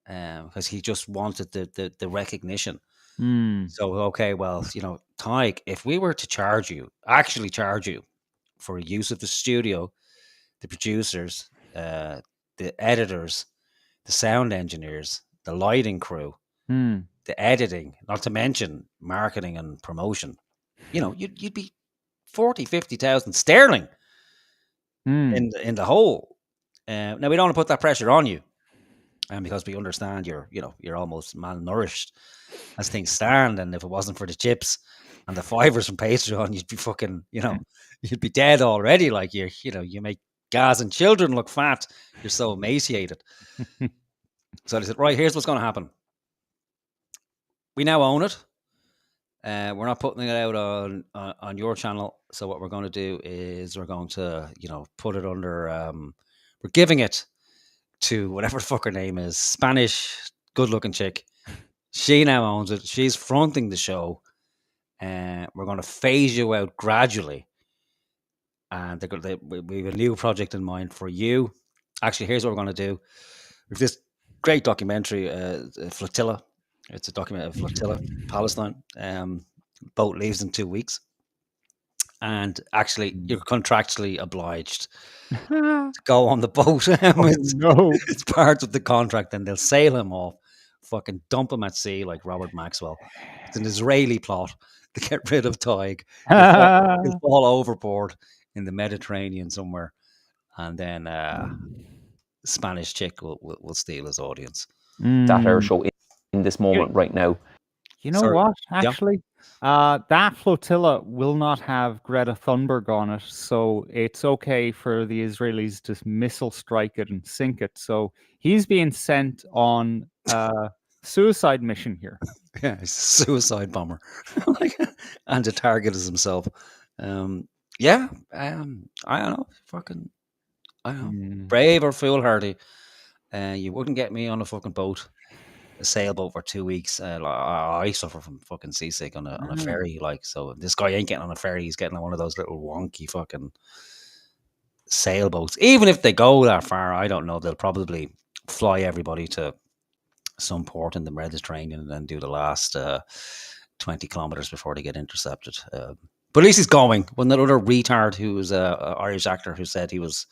S3: Because he just wanted the recognition.
S1: Hmm.
S3: So okay, well, you know, Tyke, if we were to actually charge you for use of the studio, the producers, the editors, the sound engineers, the lighting crew,
S1: Hmm.
S3: the editing, not to mention marketing and promotion, you know, you'd be 40,000-50,000 sterling
S1: Hmm.
S3: in the hole. Now we don't want to put that pressure on you, and because we understand you're almost malnourished as things stand, and if it wasn't for the chips and the fivers from Patreon, you'd be fucking, you'd be dead already. Like you make Gaz and children look fat. You're so emaciated. So they said, right, here's what's going to happen. We now own it. We're not putting it out on your channel. So what we're going to do is we're going to, put it under. We're giving it to whatever the fuck her name is, Spanish, good-looking chick. She now owns it. She's fronting the show. We're going to phase you out gradually. And we have a new project in mind for you. Actually, here's what we're going to do. We've this great documentary, Flotilla. It's a document of Flotilla, Palestine. Boat leaves in 2 weeks. And actually, you're contractually obliged to go on the boat.
S1: No.
S3: It's part of the contract, and they'll sail him off, fucking dump him at sea like Robert Maxwell. It's an Israeli plot to get rid of Tig. He'll fall overboard in the Mediterranean somewhere, and then Spanish chick will steal his audience.
S6: That our
S1: Hmm.
S6: show in this moment right now.
S1: You know
S3: Sorry.
S1: what?
S3: Yeah.
S1: Actually, that flotilla will not have Greta Thunberg on it, so it's okay for the Israelis to missile strike it and sink it. So he's being sent on a suicide mission here.
S3: Yeah, he's a suicide bomber, and the target is himself. Yeah, I don't know, fucking, I don't know,
S1: Hmm.
S3: brave or foolhardy. You wouldn't get me on a fucking boat, a sailboat for 2 weeks. I suffer from fucking seasick on a ferry, so. This guy ain't getting on a ferry; he's getting on one of those little wonky fucking sailboats. Even if they go that far, I don't know. They'll probably fly everybody to some port in the Mediterranean and then do the last 20 kilometers before they get intercepted. But at least he's going. Wasn't that other retard who was an Irish actor who said he was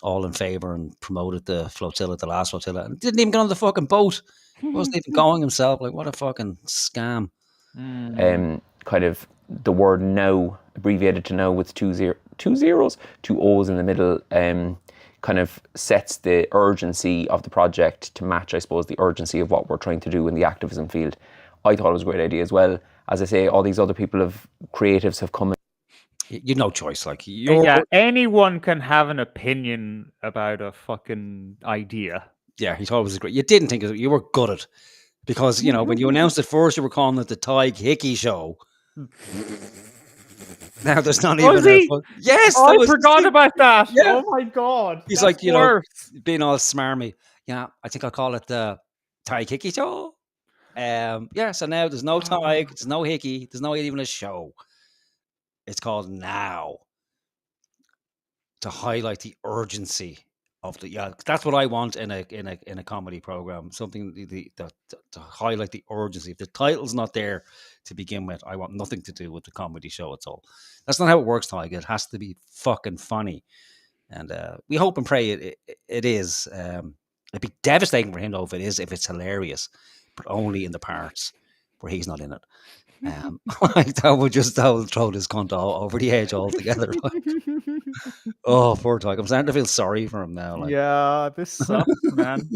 S3: all in favour and promoted the flotilla, the last flotilla, and didn't even get on the fucking boat. He wasn't even going himself. Like, what a fucking scam.
S6: Kind of the word now, abbreviated to now with two zeros, two O's in the middle, kind of sets the urgency of the project to match, I suppose, the urgency of what we're trying to do in the activism field. I thought it was a great idea as well. As I say, all these other creatives have come.
S3: You'd no choice. Like,
S1: Yeah, anyone can have an opinion about a fucking idea.
S3: Yeah, he thought it was great. You didn't think you were gutted because when you announced it first, you were calling it the Tig Hickey Show. Now there's not
S1: Was
S3: even.
S1: he?
S3: Yes,
S1: I forgot about that.
S3: Yeah.
S1: Oh my god.
S3: He's
S1: That's
S3: like,
S1: worse.
S3: being all smarmy. Yeah, I think I'll call it the Tig Hickey Show. Yeah, so now there's no Tig, there's no Hickey, there's not even a show. It's called Now, to highlight the urgency of the. Yeah, that's what I want in a comedy program. Something to highlight the urgency. If the title's not there to begin with, I want nothing to do with the comedy show at all. That's not how it works, Tig. It has to be fucking funny, and we hope and pray it is. It'd be devastating for him though if it's hilarious, but only in the parts where he's not in it. That will throw this cunt over the edge altogether. Oh, poor Tig. I'm starting to feel sorry for him now.
S1: Yeah, this sucks, man.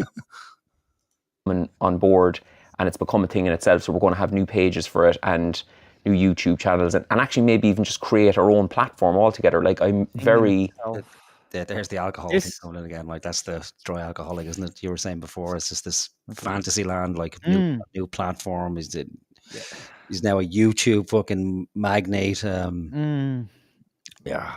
S6: On board, and it's become a thing in itself. So we're going to have new pages for it and new YouTube channels, and actually maybe even just create our own platform altogether. Like, I'm very.
S3: There's the alcohol thing coming in again. Like, that's the dry alcoholic, isn't it? You were saying before, it's just this fantasy land, like new platform. He's now a YouTube fucking magnate. Yeah.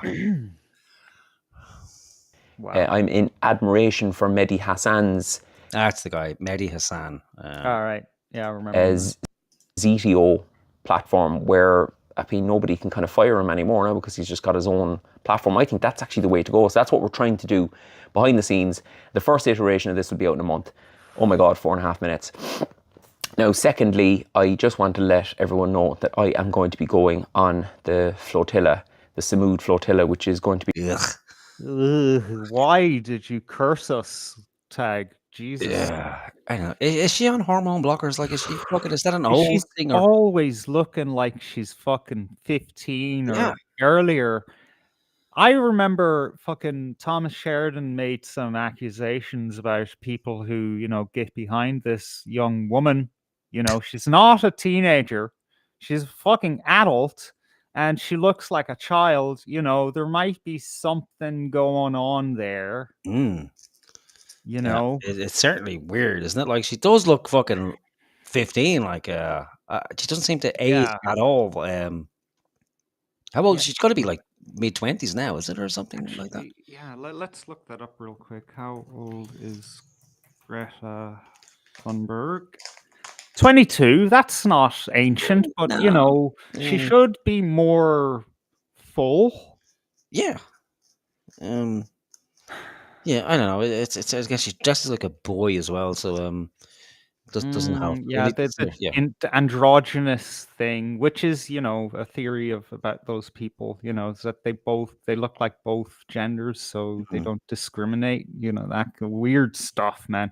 S1: Wow.
S6: I'm in admiration for Mehdi Hassan's
S3: That's the guy, Mehdi Hassan.
S1: All right. Yeah, I remember. him.
S6: ZTO platform, where I mean nobody can kind of fire him anymore now because he's just got his own platform. I think that's actually the way to go. So that's what we're trying to do behind the scenes. The first iteration of this will be out in a month. Oh my God, 4.5 minutes. Now, secondly, I just want to let everyone know that I am going to be going on the flotilla, the Samud flotilla, which is going to be...
S3: Ugh.
S1: Ugh, why did you curse us, Tag? Jesus.
S3: Yeah, I know. Is she on hormone blockers? Like, is she fucking? Is that an old
S1: She's
S3: thing or?
S1: always looking like she's fucking 15
S3: Yeah.
S1: or earlier. I remember fucking Thomas Sheridan made some accusations about people who, get behind this young woman. She's not a teenager. She's a fucking adult and she looks like a child. There might be something going on there.
S3: Mm.
S1: Yeah,
S3: It's certainly weird, isn't it? Like, she does look fucking 15. Like, she doesn't seem to age
S1: Yeah.
S3: at all. How old?
S1: Yeah.
S3: She's got to be like mid-20s now, is it, or something like that?
S1: Actually, yeah, let's look that up real quick. How old is Greta Thunberg? 22. That's not ancient, but
S3: No.
S1: she should be more full.
S3: Yeah. Yeah, I don't know. It's I guess she dresses like a boy as well, so doesn't have
S1: Yeah, the androgynous thing, which is a theory about those people. Is that they look like both genders, so they don't discriminate. That weird stuff, man.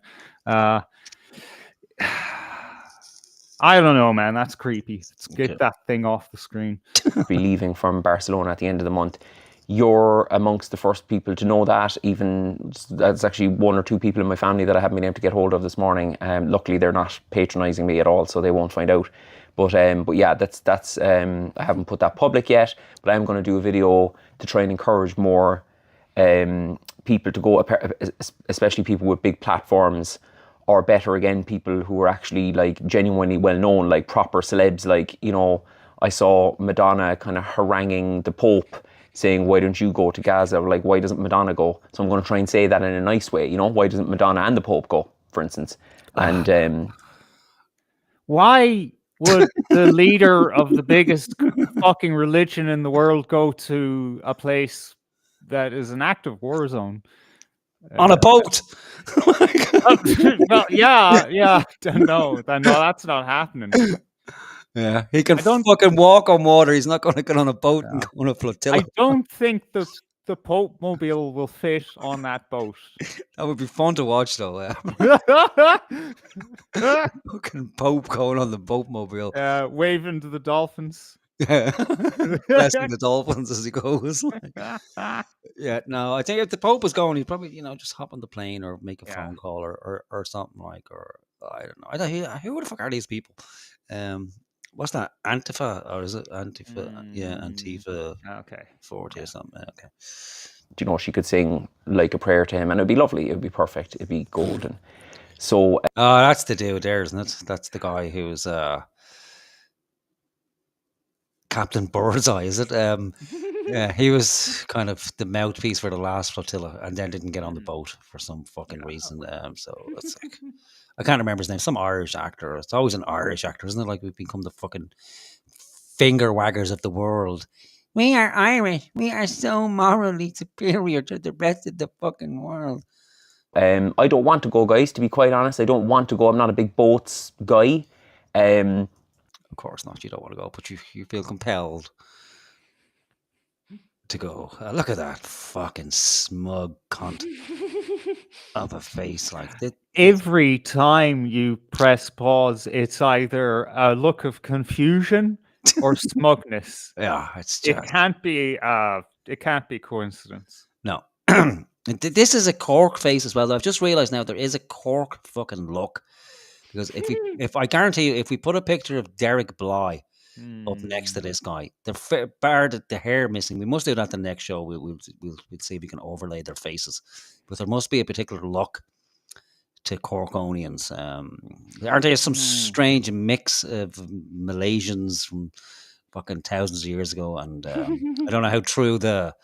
S1: I don't know, man. That's creepy. Let's get that thing off the screen.
S6: be leaving from Barcelona at the end of the month. You're amongst the first people to know that. Even that's actually one or two people in my family that I haven't been able to get hold of this morning. Luckily, they're not patronising me at all, so they won't find out. But yeah, that's I haven't put that public yet. But I'm going to do a video to try and encourage more people to go, especially people with big platforms, or better again, people who are actually like genuinely well known, like proper celebs. Like, I saw Madonna kind of haranguing the Pope, saying, why don't you go to Gaza? Or like, why doesn't Madonna go? So I'm going to try and say that in a nice way, why doesn't Madonna and the Pope go, for instance? And
S1: why would the leader of the biggest fucking religion in the world go to a place that is an active war zone?
S3: On a boat.
S1: Well, yeah. No, that's not happening.
S3: Yeah, he can fucking walk on water. He's not going to get on a boat and go on a flotilla.
S1: I don't think the Pope mobile will fit on that boat.
S3: That would be fun to watch, though. Fucking Pope going on the boat mobile.
S1: Waving to the dolphins.
S3: Yeah, blessing the dolphins as he goes. Yeah, no, I think if the Pope was going, he'd probably just hop on the plane or make a phone call or something like, or I don't know. I don't. Who the fuck are these people? What's that? Antifa, or is it Antifa? Yeah, Antifa.
S1: Okay,
S3: 40 or something. Okay.
S6: she could sing like a prayer to him, and it'd be lovely. It'd be perfect. It'd be golden. So
S3: that's the dude there, isn't it? That's the guy who's Captain Birdseye, is it? Yeah, he was kind of the mouthpiece for the last flotilla, and then didn't get on the boat for some fucking reason. So it's like, I can't remember his name. Some Irish actor. It's always an Irish actor, isn't it? Like, we've become the fucking finger waggers of the world. We are Irish. We are so morally superior to the rest of the fucking world.
S6: I don't want to go, guys, to be quite honest. I don't want to go. I'm not a big boats guy.
S3: Of course not. You don't want to go, but you feel compelled to go. Look at that fucking smug cunt of a face. Like that.
S1: Every time you press pause, it's either a look of confusion or smugness.
S3: Yeah, it's just...
S1: It can't be coincidence.
S3: No. This is a Cork face as well. I've just realized now there is a Cork fucking look, because if I guarantee you, if we put a picture of Derek Bly up next to this guy, bar the hair missing, we must do that the next show. We'll see if we can overlay their faces, but there must be a particular look to Corkonians. Aren't there some strange mix of Malaysians from fucking thousands of years ago? And I don't know how true the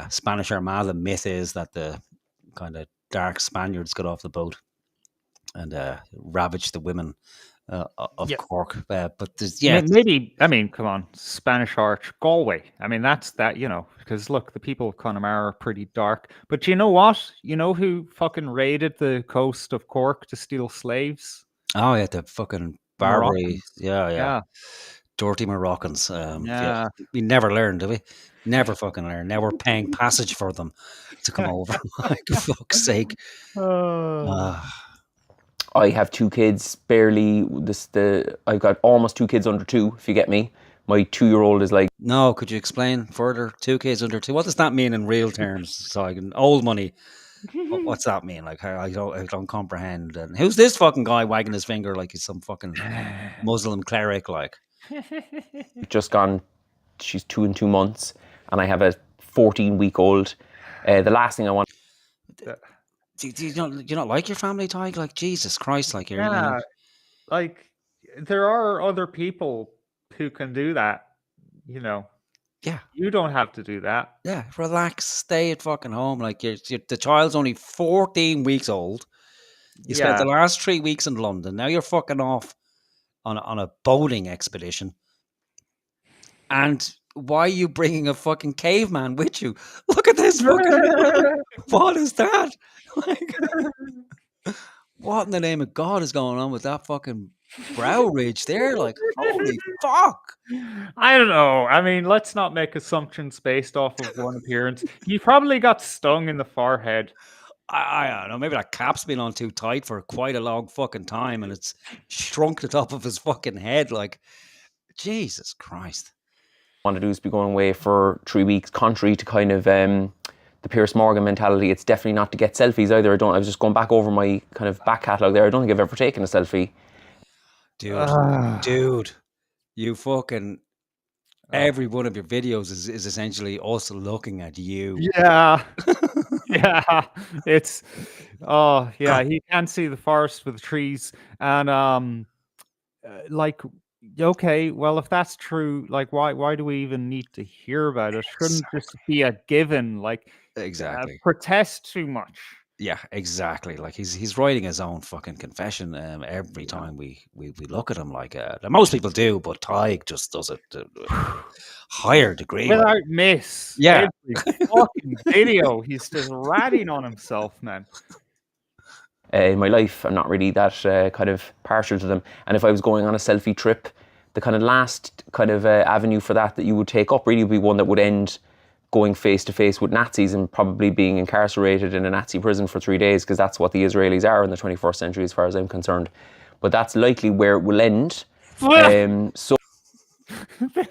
S3: Spanish Armada myth is that the kind of dark Spaniards got off the boat and ravaged the women of
S1: Yeah.
S3: Cork. But there's,
S1: Maybe, I mean, come on, Spanish Arch, Galway. I mean, that's that, because look, the people of Connemara are pretty dark. But you know what? You know who fucking raided the coast of Cork to steal slaves?
S3: oh yeah, the fucking
S1: The
S3: Barbary,
S1: Moroccans.
S3: yeah,
S1: Yeah.
S3: dirty Moroccans. Yeah,
S1: Yeah.
S3: we never learned, did we? Never fucking learned. Now we're paying passage for them to come over. Like, for fuck's sake. Ah.
S6: I have 2 kids, barely I've got almost 2 kids under 2, if you get me. My 2-year-old is like,
S3: No, could you explain further? 2 kids under 2. What does that mean in real terms? So I can old money. What's that mean? Like, I don't comprehend. And who's this fucking guy wagging his finger like he's some fucking Muslim cleric? Like,
S6: just gone, she's 2 and 2 months, and I have a 14-week-old. The last thing I want.
S3: do you not like your family, Ty? Like, Jesus Christ, like you're.
S1: Yeah. Like, there are other people who can do that,
S3: Yeah.
S1: You don't have to do that.
S3: Yeah, relax, stay at fucking home. Like, the child's only 14 weeks old. You spent the last 3 weeks in London. Now you're fucking off on a boating expedition. And why are you bringing a fucking caveman with you? Look at this fucking. What is that? Like, what in the name of God is going on with that fucking brow ridge there? Like, holy fuck.
S1: I don't know. I mean, let's not make assumptions based off of one appearance. You probably got stung in the forehead.
S3: I don't know. Maybe that cap's been on too tight for quite a long fucking time, and it's shrunk the top of his fucking head. Like, Jesus Christ.
S6: Want to do is be going away for 3 weeks, contrary to kind of the Piers Morgan mentality. It's definitely not to get selfies either. I was just going back over my kind of back catalogue there. I don't think I've ever taken a selfie.
S3: Dude, you fucking every one of your videos is essentially us looking at you.
S1: Yeah. Yeah. It's he can't see the forest with the trees. And like, okay, well, if that's true, like, why do we even need to hear about it? Shouldn't just be a given? Like,
S3: Exactly.
S1: protest too much.
S3: Yeah, exactly. Like, he's writing his own fucking confession every time we look at him. Like, most people do, but Tig just does it to a higher degree.
S1: Without miss.
S3: Yeah.
S1: Every fucking video, he's just ratting on himself, man.
S6: In my life, I'm not really that kind of partial to them. And if I was going on a selfie trip, the kind of last kind of avenue for that you would take up really would be one that would end going face to face with Nazis and probably being incarcerated in a Nazi prison for 3 days, because that's what the Israelis are in the 21st century as far as I'm concerned. But that's likely where it will end. So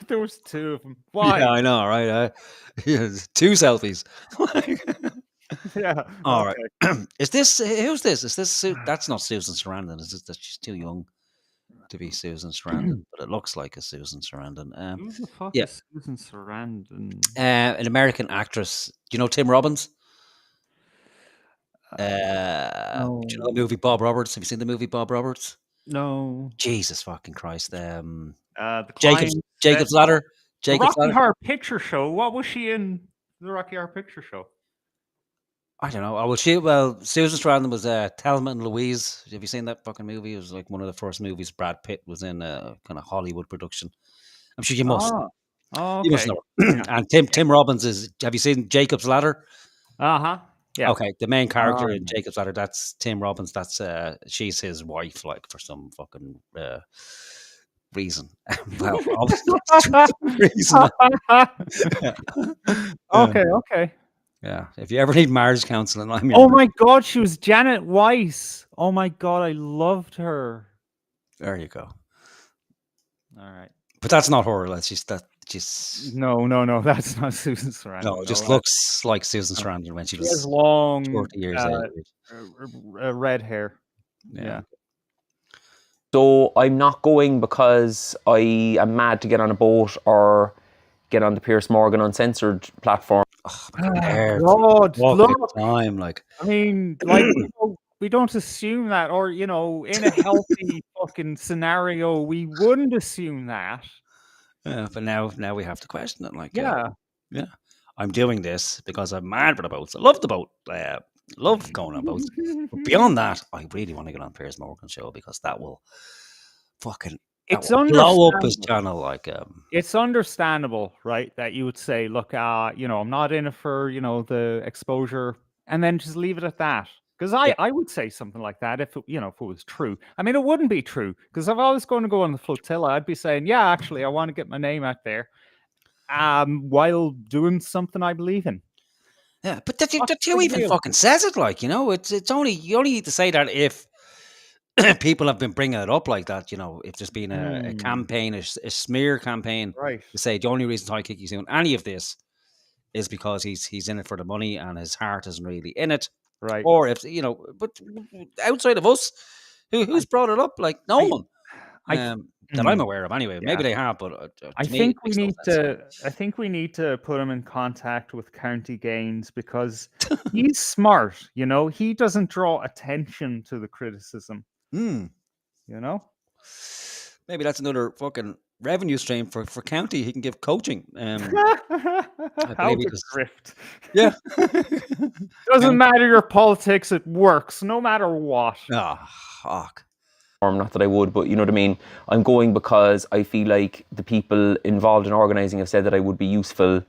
S1: there was 2 of them. Why?
S3: Yeah, I know, right? 2 selfies.
S1: Yeah.
S3: All right. Is this who's this? Is this that's not Susan Sarandon? Is this that she's too young to be Susan Sarandon? But it looks like a Susan Sarandon.
S1: Who the fuck
S3: yeah.
S1: is Susan Sarandon?
S3: An American actress. Do you know Tim Robbins?
S1: No.
S3: Do you know the movie Bob Roberts? Have you seen the movie Bob Roberts?
S1: No.
S3: Jesus fucking Christ.
S1: The
S3: Jacob's Ladder.
S1: The Rocky Horror Picture Show. What was she in the Rocky Horror Picture Show?
S3: I don't know. Susan Sarandon was Thelma and Louise. Have you seen that fucking movie? It was like one of the first movies Brad Pitt was in a kind of Hollywood production. I'm sure you must.
S1: Oh, okay.
S3: You must know. And Tim Robbins is. Have you seen Jacob's Ladder?
S1: Yeah.
S3: Okay, the main character in Jacob's Ladder, that's Tim Robbins. That's she's his wife, like, for some fucking reason. Well, reason.
S1: Okay.
S3: Yeah. If you ever need marriage counseling, I'm your.
S1: Oh my God, she was Janet Weiss. Oh my God, I loved her.
S3: There you go.
S1: All right.
S3: But that's not her. She's
S1: No, that's not Susan Sarandon.
S3: No, it just looks like Susan Sarandon when she was
S1: long
S3: 40 years
S1: red hair. Yeah.
S6: So I'm not going because I am mad to get on a boat or get on the Piers Morgan Uncensored platform.
S3: Oh my
S1: God,
S3: look. Time, like,
S1: I mean, like, we don't assume that, or, in a healthy fucking scenario, we wouldn't assume that.
S3: Yeah, but now we have to question it. Like,
S1: yeah.
S3: I'm doing this because I'm mad for the boats. I love the boat. Love going on boats. But beyond that, I really want to get on Piers Morgan's show because that will
S1: It's
S3: blow up his
S1: understandable.
S3: channel. Like,
S1: It's understandable, right? That you would say, look, I'm not in it for, the exposure, and then just leave it at that. Because I would say something like that if it was true. I mean, it wouldn't be true because if I was going to go on the flotilla, I'd be saying, yeah, actually, I want to get my name out there, while doing something I believe in.
S3: yeah, but that
S1: What's
S3: who
S1: the
S3: even
S1: deal?
S3: fucking says it? Like, it's only you only need to say that if people have been bringing it up like that. If there's been a campaign, a smear campaign,
S1: Right.
S3: to say the only reason Ty Kicky's doing any of this is because he's in it for the money and his heart isn't really in it.
S1: Right.
S3: Or if but outside of us, who's brought it up? Like no one. That I'm aware of, anyway. Maybe they have, but
S1: I
S3: to me,
S1: think
S3: it
S1: we
S3: makes no
S1: need
S3: sense.
S1: to. I think we need to put him in contact with County Gains because he's smart. He doesn't draw attention to the criticism.
S3: Hmm. Maybe that's another fucking revenue stream for county. He can give coaching. I
S1: How
S3: believe he
S1: to
S3: does.
S1: grift.
S3: Yeah.
S1: Doesn't matter your politics, it works no matter what.
S3: Ah, fuck.
S6: Or not that I would, but you know what I mean. I'm going because I feel like the people involved in organising have said that I would be useful,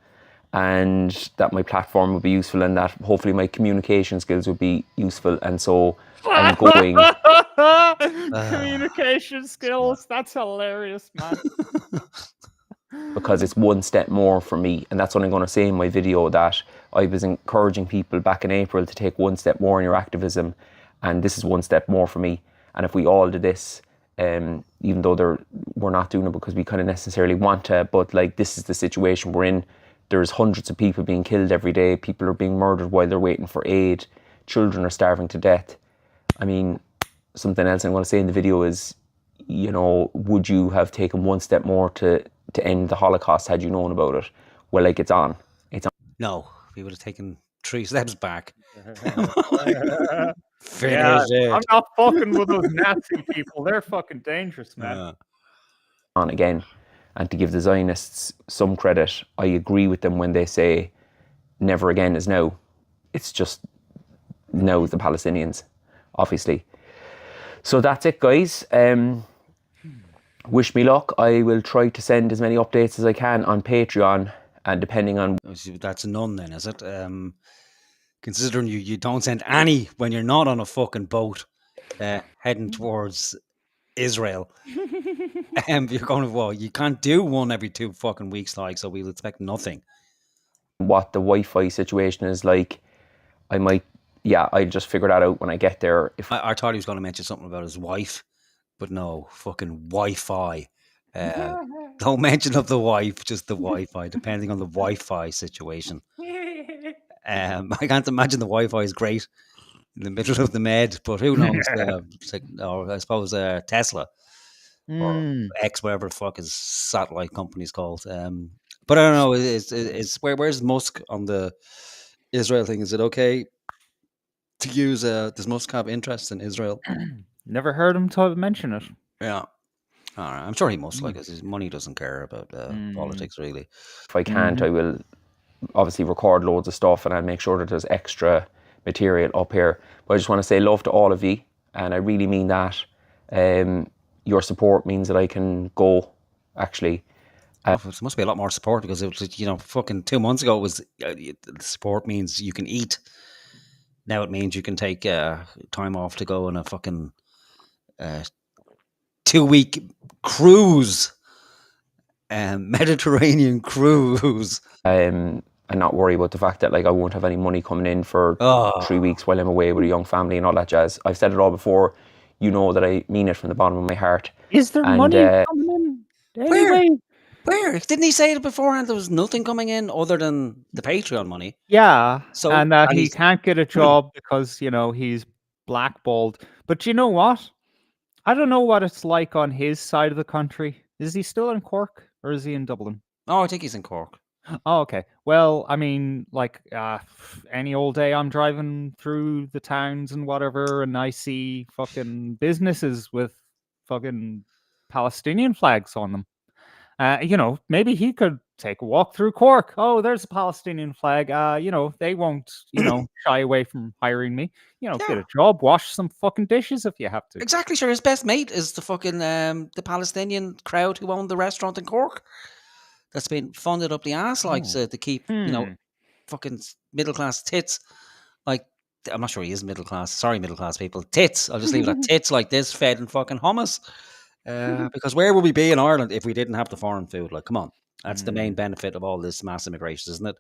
S6: and that my platform would be useful, and that hopefully my communication skills would be useful, and so I'm going.
S1: Communication skills. That's hilarious, man.
S6: Because it's one step more for me, and that's what I'm going to say in my video, that I was encouraging people back in April to take one step more in your activism, and this is one step more for me. And if we all did this, even though we're not doing it because we kind of necessarily want to, but like this is the situation we're in. There's hundreds of people being killed every day. People are being murdered while they're waiting for aid. Children are starving to death. I mean, something else I'm going to say in the video is, would you have taken one step more to end the Holocaust had you known about it? Well, like it's on.
S3: No, we would have taken 3 steps back.
S1: Yeah,
S3: Finish it.
S1: I'm not fucking with those Nazi people. They're fucking dangerous, man.
S6: On again. And to give the Zionists some credit, I agree with them when they say never again is now. It's just now the Palestinians, obviously. So that's it, guys. Wish me luck. I will try to send as many updates as I can on Patreon, and depending on...
S3: That's none then, is it? Considering you don't send any when you're not on a fucking boat heading towards Israel. You're going you can't do one every 2 fucking weeks, like, so we'll expect nothing.
S6: What the Wi-Fi situation is like, I'll just figure that out when I get there.
S3: I thought he was going to mention something about his wife, but no, fucking Wi-Fi. No mention of the wife, just the Wi-Fi, depending on the Wi-Fi situation. I can't imagine the Wi-Fi is great in the middle of the med, but who knows? I suppose Tesla or X, whatever the fuck his satellite company's called. But I don't know. It's where's Musk on the Israel thing? Is it okay to use? Does Musk have interest in Israel?
S1: Never heard him mention it.
S3: Yeah. All right. I'm sure he must, like, his money doesn't care about politics, really.
S6: If I can't, I will obviously record loads of stuff, and I'll make sure that there's extra material up here. But I just want to say love to all of you, and I really mean that. Your support means that I can go, actually.
S3: There must be a lot more support, because it was, fucking 2 months ago, it was support means you can eat. Now it means you can take time off to go on a fucking 2-week cruise, Mediterranean cruise.
S6: And not worry about the fact that I won't have any money coming in for 3 weeks while I'm away with a young family and all that jazz. I've said it all before. You know that I mean it from the bottom of my heart.
S1: Is there money coming in? Anyway?
S3: Where? Didn't he say it beforehand? There was nothing coming in other than the Patreon money.
S1: Yeah,
S3: so
S1: and that he can't get a job because he's blackballed. But you know what? I don't know what it's like on his side of the country. Is he still in Cork or is he in Dublin?
S3: Oh, I think he's in Cork.
S1: Oh, okay. Well, I mean, any old day I'm driving through the towns and whatever, and I see fucking businesses with fucking Palestinian flags on them. Maybe he could take a walk through Cork. Oh, there's a Palestinian flag. They won't, shy away from hiring me. Get
S3: Yeah.
S1: a job, wash some fucking dishes if you have to.
S3: Exactly, sure. His best mate is the fucking the Palestinian crowd who owned the restaurant in Cork. That's been funded up the ass, like to keep fucking middle class tits. Like, I'm not sure he is middle class. Sorry, middle class people. Tits. I'll just leave it at tits like this, fed in fucking hummus. Because where would we be in Ireland if we didn't have the foreign food? Like, come on. That's the main benefit of all this mass immigration, isn't it?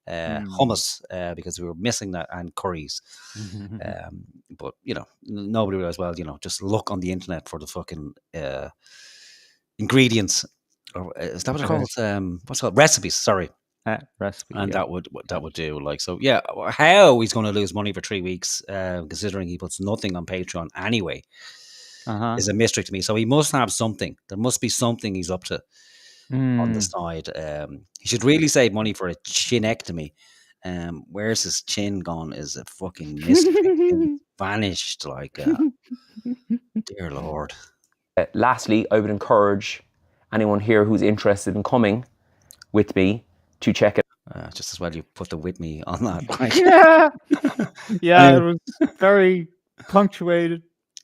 S3: Hummus, because we were missing that, and curries. But, nobody realized, well, just look on the internet for the fucking ingredients. Or is that what they're called? What's it called? Recipes, sorry.
S1: Recipe.
S3: And that would do. Like, so, yeah, how he's going to lose money for 3 weeks, considering he puts nothing on Patreon anyway, is a mystery to me. So he must have something. There must be something he's up to on the side. He should really save money for a chinectomy. Where's his chin gone is a fucking mystery. It's vanished, like, dear Lord.
S6: Lastly, I would encourage anyone here who's interested in coming with me to check it.
S3: Just as well you put the with me on that.
S1: Yeah, it was very punctuated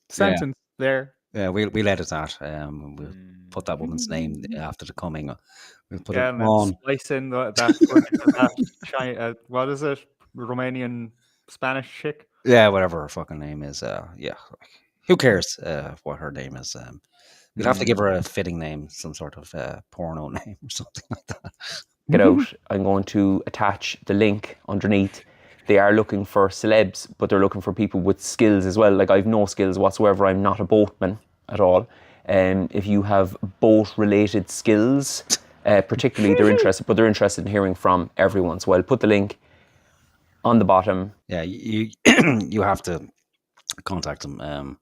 S1: sentence there.
S3: Yeah, we'll edit that. We'll put that woman's name after the coming. We'll put it
S1: and
S3: on.
S1: Splice in that what is it? Romanian Spanish chick?
S3: Yeah, whatever her fucking name is. Who cares what her name is? We'd have to give her a fitting name, some sort of porno name or something like that.
S6: Get out. I'm going to attach the link underneath. They are looking for celebs, but they're looking for people with skills as well. Like, I've no skills whatsoever. I'm not a boatman at all. If you have boat-related skills, particularly, they're interested in hearing from everyone. So I'll put the link on the bottom.
S3: Yeah, you you have to contact them.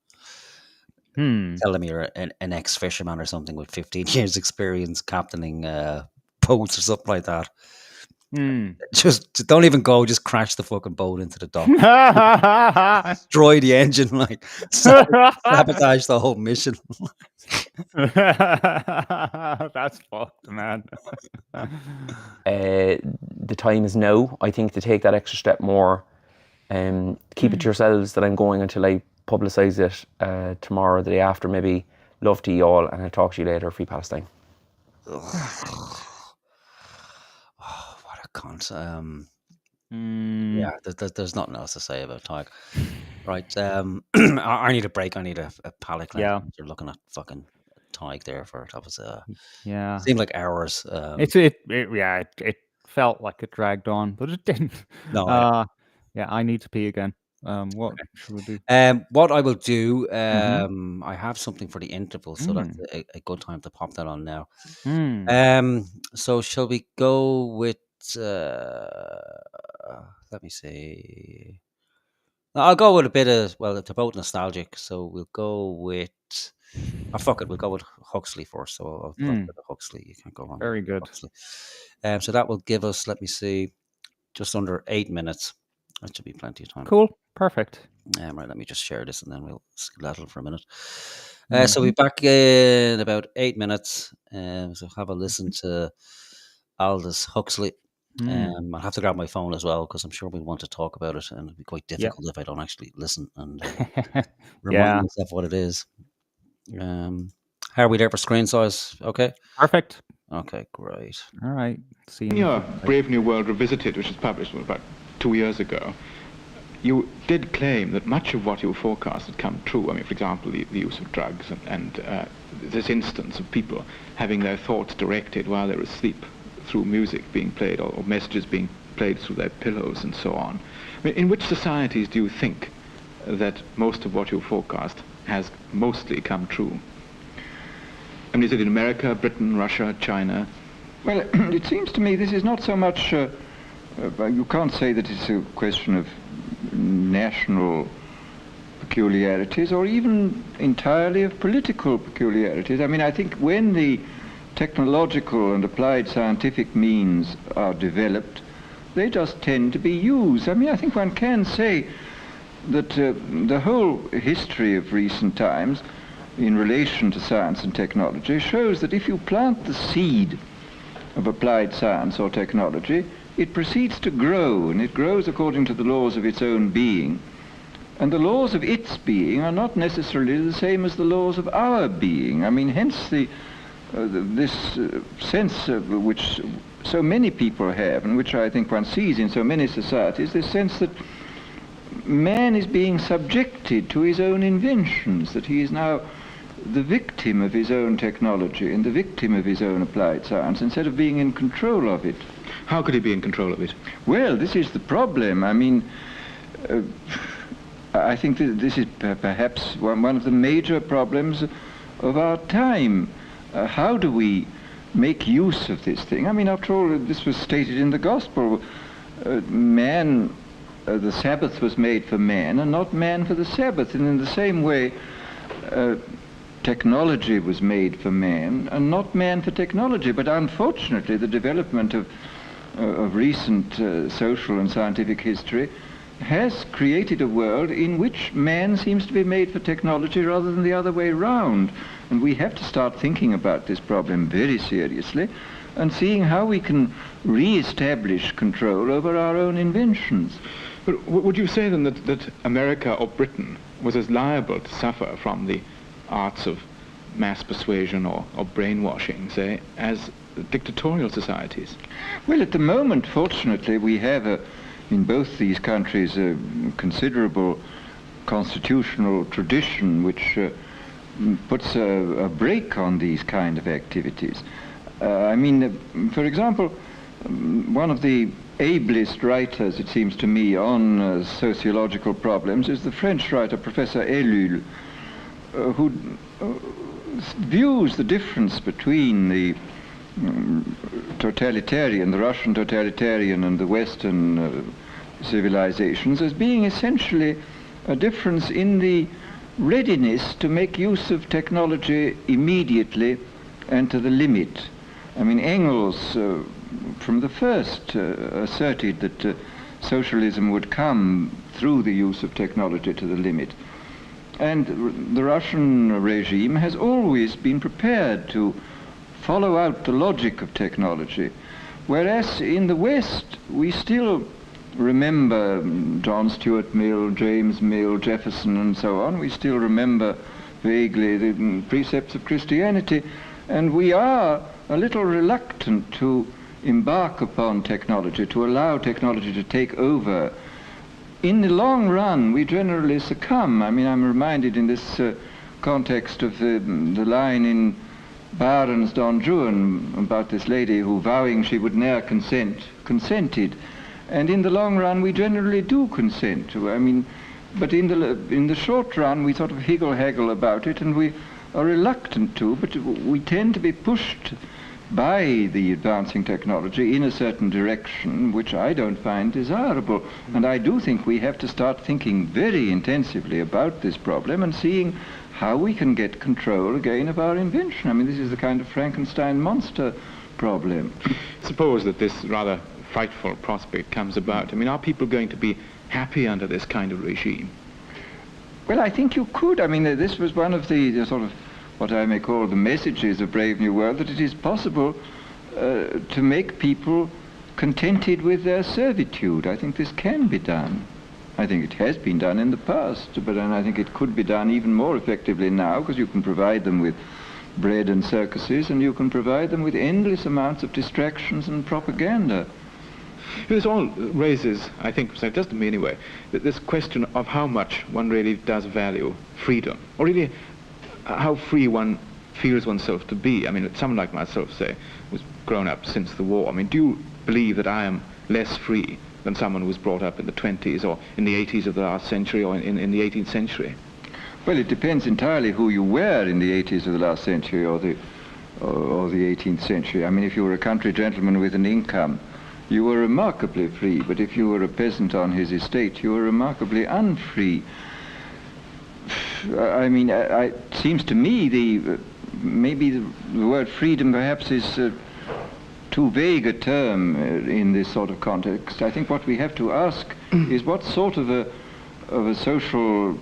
S3: Tell them you're an ex-fisherman or something with 15 years experience captaining boats or something like that. Just don't even go. Just crash the fucking boat into the dock. Destroy the engine, like sabotage the whole mission.
S1: That's fucked, man.
S6: The time is now, I think, to take that extra step more. Keep it to yourselves that I'm going until I publicise it tomorrow, the day after, maybe. Love to you all, and I'll talk to you later. Free Palestine.
S3: What a cunt. Yeah, there's nothing else to say about Tig. Right. I need a break. I need a palate cleanse.
S1: Yeah.
S3: You're looking at fucking Tig there for that was
S1: seemed
S3: like hours.
S1: It felt like it dragged on, but it didn't.
S3: No.
S1: I need to pee again. What should we do?
S3: What I will do, I have something for the interval, so that's a good time to pop that on now. So shall we go with? Let me see. I'll go with a bit of. Well, it's both nostalgic, so we'll go with. Oh, fuck it, we'll go with Huxley first. So I'll go with Huxley. You can't go wrong.
S1: Very good.
S3: Huxley. So that will give us. Let me see, just under 8 minutes. That should be plenty of time.
S1: Cool. Perfect.
S3: Right, let me just share this and then we'll skedaddle for a minute. So we'll be back in about 8 minutes. So have a listen to Aldous Huxley. I'll have to grab my phone as well because I'm sure we'll want to talk about it, and it'll be quite difficult if I don't actually listen and remind myself what it is. How are we there for screen size? Okay.
S1: Perfect.
S3: Okay, great.
S1: All right. See you.
S7: In your Brave New World Revisited, which was published about 2 years ago, you did claim that much of what you forecast had come true. I mean, for example, the use of drugs and this instance of people having their thoughts directed while they're asleep through music being played or messages being played through their pillows and so on. I mean, in which societies do you think that most of what you forecast has mostly come true? I mean, is it in America, Britain, Russia, China?
S8: Well, it seems to me this is not so much, you can't say that it's a question of national peculiarities or even entirely of political peculiarities. I mean, I think when the technological and applied scientific means are developed, they just tend to be used. I mean, I think one can say that the whole history of recent times in relation to science and technology shows that if you plant the seed of applied science or technology, it proceeds to grow, and it grows according to the laws of its own being. And the laws of its being are not necessarily the same as the laws of our being. I mean, hence this sense which so many people have, and which I think one sees in so many societies, this sense that man is being subjected to his own inventions, that he is now the victim of his own technology and the victim of his own applied science, instead of being in control of it.
S7: How could he be in control of it?
S8: Well, this is the problem. I mean, I think that this is perhaps one of the major problems of our time. How do we make use of this thing? I mean, after all, this was stated in the Gospel. Man, the Sabbath was made for man, and not man for the Sabbath. And in the same way, technology was made for man, and not man for technology. But unfortunately, the development of recent social and scientific history has created a world in which man seems to be made for technology rather than the other way round. And we have to start thinking about this problem very seriously and seeing how we can re-establish control over our own inventions.
S7: But would you say then that America or Britain was as liable to suffer from the arts of mass persuasion or brainwashing, say, as dictatorial societies?
S8: Well, at the moment, fortunately, we have in both these countries a considerable constitutional tradition which puts a brake on these kind of activities. I mean, for example, one of the ablest writers, it seems to me, on sociological problems is the French writer Professor Ellul, who views the difference between the the Russian totalitarian and the Western civilizations as being essentially a difference in the readiness to make use of technology immediately and to the limit. I mean, Engels from the first asserted that socialism would come through the use of technology to the limit. And the Russian regime has always been prepared to follow out the logic of technology, whereas in the West we still remember John Stuart Mill, James Mill, Jefferson and so on. We still remember vaguely the precepts of Christianity, and we are a little reluctant to embark upon technology, to allow technology to take over. In the long run we generally succumb. I mean, I'm reminded in this context of the line in Byron's Don Juan about this lady who, vowing she would ne'er consent, consented. And in the long run we generally do consent to. I mean, but in the short run we sort of haggle about it, and we are reluctant to, but we tend to be pushed by the advancing technology in a certain direction which I don't find desirable. And I do think we have to start thinking very intensively about this problem and seeing how we can get control again of our invention. I mean, this is the kind of Frankenstein monster problem.
S7: Suppose that this rather frightful prospect comes about. I mean, are people going to be happy under this kind of regime?
S8: Well, I think you could. I mean, this was one of the sort of what I may call the messages of Brave New World, that it is possible to make people contented with their servitude. I think this can be done. I think it has been done in the past, but I think it could be done even more effectively now, because you can provide them with bread and circuses, and you can provide them with endless amounts of distractions and propaganda.
S7: This all raises, I think, so it does to me anyway, this question of how much one really does value freedom, or really how free one feels oneself to be. I mean, someone like myself, say, was grown up since the war. I mean, do you believe that I am less free than someone who was brought up in the 20s or in the 80s of the last century or in the 18th century?
S8: Well, it depends entirely who you were in the 80s of the last century or the 18th century. I mean, if you were a country gentleman with an income, you were remarkably free, but if you were a peasant on his estate, you were remarkably unfree. I mean, it seems to me maybe the word freedom perhaps is too vague a term in this sort of context. I think what we have to ask is what sort of a social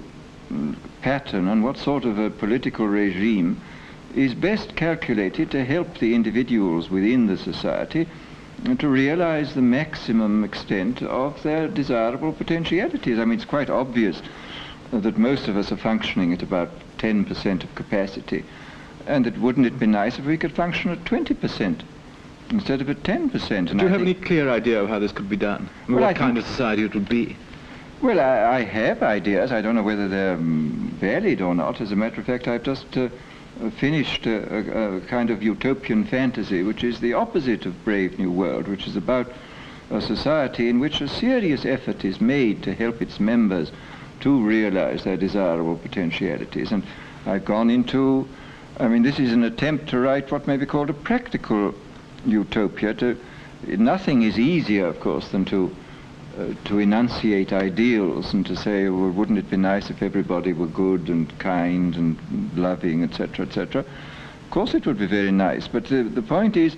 S8: pattern and what sort of a political regime is best calculated to help the individuals within the society to realize the maximum extent of their desirable potentialities. I mean, it's quite obvious that most of us are functioning at about 10% of capacity, and that wouldn't it be nice if we could function at 20% instead of at 10%?
S7: Do you have any clear idea of how this could be done? I mean, what kind of society it would be?
S8: Well, I have ideas. I don't know whether they're valid or not. As a matter of fact, I've just finished a kind of utopian fantasy, which is the opposite of Brave New World, which is about a society in which a serious effort is made to help its members to realize their desirable potentialities. And I've gone into, I mean, this is an attempt to write what may be called a practical utopia. Nothing is easier, of course, than to enunciate ideals and to say, well, wouldn't it be nice if everybody were good and kind and loving, etc., etc. Of course it would be very nice, but the point is,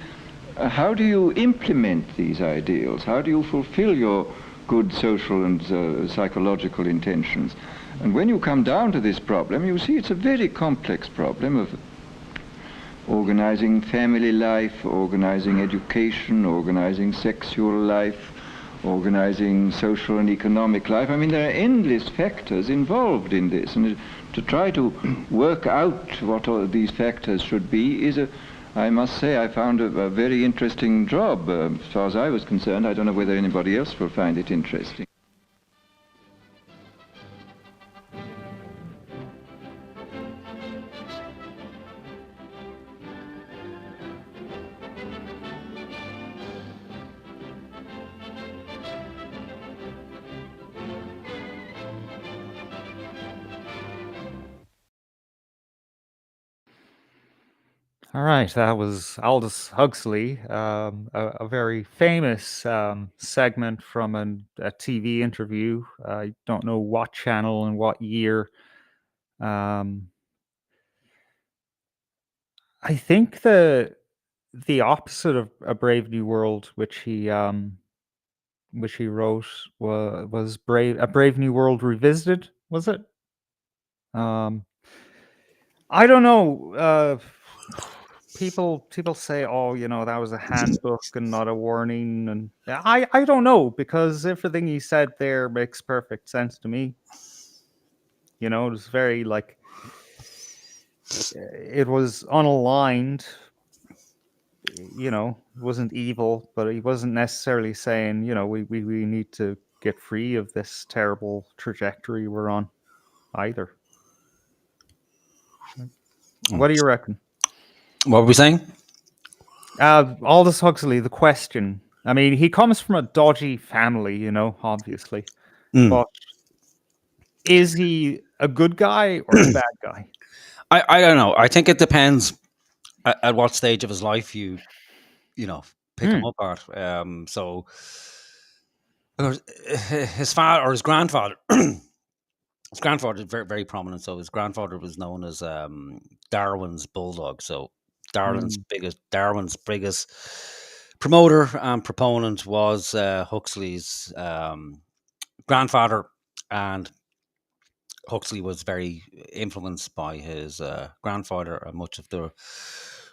S8: how do you implement these ideals? How do you fulfill your good social and psychological intentions? And when you come down to this problem, you see it's a very complex problem of organizing family life, organizing education, organizing sexual life, organizing social and economic life. I mean, there are endless factors involved in this, and to try to work out what all these factors should be is I must say, I found a very interesting job. As far as I was concerned, I don't know whether anybody else will find it interesting.
S1: All right, that was Aldous Huxley, a very famous segment from a TV interview. I don't know what channel and what year. I think the opposite of A Brave New World, which he wrote, was A Brave New World Revisited. Was it? I don't know. People say, "Oh, that was a handbook and not a warning," and I don't know, because everything he said there makes perfect sense to me. It was very it was unaligned. It wasn't evil, but he wasn't necessarily saying, we need to get free of this terrible trajectory we're on either. What do you reckon?
S3: What were we saying?
S1: Aldous Huxley, the question. I mean, he comes from a dodgy family, obviously. But is he a good guy or a bad guy?
S3: I don't know. I think it depends at what stage of his life you pick him up at. So his father or his grandfather. His grandfather is very, very prominent. So his grandfather was known as Darwin's bulldog. So Darwin's biggest promoter and proponent was Huxley's grandfather, and Huxley was very influenced by his grandfather, and much of the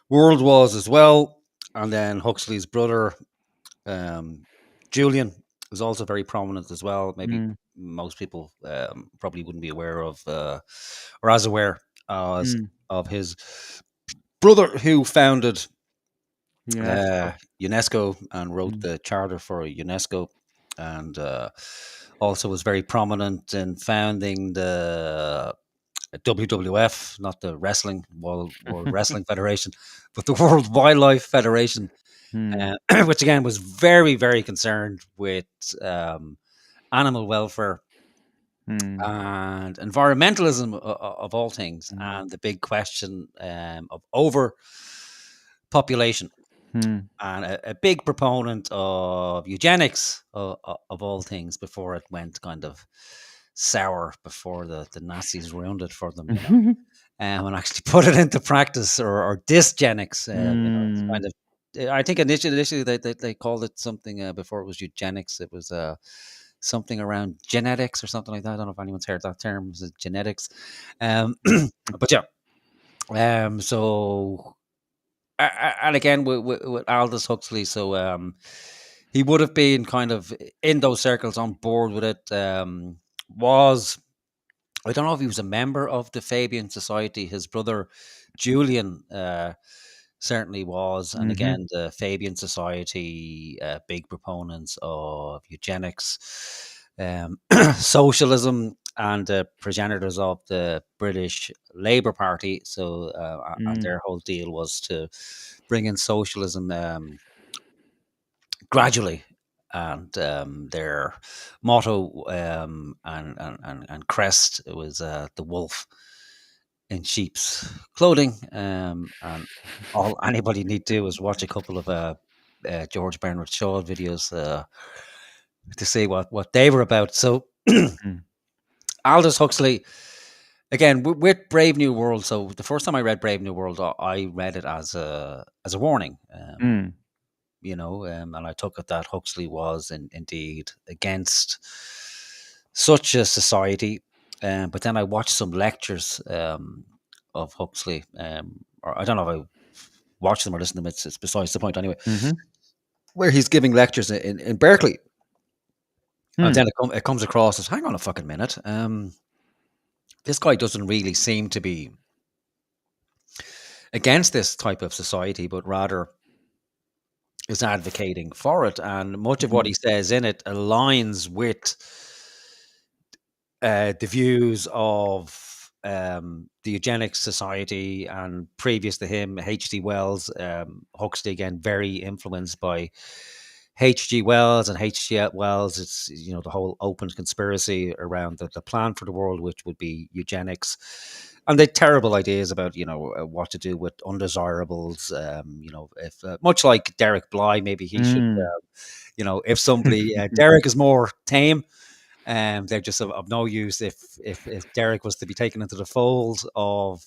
S3: world was as well. And then Huxley's brother, Julian, was also very prominent as well. Maybe most people probably wouldn't be aware of, or as aware as of his brother, who founded UNESCO and wrote the charter for UNESCO, and also was very prominent in founding the WWF, not the World Wrestling Federation, but the World Wildlife Federation, which again was very, very concerned with animal welfare and environmentalism of all things, and the big question of overpopulation, and a big proponent of eugenics of all things before it went kind of sour, before the Nazis ruined it for them, and actually put it into practice, or dysgenics. It's kind of, I think initially they called it something before it was eugenics. It was something around genetics or something like that. I don't know if anyone's heard that term. Is it genetics? But yeah. So and again with Aldous Huxley, so he would have been kind of in those circles on board with it. Was I don't know if he was a member of the Fabian Society. His brother Julian certainly was, and
S1: Mhm.
S3: again the Fabian Society, big proponents of eugenics, socialism, and progenitors of the British Labour Party. So, and
S1: Mm.
S3: their whole deal was to bring in socialism gradually. And their motto and crest was the wolf in sheep's clothing. And all anybody need to do is watch a couple of George Bernard Shaw videos to see what they were about. So
S1: Mm.
S3: Aldous Huxley, again with Brave New World. So the first time I read Brave New World, I read it as a warning.
S1: Mm.
S3: And I took it that Huxley was indeed against such a society. But then I watched some lectures of Huxley, or I don't know if I watched them or listened to them. It's besides the point anyway.
S1: Mhm.
S3: Where he's giving lectures in Berkeley, and
S1: Mm.
S3: then it comes across as, hang on a fucking minute, this guy doesn't really seem to be against this type of society, but rather is advocating for it, and much of what he
S1: Mhm.
S3: says in it aligns with the views of the Eugenics Society, and previous to him, H.G. Wells. Huxley, again, very influenced by H.G. Wells, and H.G. Wells, it's the whole open conspiracy around the plan for the world, which would be eugenics, and they terrible ideas about what to do with undesirables. If much like Derek Bly, maybe he should.
S1: Mm.
S3: If somebody Derek is more tame, they're just of no use if Derek was to be taken into the fold of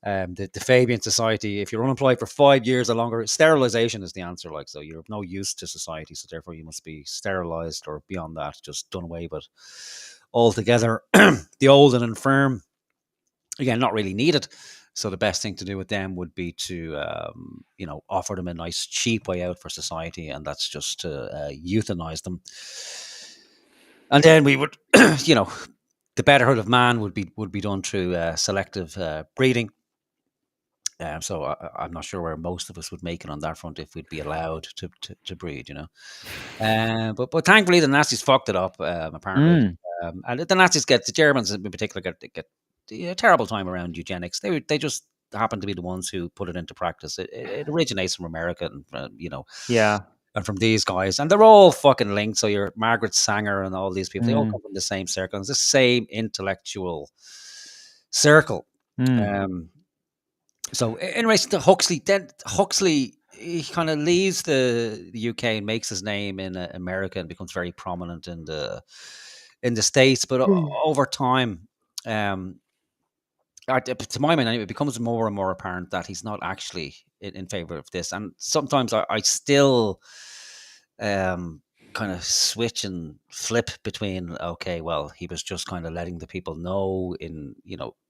S3: the Fabian Society. If you're unemployed for 5 years or longer, sterilization is the answer. Like, so you're of no use to society, so therefore you must be sterilized, or beyond that, just done away with altogether. The old and infirm, again, not really needed. So the best thing to do with them would be to, offer them a nice cheap way out for society, and that's just to euthanize them. And then we would, the betterhood of man would be done through selective breeding. So I'm not sure where most of us would make it on that front if we'd be allowed to breed, but thankfully the Nazis fucked it up, apparently,
S1: Mm.
S3: and the Nazis the Germans in particular get a terrible time around eugenics. They just happen to be the ones who put it into practice. It originates from America, and
S1: Yeah.
S3: and from these guys, and they're all fucking linked. So your Margaret Sanger and all these people, they all
S1: Mm.
S3: come from the same circle. It's the same intellectual circle.
S1: Mm.
S3: Um, so in relation to Huxley, then Huxley, he kind of leaves the UK and makes his name in America and becomes very prominent in the States. But over time, um, to my mind, anyway, it becomes more and more apparent that he's not actually in favor of this. And sometimes I still um, kind of switch and flip between, okay, well, he was just kind of letting the people know in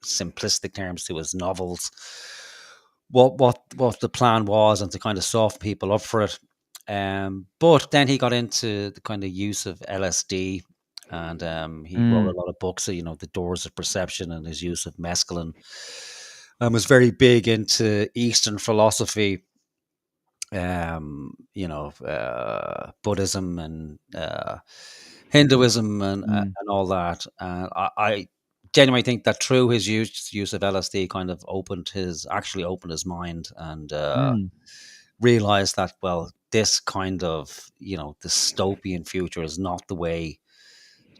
S3: simplistic terms to his novels what the plan was, and to kind of soften people up for it. But then he got into the kind of use of LSD, and he wrote
S1: Mm.
S3: a lot of books, The Doors of Perception, and his use of mescaline, and was very big into Eastern philosophy, Buddhism and Hinduism,
S1: Mm.
S3: and all that. And I genuinely think that through his use of LSD kind of actually opened his mind, and
S1: Mm.
S3: realized that, well, this kind of dystopian future is not the way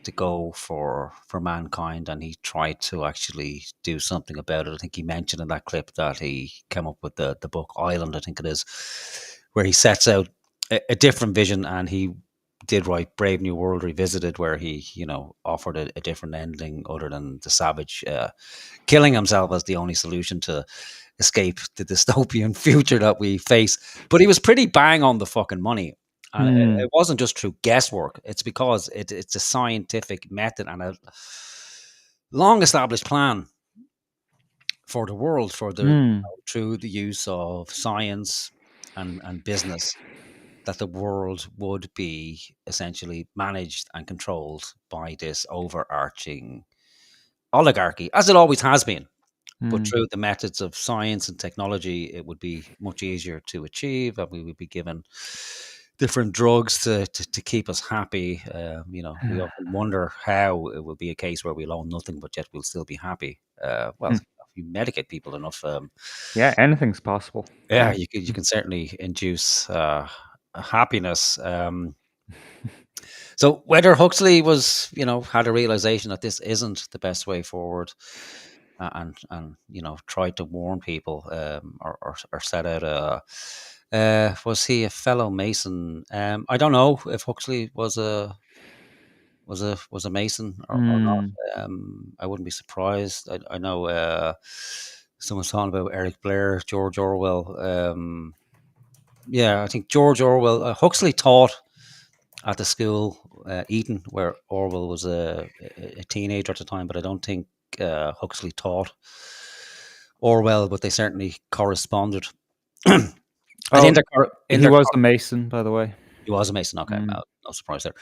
S3: to go for mankind, and he tried to actually do something about it. I think he mentioned in that clip that he came up with the book Island, I think it is, where he sets out a different vision, and he did write Brave New World Revisited, where he offered a different ending other than the savage killing himself as the only solution to escape the dystopian future that we face. But he was pretty bang on the fucking money. And
S1: Mm.
S3: it wasn't just through guesswork. It's because it's a scientific method and a long established plan for the world, for the
S1: Mm.
S3: through the use of science and business, that the world would be essentially managed and controlled by this overarching oligarchy, as it always has been. But
S1: Mm.
S3: through the methods of science and technology, it would be much easier to achieve, and we would be given different drugs to keep us happy. We often wonder how it will be a case where we'll own nothing, but yet we'll still be happy. Well,
S1: Hmm.
S3: if you medicate people enough,
S1: Yeah, anything's possible.
S3: yeah, you can certainly induce happiness. So whether Huxley was, had a realization that this isn't the best way forward, and tried to warn people, or set out was he a fellow Mason? I don't know if Huxley was a Mason or not.
S1: Mm.
S3: I wouldn't be surprised. I know someone's talking about Eric Blair, George Orwell. Yeah, I think George Orwell. Huxley taught at the school, Eton, where Orwell was a teenager at the time, but I don't think Huxley taught Orwell, but they certainly corresponded. And
S1: Oh,
S3: in
S1: he
S3: their
S1: was a Mason, by the way.
S3: he was a Mason. Okay,
S1: Mm.
S3: no surprise there.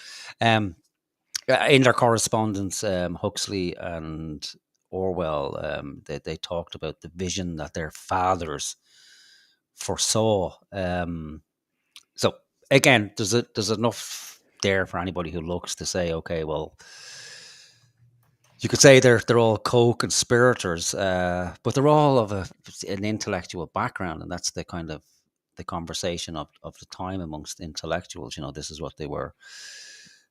S3: In their correspondence, Huxley and Orwell, they talked about the vision that their fathers foresaw. So again, there's enough there for anybody who looks to say, okay, well, you could say they're all co-conspirators, but they're all of an intellectual background, and that's the kind of the conversation of the time amongst intellectuals. This is what they were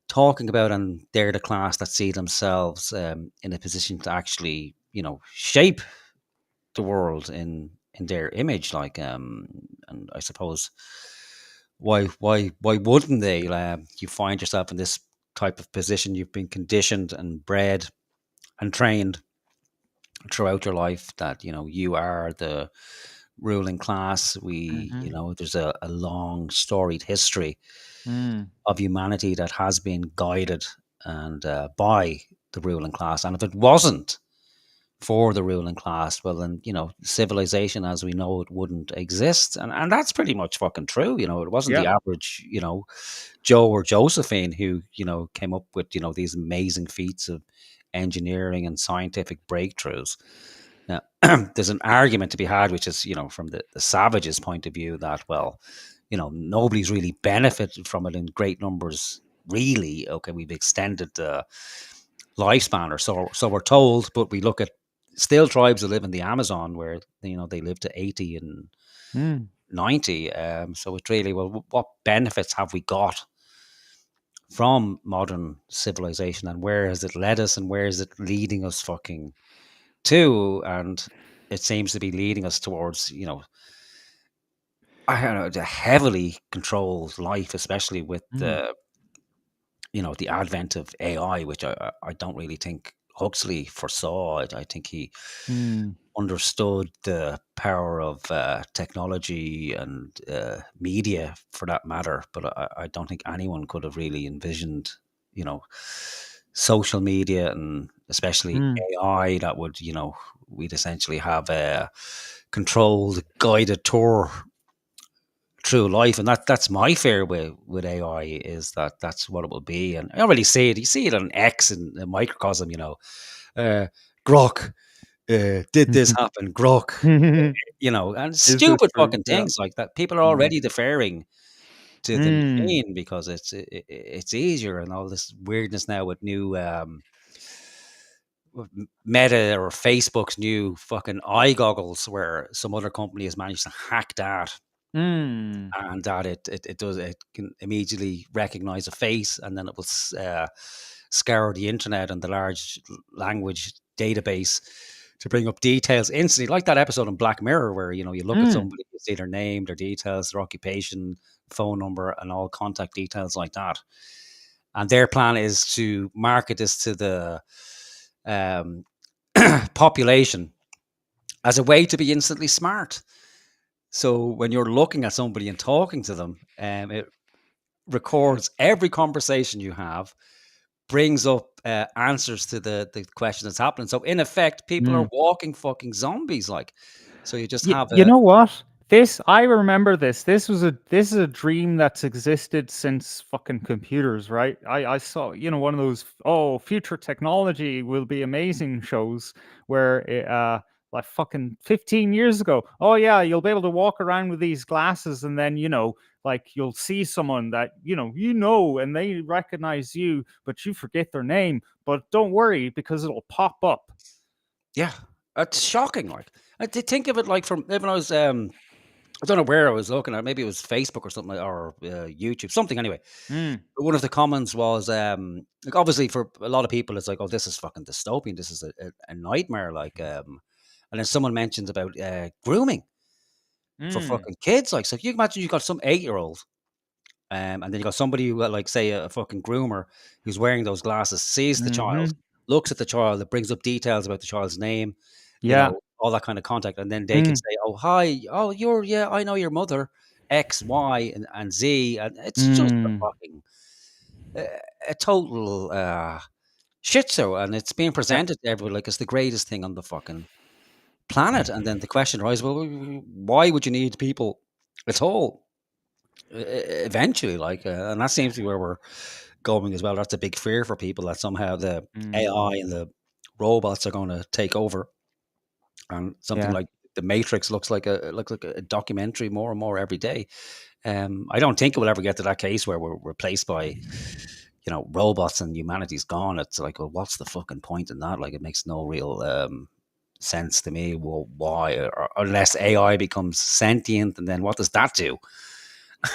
S3: talking about, and they're the class that see themselves in a position to actually, shape the world in their image. And I suppose why wouldn't they? You find yourself in this type of position. You've been conditioned and bred and trained throughout your life that you are the ruling class. There's a long storied history
S1: Mm.
S3: of humanity that has been guided and by the ruling class. And if it wasn't for the ruling class, well, then civilization as we know it wouldn't exist. And that's pretty much fucking true. It wasn't the
S1: Yeah.
S3: average Joe or Josephine who came up with these amazing feats of engineering and scientific breakthroughs. Now, there's an argument to be had, which is from the savages' point of view, that nobody's really benefited from it in great numbers. Really, okay, we've extended the lifespan, or so we're told, but we look at still tribes that live in the Amazon where they live to 80 and
S1: Mm.
S3: 90. So it's really, well, what benefits have we got from modern civilization, and where has it led us, and where is it leading us fucking to? And it seems to be leading us towards I don't know, the heavily controlled life, especially with
S1: Mm.
S3: the advent of AI, which I don't really think Huxley foresaw. I think he
S1: Mm.
S3: understood the power of technology and media, for that matter, but I don't think anyone could have really envisioned, social media, and especially
S1: Mm.
S3: AI, that would, we'd essentially have a controlled, guided tour through life. And that's my fear with AI, is that that's what it will be. And I already see it. You see it on X in a microcosm. Grok did this happen? Grok, and
S1: Is this
S3: stupid
S1: true?
S3: fucking
S1: Yeah.
S3: things like that. People are
S1: Mm.
S3: already deferring to the
S1: Mm.
S3: machine because it's easier, and all this weirdness now with new Meta or Facebook's new fucking eye goggles, where some other company has managed to hack that,
S1: Mm.
S3: and that it can immediately recognize a face, and then it will scour the internet and the large language database to bring up details instantly, like that episode in Black Mirror where you look at
S1: Mm.
S3: somebody, you see their name, their details, their occupation, phone number, and all contact details like that. And their plan is to market this to the um, population as a way to be instantly smart. So when you're looking at somebody and talking to them, it records every conversation you have, brings up answers to the question that's happening. So in effect, people are walking fucking zombies. Like, so you just have
S1: You
S3: a
S1: know what? I remember this. This is a dream that's existed since fucking computers, right? I saw, one of those, future technology will be amazing shows where like fucking 15 years ago. Oh yeah, you'll be able to walk around with these glasses and then, like you'll see someone that, and they recognize you, but you forget their name. But don't worry because it'll pop up.
S3: yeah. It's shocking. Like, I did think of it like from even I was I don't know where I was looking at. Maybe it was Facebook or something or YouTube, something anyway.
S1: Mm,
S3: But one of the comments was like obviously for a lot of people it's like, oh, this is fucking dystopian. This is a nightmare. Like, and then someone mentions about grooming for
S1: mm,
S3: fucking kids. Like, so can you imagine you got some 8-year-old, and then you got somebody who, like, say, a fucking groomer who's wearing those glasses, sees the child,
S1: mhm.
S3: looks at the child, it brings up details about the child's name,
S1: Yeah.
S3: all that kind of contact, and then they can
S1: Mm,
S3: say, "Oh, hi, oh, yeah, I know your mother, X, Y, and Z," and it's just a
S1: mm.
S3: fucking a total shit show, and it's being
S1: Yeah.
S3: presented to everyone like it's the greatest thing on the fucking planet. And then the question arises, well, why would you need people at all? Eventually, like, and that seems to be where we're going as well. That's a big fear for people that somehow the
S1: Mm,
S3: AI and the robots are going to take over, and something
S1: yeah.
S3: like the Matrix looks like a documentary more and more every day. I don't think it will ever get to that case where we're replaced by robots and humanity's gone. It's like, well, what's the fucking point in that? Like, it makes no real sense to me. Well, why? Or unless AI becomes sentient, and then what does that do?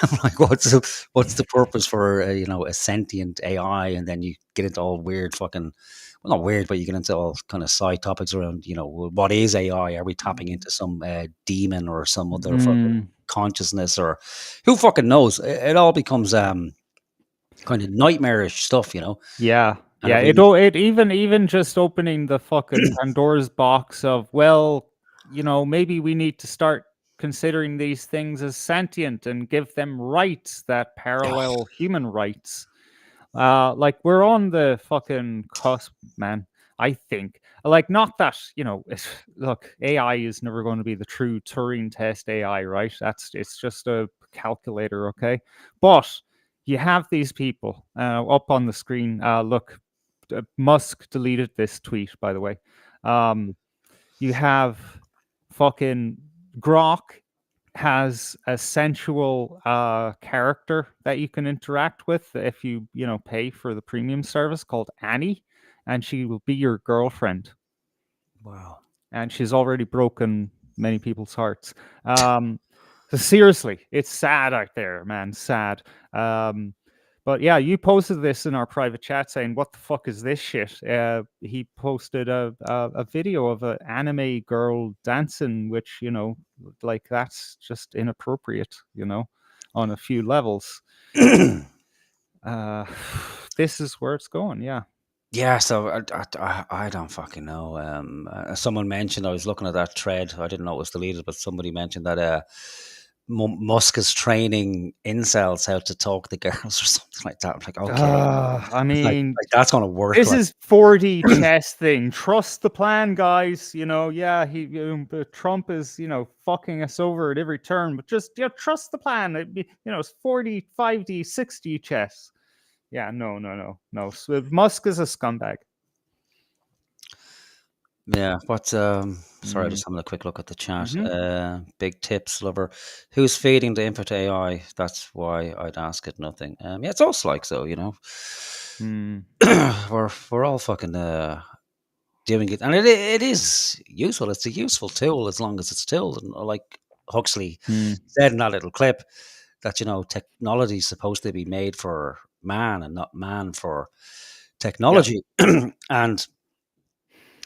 S3: I'm like, what's the purpose for a sentient AI? And then you get into all weird fucking, well, not weird, but you get into all kind of side topics around, well, what is AI? Are we tapping into some demon or some other fucking
S1: Mm,
S3: consciousness, or who fucking knows? It all becomes kind of nightmarish stuff,
S1: yeah.
S3: and
S1: Yeah.
S3: it really,
S1: It even just opening the fucking Pandora's box of, well, maybe we need to start considering these things as sentient and give them rights that parallel human rights. Like we're on the fucking cusp, man. I think. Like, not that, look, AI is never going to be the true Turing test AI, right? It's just a calculator, okay? But you have these people up on the screen. Look, Musk deleted this tweet, by the way. Um, you have fucking Grok has a sensual character that you can interact with if you pay for the premium service called Annie, and she will be your girlfriend.
S3: wow.
S1: And she's already broken many people's hearts. So seriously, it's sad out there, man. Sad. But yeah, you posted this in our private chat saying, "What the fuck is this shit?" He posted a video of an anime girl dancing, which like that's just inappropriate, on a few levels. Uh, this is where it's going. Yeah.
S3: Yeah, so I don't fucking know. Someone mentioned, I was looking at that thread. I didn't know it was deleted, but somebody mentioned that Musk is training incels how to talk to girls or something like that. I'm like, okay,
S1: I
S3: like,
S1: mean,
S3: that's gonna work.
S1: this
S3: Like,
S1: is 4D chess thing. Trust the plan, guys. Yeah, Trump is, fucking us over at every turn, but just trust the plan. It's 4D, 5D, 6D chess. Yeah, no. So Musk is a scumbag.
S3: yeah, but sorry,
S1: Mm.
S3: just having a quick look at the chat.
S1: Hmm.
S3: Big tips, lover. Who's feeding the input AI? That's why I'd ask it nothing. Yeah, it's us, like, so,
S1: Mm.
S3: we're all fucking doing it, and it is useful. It's a useful tool as long as it's tool. And like Huxley
S1: Mm.
S3: said in that little clip, that technology is supposed to be made for man and not man for
S1: Yep.
S3: technology. And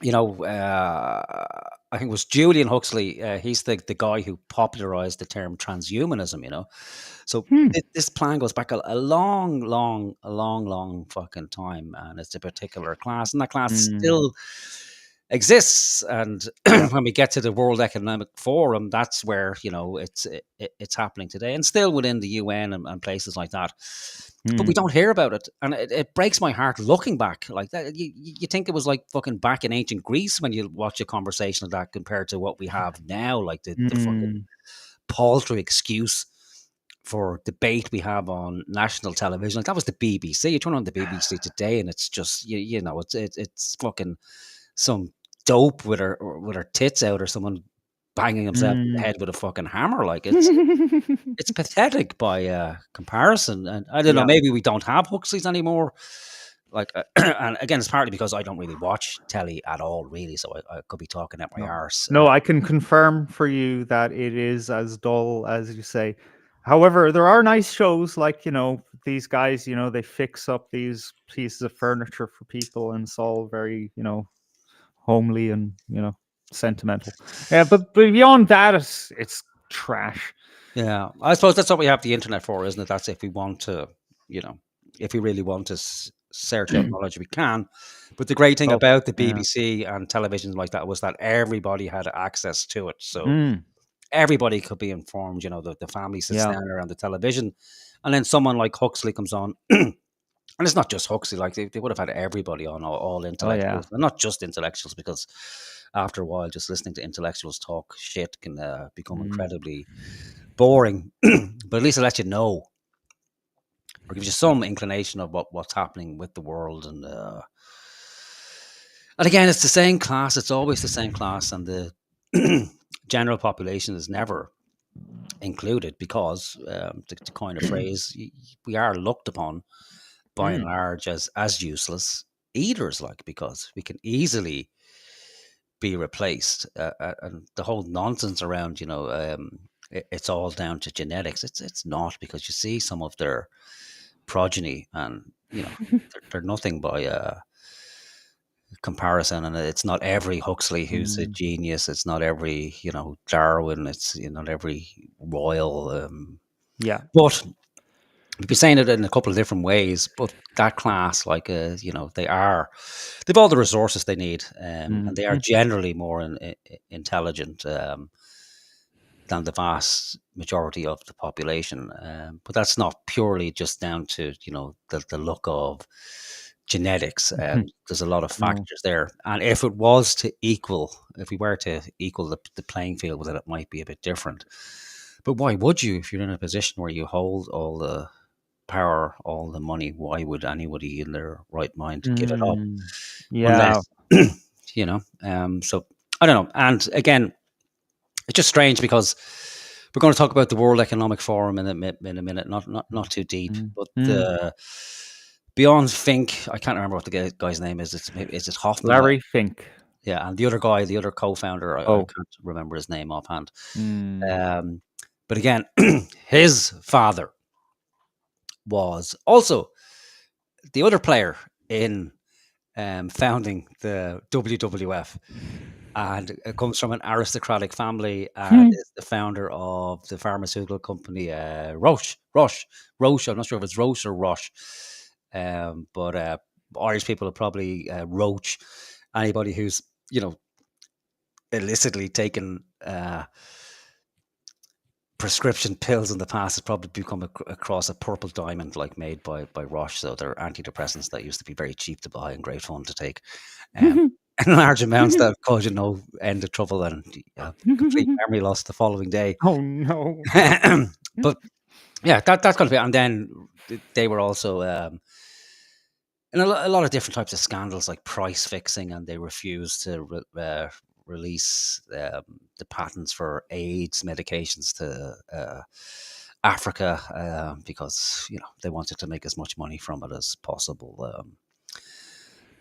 S3: I think it was Julian Huxley. He's the guy who popularized the term transhumanism. So
S1: Hmm.
S3: this plan goes back a long fucking time, and it's a particular class, and that class
S1: Mm.
S3: still exists. And when we get to the World Economic Forum, that's where it's happening today, and still within the UN and places like that. But we don't hear about it, and it breaks my heart looking back like that. You think it was like fucking back in ancient Greece when you watch a conversation of that compared to what we have now, like the fucking paltry excuse for debate we have on national television. Like that was the BBC. You turn on the BBC today, and it's just it's fucking some dope with her tits out, or someone banging himself in the head with a fucking hammer. Like it's pathetic by comparison. And I don't know, maybe we don't have Huxleys anymore. Like, and again, it's partly because I don't really watch telly at all, really. So I could be talking at my arse.
S1: No, I can confirm for you that it is as dull as you say. However, there are nice shows like, these guys, they fix up these pieces of furniture for people, and it's all very, homely and, sentimental. Yeah, but beyond that, it's trash.
S3: Yeah, I suppose that's what we have the internet for, isn't it? That's if we want to, if we really want to search out knowledge, we can. But the great thing about the BBC and television like that was that everybody had access to it. So everybody could be informed, the family sits down around the television, and then someone like Huxley comes on. And it's not just Huxley, like they would have had everybody on, all intellectuals, and not just intellectuals, because after a while, just listening to intellectuals talk shit can become incredibly boring. But at least it lets you know, or gives you some inclination of what's happening with the world. And again, it's the same class. It's always the same class, and the general population is never included because, to coin a phrase, we are looked upon by and large as useless eaters, like, because we can easily be replaced, and the whole nonsense around it's all down to genetics. It's not, because you see some of their progeny, and they're nothing by comparison, and it's not every Huxley who's a genius. It's not every Darwin. It's not every Royal. But we've been saying it in a couple of different ways, but that class, like, they've all the resources they need, and they are generally more intelligent than the vast majority of the population. But that's not purely just down to, the look of genetics. There's a lot of factors there. And if we were to equal the playing field with it, it might be a bit different. But why would you, if you're in a position where you hold all the power, all the money? Why would anybody in their right mind give it up? Unless, so I don't know. And again, it's just strange, because we're going to talk about the World Economic Forum in a minute, not too deep, but beyond Fink, I can't remember what the guy's name is. Is it Hoffman?
S1: Larry Fink.
S3: Yeah, and the other guy, the other co-founder, I can't remember his name offhand. But again, his father was also the other player in founding the WWF, and it comes from an aristocratic family, and is the founder of the pharmaceutical company Roche. I'm not sure if it's Roche or Roche, but Irish people are probably Roche. Anybody who's illicitly taken prescription pills in the past has probably become across a purple diamond, like, made by Roche. So they're antidepressants that used to be very cheap to buy and great fun to take, in large amounts that cause you no end of trouble and complete memory loss the following day.
S1: Oh no!
S3: But yeah, that's going to be. And then they were also in a lot of different types of scandals, like price fixing, and they refused to release the patents for AIDS medications to Africa because they wanted to make as much money from it as possible.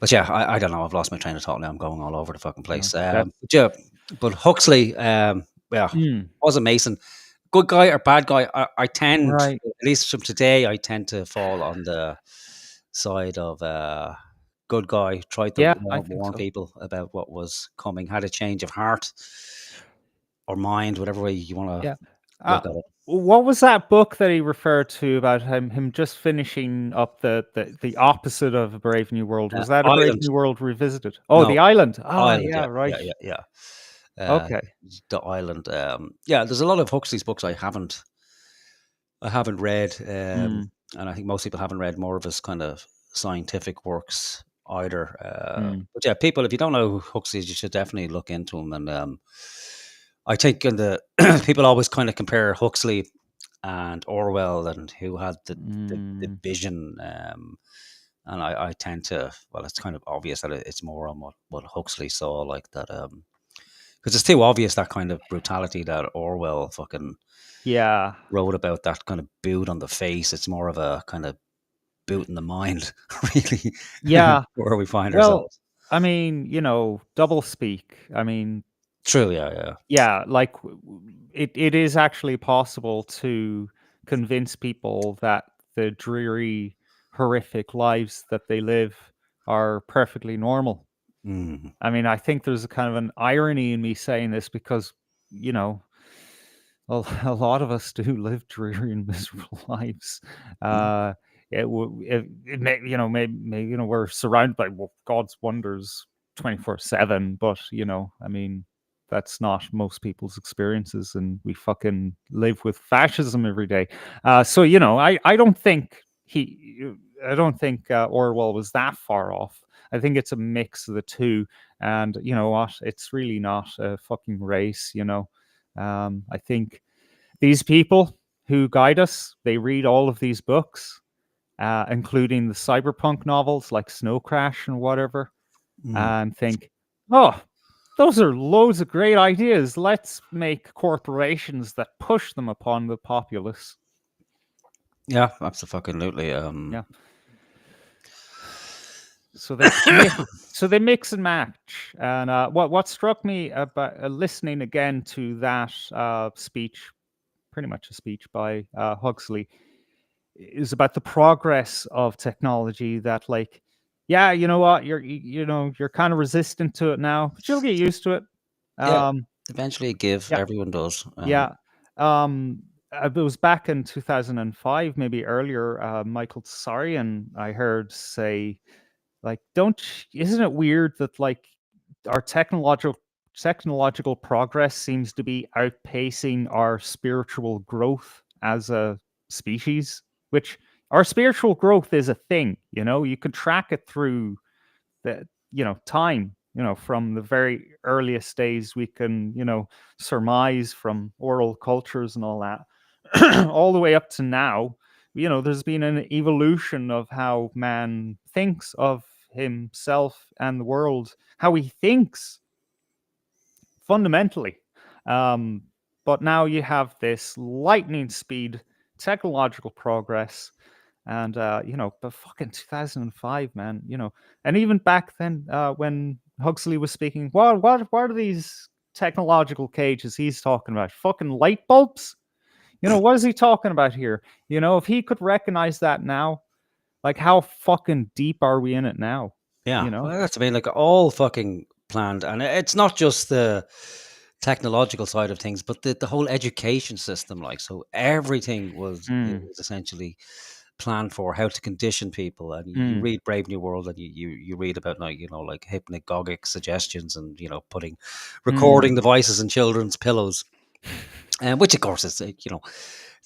S3: But yeah, I don't know. I've lost my train of thought now. I'm going all over the fucking place. But Huxley, was a Mason. Good guy or bad guy? I tend, at least from today, I tend to fall on the side of good guy. Tried to warn people about what was coming. Had a change of heart or mind, whatever way you want to look at it.
S1: What was that book that he referred to about him just finishing up the opposite of A Brave New World? Was that A Brave
S3: Island.
S1: New World Revisited? Oh,
S3: No,
S1: The Island. Ah,
S3: Island.
S1: yeah,
S3: Yeah,
S1: right.
S3: yeah.
S1: Okay.
S3: The Island. Yeah, there's a lot of Huxley's books I haven't read,
S1: Mm,
S3: and I think most people haven't read more of his kind of scientific works either.
S1: mm,
S3: But yeah, people, if you don't know who Huxley is, you should definitely look into him. And I think in the people always kind of compare Huxley and Orwell and who had the
S1: mm.
S3: vision. And I tend to, well, it's kind of obvious that it's more on what Huxley saw, like that. Because it's too obvious that kind of brutality that Orwell fucking
S1: Yeah.
S3: wrote about, that kind of boot on the face. It's more of a kind of boot in the mind, really,
S1: Yeah.
S3: where we find
S1: Well,
S3: ourselves.
S1: I mean, double speak. I mean,
S3: True, yeah.
S1: yeah, like it is actually possible to convince people that the dreary, horrific lives that they live are perfectly normal.
S3: Mm.
S1: I mean, I think there's a kind of an irony in me saying this because, you know, a lot of us do live dreary and miserable lives. Uh, it may, we're surrounded by God's wonders 24/7, but I mean, that's not most people's experiences, and we fucking live with fascism every day. So I don't think Orwell was that far off. I think it's a mix of the two, and you know what? It's really not a fucking race. I think these people who guide us, they read all of these books, including the cyberpunk novels like Snow Crash and whatever,
S3: Mm.
S1: and think, oh, those are loads of great ideas. Let's make corporations that push them upon the populace.
S3: Yeah, absolutely.
S1: Yeah. So they mix and match. And what struck me about listening again to that speech, pretty much a speech by Huxley, is about the progress of technology. That like, yeah, you know what, you're kind of resistant to it now, but you'll get used to it.
S3: Yeah,
S1: Um,
S3: eventually give.
S1: yeah,
S3: Everyone does.
S1: yeah. It was back in 2005, maybe earlier. Michael Tsarian, I heard say, like, isn't it weird that like our technological progress seems to be outpacing our spiritual growth as a species, which our spiritual growth is a thing, you can track it through the time, from the very earliest days we can surmise from oral cultures and all that, all the way up to now. There's been an evolution of how man thinks of himself and the world, how he thinks fundamentally. Um, but now you have this lightning speed technological progress, and but fucking 2005, man, and even back then, when Huxley was speaking, what are these technological cages he's talking about? Fucking light bulbs? What is he talking about here? If he could recognize that now, like, how fucking deep are we in it now?
S3: Yeah,
S1: You know?
S3: well, that's, I mean, like, all fucking planned, and it's not just the technological side of things, but the whole education system. Like, so everything was
S1: Mm,
S3: was essentially planned for how to condition people. And you
S1: mm,
S3: read Brave New World, and you read about, like, like hypnagogic suggestions, and putting
S1: mm,
S3: recording devices in children's pillows, and which of course is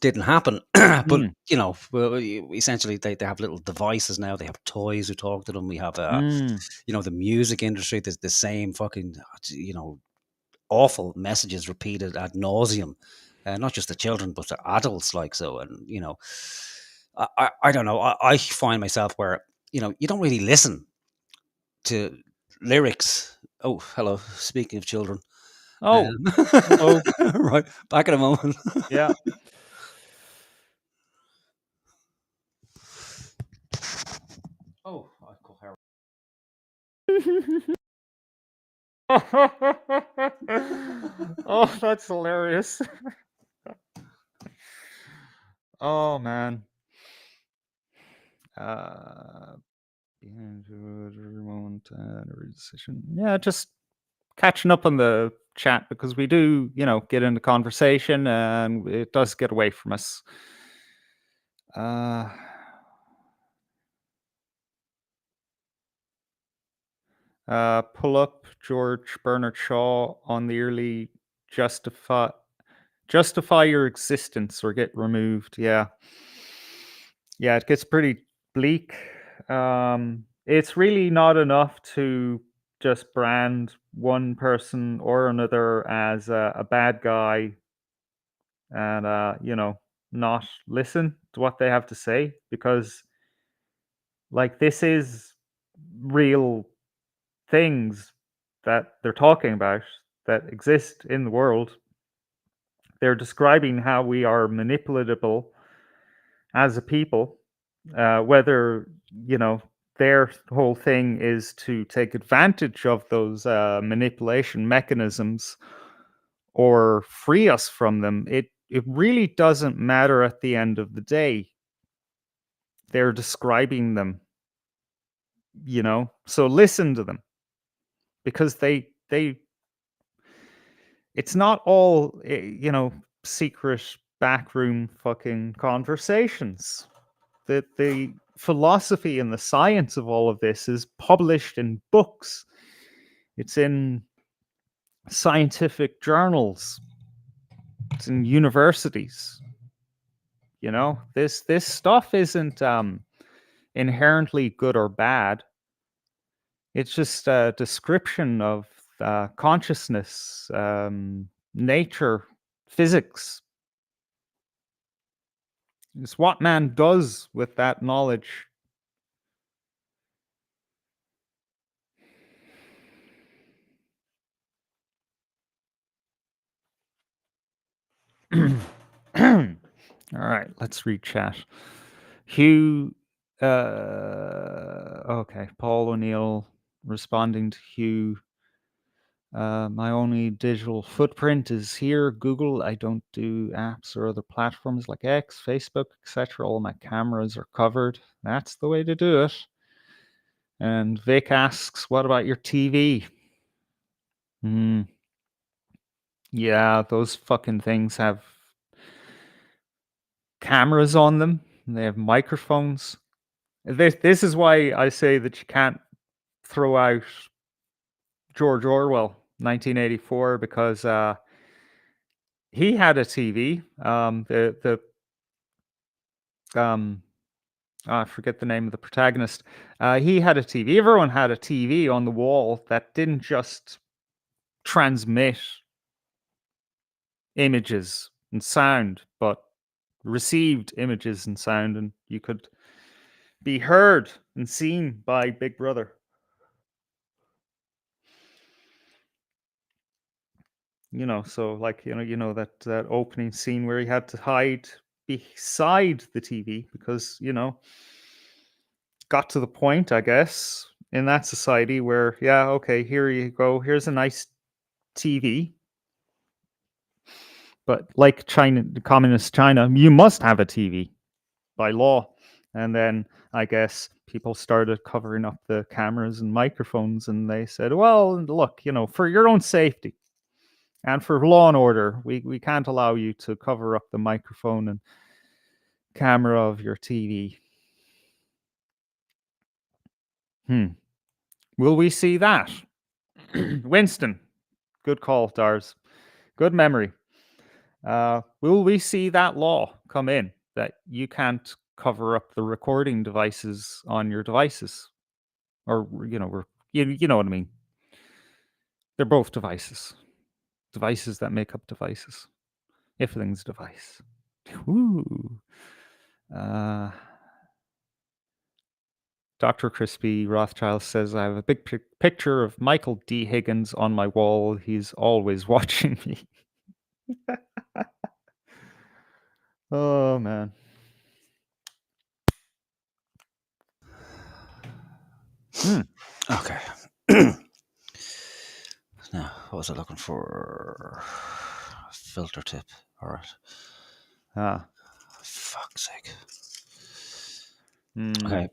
S3: didn't happen. But
S1: mm,
S3: essentially they have little devices now. They have toys who talk to them. We have
S1: mm,
S3: the music industry. There's the same fucking awful messages repeated ad nauseum, not just the children but the adults, like so. And I don't know. I find myself where you don't really listen to lyrics. Oh, hello. Speaking of children,
S1: oh, hello.
S3: right, back in a moment.
S1: Yeah.
S3: Oh, I call her.
S1: Oh, that's hilarious. Oh man. Uh, behind the moment and a decision. Yeah, just catching up on the chat because we do, get into conversation and it does get away from us. Pull up George Bernard Shaw on the early justify your existence or get removed. Yeah, it gets pretty bleak. It's really not enough to just brand one person or another as a bad guy and not listen to what they have to say, because like this is real things that they're talking about that exist in the world. They're describing how we are manipulatable as a people, whether their whole thing is to take advantage of those manipulation mechanisms or free us from them. It really doesn't matter at the end of the day. They're describing them, so listen to them, because they it's not all secret backroom fucking conversations. The philosophy and the science of all of this is published in books. It's in scientific journals. It's in universities. This stuff isn't inherently good or bad. It's just a description of consciousness, nature, physics. It's what man does with that knowledge. All right, let's read chat. Hugh, okay, Paul O'Neill responding to Hugh. My only digital footprint is here, Google. I don't do apps or other platforms like X, Facebook, etc. All my cameras are covered. That's the way to do it. And Vic asks, what about your TV? Yeah, those fucking things have cameras on them. And they have microphones. This is why I say that you can't throw out George Orwell, 1984, because he had a TV. I forget the name of the protagonist. He had a TV. Everyone had a TV on the wall that didn't just transmit images and sound, but received images and sound, and you could be heard and seen by Big Brother. So like that opening scene where he had to hide beside the TV because got to the point, I guess, in that society where okay, here you go, here's a nice TV, but like China, communist China, you must have a TV by law. And then I guess people started covering up the cameras and microphones, and they said, well, look, for your own safety and for law and order, we can't allow you to cover up the microphone and camera of your TV. Will we see that? Winston, good call, Dars. Good memory. Will we see that law come in that you can't cover up the recording devices on your devices? Or, you know what I mean. They're both devices. Devices that make up devices. Everything's a device. Woo. Dr. Crispy Rothschild says, I have a big picture of Michael D. Higgins on my wall. He's always watching me. Oh, man.
S3: Okay. Now, what was I looking for? Filter tip. All right. Fuck's sake. Okay.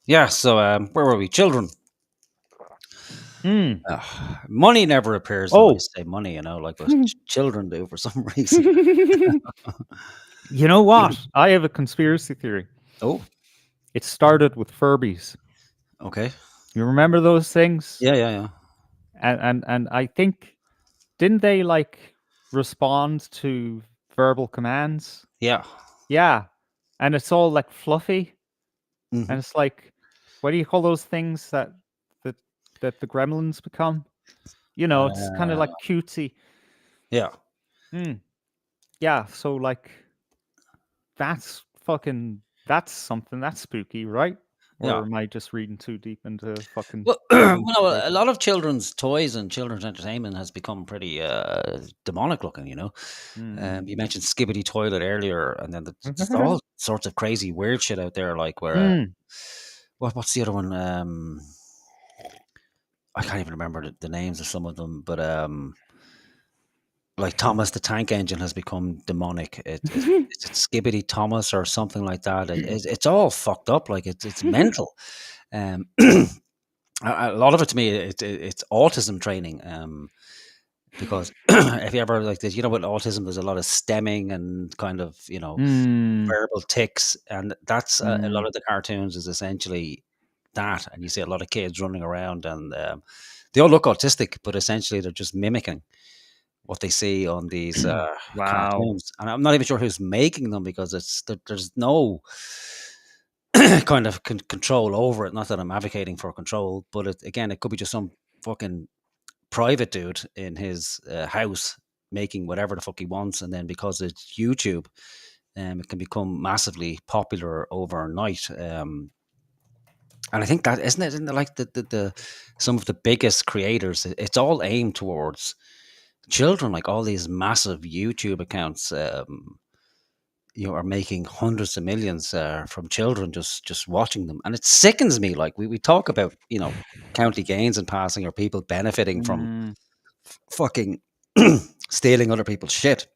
S3: Yeah, so where were we? Children.
S1: Mm.
S3: Money never appears when I
S1: Oh.
S3: say money, you know, like but children do for some reason.
S1: You know what? I have a conspiracy theory.
S3: Oh,
S1: It started with Furbies.
S3: okay.
S1: You remember those things?
S3: Yeah.
S1: And I think, didn't they like respond to verbal commands?
S3: Yeah.
S1: Yeah. And it's all like fluffy.
S3: Mhm.
S1: And it's like, what do you call those things that that the gremlins become? You know, it's kind of like cutesy.
S3: Yeah.
S1: Mm. Yeah. So like, that's something that's spooky, right?
S3: Yeah.
S1: Or am I just reading too deep into fucking
S3: Well,
S1: children's
S3: well, a
S1: programs?
S3: lot of children's toys and children's entertainment has become pretty demonic looking, you know. You mentioned Skibbity Toilet earlier, and then just all sorts of crazy weird shit out there, like where what's the other one? I can't even remember the names of some of them, but like Thomas the Tank Engine has become demonic. It's Skibbity Thomas or something like that. It's all fucked up. Like it's mental. Um, a lot of it to me, it's autism training. Because if you ever like this, you know, with autism, there's a lot of stemming and kind of verbal tics, and that's a lot of the cartoons is essentially that. And you see a lot of kids running around, and they all look autistic, but essentially they're just mimicking what they see on these
S1: Wow.
S3: cartoons. And I'm not even sure who's making them because there's no kind of control over it. Not that I'm advocating for control, but it could be just some fucking private dude in his house making whatever the fuck he wants, and then because it's YouTube, it can become massively popular overnight. And I think that isn't it like the some of the biggest creators, it's all aimed towards children, like all these massive YouTube accounts. Are making hundreds of millions from children just watching them, and it sickens me. Like we talk about county gains and passing, or people benefiting from fucking stealing other people's shit.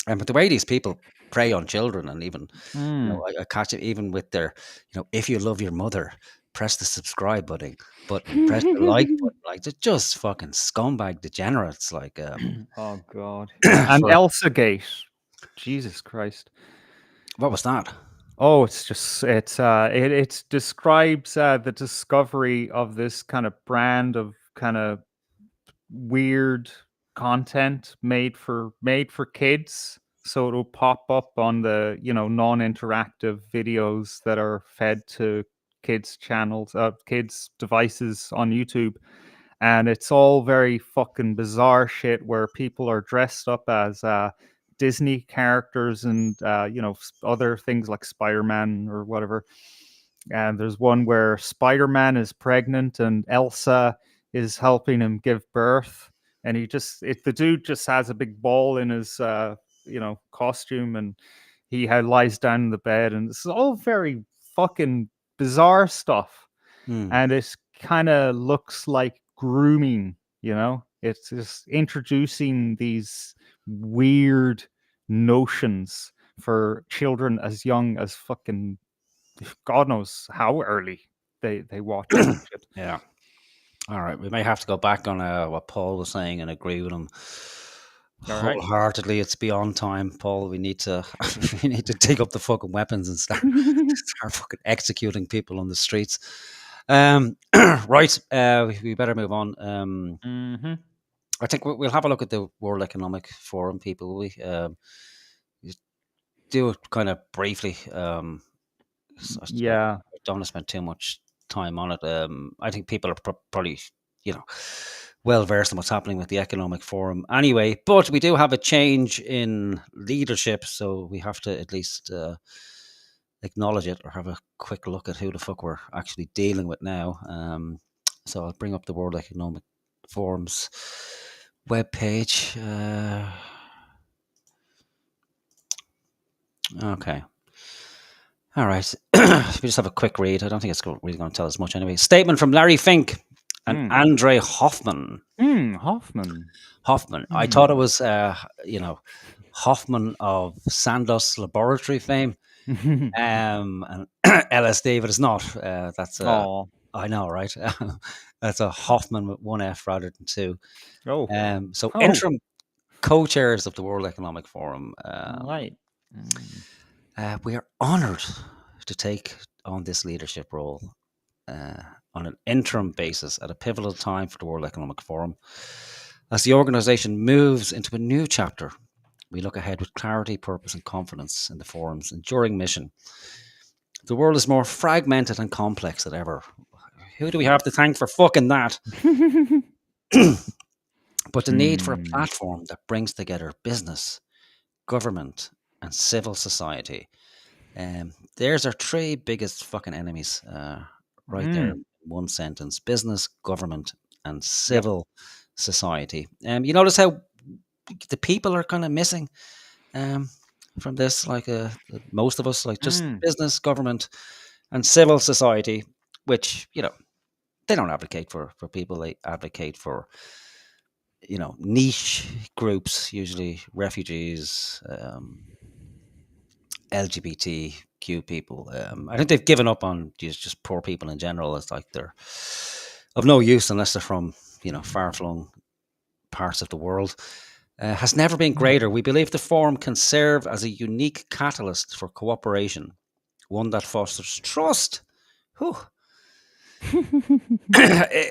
S3: But the way these people prey on children, and even I catch it even with their, if you love your mother, press the subscribe button, press the like button. Like they're just fucking scumbag degenerates. Like,
S1: Oh God. And
S3: for,
S1: Elsa Gate. Jesus Christ.
S3: what was that?
S1: Oh, it describes the discovery of this kind of brand of kind of weird content made for kids. So it'll pop up on the non-interactive videos that are fed to kids channels, kids devices on YouTube. And it's all very fucking bizarre shit where people are dressed up as Disney characters and other things like Spider-Man or whatever. And there's one where Spider-Man is pregnant and Elsa is helping him give birth, and the dude just has a big ball in his costume, and he lies down in the bed, and it's all very fucking bizarre stuff. And it kind of looks like grooming, it's just introducing these weird notions for children as young as fucking God knows how early they watch that shit.
S3: Yeah. All right, we may have to go back on what Paul was saying and agree with him
S1: All right.
S3: wholeheartedly. It's beyond time, Paul. We need to take up the fucking weapons and start fucking executing people on the streets. Right, we better move on. I think we'll have a look at the World Economic Forum, people. We do it kind of briefly.
S1: Yeah.
S3: I don't want to spend too much time on it. I think people are probably, well versed in what's happening with the Economic Forum anyway. But we do have a change in leadership, so we have to at least acknowledge it or have a quick look at who the fuck we're actually dealing with now. So I'll bring up the World Economic Forum's webpage. Okay. All right. We just have a quick read. I don't think it's really going to tell us much anyway. Statement from Larry Fink and Andre Hoffman.
S1: Hoffman.
S3: I thought it was, Hoffman of Sandoz Laboratory fame and LSD, but it's not. That's I know, right? That's a Hoffman with one F rather than two.
S1: Oh,
S3: So
S1: Oh.
S3: interim co-chairs of the World Economic Forum.
S1: right.
S3: We are honoured to take on this leadership role on an interim basis at a pivotal time for the World Economic Forum. As the organisation moves into a new chapter, we look ahead with clarity, purpose, and confidence in the forum's enduring mission. The world is more fragmented and complex than ever. Who do we have to thank for fucking that? But the need for a platform that brings together business, government, and civil society. There's our three biggest fucking enemies right there in one sentence: business, government, and civil society. You notice how the people are kind of missing from this, like most of us, like just business, government, and civil society, which, they don't advocate for people. They advocate for, niche groups, usually refugees, LGBTQ people. I think they've given up on just poor people in general. It's like they're of no use unless they're from, far-flung parts of the world. Has never been greater. We believe the forum can serve as a unique catalyst for cooperation, one that fosters trust. Whew.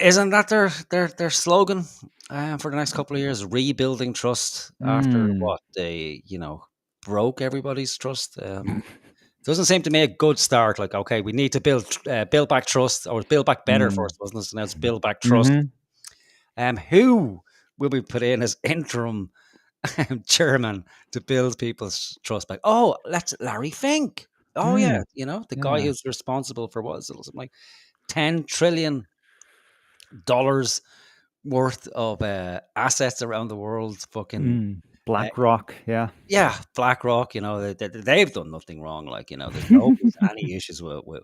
S3: Isn't that their slogan for the next couple of years? Rebuilding trust after what they, broke everybody's trust. Doesn't seem to me a good start. Like, okay, we need to build back trust, or build back better first, wasn't it? Now it's build back trust. Who will be put in as interim chairman to build people's trust back? Oh, that's Larry Fink. Oh yeah, the guy who's responsible for what is it, something like $10 trillion worth of assets around the world. Fucking
S1: BlackRock, yeah.
S3: Yeah, BlackRock, they've done nothing wrong. Like, there's no any issues with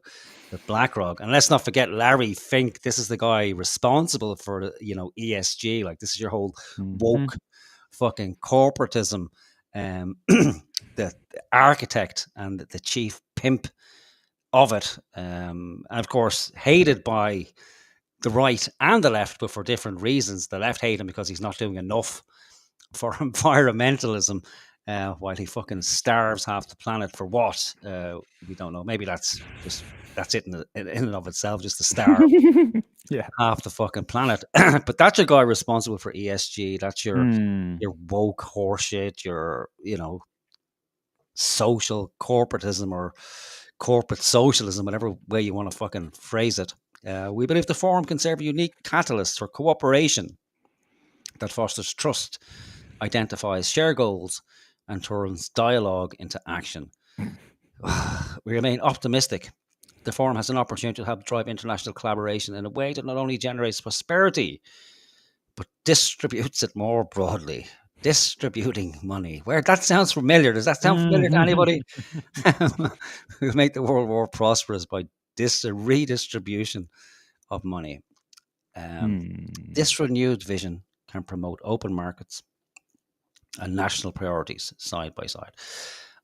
S3: BlackRock. And let's not forget Larry Fink. This is the guy responsible for, ESG. Like, this is your whole woke fucking corporatism. The architect and the chief pimp of it. And of course, hated by the right and the left, but for different reasons. The left hate him because he's not doing enough for environmentalism, while he fucking starves half the planet for what? We don't know. Maybe that's it in and of itself, just to starve half the fucking planet. But that's your guy responsible for ESG. That's your woke horseshit, your, social corporatism or corporate socialism, whatever way you want to fucking phrase it. We believe the forum can serve a unique catalyst for cooperation that fosters trust, identifies shared goals, and turns dialogue into action. We remain optimistic. The forum has an opportunity to help drive international collaboration in a way that not only generates prosperity, but distributes it more broadly. Distributing money. Where that sounds familiar. Does that sound familiar to anybody? We make the world more prosperous by redistribution of money. This renewed vision can promote open markets and national priorities side by side.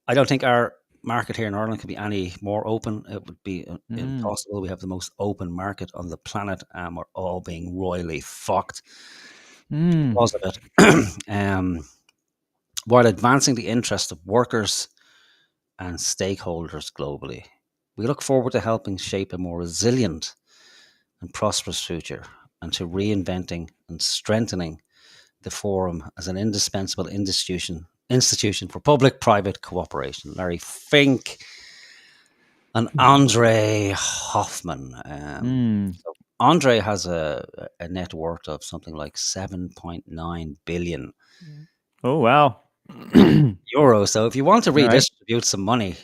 S3: I don't think our market here in Ireland can be any more open. It would be impossible. We have the most open market on the planet, and we're all being royally fucked because of it. While advancing the interests of workers and stakeholders globally, we look forward to helping shape a more resilient and prosperous future, and to reinventing and strengthening the forum as an indispensable institution for public-private cooperation. Larry Fink and Andre Hoffman. So Andre has a net worth of something like 7.9 billion.
S1: Oh, wow.
S3: Euro. So if you want to redistribute some money,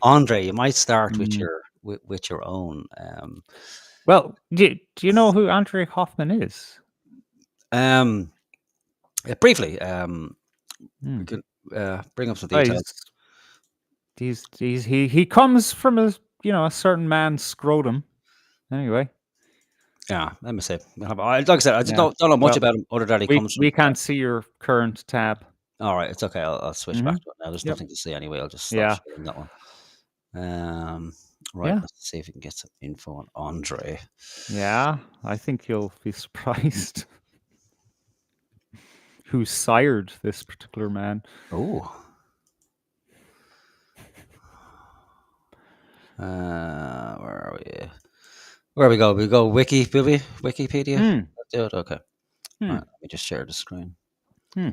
S3: Andre, you might start with your own.
S1: Well, do you know who Andre Hoffman is?
S3: Briefly, we could bring up some details.
S1: He comes from a certain man's scrotum. Anyway.
S3: Yeah, let me say. Like I said, I just don't know much about him other than he comes from.
S1: We can't see your current tab.
S3: All right, it's okay. I'll switch back to it now. There's nothing to see anyway. I'll just stop sharing that one. Right,
S1: Yeah.
S3: let's see if we can get some info on Andre.
S1: Yeah, I think you'll be surprised who sired this particular man.
S3: Oh. Where are we? Where we go? We go Wikipedia.
S1: Hmm.
S3: Let's do it. Okay.
S1: Hmm.
S3: All right, let me just share the screen.
S1: Hmm.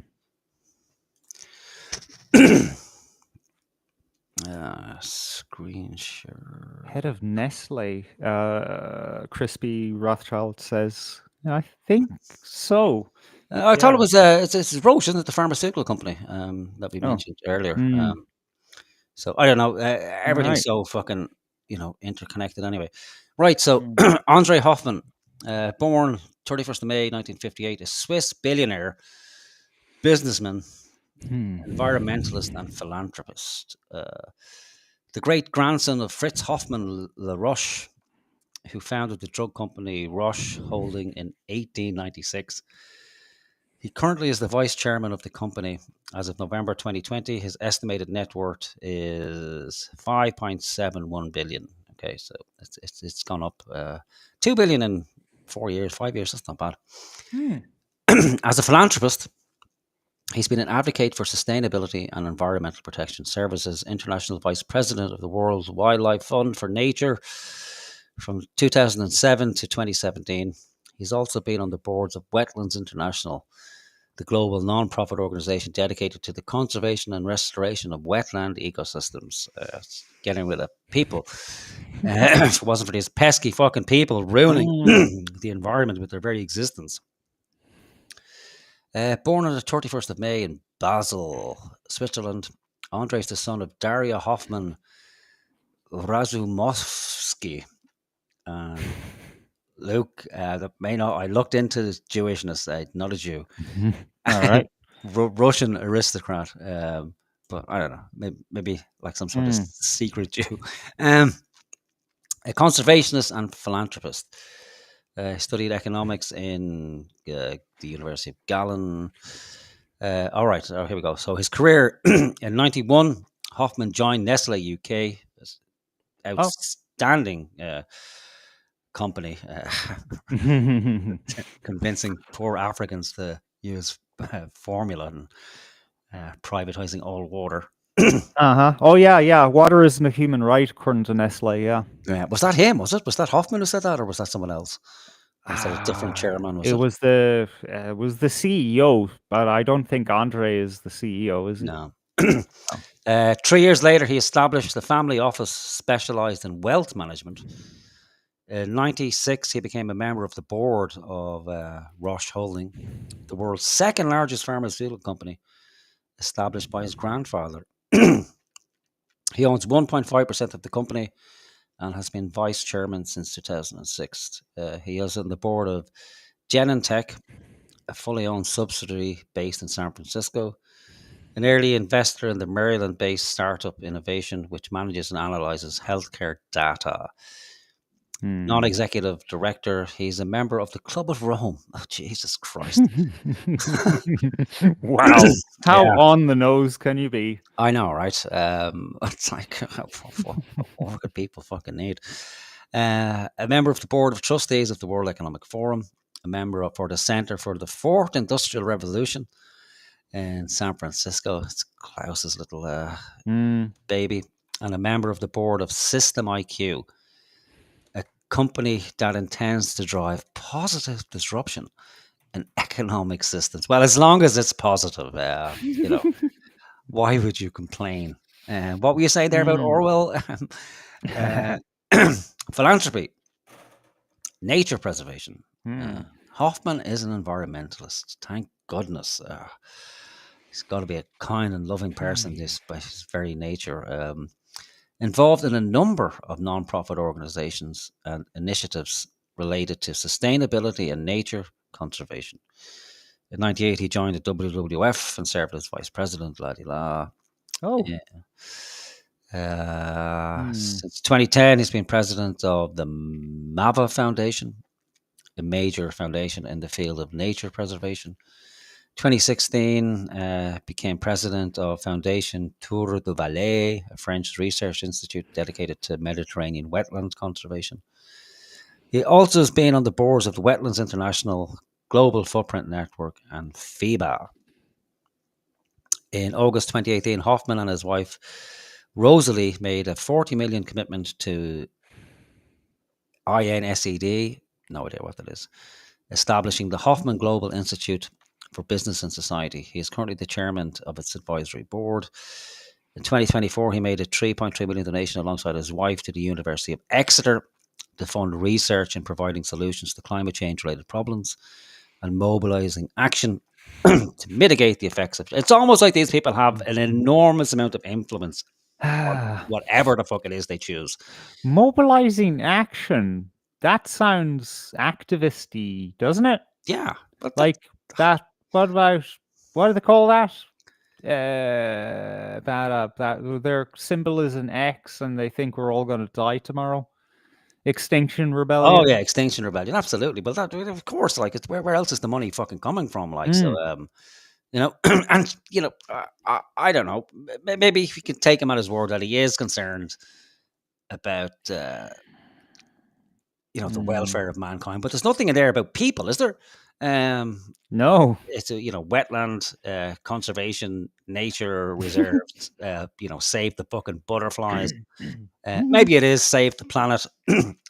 S3: Screen share.
S1: Head of Nestle, Crispy Rothschild says. I think so.
S3: I thought it was it's Roche, isn't it? The pharmaceutical company that we
S1: Oh.
S3: mentioned earlier.
S1: Hmm.
S3: So I don't know. Everything's
S1: Right.
S3: so fucking interconnected anyway. Right. So
S1: Hmm.
S3: Andre Hoffman, born 31st of May 1958, a Swiss billionaire, businessman, environmentalist, and philanthropist. The great grandson of Fritz Hoffmann La Roche, who founded the drug company Roche Holding in 1896. He currently is the vice chairman of the company. As of November 2020, his estimated net worth is 5.71 billion. Okay, so it's gone up 2 billion in 4 years, 5 years. That's not bad. As a philanthropist, he's been an advocate for sustainability and environmental protection services, international vice president of the World Wildlife Fund for Nature from 2007 to 2017. He's also been on the boards of Wetlands International, the global non-profit organization dedicated to the conservation and restoration of wetland ecosystems. Getting rid of people. If it wasn't for these pesky fucking people ruining the environment with their very existence. Born on the 31st of May in Basel, Switzerland, Andre is the son of Daria Hoffman Razumovsky and Luke. I looked into the Jewishness, not a Jew.
S1: All right.
S3: Russian aristocrat, but I don't know, maybe like some sort of secret Jew. A conservationist and philanthropist. Studied economics in the University of Galen. All right, here we go. So his career in '91, Hoffman joined Nestle UK, outstanding company, convincing poor Africans to use formula and privatizing all water.
S1: Oh yeah. Water isn't a human right, according to Nestle. Yeah.
S3: Was that him? Was that Hoffman who said that, or was that someone else? Was that a different chairman?
S1: It was the CEO, but I don't think Andre is the CEO, is he?
S3: No. 3 years later, he established the family office specialized in wealth management. In '96, he became a member of the board of Roche Holding, the world's second largest pharmaceutical company, established by his grandfather. He owns 1.5% of the company and has been vice chairman since 2006. He is on the board of Genentech, a fully owned subsidiary based in San Francisco, an early investor in the Maryland-based startup Innovation, which manages and analyzes healthcare data. Non-executive director. He's a member of the Club of Rome. Oh, Jesus Christ.
S1: Wow. How on the nose can you be?
S3: I know, right? It's like, what more could people fucking need? A member of the board of trustees of the World Economic Forum, a member for the Center for the Fourth Industrial Revolution in San Francisco. It's Klaus's little baby. And a member of the board of System IQ, a company that intends to drive positive disruption in economic systems. Well, as long as it's positive, why would you complain? What were you saying there about Orwell? Philanthropy, nature preservation. Hoffman is an environmentalist. Thank goodness. He's got to be a kind and loving person, just by his very nature. Involved in a number of non-profit organizations and initiatives related to sustainability and nature conservation. In '98, he joined the WWF and served as vice president. Since 2010, he's been president of the MAVA Foundation, a major foundation in the field of nature preservation. 2016, became president of Foundation Tour de Valais, a French research institute dedicated to Mediterranean wetland conservation. He also has been on the boards of the Wetlands International, Global Footprint Network, and FIBA. In August 2018, Hoffman and his wife Rosalie made a 40 million commitment to INSED, no idea what that is, establishing the Hoffman Global Institute for Business and Society. He is currently the chairman of its advisory board. In 2024, he made a 3.3 million donation alongside his wife to the University of Exeter to fund research in providing solutions to climate change related problems and mobilizing action to mitigate the effects of it. It's almost like these people have an enormous amount of influence on whatever the fuck it is they choose.
S1: Mobilizing action. That sounds activist-y, doesn't it?
S3: Yeah. But
S1: Like that. What do they call that? Their symbol is an X, and they think we're all going to die tomorrow. Extinction Rebellion.
S3: oh yeah, Extinction Rebellion, absolutely. But that, of course, like, it's where else is the money fucking coming from? Like, so, you know, and you know, I don't know. Maybe we could take him at his word that he is concerned about, you know, the welfare of mankind. But there's nothing in there about people, is there?
S1: No.
S3: It's a, you know, wetland conservation, nature reserves. You know, save the fucking butterflies. Maybe it is save the planet.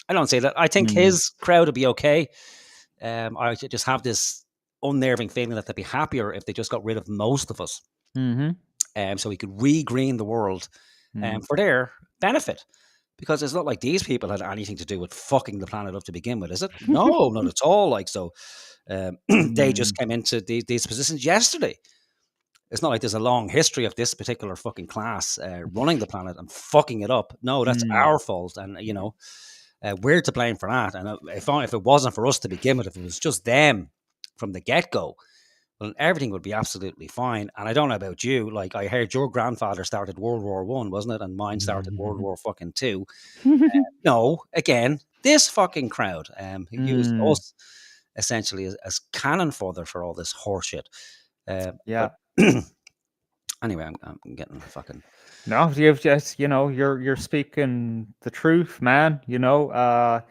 S3: I don't say that. I think his crowd would be okay. I just have this unnerving feeling that they'd be happier if they just got rid of most of us. So we could re-green the world for their benefit. Because it's not like these people had anything to do with fucking the planet up to begin with, is it? No, not at all. Like, so they just came into these positions yesterday. It's not like there's a long history of this particular fucking class running the planet and fucking it up. No, that's our fault. And, you know, we're to blame for that. And if it wasn't for us to begin with, if it was just them from the get-go, well, everything would be absolutely fine. And I don't know about you. Like, I heard your grandfather started World War I, wasn't it? And mine started World War fucking II. No, again, this fucking crowd who used us essentially as cannon fodder for all this horseshit.
S1: Yeah.
S3: Anyway, I'm getting fucking.
S1: No, you've just, you know, you're speaking the truth, man. You know,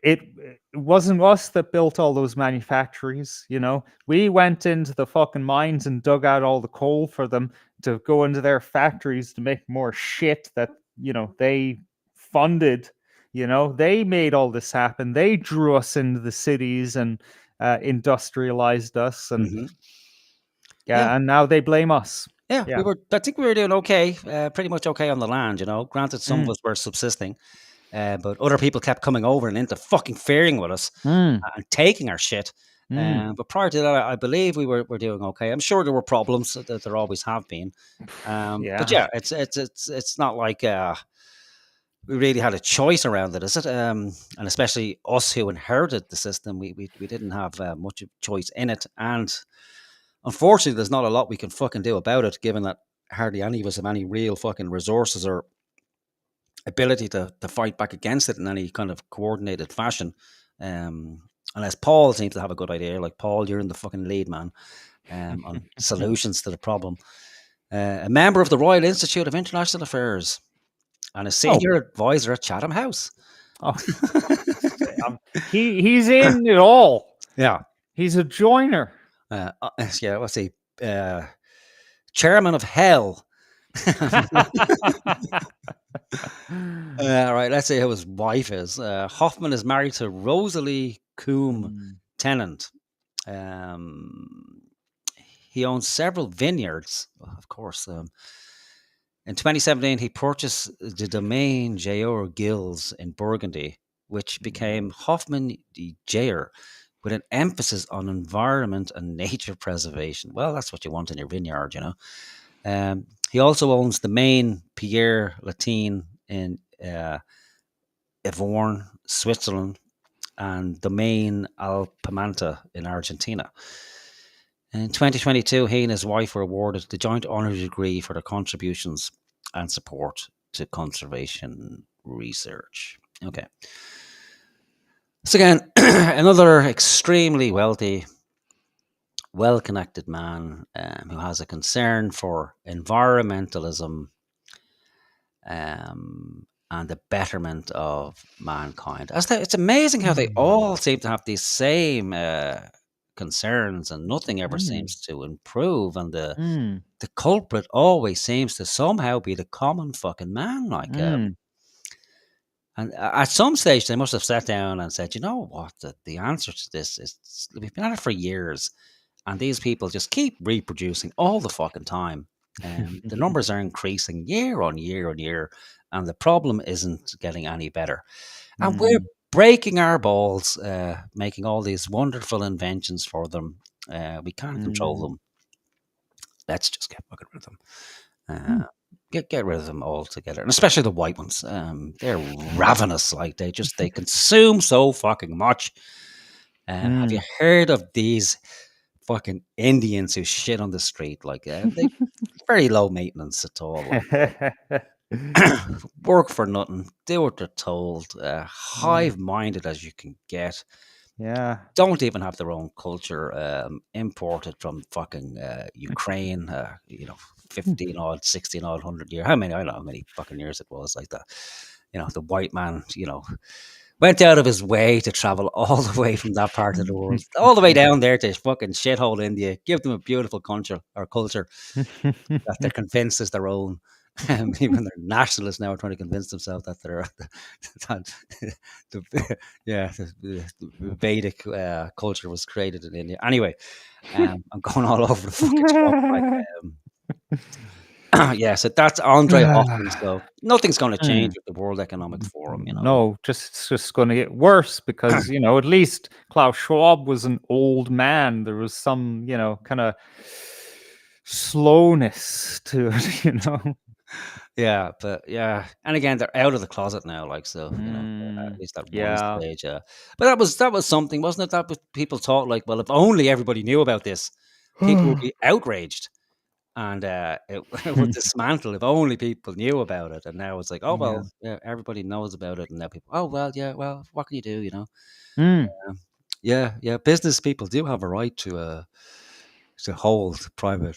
S1: it wasn't us that built all those manufactories. You know, we went into the fucking mines and dug out all the coal for them to go into their factories to make more shit that, you know, they funded. You know, they made all this happen. They drew us into the cities and industrialized us, and and now they blame us.
S3: Yeah, I think we were doing okay, pretty much okay on the land. You know, granted, some of us were subsisting, but other people kept coming over and into fucking fearing with us and taking our shit. But prior to that, I believe we were doing okay. I'm sure there were problems that there always have been. But yeah, it's not like we really had a choice around it, is it? And especially us who inherited the system, we didn't have much of choice in it. And unfortunately, there's not a lot we can fucking do about it, given that hardly any of us have any real fucking resources or ability to fight back against it in any kind of coordinated fashion. Unless Paul seems to have a good idea. Like, Paul, you're in the fucking lead, man, on solutions to the problem. A member of the Royal Institute of International Affairs and a senior advisor at Chatham House.
S1: He's in it all.
S3: Yeah.
S1: He's a joiner.
S3: Yeah, what's he? Chairman of Hell. All right, let's see who his wife is. Hoffman is married to Rosalie Coombe Tennant. He owns several vineyards, of course. In 2017, he purchased the domain Jaur Gills in Burgundy, which became Hoffman de Jaur, with an emphasis on environment and nature preservation. Well, that's what you want in your vineyard, you know. He also owns the main Pierre Latine in Evorn, Switzerland, and Domain Alpamanta in Argentina. In 2022, he and his wife were awarded the Joint Honorary Degree for their contributions and support to conservation research. Okay. So again, another extremely wealthy well-connected man who has a concern for environmentalism and the betterment of mankind. It's amazing how they all seem to have these same concerns, and nothing ever seems to improve. And the culprit always seems to somehow be the common fucking man. Like, and at some stage, they must have sat down and said, "You know what? The answer to this is we've been at it for years, and these people just keep reproducing all the fucking time, and the numbers are increasing year on year on year, and the problem isn't getting any better, and we're breaking our balls, making all these wonderful inventions for them. We can't control them. Let's just get fucking rid of them." Get rid of them altogether, and especially the white ones. They're ravenous. Like they consume so fucking much. Have you heard of these fucking Indians who shit on the street? Like they very low maintenance at all. Like, work for nothing, do what they're told. Hive-minded as you can get.
S1: Yeah.
S3: Don't even have their own culture, imported from fucking Ukraine, 15 odd, 16 odd, 100 years. I don't know how many fucking years it was like that. The white man, went out of his way to travel all the way from that part of the world, all the way down there to fucking shithole India, give them a beautiful culture that they're convinced is their own. Even their nationalists now are trying to convince themselves that they're the Vedic culture was created in India. Anyway, I'm going all over the fucking shop. So that's Andre Hopkins. So nothing's going to change with the World Economic Forum.
S1: No, it's just going to get worse because at least Klaus Schwab was an old man. There was some kind of slowness to it.
S3: Yeah, and again, they're out of the closet now, like so. At least at one stage. But that was something, wasn't it? That people thought like, well, if only everybody knew about this, people would be outraged, and it would dismantle if only people knew about it. And now it's like, oh well, yeah, everybody knows about it, and now people, oh well, yeah, well, what can you do? Business people do have a right to hold private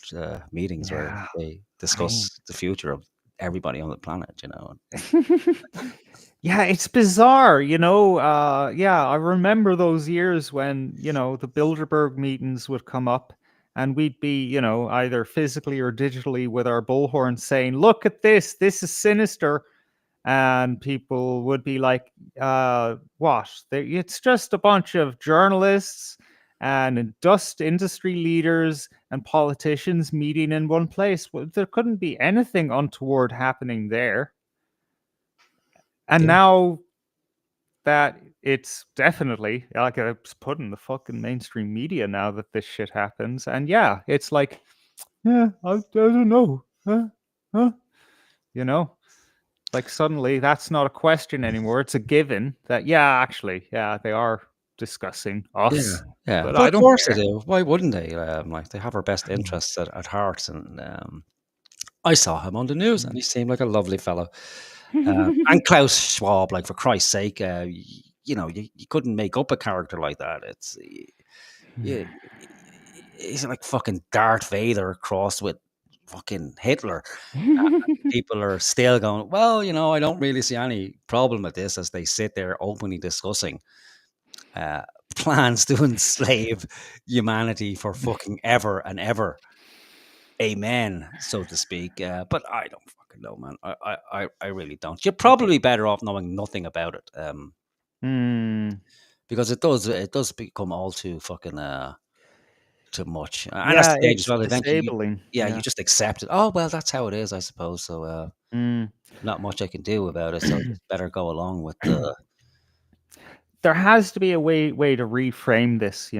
S3: meetings where they discuss the future of everybody on the planet.
S1: Yeah, it's bizarre, I remember those years when, the Bilderberg meetings would come up and we'd be, either physically or digitally with our bullhorn saying, look at this is sinister. And people would be like, what? It's just a bunch of journalists and industry leaders and politicians meeting in one place. Well, there couldn't be anything untoward happening there. And now that it's definitely like it's put in the fucking mainstream media now that this shit happens. And it's like, I don't know. Like suddenly that's not a question anymore. It's a given that, actually, they are discussing us.
S3: Yeah.
S1: But
S3: Well,
S1: I
S3: of
S1: don't
S3: course
S1: care.
S3: they do. Why wouldn't they? Like they have our best interests at heart. And I saw him on the news, and he seemed like a lovely fellow. And Klaus Schwab, like for Christ's sake, you couldn't make up a character like that. It's he's like fucking Darth Vader crossed with fucking Hitler. People are still going, well, I don't really see any problem with this, as they sit there openly discussing plans to enslave humanity for fucking ever and ever. Amen, so to speak. But I don't fucking know, man. I really don't. You're probably better off knowing nothing about it. Because it does become all too fucking too much. And that's the stage as
S1: it's
S3: well. Eventually,
S1: disabling.
S3: you just accept it. Oh well, that's how it is, I suppose. So not much I can do about it. So I just better go along with the.
S1: There has to be a way to reframe this,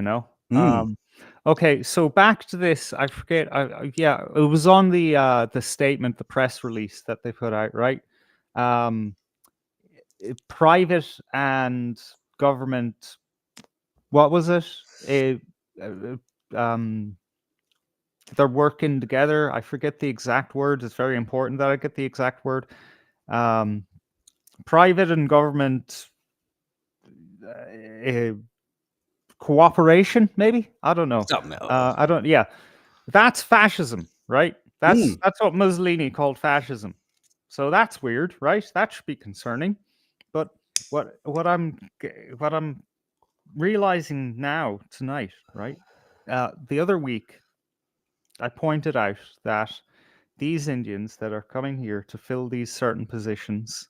S1: Okay, so back to this. I forget. It was on the statement, the press release that they put out, right? Private and government. What was it? They're working together. I forget the exact word. It's very important that I get the exact word. Private and government cooperation, maybe? I don't know.
S3: Something else.
S1: I don't. Yeah, that's fascism, right? That's what Mussolini called fascism. So that's weird, right? That should be concerning. But what I'm realizing now tonight, right? The other week, I pointed out that these Indians that are coming here to fill these certain positions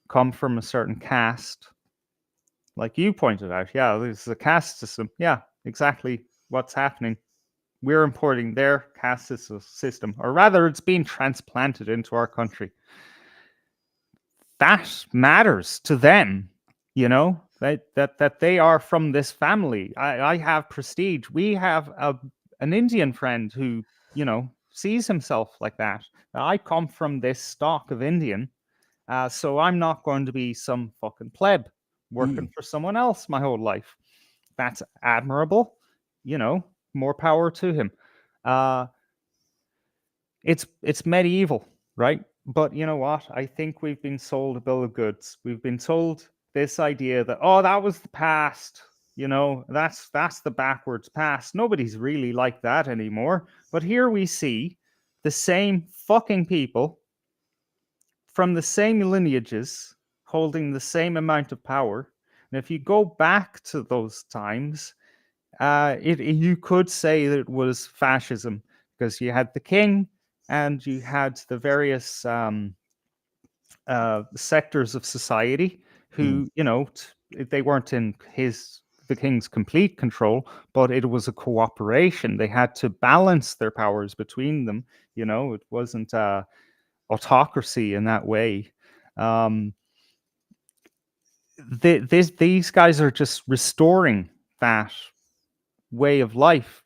S1: come from a certain caste. Like you pointed out, yeah, there's a caste system. Yeah, exactly what's happening. We're importing their caste system, or rather, it's being transplanted into our country. That matters to them, that they are from this family. I have prestige. We have an Indian friend who, sees himself like that. I come from this stock of Indian, so I'm not going to be some fucking pleb working for someone else my whole life. That's admirable, more power to him. It's medieval, right? But you know what? I think we've been sold a bill of goods. We've been told this idea that, oh, that was the past. That's the backwards past. Nobody's really like that anymore. But here we see the same fucking people from the same lineages holding the same amount of power. And if you go back to those times, you could say that it was fascism, because you had the king and you had the various sectors of society who, they weren't in the king's complete control, but it was a cooperation. They had to balance their powers between them. It wasn't autocracy in that way. These guys are just restoring that way of life,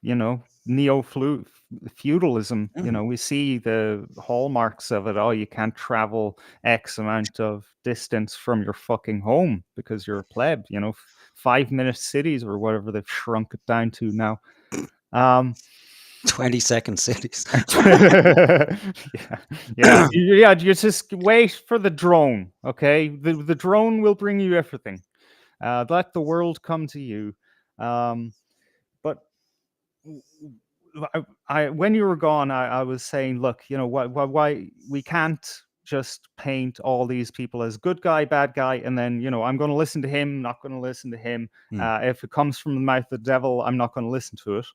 S1: neo-feudalism. We see the hallmarks of it. Oh, you can't travel X amount of distance from your fucking home because you're a pleb. 5-minute cities or whatever they've shrunk it down to now.
S3: 20-second cities.
S1: yeah. You just wait for the drone. Okay, the drone will bring you everything. Let the world come to you. But when you were gone, I was saying, look, why we can't just paint all these people as good guy, bad guy, and then I'm going to listen to him, not going to listen to him. If it comes from the mouth of the devil, I'm not going to listen to it.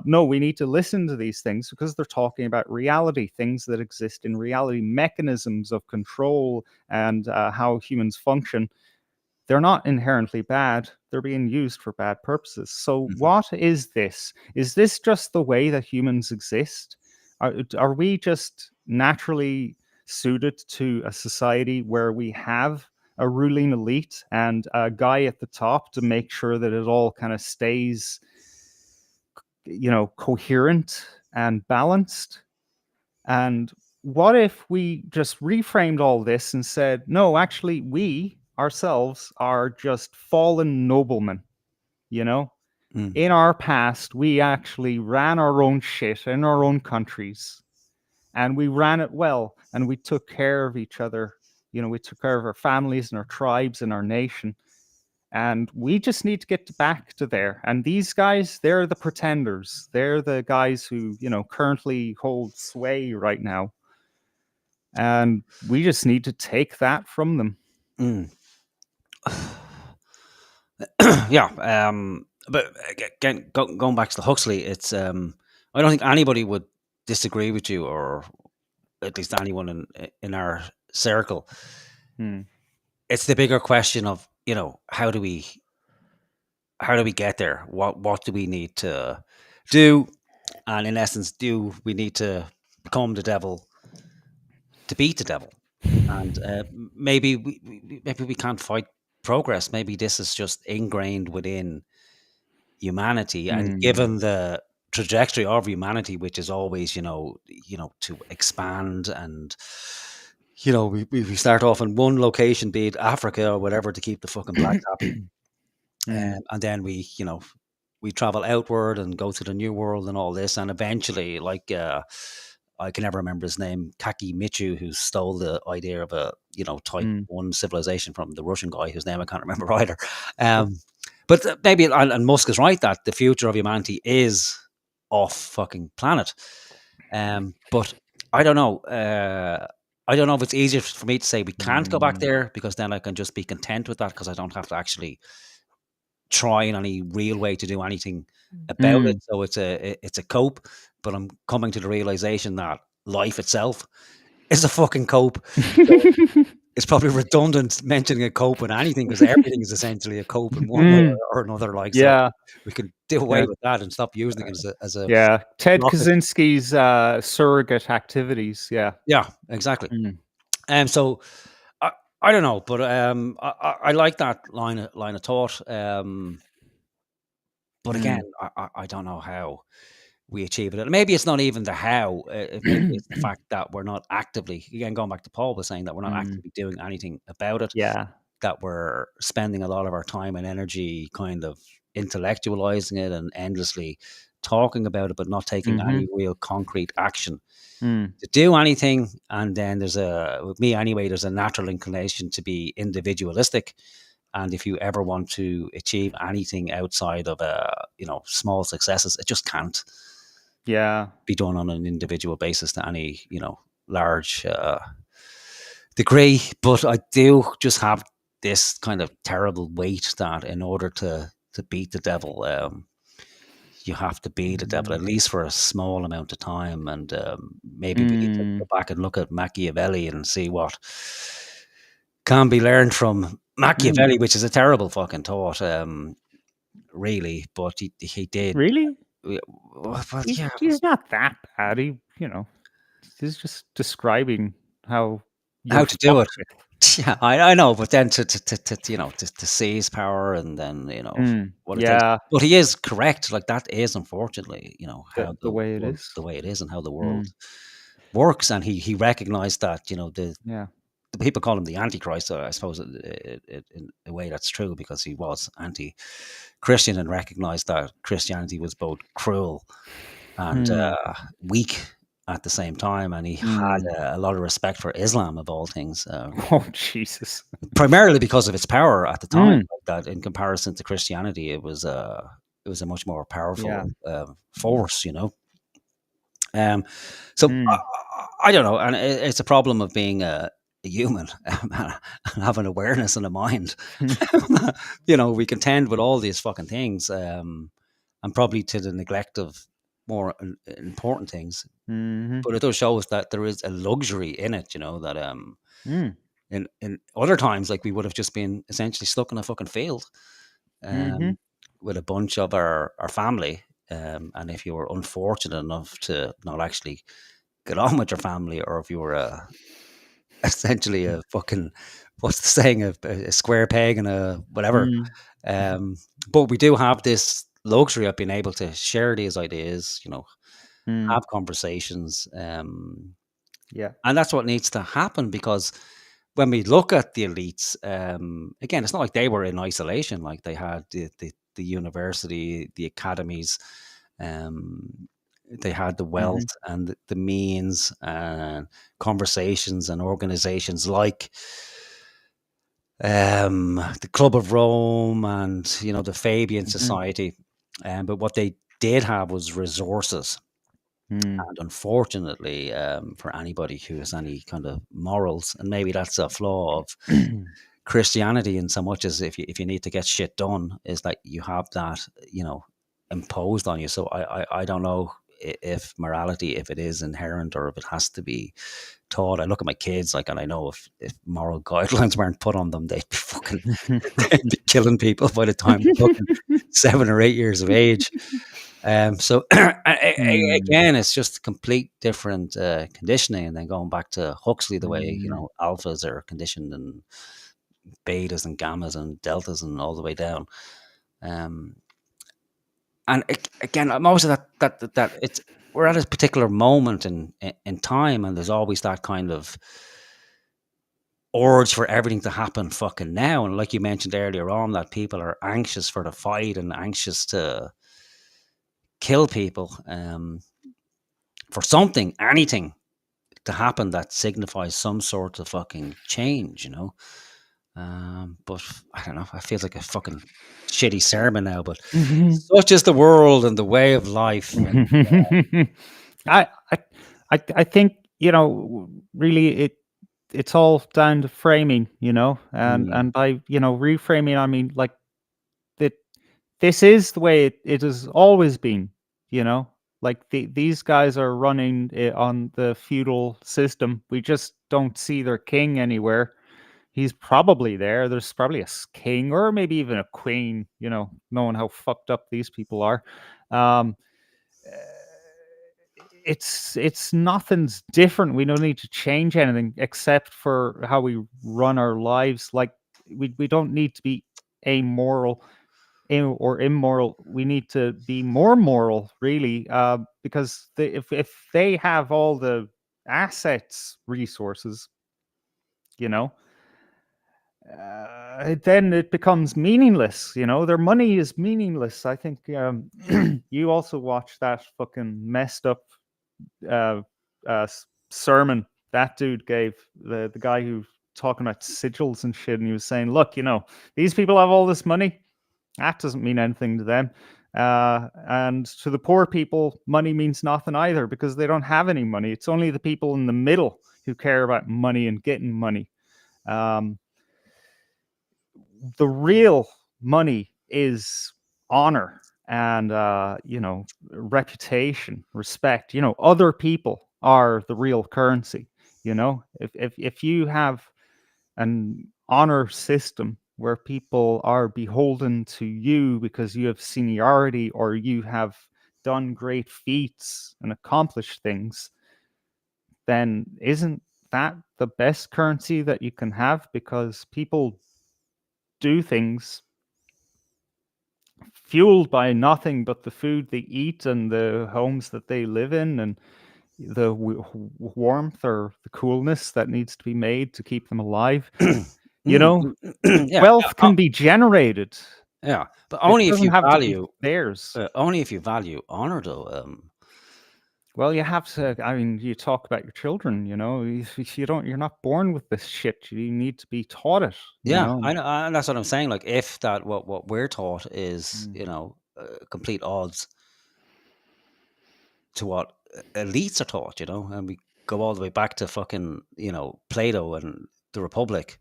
S1: No, we need to listen to these things because they're talking about reality, things that exist in reality, mechanisms of control, and how humans function. They're not inherently bad. They're being used for bad purposes. So what is this? Is this just the way that humans exist? Are we just naturally suited to a society where we have a ruling elite and a guy at the top to make sure that it all kind of stays, coherent and balanced? And what if we just reframed all this and said, no, actually, we ourselves are just fallen noblemen, In our past, we actually ran our own shit in our own countries, and we ran it well, and we took care of each other. We took care of our families and our tribes and our nation. And we just need to get back to there. And these guys, they're the pretenders. They're the guys who, currently hold sway right now. And we just need to take that from them.
S3: Yeah. But again, going back to the Huxley, it's I don't think anybody would disagree with you, or at least anyone in our circle. It's the bigger question of, how do we get there? What do we need to do? And in essence, do we need to become the devil to beat the devil? And maybe we can't fight progress. Maybe this is just ingrained within humanity, and given the trajectory of humanity, which is always, to expand, and we start off in one location, be it Africa or whatever, to keep the fucking blacks happy, and then we travel outward and go to the new world and all this, and eventually, like I can never remember his name, Kaki Michu, who stole the idea of a type 1 civilization from the Russian guy whose name I can't remember either. But maybe, and Musk is right that the future of humanity is off fucking planet. But I don't know. I don't know if it's easier for me to say we can't go back there, because then I can just be content with that, because I don't have to actually try in any real way to do anything about it. So it's a cope. But I'm coming to the realization that life itself is a fucking cope. So it's probably redundant mentioning a cope with anything, because everything is essentially a cope in one way or another. Like,
S1: Yeah.
S3: so we could do away
S1: Yeah.
S3: with that and stop using it as a
S1: Yeah. Ted
S3: rocket.
S1: Kaczynski's surrogate activities. Yeah.
S3: Yeah, exactly. So I don't know, but I like that line of thought. But again, I don't know how we achieve it. Maybe it's not even the how. Maybe it's the fact that we're not actively, again, going back to Paul was saying, that we're not actively doing anything about it.
S1: Yeah.
S3: That we're spending a lot of our time and energy kind of intellectualizing it and endlessly talking about it, but not taking any real concrete action to do anything. And then with me anyway, there's a natural inclination to be individualistic. And if you ever want to achieve anything outside of small successes, it just can't be done on an individual basis to any large degree. But I do just have this kind of terrible weight that in order to beat the devil, you have to be the devil, at least for a small amount of time. And maybe we need to go back and look at Machiavelli and see what can be learned from Machiavelli, which is a terrible fucking thought, really. But he did.
S1: Really?
S3: Well, yeah.
S1: He's not that bad. He's just describing how
S3: to do it. Yeah, I know, but then to seize power and then what it takes. But he is correct. Like, that is unfortunately how
S1: the way it is,
S3: the way it is, and how the world works. And he recognized that the people call him the Antichrist. So I suppose in a way that's true, because he was anti-Christian and recognized that Christianity was both cruel and weak at the same time, and he had a lot of respect for Islam, of all things.
S1: Oh, Jesus!
S3: Primarily because of its power at the time, that in comparison to Christianity, it was a much more powerful force, So I don't know, and it's a problem of being a human and having awareness and a mind. We contend with all these fucking things, and probably to the neglect of more important things. But it does show us that there is a luxury in it, that in other times, like, we would have just been essentially stuck in a fucking field with a bunch of our family. And if you were unfortunate enough to not actually get on with your family, or if you were essentially a fucking, what's the saying, a square peg and a whatever. But we do have this luxury of being able to share these ideas, have conversations. And that's what needs to happen, because when we look at the elites, again, it's not like they were in isolation. Like, they had the university, the academies, they had the wealth and the means, and conversations and organizations like the Club of Rome and the Fabian Society. But what they did have was resources. And unfortunately, for anybody who has any kind of morals, and maybe that's a flaw of Christianity, in so much as if you need to get shit done, is that you have that imposed on you. So I don't know if morality, if it is inherent or if it has to be taught. I look at my kids, like, and I know if moral guidelines weren't put on them, they'd be fucking they'd be killing people by the time they're fucking 7 or 8 years of age. So again, it's just complete different conditioning. And then going back to Huxley, the way alphas are conditioned, and betas and gammas and deltas and all the way down. And again, I'm always that it's, we're at a particular moment in time, and there's always that kind of urge for everything to happen fucking now. And like you mentioned earlier on, that people are anxious for the fight and anxious to kill people, for something, anything to happen that signifies some sort of fucking change, But I don't know. It feels like a fucking shitty sermon now. But such is the world and the way of life. And
S1: I, I, I think really it's all down to framing, and by reframing, I mean like that. This is the way it has always been, like these guys are running it on the feudal system. We just don't see their king anywhere. He's probably there. There's probably a king or maybe even a queen, knowing how fucked up these people are. Um, uh, it's nothing's different. We don't need to change anything except for how we run our lives. Like we don't need to be amoral or immoral. We need to be more moral, really, because if they have all the assets, resources, you know, then it becomes meaningless. Their money is meaningless. I think you also watched that fucking messed up uh, sermon that dude gave, the guy who talking about sigils and shit, and he was saying, look, these people have all this money. That doesn't mean anything to them. And to the poor people, money means nothing either because they don't have any money. It's only the people in the middle who care about money and getting money. The real money is honor and reputation, respect. Other people are the real currency. If you have an honor system where people are beholden to you because you have seniority or you have done great feats and accomplished things, then isn't that the best currency that you can have? Because people do things fueled by nothing but the food they eat and the homes that they live in and the warmth or the coolness that needs to be made to keep them alive. Wealth can be generated.
S3: Yeah, but
S1: It
S3: only if
S1: doesn't
S3: you
S1: have to be
S3: value
S1: theirs.
S3: only if you value honor, though.
S1: Well, you have to. I mean, you talk about your children. If you don't, you're not born with this shit. You need to be taught it.
S3: Yeah, I know, and that's what I'm saying. Like, if that what we're taught is, complete odds to what elites are taught, and we go all the way back to fucking, Plato and the Republic,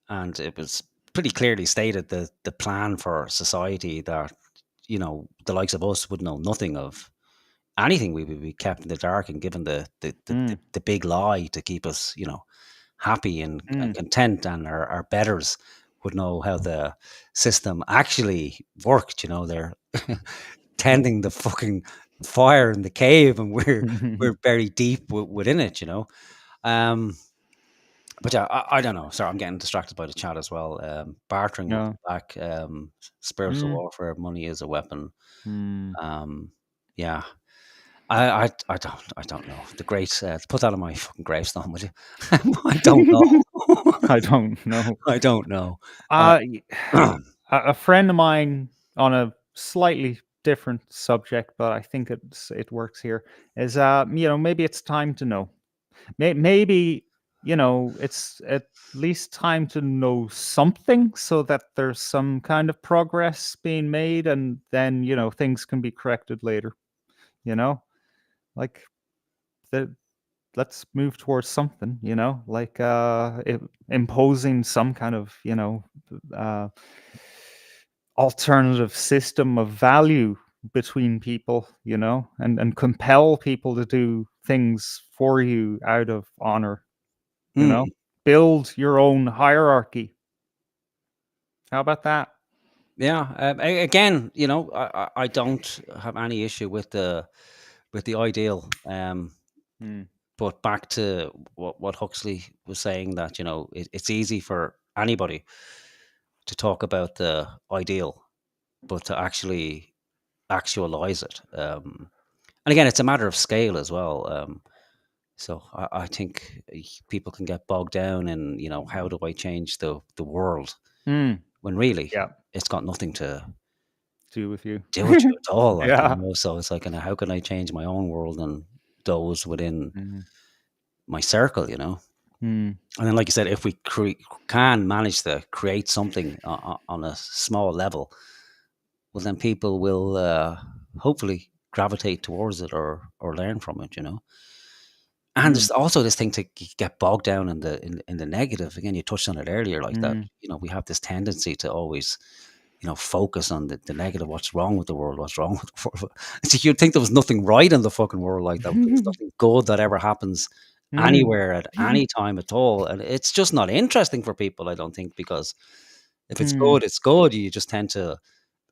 S3: and it was pretty clearly stated that the plan for society that, the likes of us would know nothing of anything. We would be kept in the dark and given the big lie to keep us, happy and content, and our betters would know how the system actually worked. They're tending the fucking fire in the cave, and we're very deep within it. But yeah, I don't know. Sorry, I'm getting distracted by the chat as well. Bartering will be back. Spiritual warfare. Money is a weapon. Yeah. I don't know. The great, put that on my fucking gravestone, would you? I don't know.
S1: I don't know.
S3: I don't know.
S1: A friend of mine, on a slightly different subject, but I think it works here, is maybe it's time to know. Maybe it's at least time to know something so that there's some kind of progress being made, and then things can be corrected later. Like let's move towards something, like imposing some kind of alternative system of value between people, and compel people to do things for you out of honor. Build your own hierarchy. How about that?
S3: Yeah. Again, I don't have any issue with the ideal. But back to what Huxley was saying, that it's easy for anybody to talk about the ideal, but to actually actualize it. And again, it's a matter of scale as well. So I think people can get bogged down in, how do I change the world, when really it's got nothing to
S1: do with you
S3: at all. Like,
S1: Yeah.
S3: So it's like, how can I change my own world and those within my circle?
S1: Mm.
S3: And then, like you said, if we can manage to create something on a small level, well, then people will hopefully gravitate towards it or learn from it. And there's also this thing to get bogged down in the negative. Again, you touched on it earlier, like that. We have this tendency to always, focus on the negative. What's wrong with the world? What's wrong with the world? So you'd think there was nothing right in the fucking world, like that. There was nothing good that ever happens anywhere at any time at all, and it's just not interesting for people. I don't think, because if it's good, it's good. You just tend to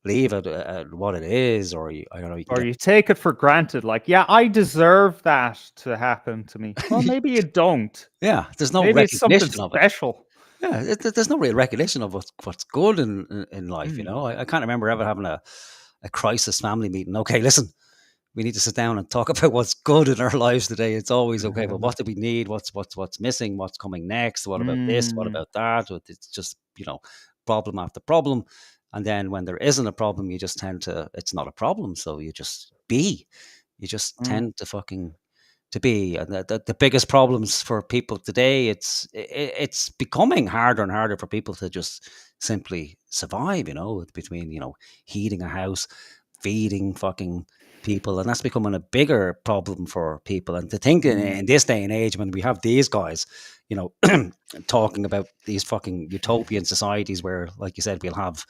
S3: leave it at what it is, or I don't know.
S1: Or you take it for granted, like, yeah, I deserve that to happen to me. Well, maybe you don't.
S3: Yeah, there's no
S1: Maybe it's something
S3: recognition of it.
S1: special.
S3: Yeah, there's no real recognition of what's good in life. I can't remember ever having a crisis family meeting. Okay, listen, we need to sit down and talk about what's good in our lives today. It's always okay, but what do we need? What's missing? What's coming next? What about this? What about that? It's just problem after problem, and then when there isn't a problem, you just tend to, it's not a problem, so you just tend to fucking to be. And the biggest problems for people today, it's becoming harder and harder for people to just simply survive, between heating a house, feeding fucking people, and that's becoming a bigger problem for people. And to think in this day and age, when we have these guys talking about these fucking utopian societies where, like you said, we'll have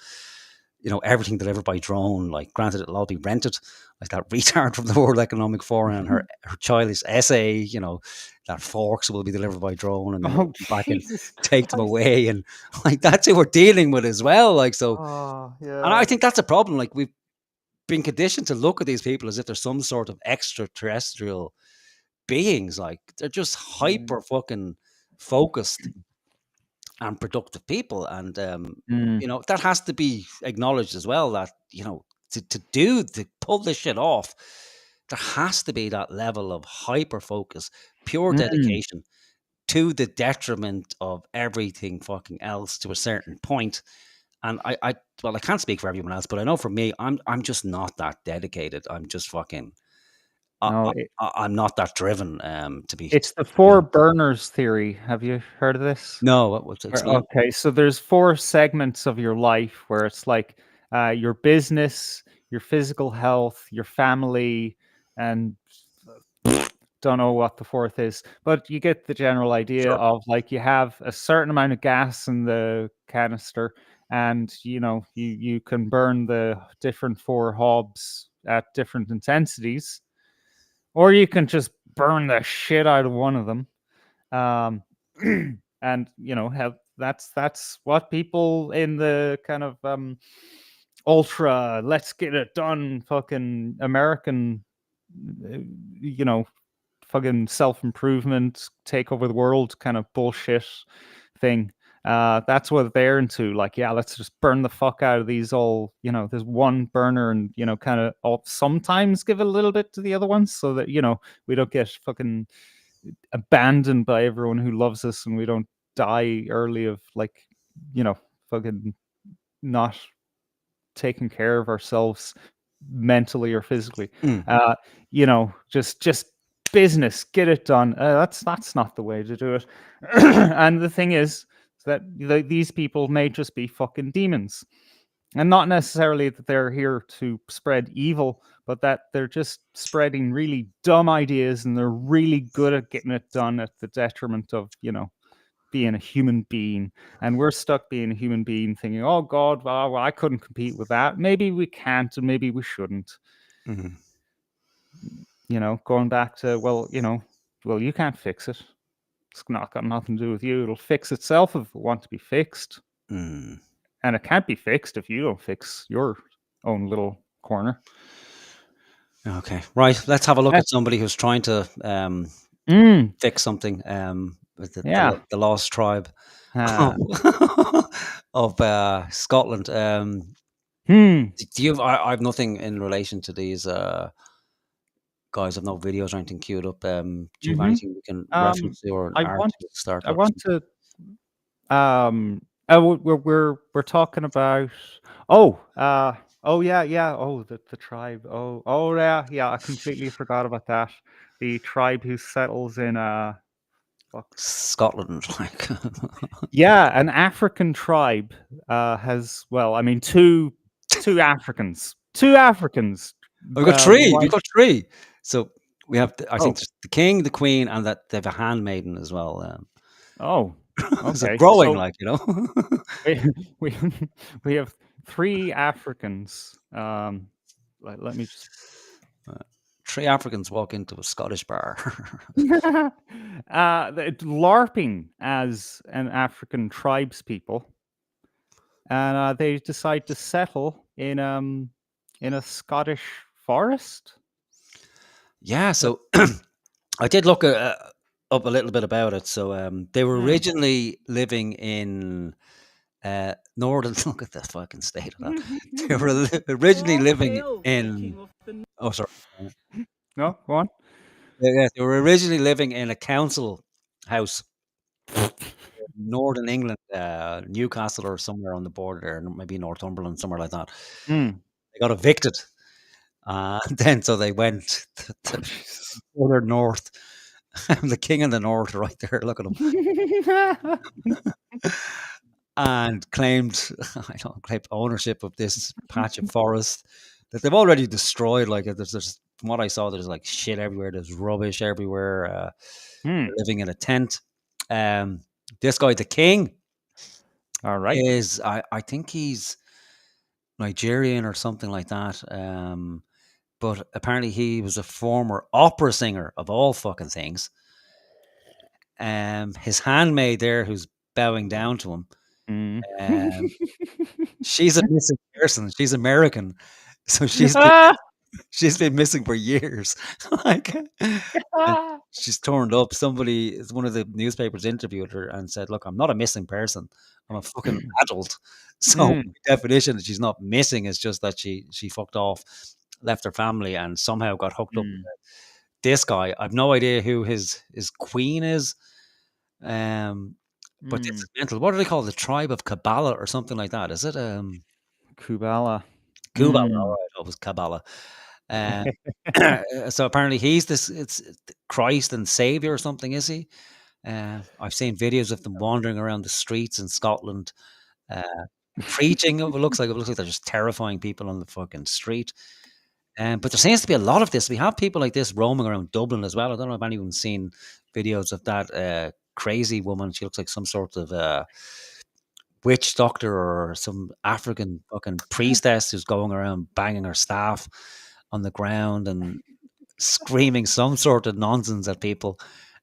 S3: everything delivered by drone. Like, granted, it'll all be rented, like that retard from the World Economic Forum and her childish essay, that forks will be delivered by drone, and then back and take them away, and like that's who we're dealing with as well. Like, so, and I think that's a problem. Like, we've been conditioned to look at these people as if they're some sort of extraterrestrial beings. Like, they're just hyper fucking focused and productive people, and that has to be acknowledged as well, that to pull this shit off, there has to be that level of hyper focus, pure dedication, to the detriment of everything fucking else to a certain point. And I can't speak for everyone else, but I know for me, I'm just not that dedicated. I'm just fucking I'm not that driven to be.
S1: It's the four burners theory. Have you heard of this?
S3: No, what's it?
S1: Okay, so there's four segments of your life where it's like your business, your physical health, your family, and don't know what the fourth is, but you get the general idea of, like, you have a certain amount of gas in the canister, and you can burn the different four hobs at different intensities, or you can just burn the shit out of one of them. And have that's what people in the kind of ultra let's get it done fucking American fucking self-improvement, take over the world kind of bullshit thing. That's what they're into. Like, yeah, let's just burn the fuck out of these all, there's one burner, and kind of sometimes give a little bit to the other ones, so that we don't get fucking abandoned by everyone who loves us, and we don't die early of, like, fucking not taking care of ourselves mentally or physically. Just business, get it done. That's not the way to do it. And the thing is that these people may just be fucking demons, and not necessarily that they're here to spread evil, but that they're just spreading really dumb ideas, and they're really good at getting it done at the detriment of being a human being. And we're stuck being a human being, thinking, oh God, well, I couldn't compete with that. Maybe we can't, and maybe we shouldn't. Going back to, well, you can't fix it. It's not got nothing to do with you. It'll fix itself if it wants to be fixed. And it can't be fixed if you don't fix your own little corner.
S3: Okay, right. Let's have a look at somebody who's trying to fix something. With the lost tribe of Scotland. Do you have? I have nothing in relation to these guys. I've no videos or anything queued up. Do you have anything we can reference or start?
S1: I want to. We're talking about. Yeah. Oh, the tribe. Yeah. I completely forgot about that. The tribe who settles in fuck?
S3: Scotland, like.
S1: Yeah, an African tribe has, well, I mean, two Africans. Two Africans.
S3: We've got three. We've
S1: White.
S3: got three. So we have, I think,
S1: Oh.
S3: there's the king, the queen, and that they have a handmaiden as well.
S1: Oh,
S3: So
S1: okay.
S3: growing,
S1: So
S3: like, you know.
S1: we we have three Africans. Let me just.
S3: Three Africans walk into a Scottish bar.
S1: LARPing as an African tribes people, and they decide to settle in a Scottish forest.
S3: Yeah, so I did look up a little bit about it. So they were originally living in northern. Look at the fucking state of that. They were originally living in. Oh, sorry.
S1: No, go on.
S3: Yeah, they were originally living in a council house, northern England, Newcastle or somewhere on the border there, maybe Northumberland, somewhere like that. They got evicted, and then so they went to further north. The king in the north, right there. Look at him. And claimed ownership of this patch of forest that they've already destroyed. Like there's from what I saw, there's like shit everywhere. There's rubbish everywhere. They're living in a tent. This guy, the king,
S1: All right,
S3: is I think he's Nigerian or something like that. But apparently he was a former opera singer of all fucking things. His handmaid there, who's bowing down to him. She's a missing person. She's American, so she's been missing for years. Like, she's turned up. One of the newspapers interviewed her and said, "Look, I'm not a missing person. I'm a fucking adult. So the definition that she's not missing is just that she fucked off, left her family, and somehow got hooked up with this guy. I've no idea who his queen is. But it's mental. What do they call it? The tribe of Kabbalah or something like that? Is it
S1: Kubala?
S3: Kubala? All right, it was Kabbalah. So apparently he's it's Christ and Savior or something, is he? I've seen videos of them wandering around the streets in Scotland, preaching. It looks like they're just terrifying people on the fucking street. But there seems to be a lot of this. We have people like this roaming around Dublin as well. I don't know if anyone's seen videos of that crazy woman. She looks like some sort of witch doctor or some African fucking priestess who's going around banging her staff on the ground and screaming some sort of nonsense at people.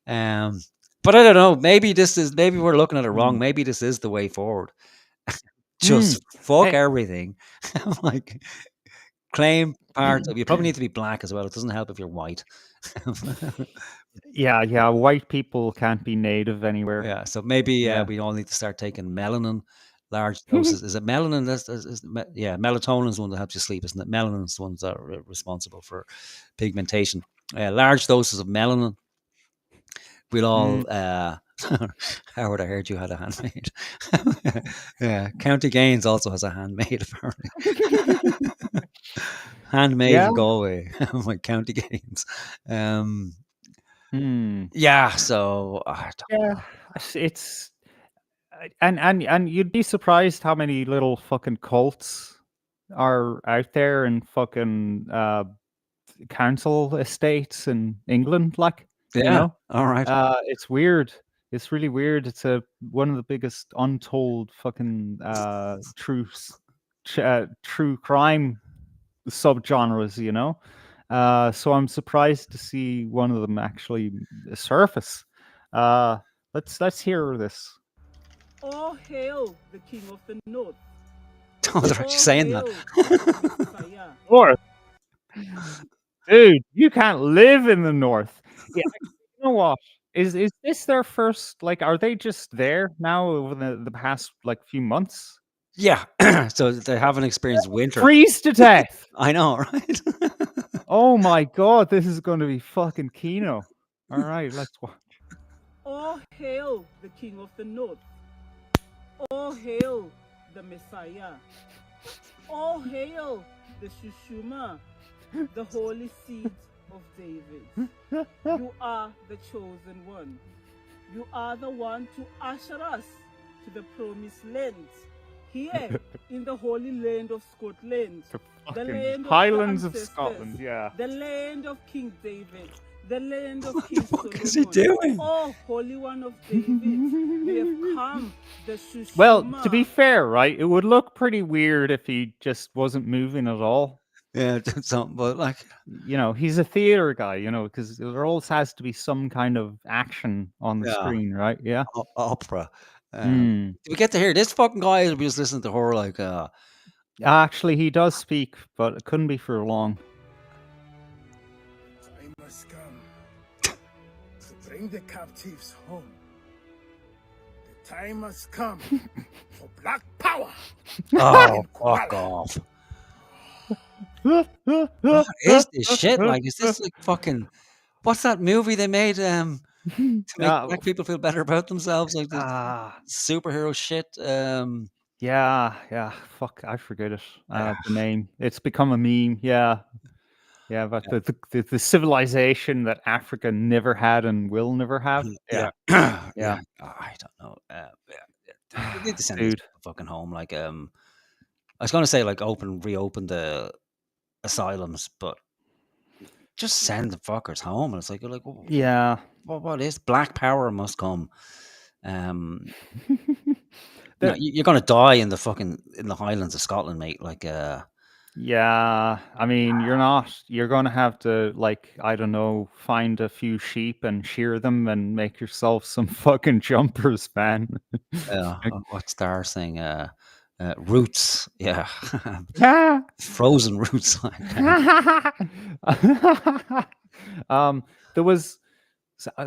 S3: But I don't know. Maybe we're looking at it wrong. Maybe this is the way forward. Just fuck everything. Like, claim part of you. Probably need to be black as well. It doesn't help if you're white.
S1: Yeah. White people can't be native anywhere.
S3: Yeah, so maybe we all need to start taking melanin, large doses. Is it melanin? Melatonin is the one that helps you sleep, isn't it? Melanin is the ones that are responsible for pigmentation. Large doses of melanin. We'll all. Howard, I heard you had a handmaid. Yeah, County Gaines also has a handmaid, apparently. Handmaid in Galway, like County Gaines. Yeah, so
S1: it's and you'd be surprised how many little fucking cults are out there in fucking council estates in England, like, you know?
S3: All right.
S1: It's weird. It's really weird. It's one of the biggest untold fucking true crime subgenres, you know. So I'm surprised to see one of them actually surface. Let's hear this.
S9: All hail the King of the North.
S3: Oh, they're actually saying that.
S1: North, dude, you can't live in the North. Yeah, you know what? Is this their first? Like, are they just there now over the past like few months?
S3: Yeah, so they haven't experienced winter.
S1: Freeze to death.
S3: I know, right?
S1: Oh my god, this is going to be fucking Kino. All right, let's watch.
S9: All hail the King of the North. All hail the Messiah. All hail the Shushuma, the holy seed of David. You are the chosen one. You are the one to usher us to the promised land. Here, in the holy land of Scotland,
S1: The
S9: the
S1: fucking
S9: land of
S1: Highlands
S9: the
S1: of
S9: ancestors,
S1: Scotland, yeah.
S9: the land of King David, the land of King
S3: What is he
S9: Solomon.
S3: doing?
S9: Oh, Holy One of David, we have come, the Shushuma.
S1: Well, to be fair, right, it would look pretty weird if he just wasn't moving at all.
S3: Yeah, something, but like,
S1: You know, he's a theater guy, you know, because there always has to be some kind of action on the
S3: yeah,
S1: screen, right? Yeah.
S3: opera.
S1: Mm.
S3: Do we get to hear this fucking guy, or we just listen to her like,
S1: Actually, he does speak, but it couldn't be for long.
S10: I must come to bring the captives home. The time has come for black power.
S3: oh, fuck off. What is this shit? Like, is this like fucking, what's that movie they made to make black people feel better about themselves? Like this superhero shit.
S1: Yeah, fuck, I forget it. The name. It's become a meme. Yeah, but the civilization that Africa never had and will never have. Yeah.
S3: Yeah. Oh, I don't know. We need to send these
S1: Dude.
S3: people fucking home. Like, I was gonna say like reopen the asylums, but just send the fuckers home. And it's like,
S1: Yeah.
S3: what is black power must come. You're gonna die in the Highlands of Scotland, mate. Like,
S1: Yeah, I mean, you're gonna have to, like, I don't know, find a few sheep and shear them and make yourself some fucking jumpers, man.
S3: what's Dar saying? Roots, yeah. Frozen roots.
S1: There was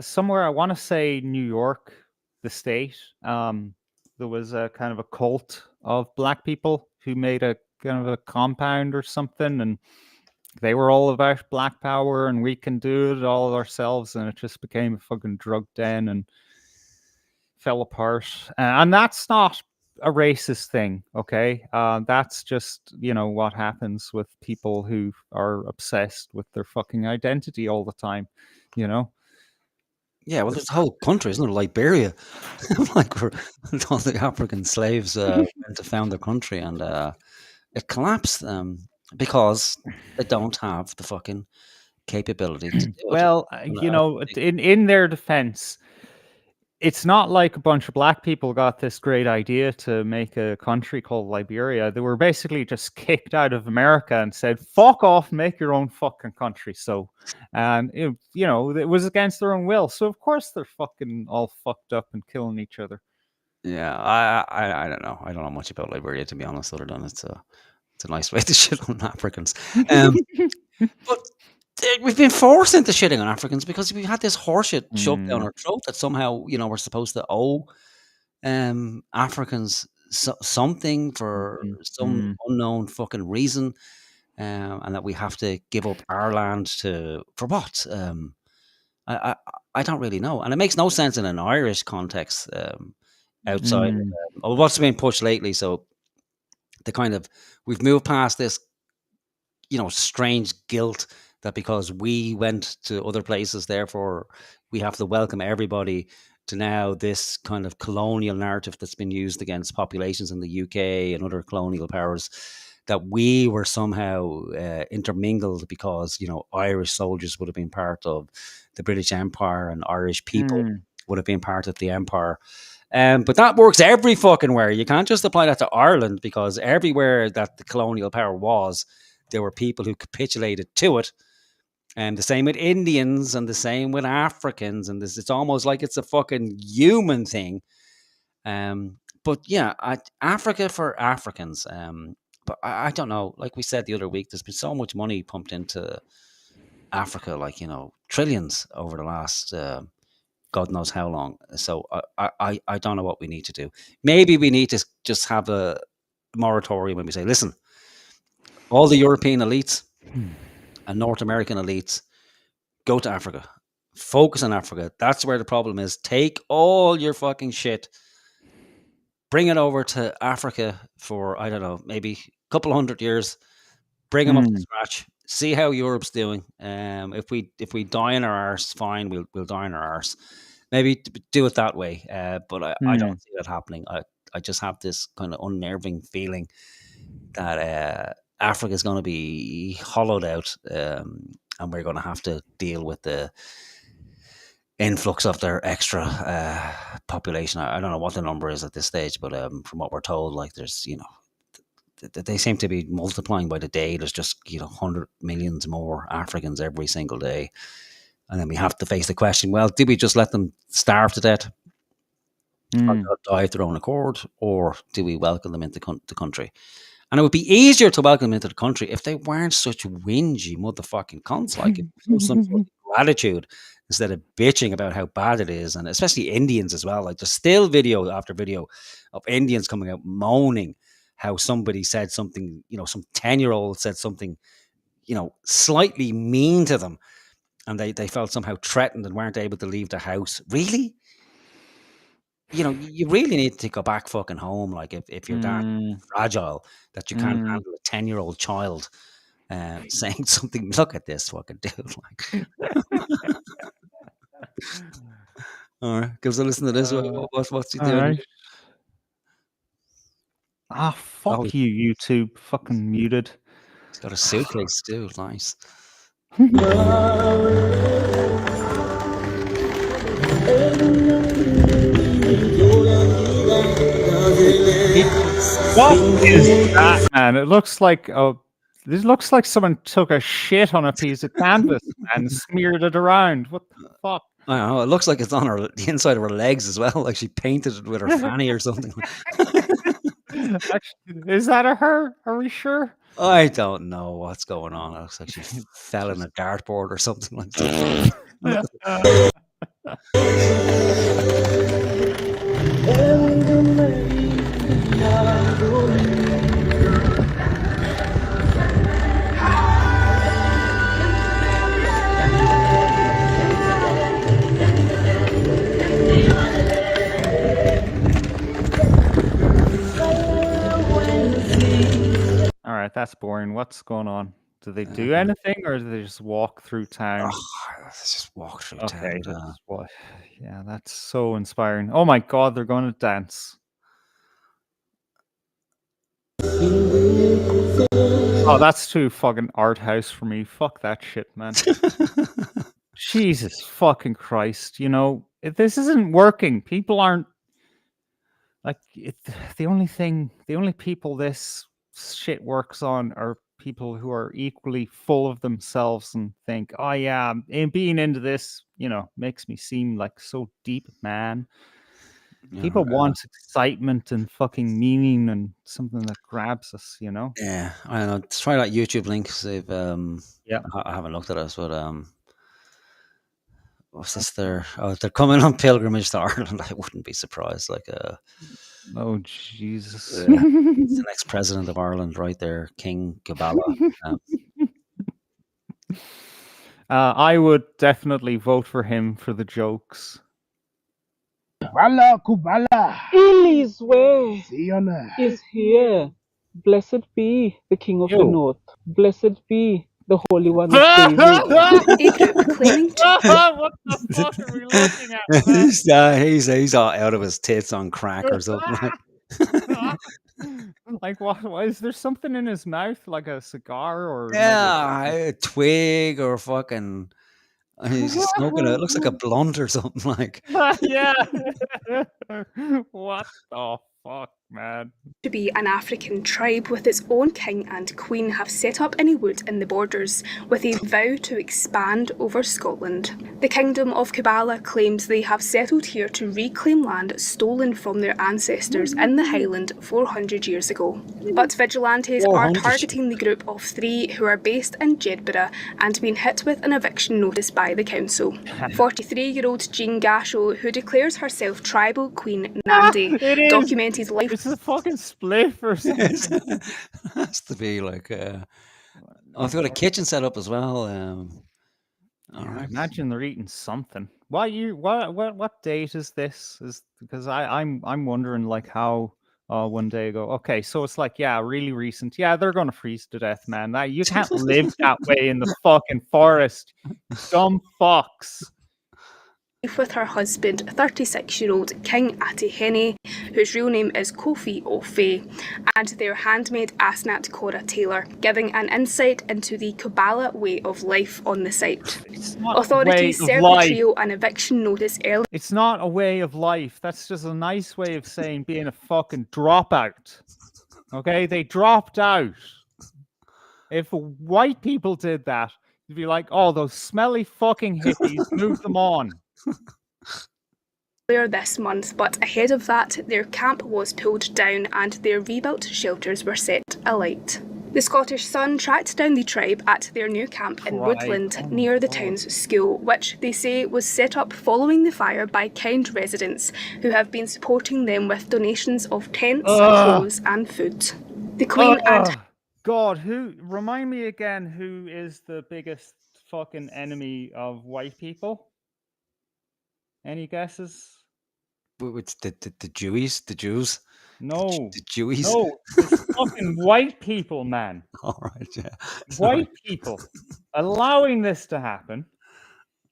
S1: somewhere, I want to say New York, the state. There was a kind of a cult of black people who made a kind of a compound or something, and they were all about black power and we can do it all ourselves, and it just became a fucking drug den and fell apart. And that's not a racist thing, okay? That's just, you know, what happens with people who are obsessed with their fucking identity all the time, you know?
S3: Yeah, well, there's a whole country, isn't it? Liberia, like where all the African slaves went to found their country, and it collapsed because they don't have the fucking capability to do it.
S1: Well, you know, in their defense, it's not like a bunch of black people got this great idea to make a country called Liberia. They were basically just kicked out of America and said, "Fuck off, make your own fucking country." So, and you know, it was against their own will. So of course they're fucking all fucked up and killing each other.
S3: Yeah, I don't know. I don't know much about Liberia, to be honest, other than it's a nice way to shit on Africans. But we've been forced into shitting on Africans because we've had this horseshit shoved down our throat that somehow, you know, we're supposed to owe Africans something for some unknown fucking reason, and that we have to give up our land for what? I don't really know, and it makes no sense in an Irish context outside of what's been pushed lately. So we've moved past this, you know, strange guilt that because we went to other places, therefore we have to welcome everybody, to now this kind of colonial narrative that's been used against populations in the UK and other colonial powers, that we were somehow intermingled because, you know, Irish soldiers would have been part of the British Empire and Irish people would have been part of the empire. But that works every fucking where. You can't just apply that to Ireland, because everywhere that the colonial power was, there were people who capitulated to it. And the same with Indians, and the same with Africans, and it's almost like it's a fucking human thing. But yeah, Africa for Africans. But I don't know. Like we said the other week, there's been so much money pumped into Africa, like, you know, trillions over the last God knows how long. So I don't know what we need to do. Maybe we need to just have a moratorium when we say, listen, all the European elites and North American elites, go to Africa. Focus on Africa. That's where the problem is. Take all your fucking shit, bring it over to Africa for, I don't know, maybe a couple 100 years. Bring them up to scratch. See how Europe's doing. If we die in our arse, fine, we'll die in our arse. maybe do it that way. But I
S1: Hmm.
S3: don't see that happening. I just have this kind of unnerving feeling that Africa is going to be hollowed out, and we're going to have to deal with the influx of their extra population. I don't know what the number is at this stage, but from what we're told, like there's, they seem to be multiplying by the day. There's just 100 millions more Africans every single day, and then we have to face the question: well, do we just let them starve to death, or die of their own accord, or do we welcome them into the country? And it would be easier to welcome them into the country if they weren't such whingy motherfucking cunts. Like, if there was some sort of gratitude instead of bitching about how bad it is, and especially Indians as well. Like, there's still video after video of Indians coming out moaning how somebody said something, some 10-year-old said something, slightly mean to them, and they felt somehow threatened and weren't able to leave the house. Really? You really need to go back fucking home. Like, if you're that fragile that you can't handle a 10-year-old child saying something, look at this fucking dude. Like, all right, give us a listen to this. What's he doing?
S1: Right. Fuck you, YouTube. Fucking muted.
S3: He's got a suitcase too. Nice.
S1: What is that, man? It looks like this looks like someone took a shit on a piece of canvas and smeared it around. What the fuck?
S3: I don't know. It looks like it's on the inside of her legs as well. Like she painted it with her fanny or something.
S1: Actually, is that a her? Are we sure?
S3: I don't know what's going on. It looks like she fell in a dartboard or something like that.
S1: All right, that's boring. What's going on? Do they do anything, or do they just walk through town?
S3: Let's just walk through town.
S1: Okay, yeah, that's so inspiring. Oh my god, they're going to dance. Oh, that's too fucking art house for me. Fuck that shit, man. Jesus fucking Christ. This isn't working. People aren't like the only people this shit works on are people who are equally full of themselves and think, oh yeah, and being into this, makes me seem like so deep, man. People want excitement and fucking meaning and something that grabs us,
S3: Yeah, I don't know. Let's try that YouTube link. See if,
S1: yeah,
S3: I haven't looked at it, but what's this? They're coming on pilgrimage to Ireland. I wouldn't be surprised. Like,
S1: oh Jesus,
S3: it's the next president of Ireland, right there, King Kabbalah.
S1: I would definitely vote for him for the jokes.
S10: Kubala, Kubala.
S9: Elizwe
S10: Fiona
S9: is here. Blessed be the King of the North. Blessed be the Holy One of David.
S11: A group claiming
S1: What the fuck are we looking at?
S3: He's all out of his tits on crack or something.
S1: Like what? Is there something in his mouth, like a cigar or?
S3: Yeah, a twig or fucking. He's smoking it. It looks like a blunt or something like.
S1: Yeah. What the fuck, man?
S11: to be an African tribe with its own king and queen have set up in a wood in the borders with a vow to expand over Scotland. The Kingdom of Kabbalah claims they have settled here to reclaim land stolen from their ancestors in the Highland 400 years ago. But vigilantes are targeting the group of 3 who are based in Jedburgh and been hit with an eviction notice by the council. 43-year-old Jean Gasho, who declares herself tribal queen Nandi, documented life.
S1: It's a fucking spliff or something.
S3: It has to be like. I've got a kitchen set up as well. All right.
S1: Imagine they're eating something. What date is this? Is because I'm wondering like how one day ago. Okay, so it's like really recent. Yeah, they're gonna freeze to death, man. You can't live that way in the fucking forest, dumb fucks.
S11: with her husband, 36-year-old King Atihene, whose real name is Kofi Ofe, and their handmaid Asnat Cora Taylor, giving an insight into the Kabbalah way of life on the site. Authorities served the trio an eviction notice early.
S1: It's not a way of life. That's just a nice way of saying being a fucking dropout. Okay? They dropped out. If white people did that, you'd be like, oh, those smelly fucking hippies, move them on.
S11: This month, but ahead of that, their camp was pulled down and their rebuilt shelters were set alight. The Scottish Sun tracked down the tribe at their new camp in Woodland near the town's school, which they say was set up following the fire by kind residents who have been supporting them with donations of tents, clothes and food. The Queen and...
S1: God, remind me again, who is the biggest fucking enemy of white people? Any guesses?
S3: It's the Jewies, the Jews.
S1: No,
S3: the Jewies.
S1: No, it's fucking white people, man.
S3: All right, yeah.
S1: White people allowing this to happen.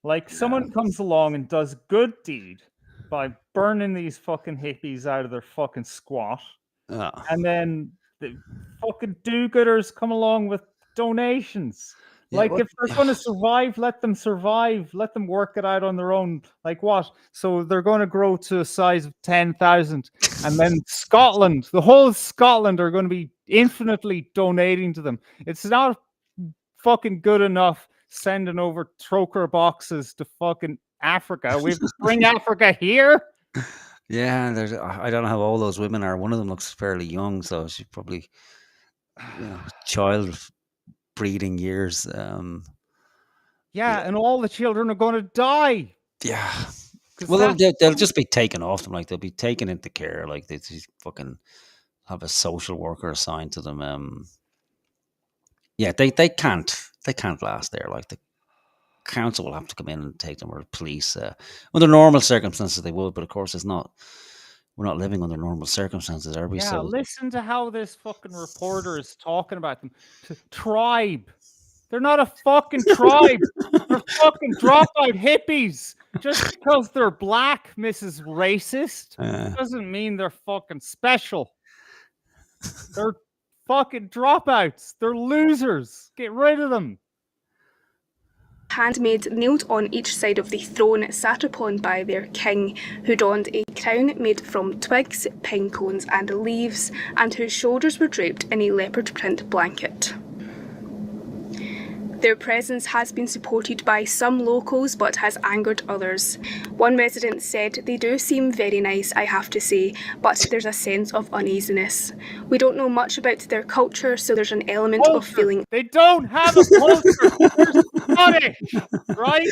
S1: Like someone comes along and does good deed by burning these fucking hippies out of their fucking squat, and then the fucking do-gooders come along with donations. Yeah, like, if they're going to survive, let them survive. Let them work it out on their own. Like what? So they're going to grow to a size of 10,000. And then Scotland, the whole of Scotland are going to be infinitely donating to them. It's not fucking good enough sending over troker boxes to fucking Africa. We have to bring Africa here?
S3: Yeah, I don't know how old those women are. One of them looks fairly young, so she's probably, child breeding years.
S1: Yeah, and all the children are going to die.
S3: Yeah. Well, they'll just be taken off them. Like, they'll be taken into care. Like, they just fucking have a social worker assigned to them. Yeah, they can't last there. Like, the council will have to come in and take them, or police. Under normal circumstances, they would, but of course, we're not living under normal circumstances, are we?
S1: Yeah,
S3: So
S1: listen to how this fucking reporter is talking about them. Tribe. They're not a fucking tribe. They're fucking dropout hippies. Just because they're black, Mrs. Racist, doesn't mean they're fucking special. They're fucking dropouts. They're losers. Get rid of them.
S11: Handmaid kneeled on each side of the throne, sat upon by their king, who donned a crown made from twigs, pine cones and leaves, and whose shoulders were draped in a leopard print blanket. Their presence has been supported by some locals but has angered others. One resident said, "They do seem very nice, I have to say, but there's a sense of uneasiness. We don't know much about their culture, so there's an element of feeling..."
S1: They don't have a culture. They're Scottish, right?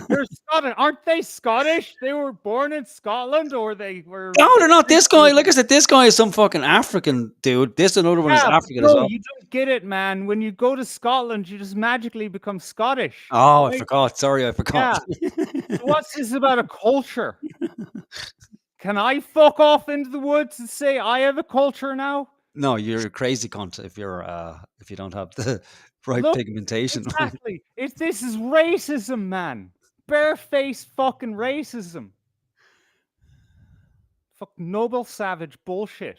S1: They're Scottish. Aren't they Scottish? They were born in Scotland, or they were...
S3: No, they're not. This guy, like I said, this guy is some fucking African dude. This another one is African as well.
S1: You don't get it, man. When you go to Scotland, you just magically become Scottish.
S3: Oh, right? I forgot. Sorry, I forgot.
S1: Yeah. So what's this about a culture? Can I fuck off into the woods and say I have a culture now?
S3: No, you're a crazy cunt if you don't have the right pigmentation.
S1: Exactly. This is racism, man. Barefaced fucking racism. Fuck noble savage bullshit.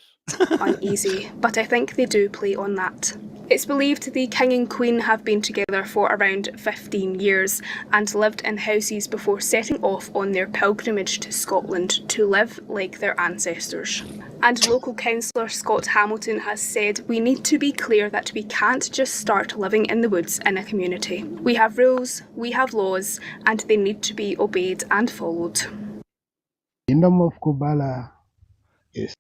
S11: Uneasy, but I think they do play on that. It's believed the king and queen have been together for around 15 years and lived in houses before setting off on their pilgrimage to Scotland to live like their ancestors. And local councillor Scott Hamilton has said, "We need to be clear that we can't just start living in the woods in a community. We have rules, we have laws, and they need to be obeyed and followed."
S10: Kingdom of Kubala is...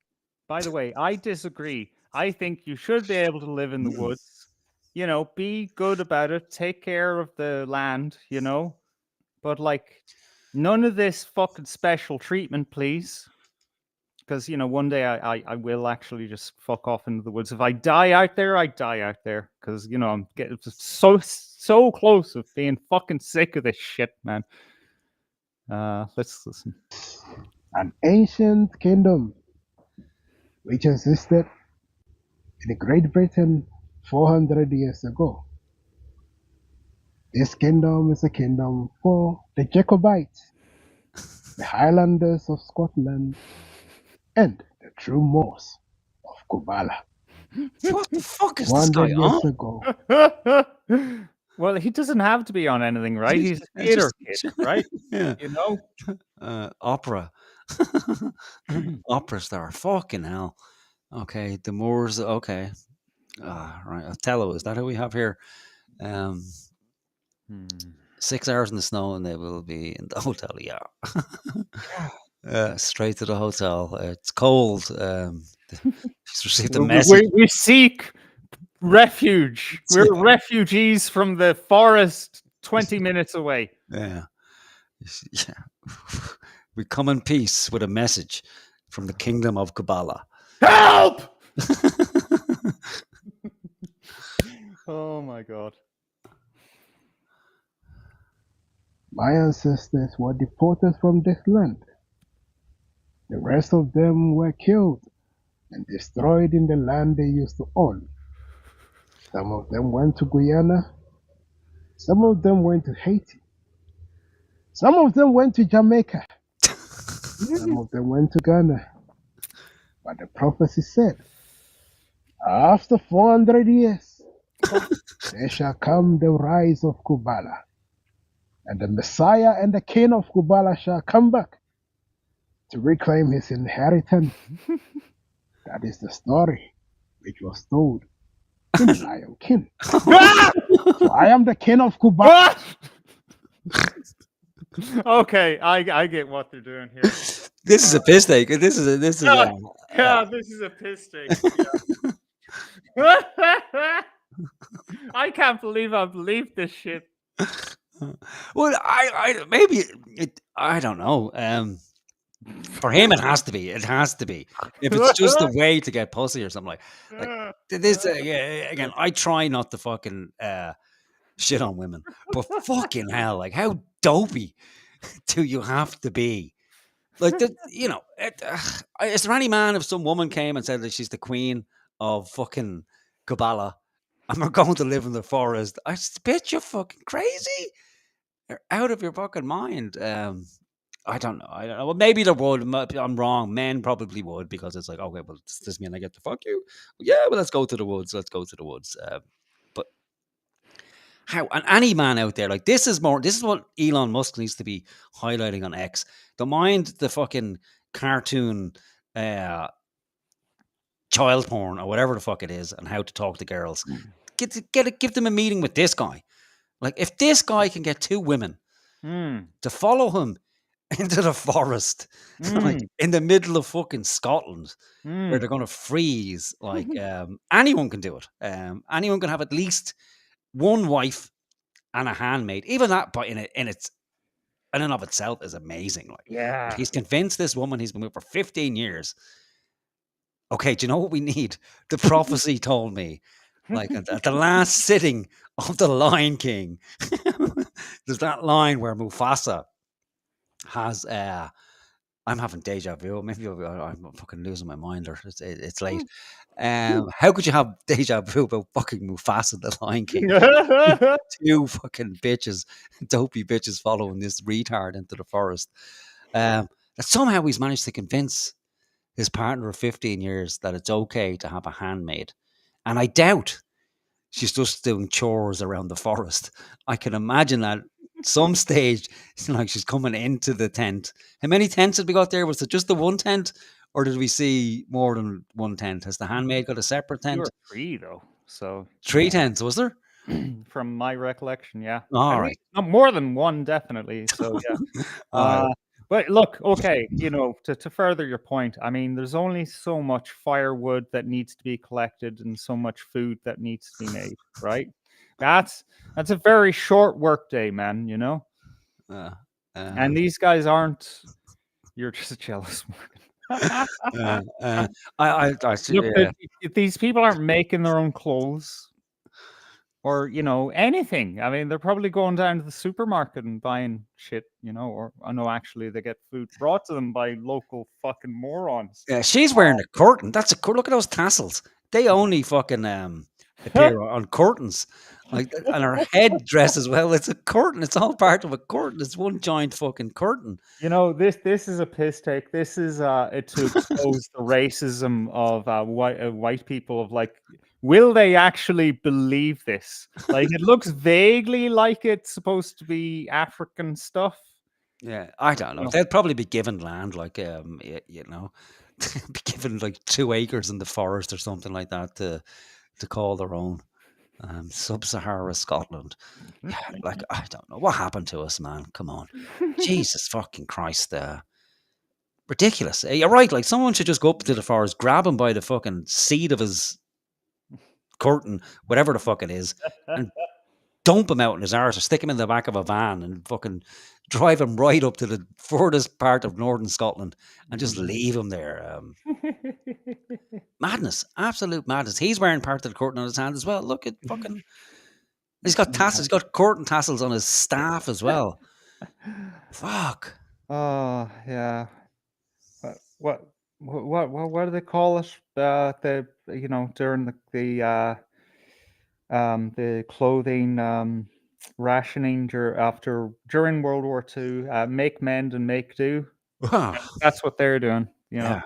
S1: By the way, I disagree. I think you should be able to live in the woods. You know, be good about it. Take care of the land, you know. But, like, none of this fucking special treatment, please. Because, you know, one day I will actually just fuck off into the woods. If I die out there, I die out there. Because, you know, I'm getting so close of being fucking sick of this shit, man. Let's listen.
S10: An ancient kingdom which existed in Great Britain 400 years ago.
S12: This kingdom is a kingdom for the Jacobites, the Highlanders of Scotland, and the true Moors of Kubala.
S3: What the fuck is this
S12: 200
S3: guy
S12: years
S3: on?
S12: ago.
S1: Well, he doesn't have to be on anything, right? He's a
S3: It's
S1: theater
S3: just-
S1: kid, right?
S3: Yeah.
S1: You know?
S3: Opera. Opera star. Fucking hell. Okay. The Moors. Okay. Right. Othello. Is that who we have here? 6 hours in the snow and they will be in the hotel. Yeah. Straight to the hotel. It's cold. She's received a message.
S1: We seek refuge. We're refugees from the forest 20 minutes away.
S3: Yeah. We come in peace with a message from the kingdom of Kabbalah.
S1: Help! Oh my god.
S12: My ancestors were deported from this land. The rest of them were killed and destroyed in the land they used to own. Some of them went to Guyana. Some of them went to Haiti. Some of them went to Jamaica. Some of them went to Ghana. But the prophecy said, after 400 years, there shall come the rise of Kubala. And the Messiah and the King of Kubala shall come back to reclaim his inheritance. That is the story which was told in Lion King. So I am the King of Kubala.
S1: Okay, I get what they're doing here.
S3: This is a piss take. This is
S1: this is a piss take. Yeah. I can't believe I believed this shit.
S3: Well, I don't know. For him, it has to be. It has to be. If it's just a way to get pussy or something like this. Again, I try not to fucking shit on women, but fucking hell, like how dopey do you have to be? Like, is there any man if some woman came and said that she's the queen of fucking Kabbalah and we're going to live in the forest? I spit you fucking crazy. You're out of your fucking mind. I don't know. Well, maybe there would. I'm wrong. Men probably would because it's like, okay, well, does this mean I get to fuck you? Well, yeah, well, let's go to the woods. Let's go to the woods. But how? And any man out there, like this is what Elon Musk needs to be highlighting on X. Don't mind the fucking cartoon child porn or whatever the fuck it is, and how to talk to girls. Give them a meeting with this guy. Like if this guy can get two women to follow him into the forest, like in the middle of fucking Scotland, where they're going to freeze. Like anyone can do it. Anyone can have at least one wife and a handmaid. Even that, but in and of itself, is amazing. Like,
S1: yeah,
S3: he's convinced this woman he's been with for 15 years. Okay, do you know what we need? The prophecy told me. Like at the last sitting of the Lion King, there's that line where Mufasa has I'm having deja vu. Maybe I'm fucking losing my mind, or it's late. How could you have deja vu about fucking Mufasa, the Lion King? Two fucking bitches, dopey bitches, following this retard into the forest. That somehow he's managed to convince his partner of 15 years that it's okay to have a handmaid, and I doubt she's just doing chores around the forest. I can imagine that. Some stage, it's like she's coming into the tent. How many tents had we got there? Was it just the one tent, or did we see more than one tent? Has the handmaid got a separate tent?
S1: There were three though, so
S3: three tents was there?
S1: From my recollection, yeah.
S3: All right,
S1: more than one, definitely. So yeah. But look, okay, to further your point, I mean, there's only so much firewood that needs to be collected and so much food that needs to be made, right? That's a very short work day, man, and these guys aren't. You're just jealous, Morgan. Look, if these people aren't making their own clothes or anything, I mean, they're probably going down to the supermarket and buying shit, or no, actually they get food brought to them by local fucking morons.
S3: Yeah, she's wearing a curtain. That's look at those tassels. They only fucking appear on curtains. Like, and her headdress as well. It's a curtain. It's all part of a curtain. It's one giant fucking curtain.
S1: You know, this is a piss take. This is it to expose the racism of white people. Of like, will they actually believe this? Like, it looks vaguely like it's supposed to be African stuff.
S3: Yeah, I don't know. They'd probably be given land, like you know, be given like 2 acres in the forest or something like that to call their own. Sub-Sahara Scotland. Yeah, like I don't know what happened to us, man. Come on, Jesus fucking Christ, ridiculous. You're right. Like someone should just go up to the forest, grab him by the fucking seat of his curtain, whatever the fuck it is, and dump him out in his arse or stick him in the back of a van and fucking drive him right up to the furthest part of northern Scotland and just leave him there. Madness, absolute madness. He's wearing part of the curtain on his hand as well. Look at fucking. He's got tassels. He's got curtain tassels on his staff as well. Fuck.
S1: Oh yeah. What do they call it? The during the clothing rationing during World War II, make mend and make do. That's what they're doing. You know.
S3: Yeah.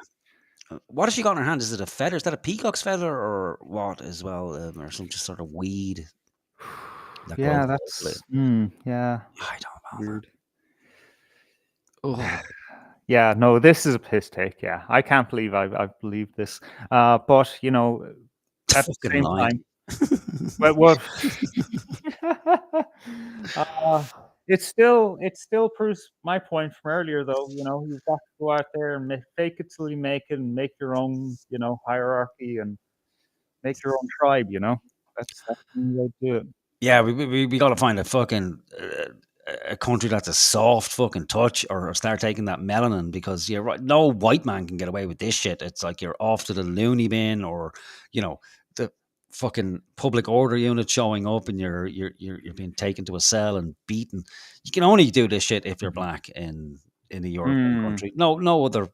S3: What has she got in her hand? Is it a feather? Is that a peacock's feather or what as well? Or some just sort of weed?
S1: Yeah, that's yeah.
S3: I don't know.
S1: Weird.
S3: Oh.
S1: Yeah, no, this is a piss take. Yeah, I can't believe I've believed this. But you know, at the same time, what? It still proves my point from earlier, though. You know, you've got to go out there and fake it till you make it, and make your own, hierarchy and make your own tribe. You know, that's the way to do it.
S3: Yeah, we got to find a fucking a country that's a soft fucking touch, or start taking that melanin, because you're right. No white man can get away with this shit. It's like you're off to the loony bin, or the fucking public order unit showing up, and you're being taken to a cell and beaten. You can only do this shit if you're black in a European country. No other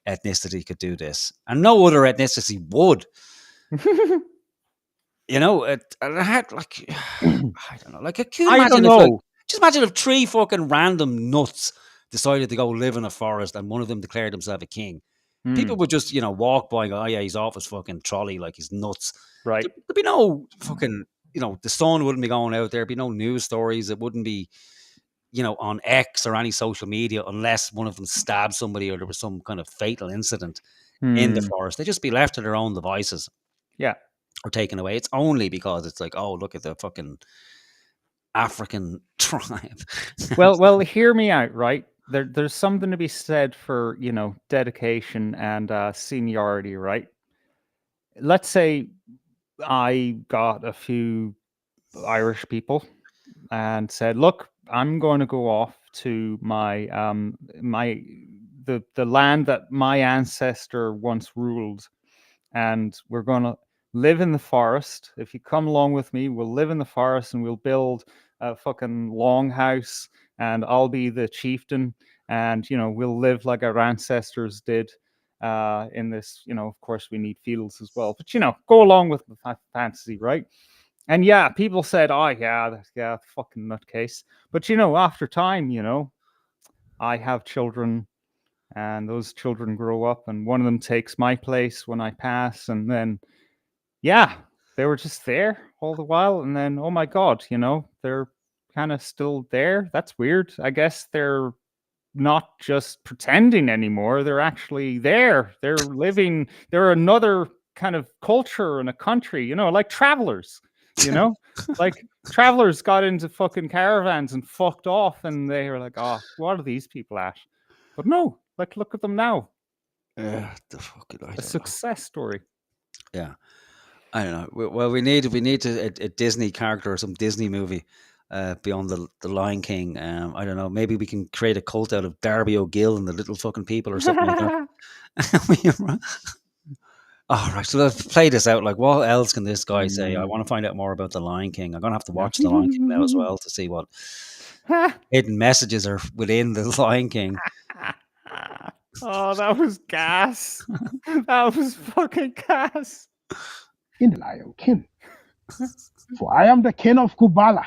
S3: ethnicity could do this, and no other ethnicity would. And I had like, I don't know, like, just imagine if 3 fucking random nuts decided to go live in a forest and one of them declared himself a king. People would just, walk by and go, oh yeah, he's off his fucking trolley, like he's nuts.
S1: Right.
S3: There'd be no fucking, the sun wouldn't be going out there. There'd be no news stories. It wouldn't be, on X or any social media, unless one of them stabbed somebody or there was some kind of fatal incident in the forest. They'd just be left to their own devices.
S1: Yeah.
S3: Or taken away. It's only because it's like, oh, look at the fucking African tribe.
S1: well, hear me out, right? There's something to be said for, dedication and seniority, right? Let's say I got a few Irish people and said, look, I'm going to go off to my the land that my ancestor once ruled, and we're going to live in the forest. If you come along with me, we'll live in the forest and we'll build a fucking longhouse, and I'll be the chieftain, and we'll live like our ancestors did in this. Of course we need fields as well, but go along with the fantasy, right? And yeah, people said, oh yeah, fucking nutcase. But after time, I have children, and those children grow up, and one of them takes my place when I pass, and then yeah, they were just there all the while, and then oh my god, they're kind of still there. That's weird. I guess they're not just pretending anymore. They're actually there. They're living. They're another kind of culture and a country. Like travelers. Like travelers got into fucking caravans and fucked off, and they were like, oh, what are these people at? But no, like look at them now.
S3: The fucking
S1: a success story.
S3: Yeah. I don't know. Well, we need a Disney character or some Disney movie beyond the Lion King. I don't know. Maybe we can create a cult out of Darby O'Gill and the Little Fucking People or something like that. All right, so let's play this out. Like, what else can this guy say? I want to find out more about the Lion King. I'm gonna have to watch the Lion King now as well to see what hidden messages are within the Lion King.
S1: Oh, that was gas. That was fucking gas.
S12: In the Lion King. For I am the king of Kubala,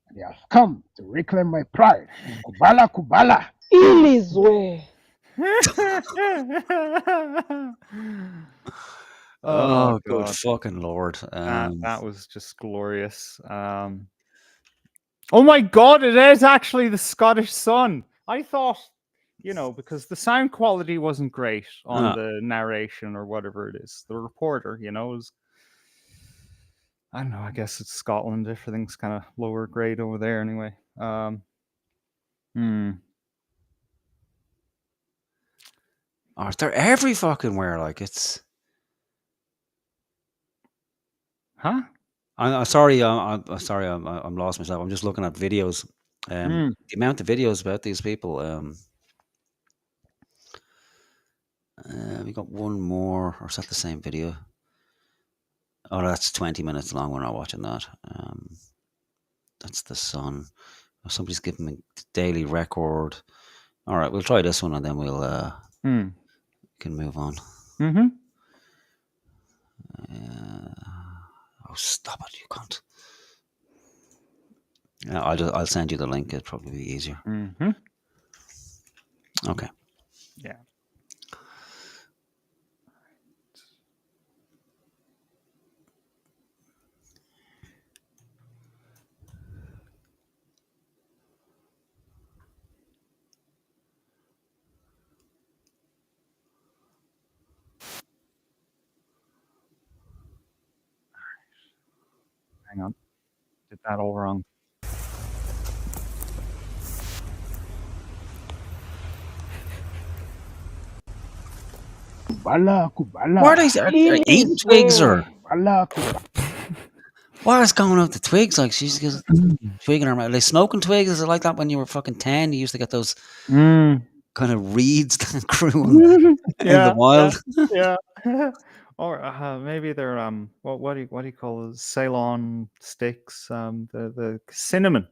S12: and I have come to reclaim my pride. Kubala, Kubala.
S9: Ilizwe.
S3: Oh, good
S1: God.
S3: fucking lord.
S1: That was just glorious. Oh my God, it is actually the Scottish Sun. I thought, because the sound quality wasn't great on the narration or whatever it is. The reporter, was, I don't know, I guess it's Scotland. Everything's kind of lower grade over there anyway.
S3: Oh, they're every fucking where, like it's.
S1: Huh?
S3: I'm sorry. I'm sorry. I'm lost myself. I'm just looking at videos. The amount of videos about these people. We got one more, or is that the same video? Oh, that's 20 minutes long. We're not watching that. That's the Sun. Oh, somebody's giving me daily record. All right, we'll try this one and then we'll can move on. Oh, stop it! You can't. Yeah, I'll send you the link. It'll probably be easier. Okay.
S1: Yeah. Hang on. Did that all wrong.
S12: Kubala, Kubala.
S3: What is that? Eating twigs or?
S12: Kubala, Kubala.
S3: What is going on with the twigs? Like she's just twig in her mouth. Are they smoking twigs? Is it like that when you were fucking 10? You used to get those kind of reeds that grew in the wild.
S1: Yeah. Or maybe they're what do you call those Ceylon sticks? The cinnamon.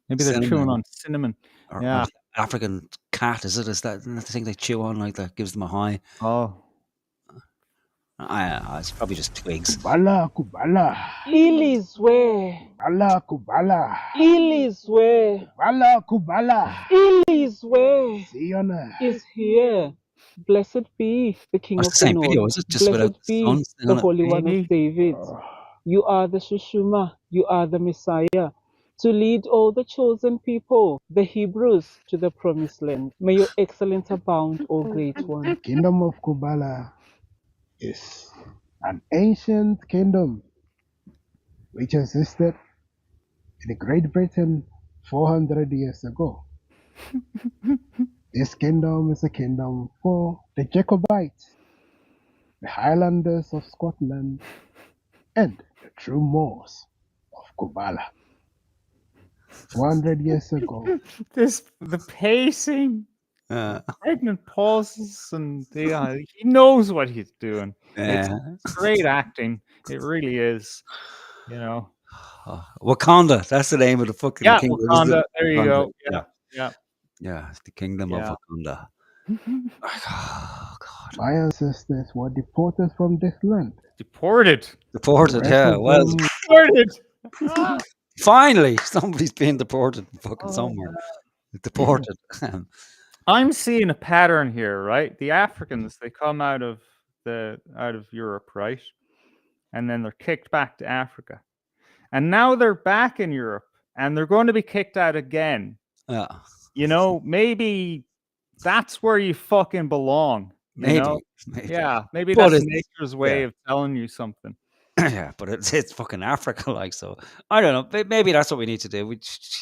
S1: Maybe they're chewing on cinnamon.
S3: Or
S1: Yeah.
S3: African cat, is it? Is that the thing they chew on like that gives them a high?
S1: Oh.
S3: It's probably just twigs.
S12: Kubala, Kubala.
S9: Ilizwe.
S12: Kubala, Kubala.
S9: Ilizwe.
S12: Kubala, Kubala.
S9: Ilizwe
S12: Siona
S9: is here. Blessed be the King
S3: That's
S9: of
S3: the same
S9: the
S3: video,
S9: North.
S3: is it? Just without
S9: Blessed be
S3: sun
S9: the
S3: on it?
S9: Holy One
S1: Maybe.
S9: of David. You are the Shushuma. You are the Messiah. To lead all the chosen people, the Hebrews, to the promised land. May your excellence abound, O great one.
S12: The kingdom of Kubala is an ancient kingdom which existed in Great Britain 400 years ago. This kingdom is a kingdom for the Jacobites, the Highlanders of Scotland, and the true Moors of Kubala. 400 years ago.
S1: The pacing, pregnant pauses, and he knows what he's doing. It's great acting. It really is.
S3: Wakanda. That's the name of the fucking kingdom.
S1: Wakanda. There you go. Yeah.
S3: The kingdom of Wakanda. Oh God.
S12: My ancestors were deported from this land.
S1: Deported.
S3: Yeah. Well,
S1: deported.
S3: Finally, somebody's being deported fucking somewhere. Deported.
S1: I'm seeing a pattern here, right? The Africans, they come out of Europe, right? And then they're kicked back to Africa. And now they're back in Europe and they're going to be kicked out again.
S3: Yeah.
S1: Maybe that's where you fucking belong.
S3: Maybe.
S1: Yeah, maybe that's nature's way of telling you something.
S3: Yeah, but it's fucking Africa, like, so I don't know. Maybe that's what we need to do.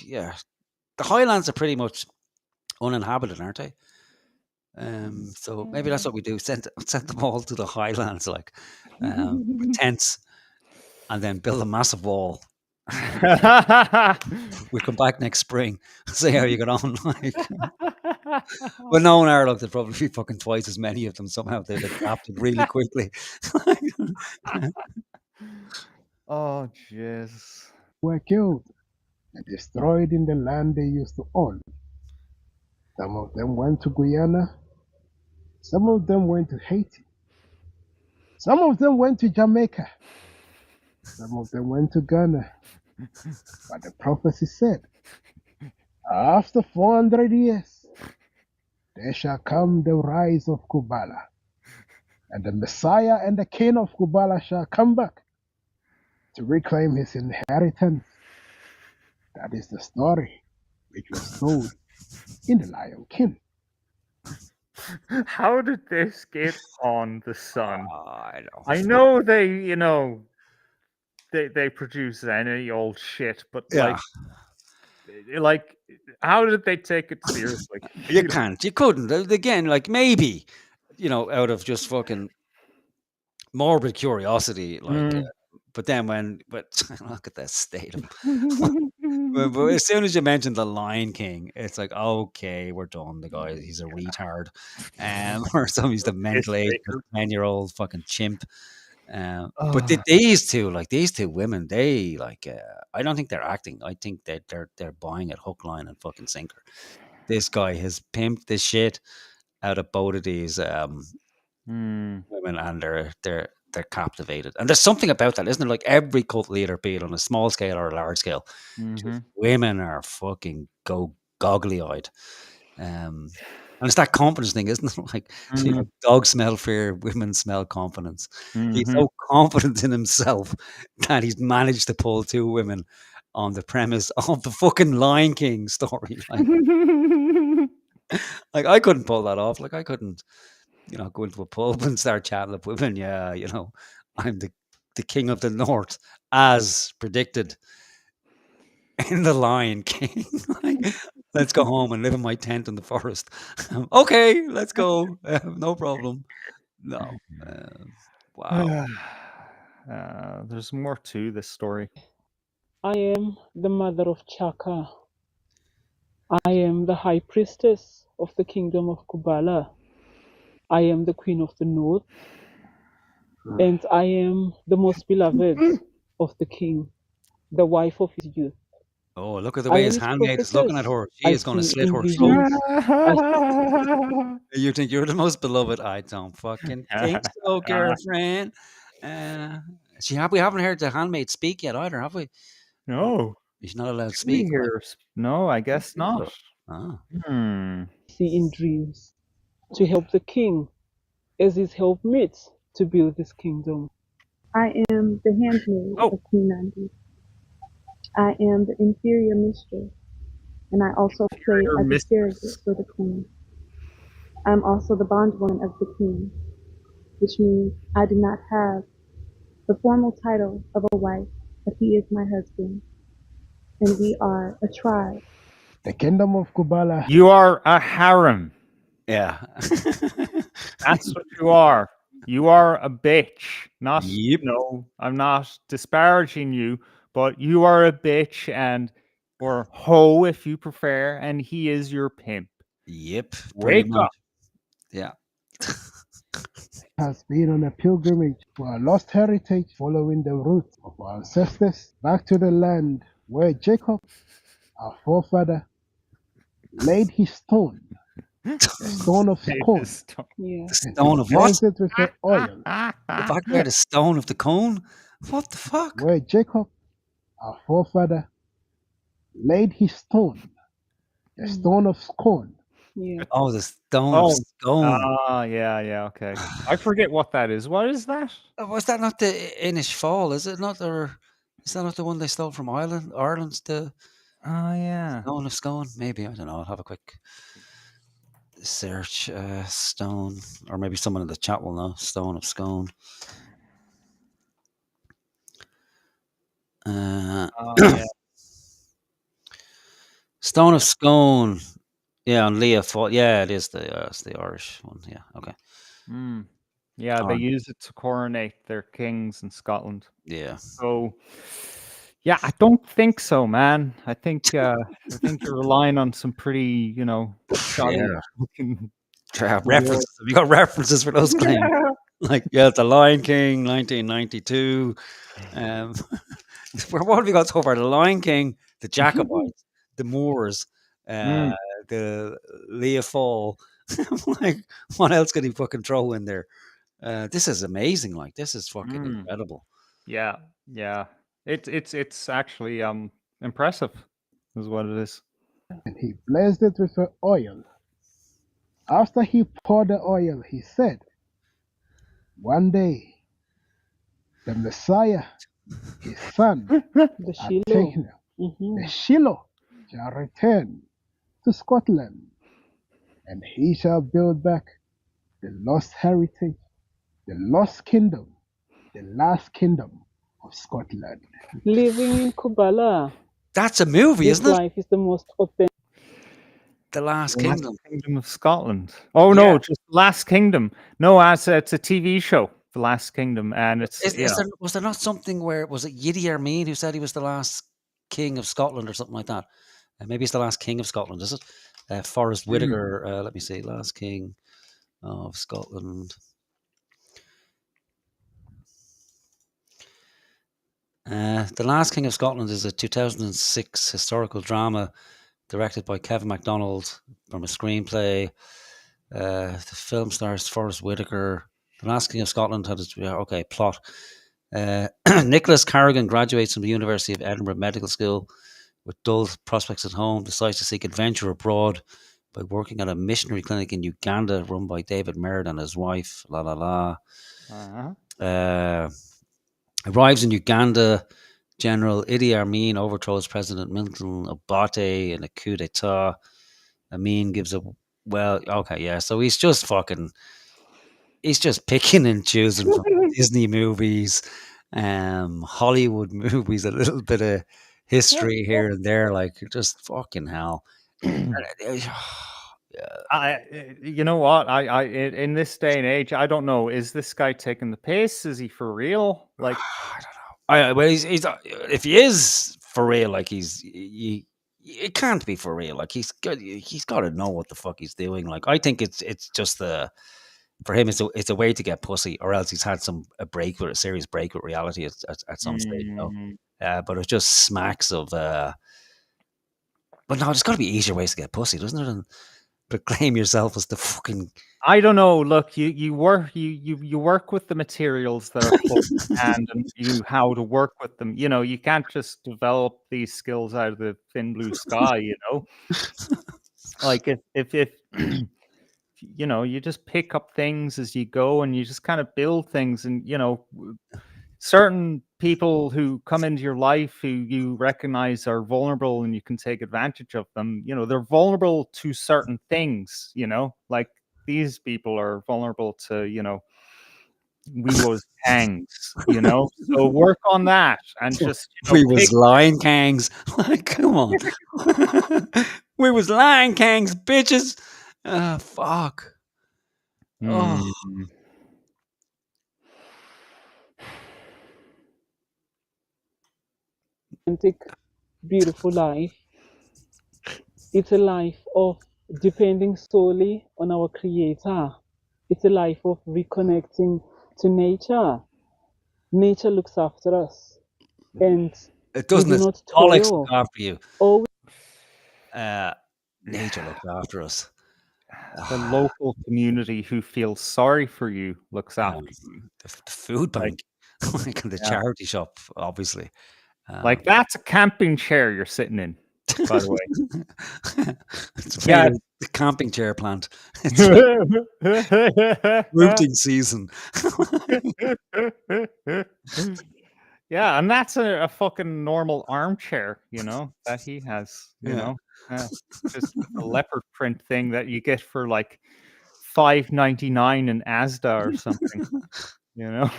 S3: The Highlands are pretty much uninhabited, aren't they? So maybe that's what we do. Send them all to the Highlands, like with tents, and then build a massive wall. We come back next spring, see how you get on. Like, well, no, in Ireland there'd probably be fucking twice as many of them. Somehow they'd adapted really quickly.
S1: Oh, jeez.
S12: Were killed and destroyed in the land they used to own. Some of them went to Guyana. Some of them went to Haiti. Some of them went to Jamaica. Some of them went to Ghana. But the prophecy said, after 400 years, there shall come the rise of Kubala. And the Messiah and the King of Kubala shall come back to reclaim his inheritance. That is the story which was told in The Lion King.
S1: How did this get on the Sun?
S3: I don't.
S1: I know they, they produce any old shit, but
S3: Yeah.
S1: like, how did they take it seriously?
S3: You can't. You couldn't. Again, like maybe, out of just fucking morbid curiosity, like. But then but look at that state of. But as soon as you mentioned the Lion King, it's like, okay, we're done. The guy, he's a retard, or he's the mental age of a 10-year-old fucking chimp. But these two women, they I don't think they're acting. I think that they're buying it hook, line, and fucking sinker. This guy has pimped the shit out of both of these women, and they're captivated. And there's something about that, isn't there? Like every cult leader, be it on a small scale or a large scale, just women are fucking goggly eyed. And it's that confidence thing, isn't it? Like, dogs smell fear, women smell confidence. He's so confident in himself that he's managed to pull two women on the premise of the fucking Lion King story. Like I couldn't pull that off. Like I couldn't, go into a pub and start chatting with women. Yeah, I'm the king of the north, as predicted in the Lion King. Let's go home and live in my tent in the forest. Okay, let's go. No problem. No. Wow.
S1: There's more to this story.
S9: I am the mother of Chaka. I am the high priestess of the kingdom of Kubala. I am the queen of the north. And I am the most beloved of the king, the wife of his youth.
S3: Oh, look at the way his handmaid is looking at her. She is going to slit her throat. You think you're the most beloved? I don't fucking think so, girlfriend. We haven't heard the handmaid speak yet either, have we?
S1: No.
S3: She's not allowed to speak.
S1: No, I guess not.
S9: See in dreams to help the king as his helpmate to build this kingdom.
S13: I am the handmaid of Queen Nandi. I am the inferior mistress, and I also play as a surrogate for the queen. I'm also the bondwoman of the king, which means I do not have the formal title of a wife, but he is my husband, and we are a tribe.
S12: The kingdom of Kubala.
S1: You are a harem.
S3: Yeah.
S1: That's what you are. You are a bitch. Not, I'm not disparaging you, but you are a bitch or hoe if you prefer, and he is your pimp.
S3: Yep.
S1: Wake up.
S3: Yeah.
S12: Has been on a pilgrimage for our lost heritage, following the roots of our ancestors back to the land where Jacob, our forefather, laid his stone. The stone of scone.
S3: The stone of what?
S12: It with the oil.
S3: Back there, the stone of the cone? What the fuck?
S12: Where Jacob, our forefather, laid his stone. The stone of scone.
S9: Yeah.
S3: Oh, the stone of scone.
S1: Yeah, okay. I forget what that is. What is that?
S3: Was that not the Inish Fall? Is it not? Or is that not the one they stole from Ireland? Ireland's the stone of scone? Maybe, I don't know. I'll have a quick search. Stone, or maybe someone in the chat will know. Stone of scone. Stone of Scone. Yeah, on Leah Fall. Yeah, it's the Irish one. Yeah, okay.
S1: Yeah, they use it to coronate their kings in Scotland.
S3: Yeah.
S1: So, yeah, I don't think so, man. I think you're relying on some pretty, shoddy
S3: references. Have you got references for those claims? Like, The Lion King, 1992. What have we got so far? The Lion King, the Jacobites, the Moors, the Leah Fall. Like, what else could he fucking throw in there? This is amazing. Like, this is fucking incredible.
S1: Yeah. Yeah, it's actually impressive, is what it is.
S12: And he blessed it with the oil. After he poured the oil, he said, one day the Messiah, his son,
S9: The
S12: are
S9: Shiloh.
S12: taking him. The Shiloh shall return to Scotland, and he shall build back the lost heritage, the lost kingdom, the last kingdom of Scotland.
S9: Living in Kubala.
S3: That's a movie,
S9: This
S3: isn't it?
S9: life is the most authentic.
S3: The Last
S1: Last
S3: Kingdom.
S1: Kingdom of Scotland. Oh
S3: Yeah.
S1: no, just Last Kingdom. No, it's a TV show, The Last Kingdom, and it's
S3: Was there not something where was it Yidi Armin who said he was the last king of Scotland or something like that? Maybe it's the last king of Scotland, is it? Forrest Whitaker. Let me see, last king of Scotland. The Last King of Scotland is a 2006 historical drama directed by Kevin MacDonald from a screenplay. The film stars Forrest Whitaker. The Last King of Scotland had its plot. Nicholas Carrigan graduates from the University of Edinburgh Medical School with dull prospects at home, decides to seek adventure abroad by working at a missionary clinic in Uganda run by David Merritt and his wife. Arrives in Uganda. General Idi Amin overthrows President Milton Obote in a coup d'etat. Amin gives a so he's just picking and choosing from Disney movies, Hollywood movies, a little bit of history here and there, like just fucking hell.
S1: you know what? I in this day and age, I don't know. Is this guy taking the piss? Is he for real? Like,
S3: Well, he's if he is for real, like it can't be for real. Like he's got to know what the fuck he's doing. Like I think it's just for him it's a way to get pussy, or else he's had a serious break with reality at some stage. You know? But it just smacks of. But no, there's got to be easier ways to get pussy, doesn't it? And proclaim yourself as the fucking.
S1: I don't know. Look, you work with the materials that are put in hand, and how to work with them. You know, you can't just develop these skills out of the thin blue sky. You know, like if you know, you just pick up things as you go, and you just kind of build things, and you know, certain people who come into your life who you recognize are vulnerable and you can take advantage of them, you know, they're vulnerable to certain things, you know, like these people are vulnerable to, you know, we was kangs, you know, so work on that and just, you know,
S3: We was lion kangs. Like, come on. We was lion kangs, bitches. Fuck. Oh.
S9: Authentic, beautiful life. It's a life of depending solely on our Creator. It's a life of reconnecting to nature. Nature looks after us, and
S3: It doesn't.
S9: we do not
S3: Alex
S9: toil.
S3: look after you.
S9: Always.
S3: Nature looks after us.
S1: The local community who feels sorry for you looks after you.
S3: The food bank, like the charity shop, obviously.
S1: Like that's a camping chair you're sitting in, by the way.
S3: It's the camping chair plant. It's rooting season.
S1: Yeah, and that's a fucking normal armchair, you know, that he has, you know. Just a leopard print thing that you get for like $5.99 in Asda or something, you know.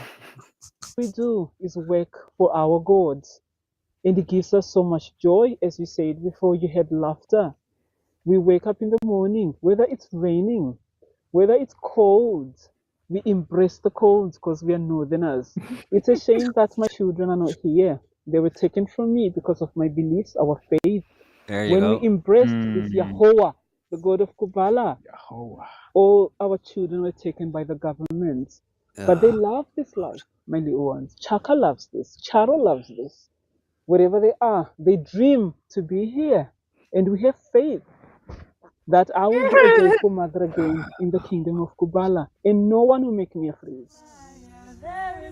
S9: We do is work for our gods, and it gives us so much joy. As you said before, you had laughter. We wake up in the morning, whether it's raining, whether it's cold, we embrace the cold because we are northerners. It's a shame that my children are not here. They were taken from me because of my beliefs, our faith.
S3: There you
S9: When
S3: go.
S9: we embraced with Yahweh, the God of Kubala, all our children were taken by the government. But they love this life, my little ones. Chaka loves this. Charo loves this. Wherever they are, they dream to be here. And we have faith that I will be a joyful mother again in the kingdom of Kubala. And no one will make me afraid.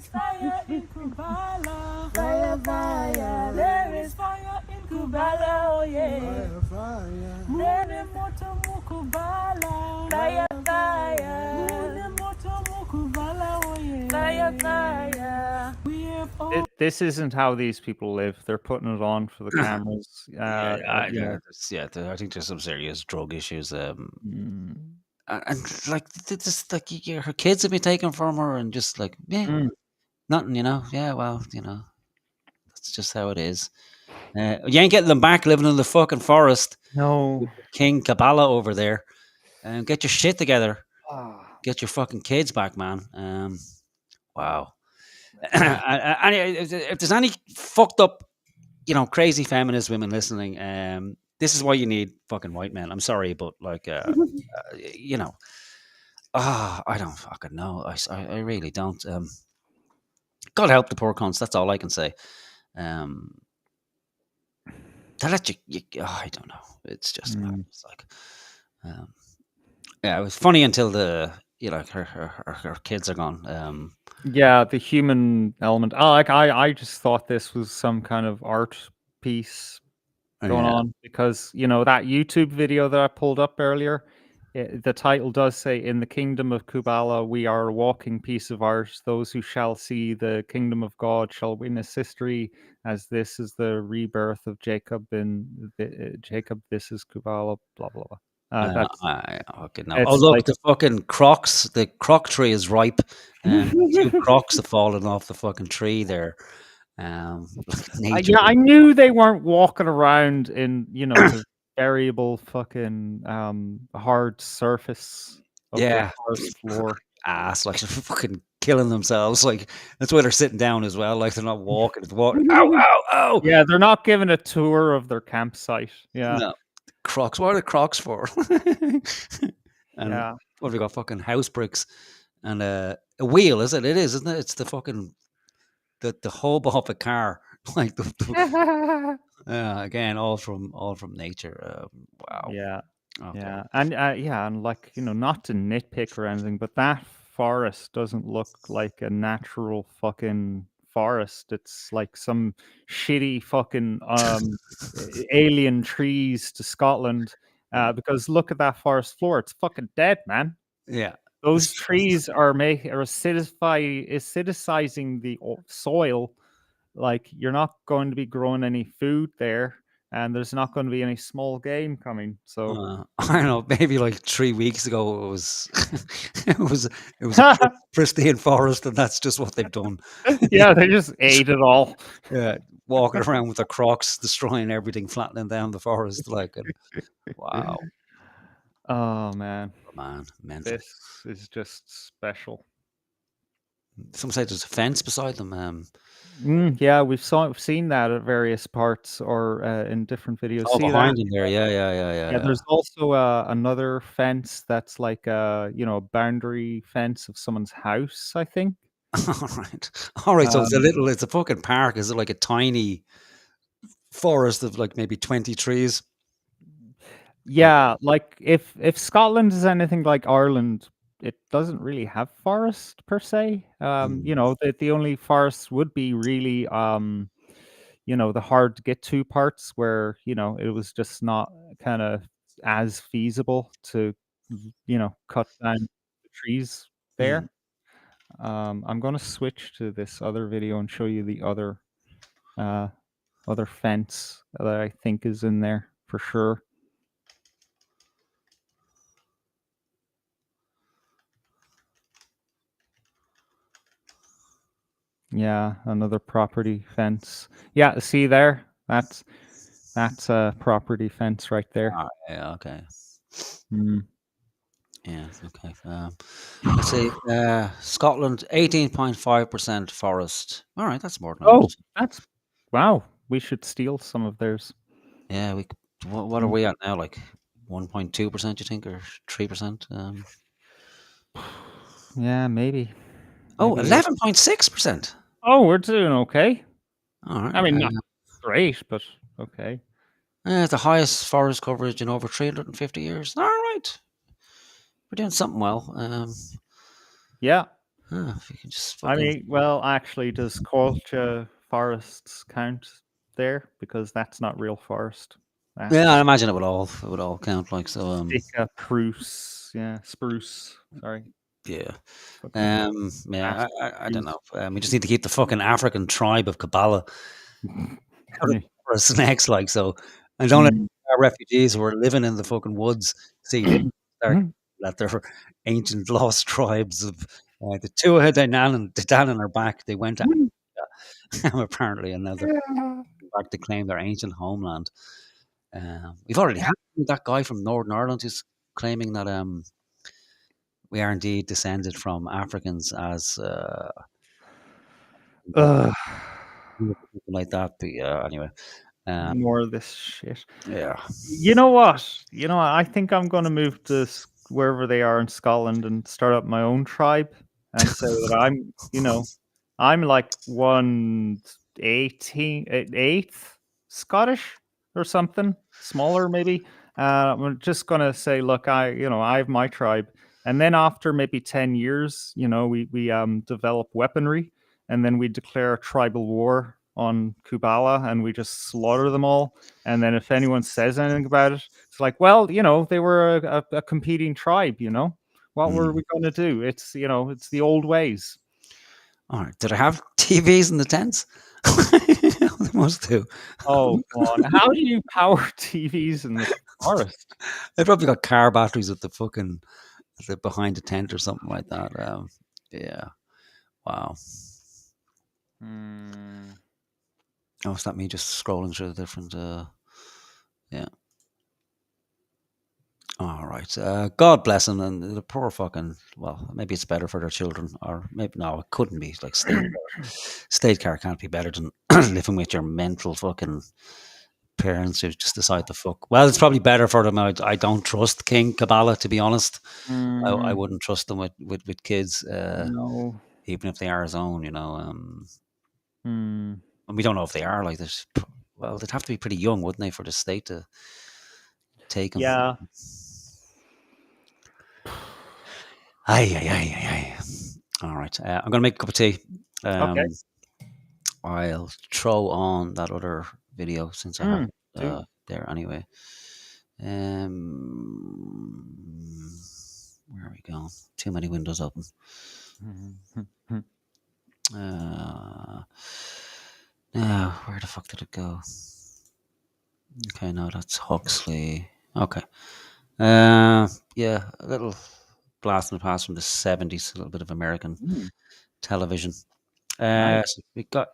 S10: is fire in Kubala. Fire, fire. There is fire in Kubala, oh yeah. Fire, fire. Mune moto mukubala. Fire, fire. Mune moto mukubala, oh yeah. Fire, fire. We have all...
S1: This isn't how these people live. They're putting it on for the cameras. You know.
S3: I think there's some serious drug issues.
S1: Mm.
S3: And like just like her kids have been taken from her, and just like nothing, you know. Yeah, well, you know, that's just how it is. You ain't getting them back living in the fucking forest.
S1: No,
S3: King Kabbalah over there, and get your shit together.
S1: Ah.
S3: Get your fucking kids back, man. Wow. And if there's any fucked up, you know, crazy feminist women listening, this is why you need fucking white men. I'm sorry, but like, you know, I don't fucking know. I really don't. God help the poor cunts. That's all I can say. To let I don't know. It's just it's like, yeah, it was funny until her kids are gone.
S1: Yeah, the human element. I just thought this was some kind of art piece going on, because you know that YouTube video that I pulled up earlier, the title does say, "In the kingdom of Kubala, we are a walking piece of art. Those who shall see the kingdom of God shall witness history, as this is the rebirth of Jacob. Jacob, this is Kubala." Blah blah blah.
S3: Okay, no. Oh, look, the fucking crocs. The croc tree is ripe, and 2 crocs have fallen off the fucking tree there.
S1: I knew they weren't walking around in, you know, the variable fucking hard surface of the forest floor.
S3: Ass, like fucking killing themselves. Like that's why they're sitting down as well. Like they're not walking. It's walking. Ow, ow, ow.
S1: Yeah, they're not giving a tour of their campsite. Yeah.
S3: No. Crocs. What are the crocs for? And
S1: yeah.
S3: What have we got? Fucking house bricks and a wheel. Is it? It is, isn't it? It's the fucking the hub of a car. Like again, all from nature. Wow.
S1: Yeah.
S3: Okay.
S1: Yeah. And like, you know, not to nitpick or anything, but that forest doesn't look like a natural fucking forest. It's like some shitty fucking alien trees to Scotland, because look at that forest floor. It's fucking dead, man.
S3: Yeah.
S1: Those trees are acidizing the soil. Like, you're not going to be growing any food there, and there's not going to be any small game coming. So
S3: I don't know. Maybe like 3 weeks ago, it was it was a pristine forest, and that's just what they've done.
S1: Yeah, they just ate it all.
S3: Yeah, walking around with their crocs, destroying everything, flattening down the forest. Like, wow.
S1: Oh man,
S3: mental.
S1: This is just special.
S3: Some say there's a fence beside them.
S1: Yeah, we've seen that at various parts or in different videos.
S3: Oh,
S1: see
S3: behind
S1: that?
S3: him there, yeah.
S1: There's also another fence that's like a boundary fence of someone's house, I think.
S3: All right. So it's a fucking park. Is it like a tiny forest of like maybe 20 trees?
S1: Yeah, like if Scotland is anything like Ireland, it doesn't really have forest per se. The only forests would be really the hard to get to parts where, it was just not kind of as feasible to, cut down the trees there. I'm going to switch to this other video and show you the other fence that I think is in there for sure. Yeah, another property fence. Yeah, see there? That's a property fence right there.
S3: Yeah, okay.
S1: Yeah,
S3: okay. Let's see. Scotland, 18.5% forest. All right, that's more than
S1: wow. We should steal some of theirs.
S3: Yeah, we. What are we at now? Like 1.2%, you think, or 3%?
S1: Yeah, maybe.
S3: Oh, 11.6%.
S1: Oh, we're doing okay.
S3: All right.
S1: I mean, not great, but okay.
S3: The highest forest coverage in over 350 years. All right. We're doing something well.
S1: Yeah.
S3: If you could just
S1: I
S3: fucking...
S1: mean, well, actually, does Colcha forests count there? Because that's not real forest.
S3: Yeah, I
S1: That's
S3: imagine it would all count like so.
S1: Stica spruce. Sorry.
S3: Yeah.
S1: Fucking
S3: Yeah,
S1: bastard
S3: I don't
S1: trees.
S3: know. We just need to keep the fucking African tribe of Kabbalah out of
S1: Yeah.
S3: for snakes, like so. And don't let our refugees who are living in the fucking woods see this start that they're ancient lost tribes of the Tuatha De Danann are back. They went to Africa, apparently, and now they're back to claim their ancient homeland. We've already had that guy from Northern Ireland who's claiming that we are indeed descended from Africans as
S1: Ugh.
S3: something like that. But anyway,
S1: More of this shit.
S3: yeah.
S1: You know what? I think I'm going to move to wherever they are in Scotland and start up my own tribe and say that I'm like 1/8th Scottish or something, smaller maybe. I'm just going to say, look, I have my tribe, and then after maybe 10 years, we develop weaponry, and then we declare a tribal war on Kubala, and we just slaughter them all. And then if anyone says anything about it, it's like, well, they were a competing tribe. What were we going to do? It's it's the old ways.
S3: All right. Did I have TVs in the tents? They must do.
S1: Oh, God. How do you power TVs in the forest?
S3: They probably got car batteries at the fucking behind the tent or something like that. Yeah. Wow. Oh, is that me just scrolling through the different? Yeah. All right. God bless them, and the poor fucking. Well, maybe it's better for their children, or maybe no, it couldn't be. Like state care can't be better than living with your mental fucking parents who just decide to fuck. Well, it's probably better for them. I don't trust King Kabbalah, to be honest. I wouldn't trust them with kids,
S1: No.
S3: even if they are his own. And we don't know if they are like this. Well, they'd have to be pretty young, wouldn't they, for the state to take them?
S1: Yeah.
S3: Aye. All right. I'm going to make a cup of tea.
S1: Okay.
S3: I'll throw on that other video since I have it there anyway. Where are we going? Too many windows open. Now, where the fuck did it go? Okay, no, that's Huxley. Okay. Yeah, a little blast from the past from the 70s, a little bit of American television.
S1: Nice.
S3: So we got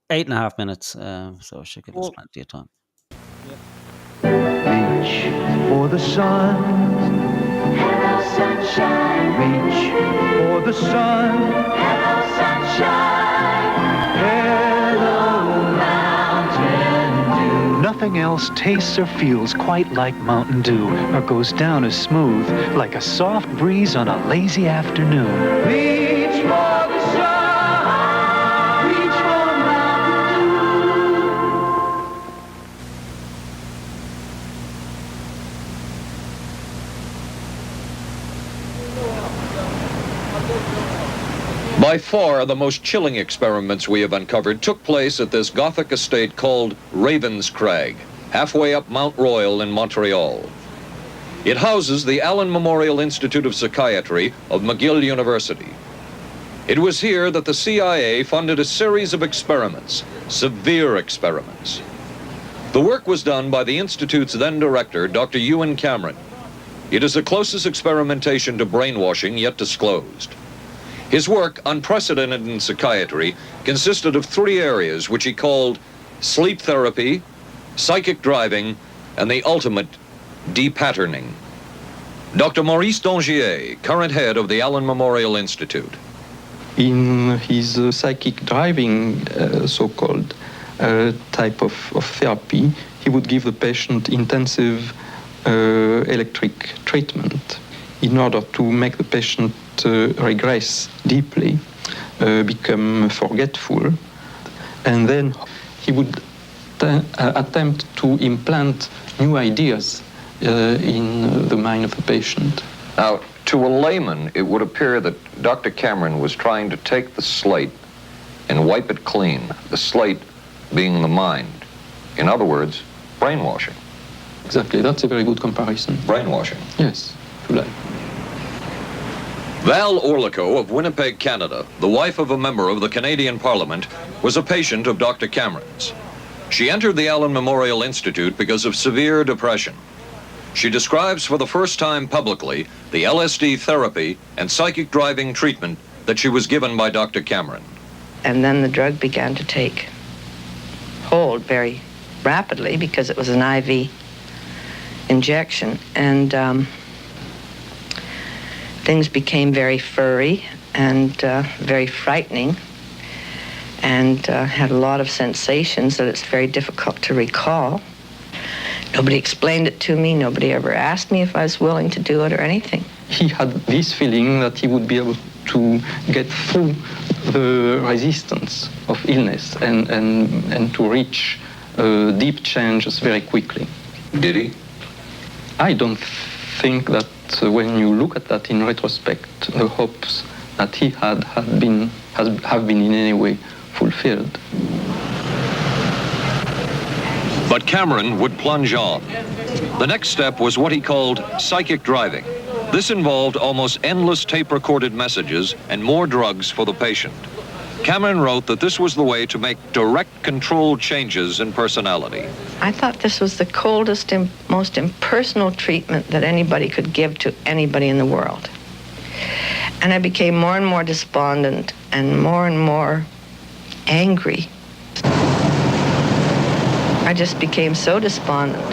S3: 8.5 minutes, so it should give us plenty of time.
S14: Reach for the sun. Hello, sunshine. Reach for the sun. Hello, sunshine. Hello, Mountain Dew. Nothing else tastes or feels quite like Mountain Dew, or goes down as smooth like a soft breeze on a lazy afternoon. Reach for the sun. Reach for Mountain Dew.
S15: By far, the most chilling experiments we have uncovered took place at this Gothic estate called Ravenscrag, halfway up Mount Royal in Montreal. It houses the Allen Memorial Institute of Psychiatry of McGill University. It was here that the CIA funded a series of experiments, severe experiments. The work was done by the Institute's then director, Dr. Ewan Cameron. It is the closest experimentation to brainwashing yet disclosed. His work, unprecedented in psychiatry, consisted of 3 areas which he called sleep therapy, psychic driving, and the ultimate depatterning. Dr. Maurice Dongier, current head of the Allen Memorial Institute.
S16: In his psychic driving, so-called type of therapy, he would give the patient intensive electric treatment in order to make the patient regress deeply, become forgetful, and then he would attempt to implant new ideas in the mind of the patient.
S15: Now, To a layman, it would appear that Dr. Cameron was trying to take the slate and wipe it clean, the slate being the mind. In other words, brainwashing.
S16: Exactly, that's a very good comparison.
S15: Brainwashing.
S16: Yes, if you like.
S15: Val Orlico of Winnipeg, Canada, the wife of a member of the Canadian Parliament, was a patient of Dr. Cameron's. She entered the Allen Memorial Institute because of severe depression. She describes for the first time publicly the LSD therapy and psychic driving treatment that she was given by Dr. Cameron.
S17: And then the drug began to take hold very rapidly because it was an IV injection. And things became very furry and very frightening, and had a lot of sensations that it's very difficult to recall. Nobody explained it to me. Nobody ever asked me if I was willing to do it or anything.
S16: He had this feeling that he would be able to get through the resistance of illness and to reach deep changes very quickly.
S15: Did he?
S16: I don't think that when you look at that in retrospect, the hopes that he had have been in any way fulfilled.
S15: But Cameron would plunge on. The next step was what he called psychic driving. This involved almost endless tape-recorded messages and more drugs for the patient. Cameron wrote that this was the way to make direct controlled changes in personality.
S17: I thought this was the coldest and most impersonal treatment that anybody could give to anybody in the world. And I became more and more despondent and more angry. I just became so despondent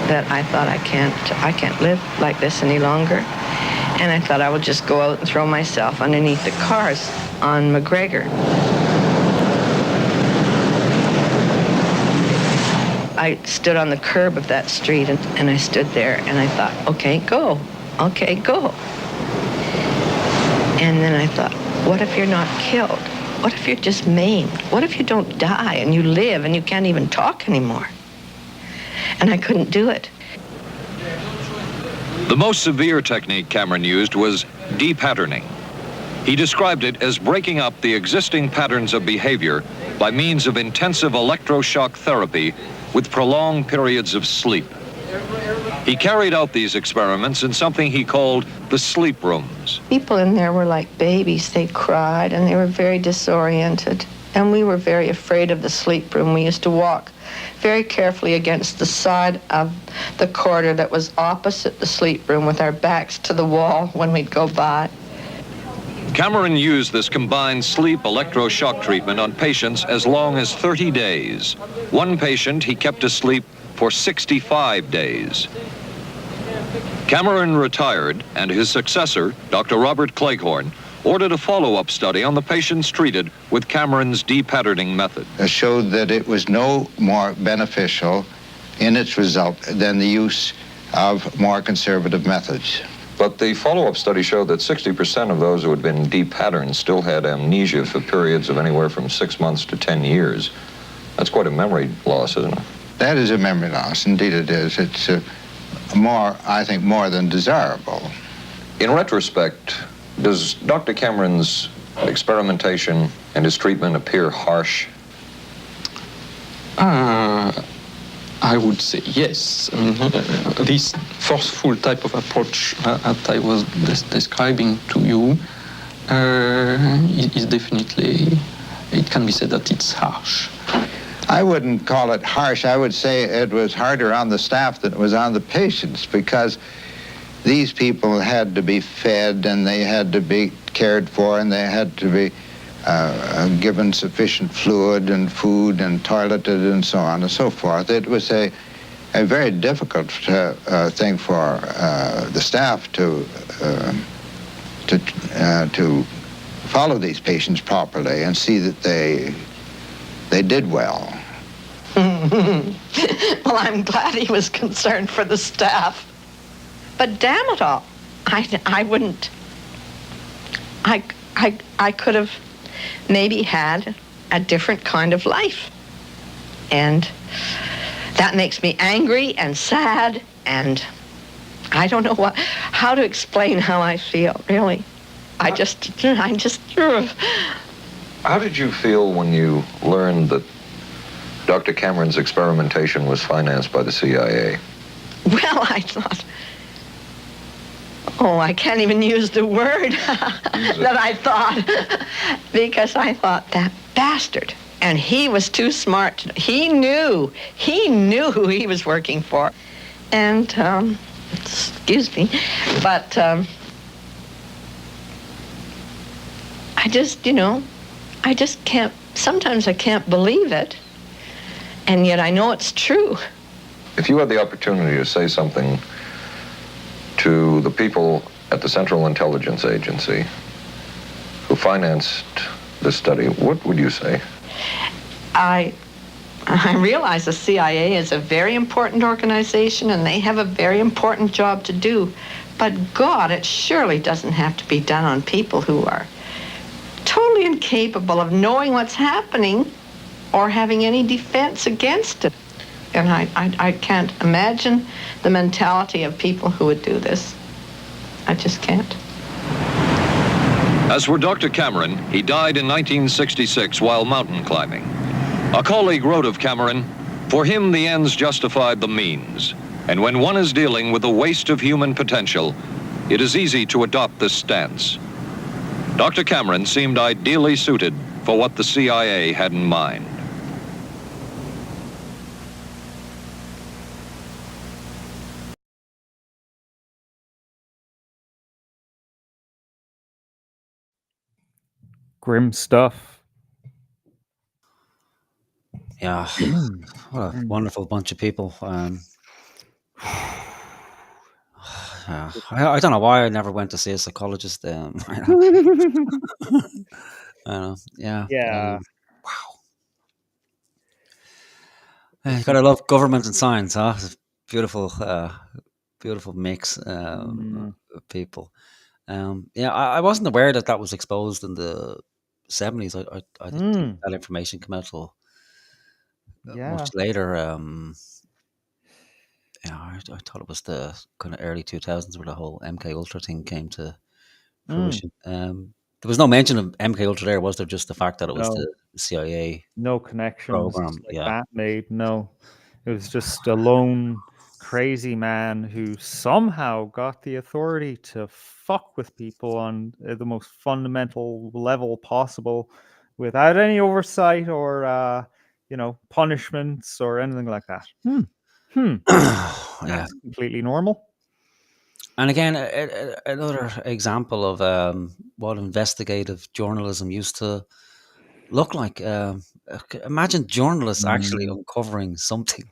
S17: that I thought I can't live like this any longer. And I thought I would just go out and throw myself underneath the cars on McGregor. I stood on the curb of that street and I stood there and I thought, okay, go. And then I thought, what if you're not killed? What if you're just maimed? What if you don't die and you live and you can't even talk anymore? And I couldn't do it.
S15: The most severe technique Cameron used was de-patterning. He described it as breaking up the existing patterns of behavior by means of intensive electroshock therapy with prolonged periods of sleep. He carried out these experiments in something he called the sleep rooms.
S17: People in there were like babies. They cried and they were very disoriented. And we were very afraid of the sleep room. We used to walk very carefully against the side of the corridor that was opposite the sleep room with our backs to the wall when we'd go by.
S15: Cameron used this combined sleep electroshock treatment on patients as long as 30 days. One patient he kept asleep for 65 days. Cameron retired, and his successor, Dr. Robert Cleghorn, ordered a follow-up study on the patients treated with Cameron's de-patterning method.
S18: Showed that it was no more beneficial in its result than the use of more conservative methods.
S15: But the follow-up study showed that 60% of those who had been de-patterned still had amnesia for periods of anywhere from 6 months to 10 years. That's quite a memory loss, isn't it?
S18: That is a memory loss, indeed it is. It's I think, more than desirable.
S15: In retrospect, does Dr. Cameron's experimentation and his treatment appear harsh?
S16: I would say yes. I mean, this forceful type of approach that I was describing to you is definitely, it can be said that it's harsh.
S18: I wouldn't call it harsh. I would say it was harder on the staff than it was on the patients, because these people had to be fed and they had to be cared for and they had to be given sufficient fluid and food and toileted and so on and so forth. It was a very difficult thing for the staff to follow these patients properly and see that they did well.
S17: Well, I'm glad he was concerned for the staff. But damn it all, I wouldn't. I could have maybe had a different kind of life. And that makes me angry and sad, and I don't know how to explain how I feel, really. I just.
S15: How did you feel when you learned that Dr. Cameron's experimentation was financed by the CIA?
S17: Well, I thought, I can't even use the word that I thought, because I thought, that bastard. And he was too smart. He knew who he was working for. And, excuse me, but I just can't, sometimes I can't believe it. And yet I know it's true.
S15: If you had the opportunity to say something to the people at the Central Intelligence Agency who financed this study, what would you say?
S17: I realize the CIA is a very important organization and they have a very important job to do. But God, it surely doesn't have to be done on people who are totally incapable of knowing what's happening or having any defense against it. And I can't imagine the mentality of people who would do this. I just can't.
S15: As for Dr. Cameron, he died in 1966 while mountain climbing. A colleague wrote of Cameron, "For him, the ends justified the means. And when one is dealing with the waste of human potential, it is easy to adopt this stance." Dr. Cameron seemed ideally suited for what the CIA had in mind.
S1: Grim stuff.
S3: Yeah, what a wonderful bunch of people. I don't know why I never went to see a psychologist. I know. Yeah.
S1: Yeah.
S3: Wow. You gotta love government and science, huh? It's a beautiful, beautiful mix of people. Yeah, I wasn't aware that was exposed in the 70s. I didn't think that information came out till much later. I thought it was the kind of early 2000s where the whole MK Ultra thing came to fruition. There was no mention of MK Ultra there, was there? Just the fact that it was
S1: No.
S3: the CIA
S1: No connections
S3: program.
S1: like
S3: Yeah.
S1: that made. No, it was just a lone crazy man who somehow got the authority to fuck with people on the most fundamental level possible without any oversight or punishments or anything like that.
S3: Yeah.
S1: That's completely normal.
S3: And again, another example of what investigative journalism used to look like. Imagine journalists actually uncovering something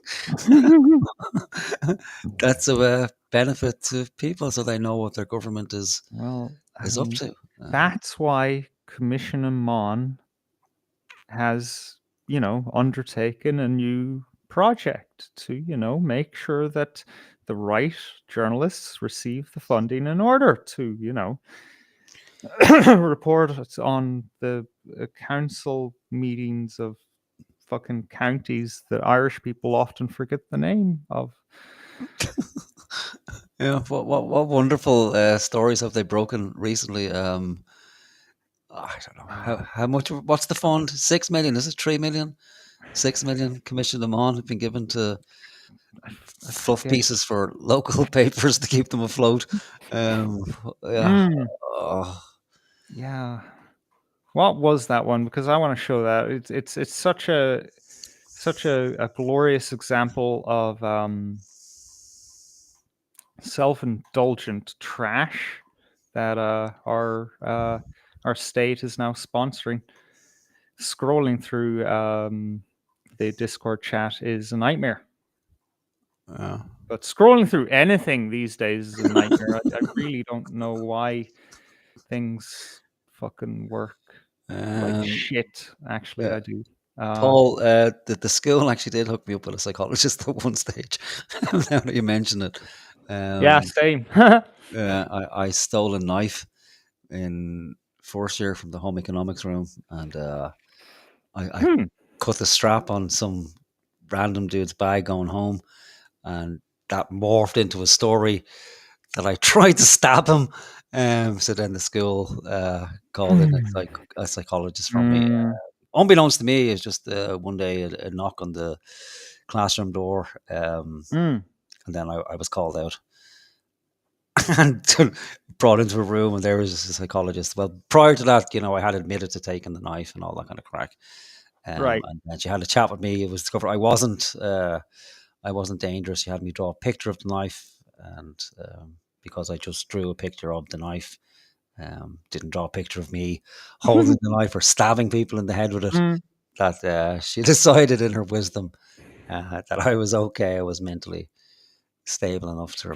S3: that's of benefit to people, so they know what their government is up to.
S1: That's why Commissioner Mon has, undertaken a new project to, make sure that the right journalists receive the funding in order to, report on the council meetings of fucking counties that Irish people often forget the name of.
S3: Yeah, what wonderful stories have they broken recently? I don't know how much. What's the fund? 6 million? Is it 3 million? 6 million Commission them on have been given to fluff pieces for local papers to keep them afloat. Yeah.
S1: Yeah. What was that one? Because I want to show that it's such a glorious example of self-indulgent trash that our state is now sponsoring. Scrolling through the Discord chat is a nightmare. But scrolling through anything these days is a nightmare. I really don't know why things fucking work like shit. Actually, I do.
S3: Paul, the school actually did hook me up with a psychologist at one stage. Now that you mention it,
S1: yeah, same.
S3: I stole a knife in first year from the home economics room, and I cut the strap on some random dude's bag going home, and that morphed into a story that I tried to stab him. So then the school called in a psychologist from me. Unbeknownst to me, it's just one day a knock on the classroom door, and then I was called out and brought into a room, and there was a psychologist. Well, prior to that, I had admitted to taking the knife and all that kind of crack.
S1: Right.
S3: And she had a chat with me. It was discovered I wasn't dangerous. She had me draw a picture of the knife, and because I just drew a picture of the knife, didn't draw a picture of me holding the knife or stabbing people in the head with it. That she decided in her wisdom that I was okay. I was mentally stable enough to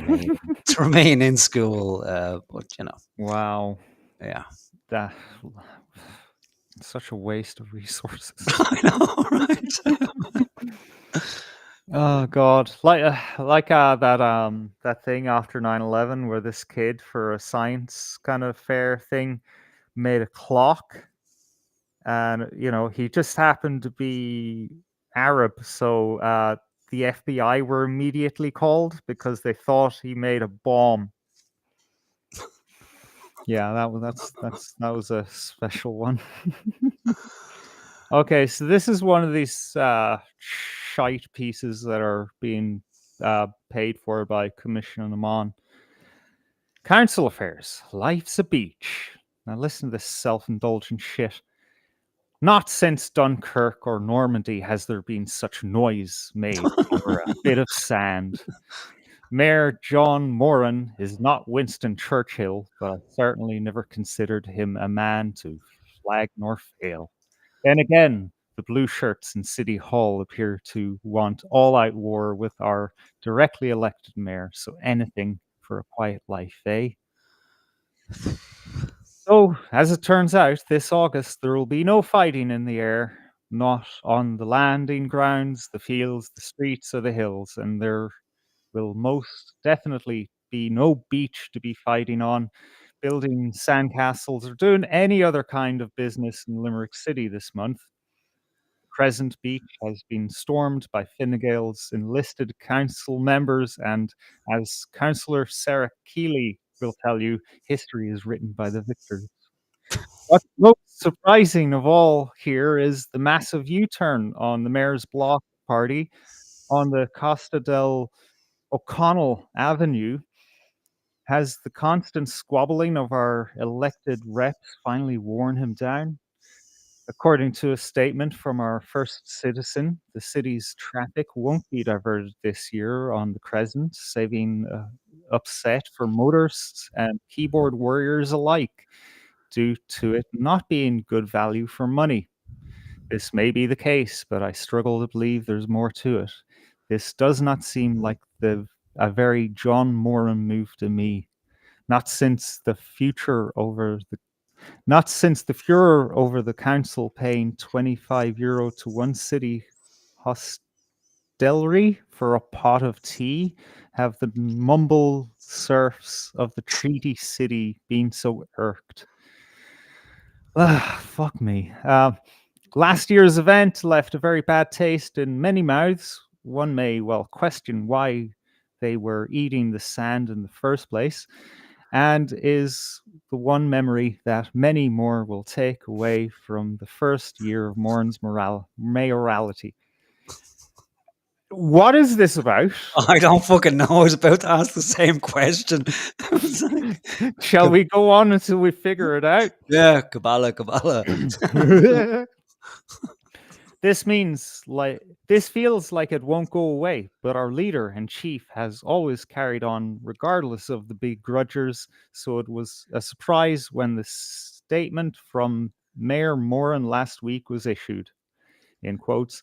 S3: remain in school. But
S1: Wow.
S3: Yeah.
S1: That such a waste of resources.
S3: I know, right?
S1: Oh God, like that thing after 9/11 where this kid for a science kind of fair thing made a clock, and he just happened to be Arab, so the FBI were immediately called because they thought he made a bomb. Yeah, that was a special one. Okay, so this is one of these shite pieces that are being paid for by Commission on Amman. Council affairs. Life's a beach. Now listen to this self-indulgent shit. Not since Dunkirk or Normandy has there been such noise made over a bit of sand. Mayor John Moran is not Winston Churchill, but I certainly never considered him a man to flag nor fail. Then again, the blue shirts in City Hall appear to want all-out war with our directly elected mayor, so anything for a quiet life, eh? So, as it turns out, this August there will be no fighting in the air, not on the landing grounds, the fields, the streets, or the hills, and there will most definitely be no beach to be fighting on, building sandcastles, or doing any other kind of business in Limerick City this month. Crescent Beach has been stormed by Fine Gael's enlisted council members, and as Councillor Sarah Keeley will tell you, history is written by the victors. What's most surprising of all here is the massive U-turn on the Mayor's Block party on the Costa del O'Connell Avenue. Has the constant squabbling of our elected reps finally worn him down? According to a statement from our first citizen, the city's traffic won't be diverted this year on the Crescent, saving upset for motorists and keyboard warriors alike, due to it not being good value for money. This may be the case, but I struggle to believe there's more to it. This does not seem like a very John Moran move to me. Not since the furor over the council paying €25 to one city hostelry for a pot of tea have the mumble serfs of the treaty city been so irked. Fuck me. Last year's event left a very bad taste in many mouths. One may well question why they were eating the sand in the first place, and is the one memory that many more will take away from the first year of Moran's mayoralty. What is this about?
S3: I don't fucking know. I was about to ask the same question.
S1: Shall we go on until we figure it out?
S3: Yeah, Kabbalah.
S1: This feels like it won't go away, but our leader and chief has always carried on regardless of the begrudgers, so it was a surprise when the statement from Mayor Moran last week was issued. In quotes,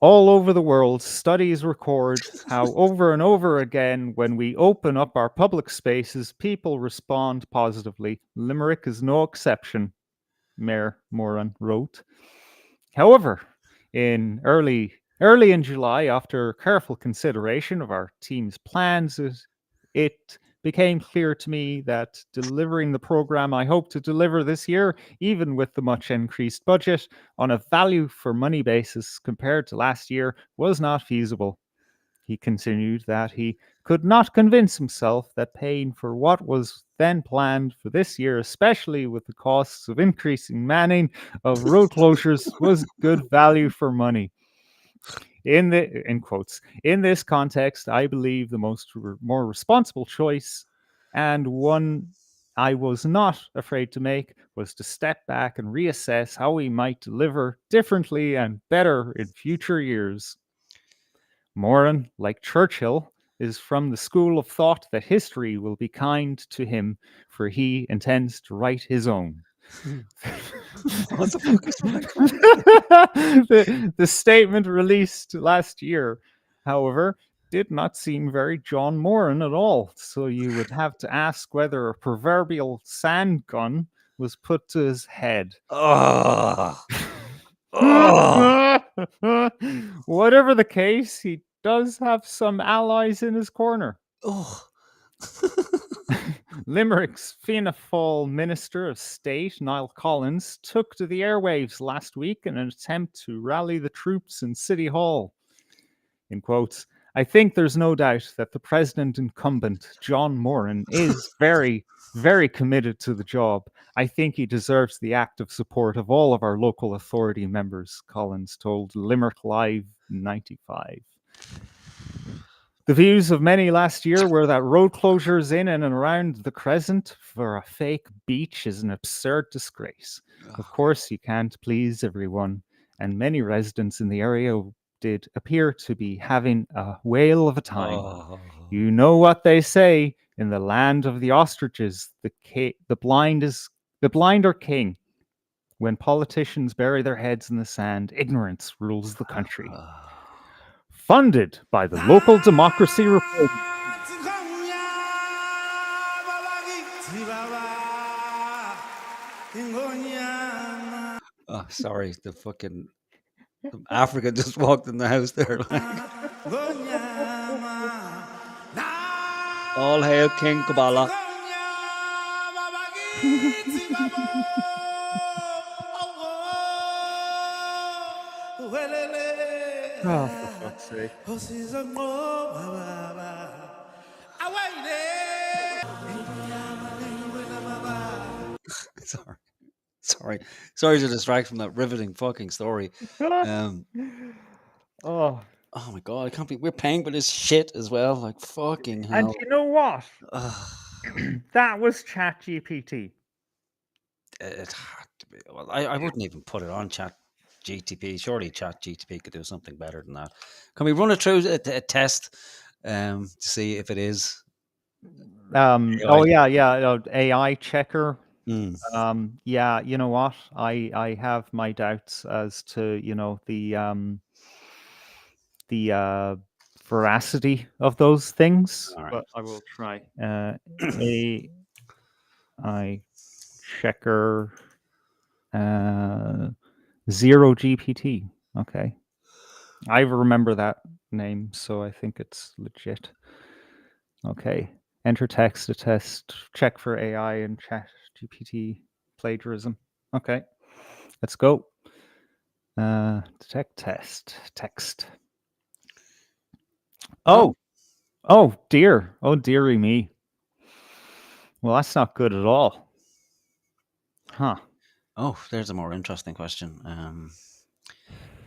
S1: all over the world, studies record how over and over again, when we open up our public spaces, people respond positively. Limerick is no exception, Mayor Moran wrote. However, in early in July, after careful consideration of our team's plans, it became clear to me that delivering the program I hope to deliver this year, even with the much increased budget, on a value for money basis compared to last year, was not feasible. He continued that he could not convince himself that paying for what was then planned for this year, especially with the costs of increasing manning of road closures, was good value for money. In quotes, in this context, I believe the more responsible choice, and one I was not afraid to make, was to step back and reassess how we might deliver differently and better in future years. Moran, like Churchill, is from the school of thought that history will be kind to him, for he intends to write his own.
S3: What the fuck is that?
S1: The statement released last year, however, did not seem very John Moran at all. So you would have to ask whether a proverbial sand gun was put to his head.
S3: Oh. Oh.
S1: Whatever the case, he does have some allies in his corner.
S3: Oh.
S1: Limerick's Fianna Fáil Minister of State, Niall Collins, took to the airwaves last week in an attempt to rally the troops in City Hall. In quotes, I think there's no doubt that the president incumbent, John Moran, is very, very committed to the job. I think he deserves the active support of all of our local authority members, Collins told Limerick Live 95. The views of many last year were that road closures in and around the Crescent for a fake beach is an absurd disgrace. Of course, you can't please everyone, and many residents in the area did appear to be having a whale of a time.
S3: Oh.
S1: You know what they say in the land of the ostriches: the blind are king. When politicians bury their heads in the sand, ignorance rules the country. Funded by the local democracy report.
S3: Oh, sorry, the fucking African just walked in the house there. All hail King Kabbalah.
S1: Oh, for fuck's sake.
S3: Sorry to distract from that riveting fucking story.
S1: Oh.
S3: Oh my god, I can't be. We're paying for this shit as well. Like fucking hell.
S1: And you know what? That was ChatGPT.
S3: It had to be. Well, I wouldn't even put it on ChatGTP. Surely ChatGTP could do something better than that. Can we run it through a test to see if it is?
S1: Oh yeah, AI checker.
S3: Mm.
S1: Yeah, you know what? I have my doubts as to the veracity of those things,
S3: All right.
S1: but I will try. AI checker 0 GPT. Okay, I remember that name, so I think it's legit. Okay, enter text to test, check for AI and chat GPT plagiarism. Okay, let's go. Detect text. Oh dear. Oh dearie me. Well, that's not good at all. Huh.
S3: Oh, there's a more interesting question.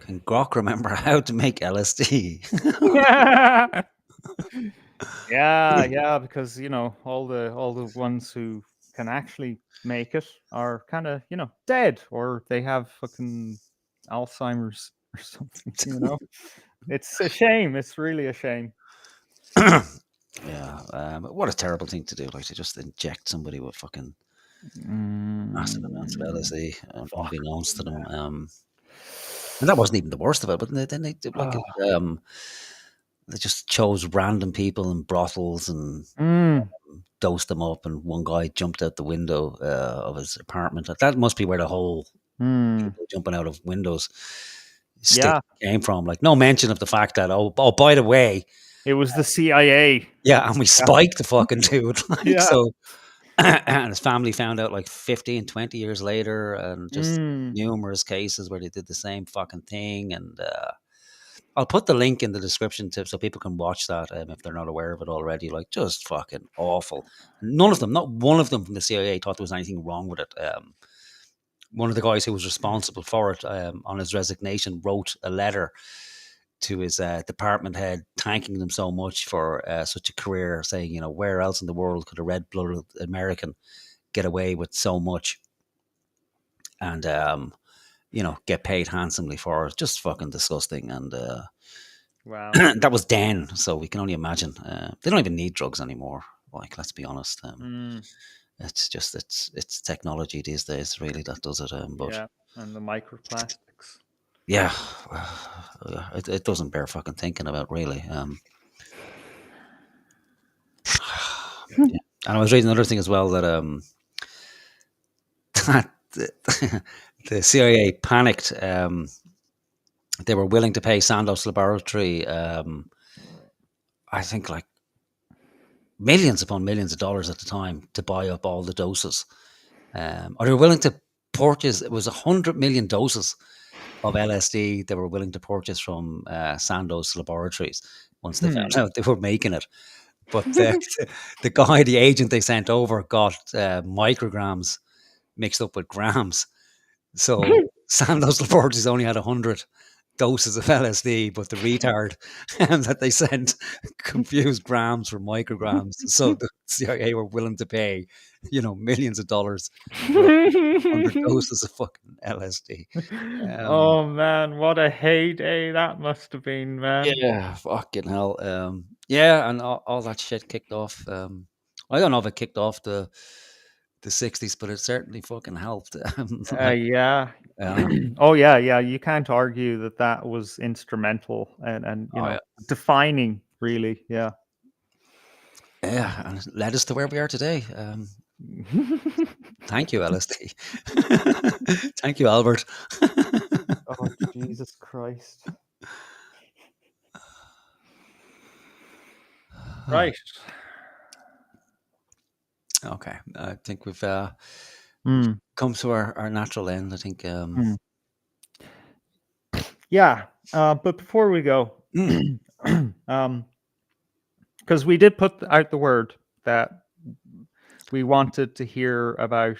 S3: Can Grok remember how to make LSD?
S1: Yeah, because all the ones who can actually make it are kind of dead, or they have fucking Alzheimer's or something. It's a shame. It's really a shame.
S3: Yeah, what a terrible thing to do! Like to just inject somebody with fucking massive amounts of LSD, unbeknownst to them. And that wasn't even the worst of it. But then they did like they just chose random people in brothels and dosed them up. And one guy jumped out the window of his apartment. That must be where the whole people jumping out of windows stick came from. Like no mention of the fact that oh by the way,
S1: it was the CIA.
S3: Yeah, and we spiked the fucking dude. Like,
S1: Yeah.
S3: So, and his family found out like 15, 20 years later, and just numerous cases where they did the same fucking thing. And I'll put the link in the description tip so people can watch that if they're not aware of it already. Like, just fucking awful. None of them, not one of them from the CIA thought there was anything wrong with it. One of the guys who was responsible for it on his resignation wrote a letter to his department head thanking them so much for such a career, saying, you know, where else in the world could a red-blooded American get away with so much and, you know, get paid handsomely for it. Just fucking disgusting. And
S1: Wow.
S3: that was then, so we can only imagine. They don't even need drugs anymore. Like, let's be honest. It's just it's technology these days, really, that does it. But
S1: Yeah, and the microplastics.
S3: yeah, it doesn't bear fucking thinking about, really. Yeah. And I was reading another thing as well that the CIA panicked. They were willing to pay Sandoz Laboratory, I think, like millions upon millions of dollars at the time to buy up all the doses. Or they were willing to purchase. It was 100 million doses of LSD they were willing to purchase from Sandoz Laboratories once they found out they were making it. But the guy, the agent they sent over, got micrograms mixed up with grams. So Sandoz Laboratories only had 100 doses of LSD, but the retard that they sent confused grams for micrograms. So the CIA were willing to pay, you know, millions of dollars for 100 doses of fucking LSD.
S1: Oh man, what a heyday that must have been, man.
S3: Yeah, fucking hell. Yeah, and all that shit kicked off. I don't know if it kicked off the 60s, but it certainly fucking helped.
S1: Yeah. Oh yeah, yeah. You can't argue that that was instrumental and you know defining, really. Yeah.
S3: Yeah, and it led us to where we are today. Thank you, LSD. Thank you, Albert.
S1: Oh Jesus Christ. Right.
S3: Okay, I think we've come to our natural end. I think.
S1: Yeah, but before we go, because we did put out the word that we wanted to hear about,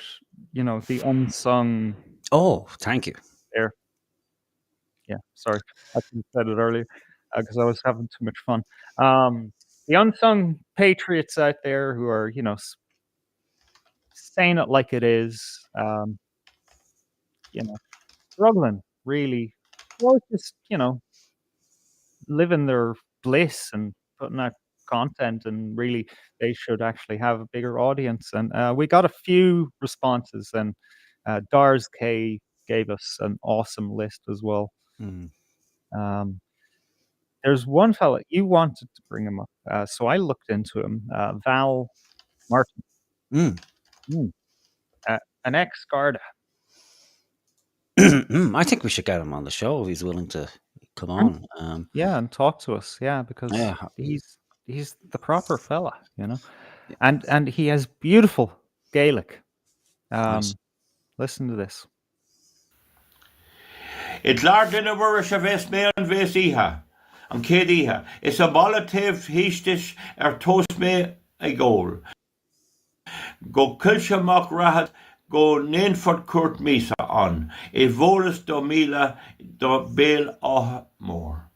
S1: you know, the unsung.
S3: Oh, thank you.
S1: There. Yeah, sorry, I should have said it earlier because I was having too much fun. The unsung patriots out there who are, you know, saying it like it is, you know, struggling really, or just, you know, living their bliss and putting out content, and really they should actually have a bigger audience. And we got a few responses, and Dars K gave us an awesome list as well. There's one fella you wanted to bring him up, so I looked into him. Val Martin, an ex-Garda.
S3: I think we should get him on the show if he's willing to come on.
S1: Yeah, and talk to us. Yeah, because he's the proper fella, you know, and he has beautiful Gaelic.
S3: Nice.
S1: Listen to this.
S19: It's large in a word of ves me an ves iha. An kid iha. It's a volatile histis toast me a goal. Go kulsha mak rahat go Ninford Kurt Misa on. E volus do mila do bel oh more.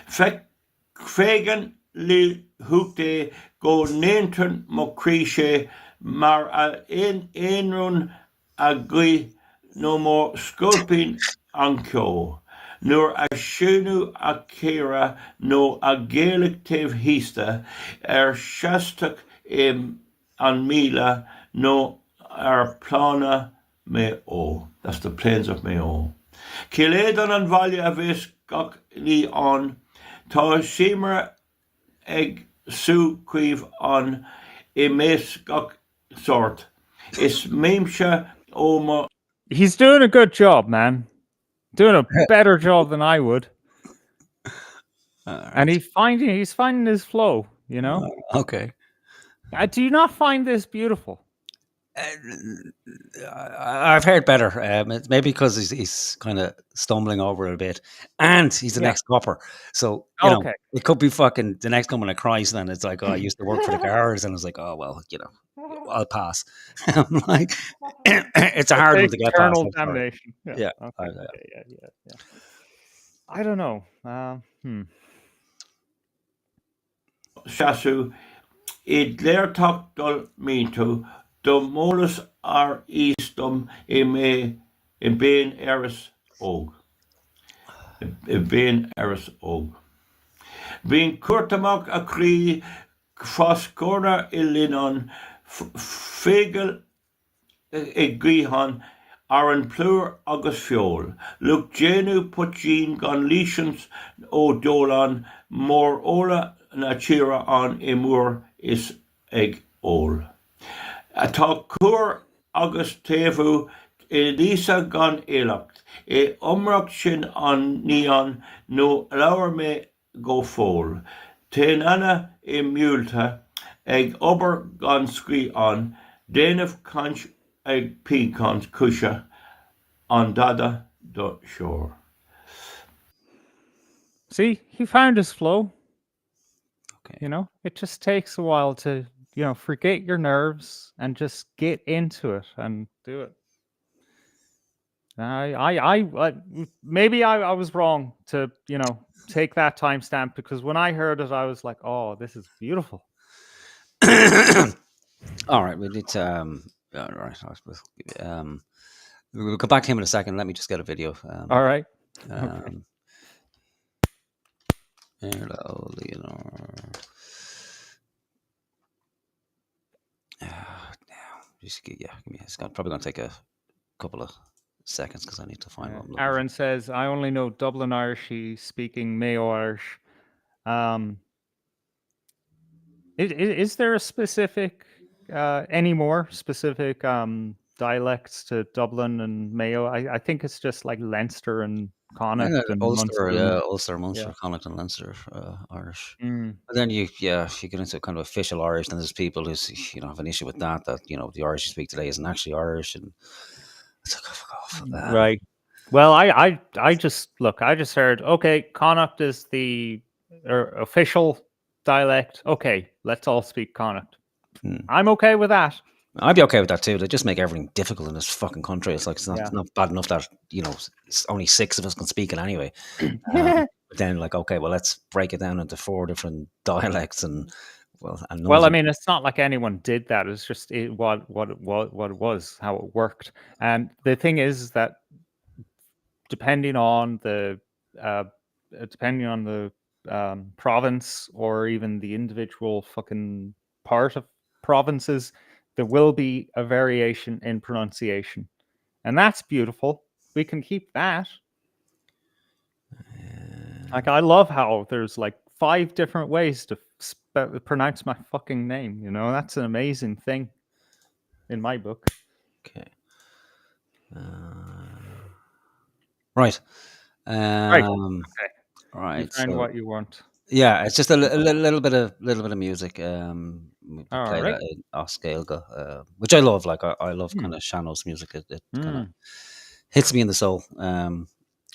S19: Fegan li hookte go Ninton mo krishe mar a inrun a gui no more scoping anko. Nor a shunu a kira no a gaelictive hista shastuk im an mila no plana me o. That's the plains of Mayo. Kiledan an valya avis gok li on ta shimmer eg su quiv on emes gok sort. Is memsha oma.
S1: He's doing a good job, man. Doing a better job than I would. And he's finding his flow, you know?
S3: Okay.
S1: Do you not find this beautiful?
S3: I've heard better. It's maybe because he's kind of stumbling over a bit, and he's the
S1: Yeah.
S3: next copper. So you know,
S1: Okay.
S3: it could be fucking the next coming of Christ. Then it's like, oh, I used to work for the guards, and I was like, oh well, you know, I'll pass. I'm like, it's a hard one to get past.
S1: Eternal
S3: I'm sorry.
S1: damnation. Yeah.
S3: Yeah.
S1: Okay. Yeah. I don't know.
S19: Shasu, I léirteach dul míntu, do mólas ar ístum I mé I béin eras óg. I béin eras óg. Bhín cuairteamach a crí foscóra I linan fégal I gcíhan ar an plúr agus feol. Lug déanú putín gan lísins ó dólan mór óla na tíra an I mór is ag ól. Atá cuar agus taobhú I lísa gan éileacht. I umracht sin an níon nó leabhar mé go fóil. Téan anna I miúlta ag obair gan scrí an déanamh caint ag pícant cúise an dada do shore.
S1: See, he found his flow.
S3: Okay.
S1: You know, it just takes a while to, you know, forget your nerves and just get into it and do it. Maybe I was wrong to, you know, take that timestamp, because when I heard it, I was like, oh, this is beautiful.
S3: All right, we need to. All right, we'll come back to him in a second. Let me just get a video.
S1: All right.
S3: Hello, Leonor. Give me. It's probably going to take a couple of seconds because I need to find one.
S1: Aaron says, I only know Dublin Irishy, speaking Mayo Irish. Is there a specific, any more specific dialects to Dublin and Mayo? I think it's just like Leinster and Connacht and
S3: Ulster,
S1: Munster.
S3: Ulster, Munster, Connacht, and Leinster Irish.
S1: Mm.
S3: And then you get into kind of official Irish, and there's people who have an issue with that you know the Irish you speak today isn't actually Irish, and it's like, oh, fuck off.
S1: Right. Well, I just heard, okay, Connacht is the official dialect. Okay, let's all speak Connacht. I'm okay with that.
S3: I'd be okay with that too. They just make everything difficult in this fucking country. It's like it's not bad enough that only 6 of us can speak it anyway. But then like, okay, well, let's break it down into 4 different dialects and
S1: I mean, it's not like anyone did that. It's just what it was, how it worked. And the thing is that depending on the province or even the individual fucking part of provinces, there will be a variation in pronunciation, and that's beautiful. We can keep that. Like, I love how there's like 5 different ways to pronounce my fucking name. You know, that's an amazing thing in my book.
S3: Okay. Right.
S1: Okay.
S3: Right.
S1: You find what you want.
S3: Yeah, it's just a little bit of music. We play that in Oscailga, which I love. Like I love kind of Shanno's music. It kind of hits me in the soul.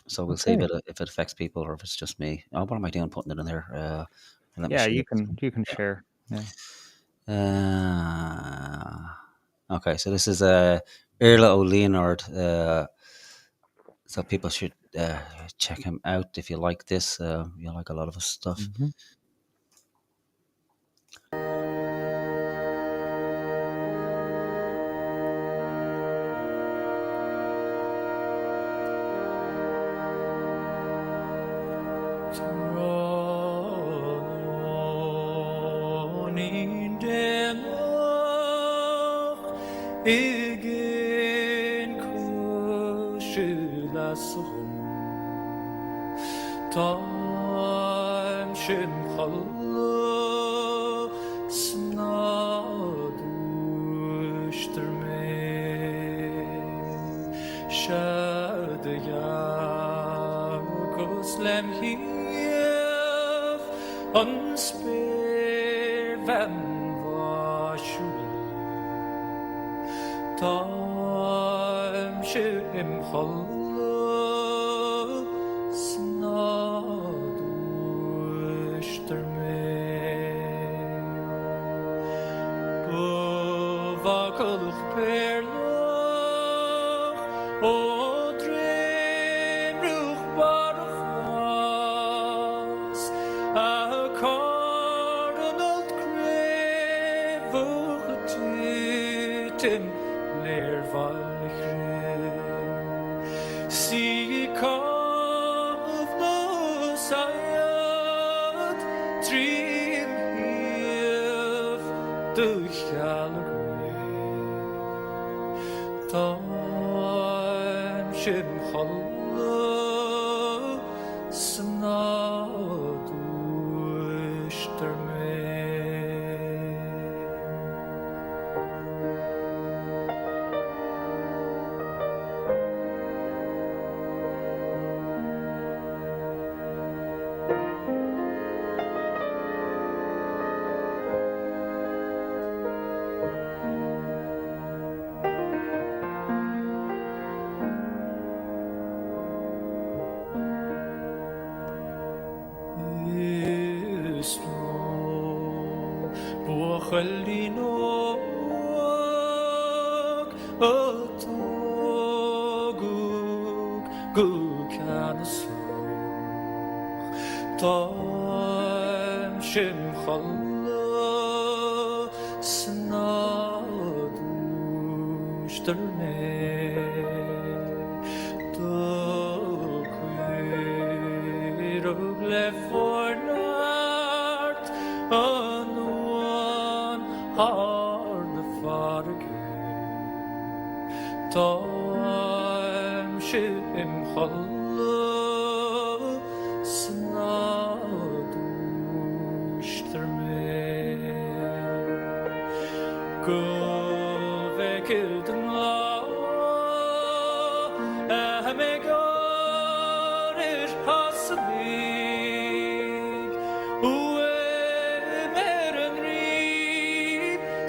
S3: So we'll see if it affects people or if it's just me. Oh, what am I doing putting it in there?
S1: You can share.
S3: Yeah. Okay, so this is Irla O'Leonard. So people should check him out if you like this. You like a lot of his stuff.
S1: Mm-hmm.
S10: Igen kushlasum tam shim khallo snadushter me shadya koslem hief unspeer van vashul
S14: Time shim khallah snadushter me Bovakadch perlach o dream ruch barachas a cardinal grave Ler valchre si kav no sayat trim hief du chalgre tam shim khallah snadu ishterme خليناك أطاقوك كان الصوخ طام شم خلا سنادوش درمي دوكوي روغلي فورنارت Har the farge Tam shim khallah snadushter me Go vekilden la Amegarir hasabig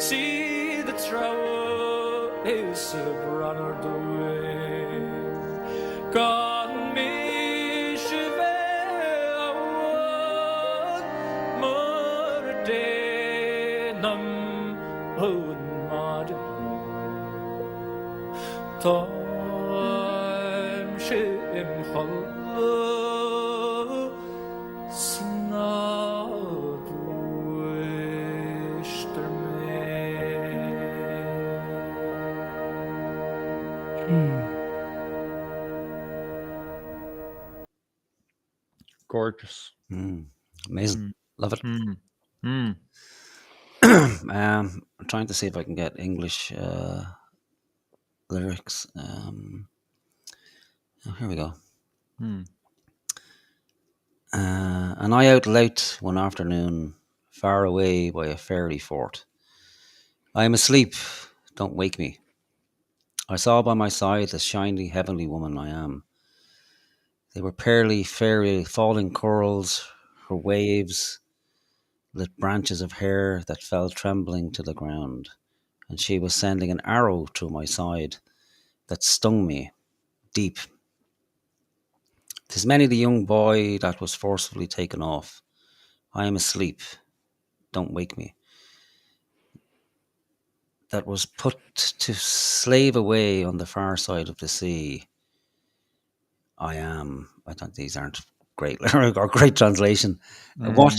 S14: See the trower is a brother doing God me shiveawad Murdenam Hud Madam Time Shim Khallah Snaduishter
S1: Gorgeous.
S3: Amazing. Love it. I'm trying to see if I can get English lyrics. Here we go. A night out late one afternoon, far away by a fairy fort. I am asleep, don't wake me. I saw by my side the shiny heavenly woman I am. They were pearly, fairy, falling curls, her waves lit branches of hair that fell trembling to the ground, and she was sending an arrow through my side that stung me deep. 'Tis many the young boy that was forcefully taken off. I am asleep, don't wake me. That was put to slave away on the far side of the sea. I think these aren't great lyric or great translation. What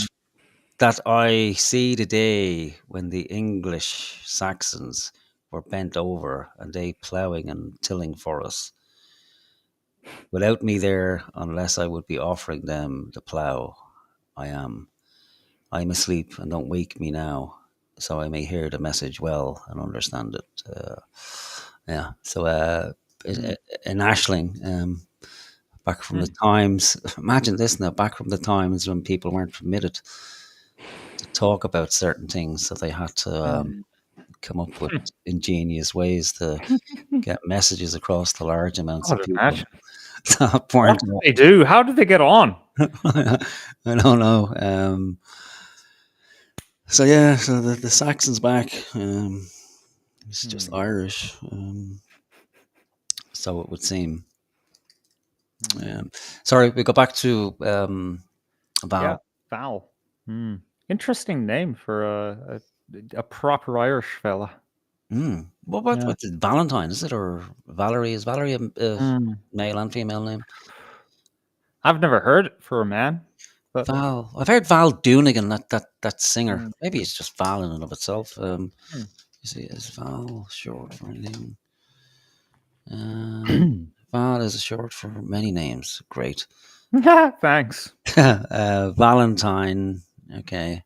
S3: that I see today when the English Saxons were bent over and they ploughing and tilling for us. Without me there, unless I would be offering them the plough, I'm asleep and don't wake me now, so I may hear the message well and understand it. So in Ashling, back from the times, imagine this now, back from the times when people weren't permitted to talk about certain things, so they had to come up with ingenious ways to get messages across to large amounts of people.
S1: What did they do? How did they get on?
S3: I don't know. So the Saxons back, It's just Irish, so it would seem. Sorry, we go back to Val.
S1: Yeah, Val. Interesting name for a proper Irish fella.
S3: What's it? Valentine, is it, or Valerie? Is Valerie a male and female name?
S1: I've never heard it for a man. But
S3: Val. I've heard Val Doonigan, that singer. Maybe it's just Val in and of itself. You see, is Val short for anything? Val is short for many names. Great.
S1: Thanks.
S3: Valentine. Okay.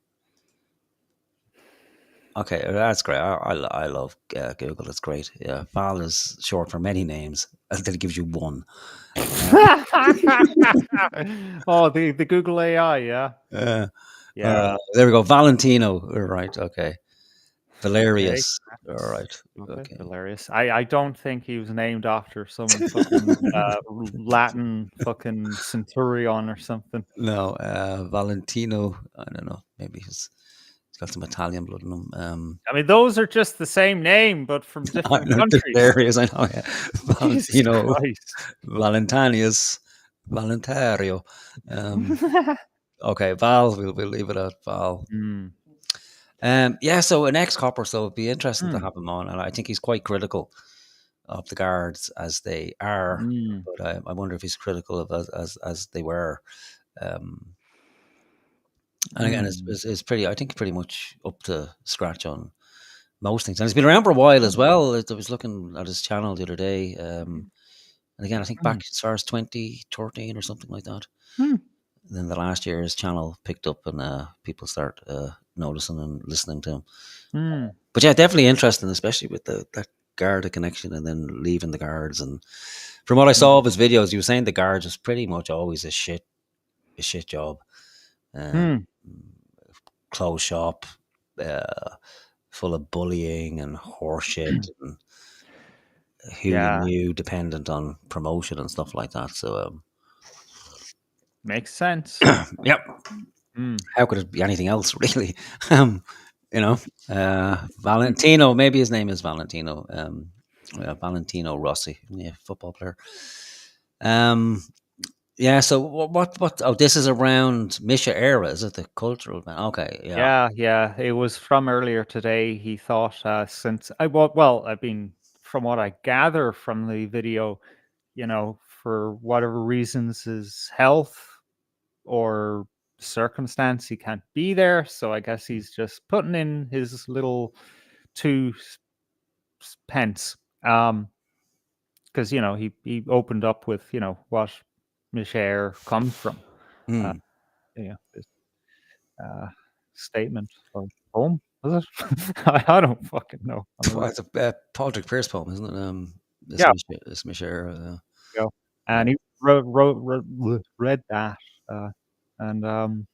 S3: Okay, that's great. I love Google. It's great. Yeah, Val is short for many names, and then it gives you one.
S1: Oh, the Google AI, yeah.
S3: Yeah. There we go. Valentino. All right. Okay. Valerius.
S1: Okay.
S3: All right. Okay.
S1: Valerius. I don't think he was named after some fucking Latin fucking centurion or something.
S3: No, Valentino. I don't know. Maybe he's got some Italian blood in him.
S1: I mean, those are just the same name, but from different countries.
S3: Areas, I know. Yeah. Valentino, Valentinius, Valentario. Okay, Val. We'll leave it at Val. Yeah. So an ex-copper. So it'd be interesting to have him on, and I think he's quite critical of the guards as they are. But I wonder if he's critical of as they were. And again, it's pretty. I think pretty much up to scratch on most things, and he's been around for a while as well. I was looking at his channel the other day, and again, I think back as far as 2013 or something like that. Then the last year, his channel picked up, and people start noticing and listening to him. But yeah, definitely interesting, especially with that Garda connection, and then leaving the guards. And from what I saw of his videos, he was saying the guards was pretty much always a shit job. Closed shop, full of bullying and horseshit, and who you knew dependent on promotion and stuff like that. So
S1: makes sense.
S3: Yep. How could it be anything else, really? Valentino. Maybe his name is Valentino. Valentino Rossi, football player. Yeah, so what? Oh, this is around Misha era, is it? The cultural band? Okay,
S1: yeah. It was from earlier today. He thought since I mean, from what I gather from the video, for whatever reasons, his health or circumstance, he can't be there. So I guess he's just putting in his little 2 pence. Because he opened up with what Michelle comes from. This statement or poem, was it? I don't fucking know.
S3: It's a Patrick Pearse poem, isn't it? It's Michelle.
S1: And he read that, and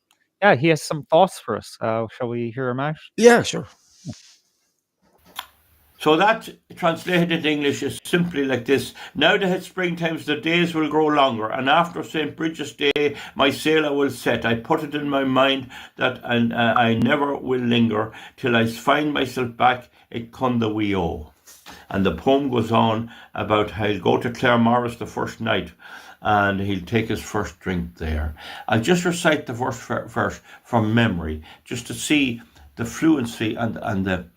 S1: he has some thoughts for us. Shall we hear him out?
S3: Yeah, sure.
S19: So that translated into English is simply like this. Now that it's springtime, the days will grow longer, and after St. Bridget's Day, my sail I will set. I put it in my mind that I never will linger till I find myself back at Cundaweo. And the poem goes on about how he'll go to Claremorris the first night, and he'll take his first drink there. I'll just recite the first verse from memory, just to see the fluency and the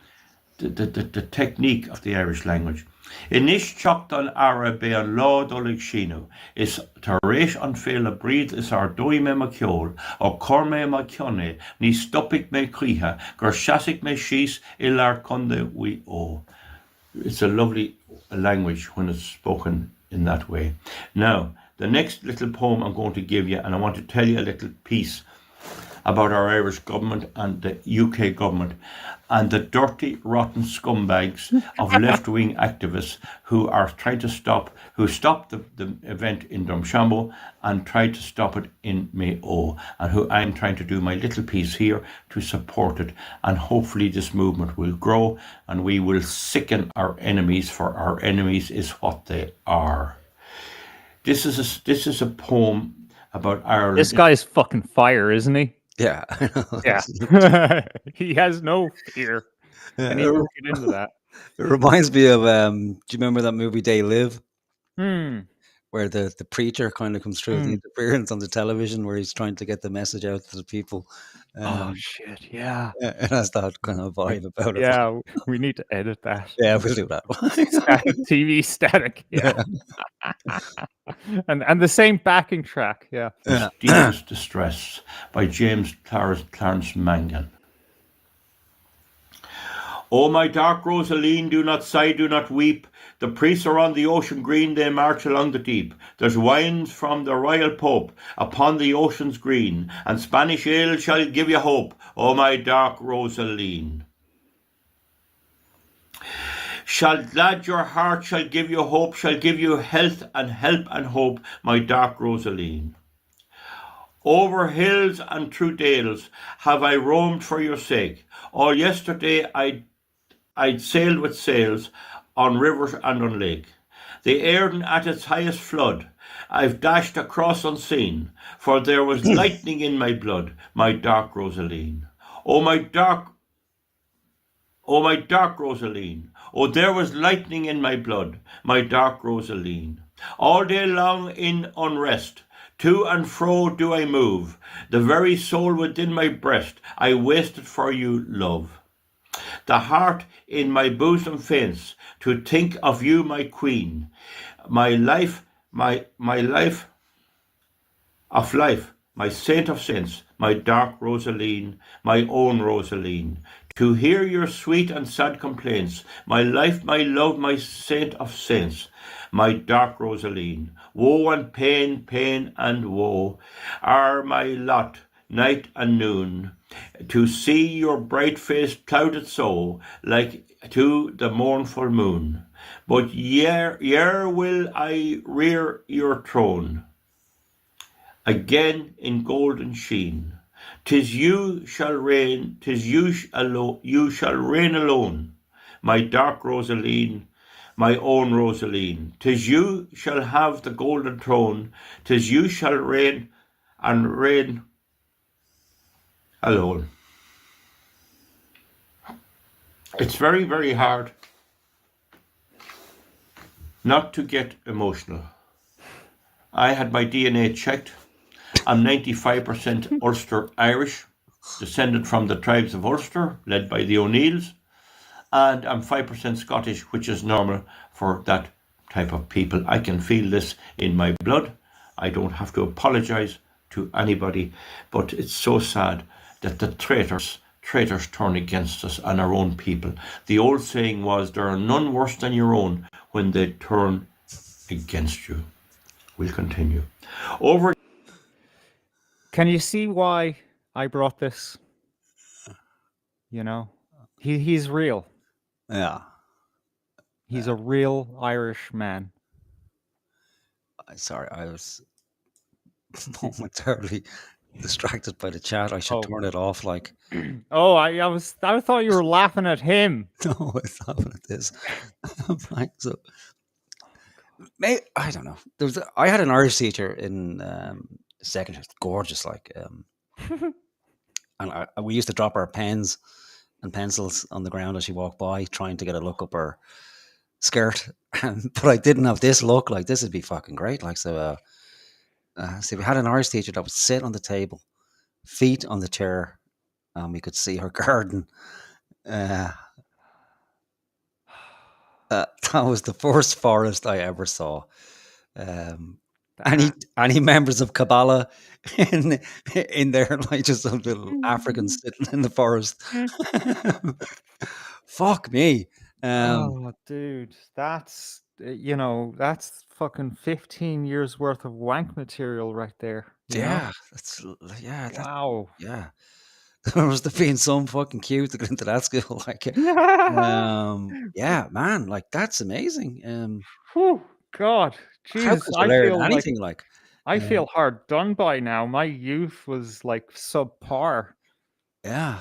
S19: technique of the Irish language. Inish chocht an ara be an law dolig shino is taresh an fela breed is our doi me maciol or corme macione ni stopik me criha gur shasik me shis ilar conde we o. It's a lovely language when it's spoken in that way. Now, the next little poem I'm going to give you, and I want to tell you a little piece about our Irish government and the UK government and the dirty, rotten scumbags of left-wing activists who stopped the event in Drumshanbo and tried to stop it in Mayo, and who I'm trying to do my little piece here to support it. And hopefully this movement will grow and we will sicken our enemies, for our enemies is what they are. This is a poem about Ireland.
S1: This guy's fucking fire, isn't he?
S3: Yeah.
S1: Yeah. He has no fear. And he will get into that.
S3: It reminds me of do you remember that movie They Live?
S1: Hmm.
S3: Where the preacher kind of comes through the interference on the television where he's trying to get the message out to the people.
S1: Oh shit! Yeah.
S3: It has that kind of vibe about it.
S1: Yeah, we need to edit that.
S3: Yeah, we'll do that.
S1: Static TV static. Yeah. and the same backing track. Yeah.
S19: Deepest Distress by James Clarence Mangan. O my dark Rosaline, do not sigh, do not weep. The priests are on the ocean green, they march along the deep. There's wines from the royal pope upon the ocean's green, and Spanish ale shall give you hope, O my dark Rosaline. Shall glad your heart, shall give you hope, shall give you health and help and hope, my dark Rosaline. Over hills and through dales have I roamed for your sake. All yesterday I'd sailed with sails on river and on lake. The Earn at its highest flood I've dashed across unseen, for there was lightning in my blood, my dark Rosaline. Oh my dark Rosaline. Oh, there was lightning in my blood, my dark Rosaline. All day long in unrest, to and fro do I move. The very soul within my breast I wasted for you, love. The heart in my bosom faints to think of you, my queen. My life of life, my saint of saints, my dark Rosaline, my own Rosaline. To hear your sweet and sad complaints, my life, my love, my saint of saints, my dark Rosaline. Woe and pain, pain and woe are my lot, night and noon. To see your bright face clouded so, like to the mournful moon. But yere will I rear your throne, again in golden sheen. 'Tis you shall reign, 'tis you shall reign alone, my dark Rosaline, my own Rosaline. 'Tis you shall have the golden throne, 'tis you shall reign and reign alone. It's very, very hard not to get emotional. I had my DNA checked. I'm 95% Ulster Irish, descended from the tribes of Ulster, led by the O'Neills, and I'm 5% Scottish, which is normal for that type of people. I can feel this in my blood. I don't have to apologise to anybody, but it's so sad that the traitors turn against us and our own people. The old saying was, there are none worse than your own when they turn against you. We'll continue.
S1: Can you see why I brought this? You know, he's real.
S3: Yeah.
S1: He's a real Irish man.
S3: Sorry, I was momentarily distracted by the chat. I should turn it off. Like,
S1: oh, I thought you were laughing at him.
S3: No, I was laughing at this. I'm like, so, I don't know. I had an Irish teacher in secondary, gorgeous, like, and we used to drop our pens and pencils on the ground as she walked by, trying to get a look up her skirt. But I didn't have this look. Like, this would be fucking great. Like, so, see, we had an Irish teacher that would sit on the table, feet on the chair, and we could see her garden. That was the first forest I ever saw. Any members of Kabbalah in there, like just some little Africans sitting in the forest. Fuck me.
S1: Oh, dude, that's that's fucking 15 years worth of wank material right there.
S3: Yeah,
S1: Wow.
S3: Yeah. There must have been some fucking cute to get into that school. Like, yeah, man, like that's amazing.
S1: Whew, God,
S3: How
S1: Jesus,
S3: could you
S1: I
S3: learn
S1: feel
S3: anything like?
S1: I feel hard done by now. My youth was like subpar.
S3: Yeah.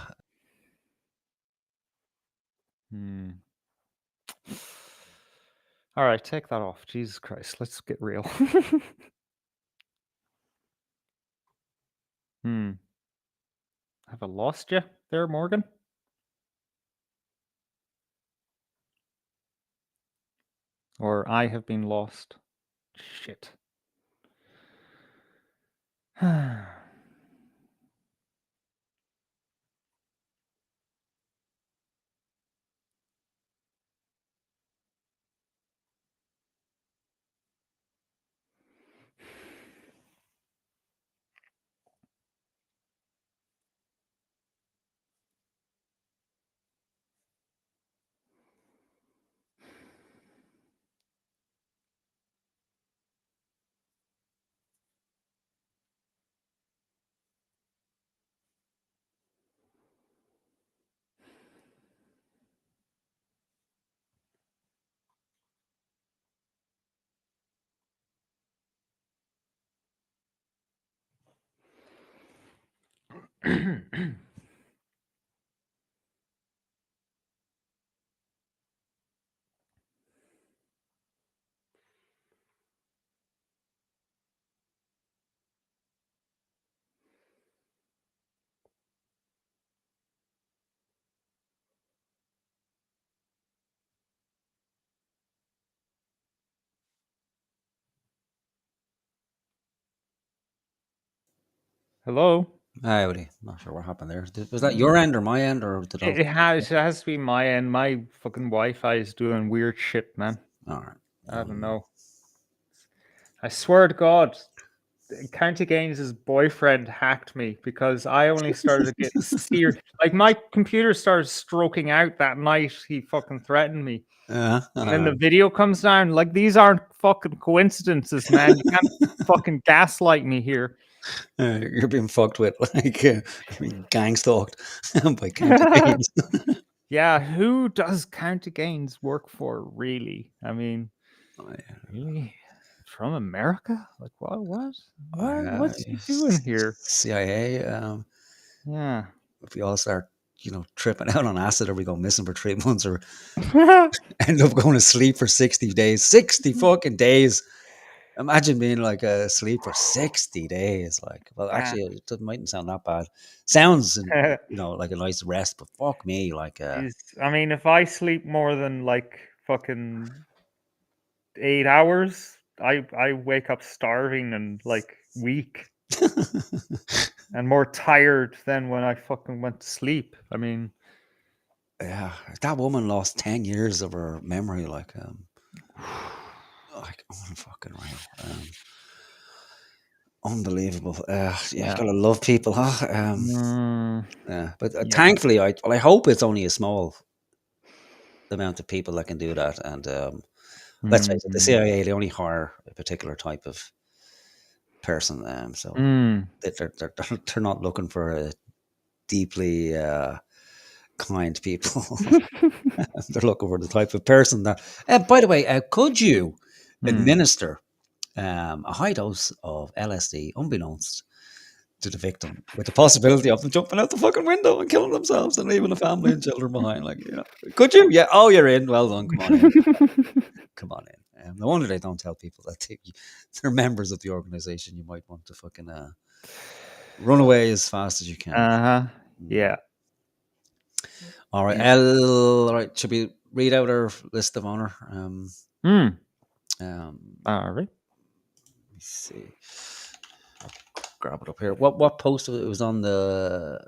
S1: All right, take that off. Jesus Christ, let's get real. Have I lost you there, Morgan? Or I have been lost. Shit. Hello?
S3: Howdy. Not sure what happened there. Was that your end or my end, or did I?
S1: It has to be my end. My fucking Wi-Fi is doing weird shit, man.
S3: All right.
S1: I don't know. I swear to God, County Gaines' boyfriend hacked me because I only started to get serious. Like my computer started stroking out that night. He fucking threatened me. And then the video comes down. Like these aren't fucking coincidences, man. You can't fucking gaslight me here.
S3: You're being fucked with, like you're being gang stalked by County Gaines.
S1: Yeah, who does County Gaines work for, really? I mean, really? From America? Like, what's he doing here?
S3: CIA.
S1: Yeah.
S3: If we all start, tripping out on acid, or we go missing for 3 months, or end up going to sleep for 60 days. 60 fucking days. Imagine being like asleep for 60 days. Like, well, actually, it mightn't sound that bad. Sounds, like a nice rest, but fuck me, like.
S1: I mean, if I sleep more than like fucking 8 hours, I wake up starving and like weak. And more tired than when I fucking went to sleep. I mean,
S3: yeah, that woman lost 10 years of her memory. Like fucking right. Unbelievable. Yeah, you gotta love people, huh? Yeah, but thankfully, I hope it's only a small amount of people that can do that. And let's face it, the CIA, they only hire a particular type of person. So they're not looking for a deeply kind people. They're looking for the type of person that. By the way, could you administer a high dose of LSD unbeknownst to the victim, with the possibility of them jumping out the fucking window and killing themselves and leaving a family and children behind? Like, could you? Yeah. Oh, you're in. Well done. Come on in. Come on in. No wonder they don't tell people that they're members of the organization. You might want to fucking run away as fast as you can.
S1: Yeah.
S3: All right. All right. Should we read out our list of honor?
S1: All right.
S3: Let me see. I'll grab it up here. What post it was on the?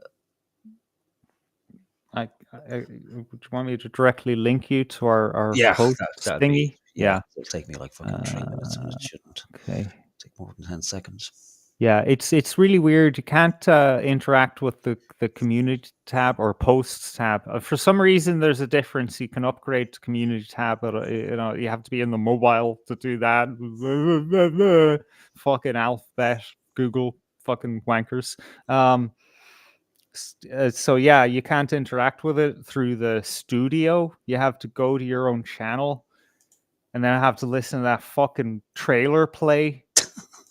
S1: Would you want me to directly link you to our post thingy?
S3: It'll take me like fucking 3 minutes, and it shouldn't.
S1: Okay.
S3: Take more than 10 seconds.
S1: Yeah, it's really weird. You can't interact with the community tab or posts tab. For some reason, there's a difference. You can upgrade to community tab, but you have to be in the mobile to do that. Fucking Alphabet, Google, fucking wankers. So yeah, you can't interact with it through the studio. You have to go to your own channel, and then I have to listen to that fucking trailer play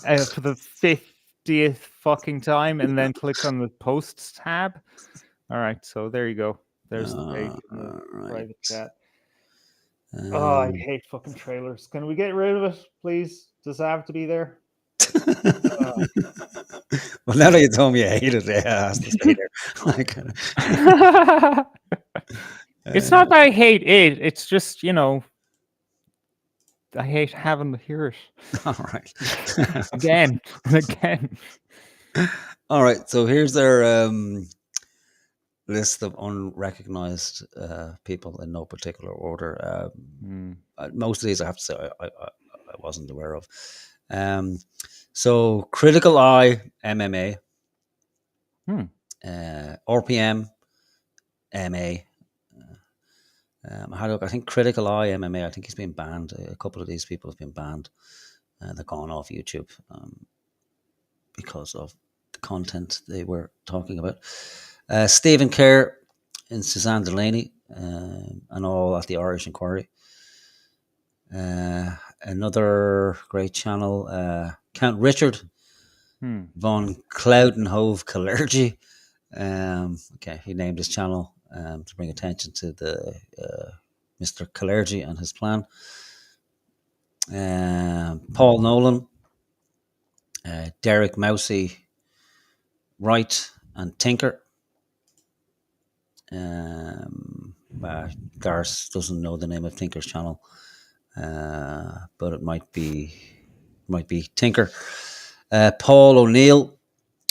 S1: for the 50th fucking time, and then click on the posts tab. All right, so there you go. There's the page in the private chat. Oh, I hate fucking trailers. Can we get rid of it, please? Does it have to be there?
S3: Well, now that you told me I hate it, it has to stay there.
S1: It's not that I hate it. It's just, I hate having to hear it.
S3: All right.
S1: Again and again.
S3: All right. So here's their list of unrecognized people in no particular order. Most of these I have to say I wasn't aware of. So Critical Eye MMA, RPM MA. I had a look. I think Critical Eye MMA. I think he's been banned. A couple of these people have been banned. They're gone off YouTube because of the content they were talking about. Stephen Kerr and Suzanne Delaney, and all at the Irish Inquiry. Another great channel, Count Richard von Cloudenhove Clergy. Okay, he named his channel to bring attention to the Mr. Clergy and his plan. Paul Nolan, Derek Mousey, Wright, and Tinker. Garth doesn't know the name of Tinker's channel, but it might be Tinker. Paul O'Neill.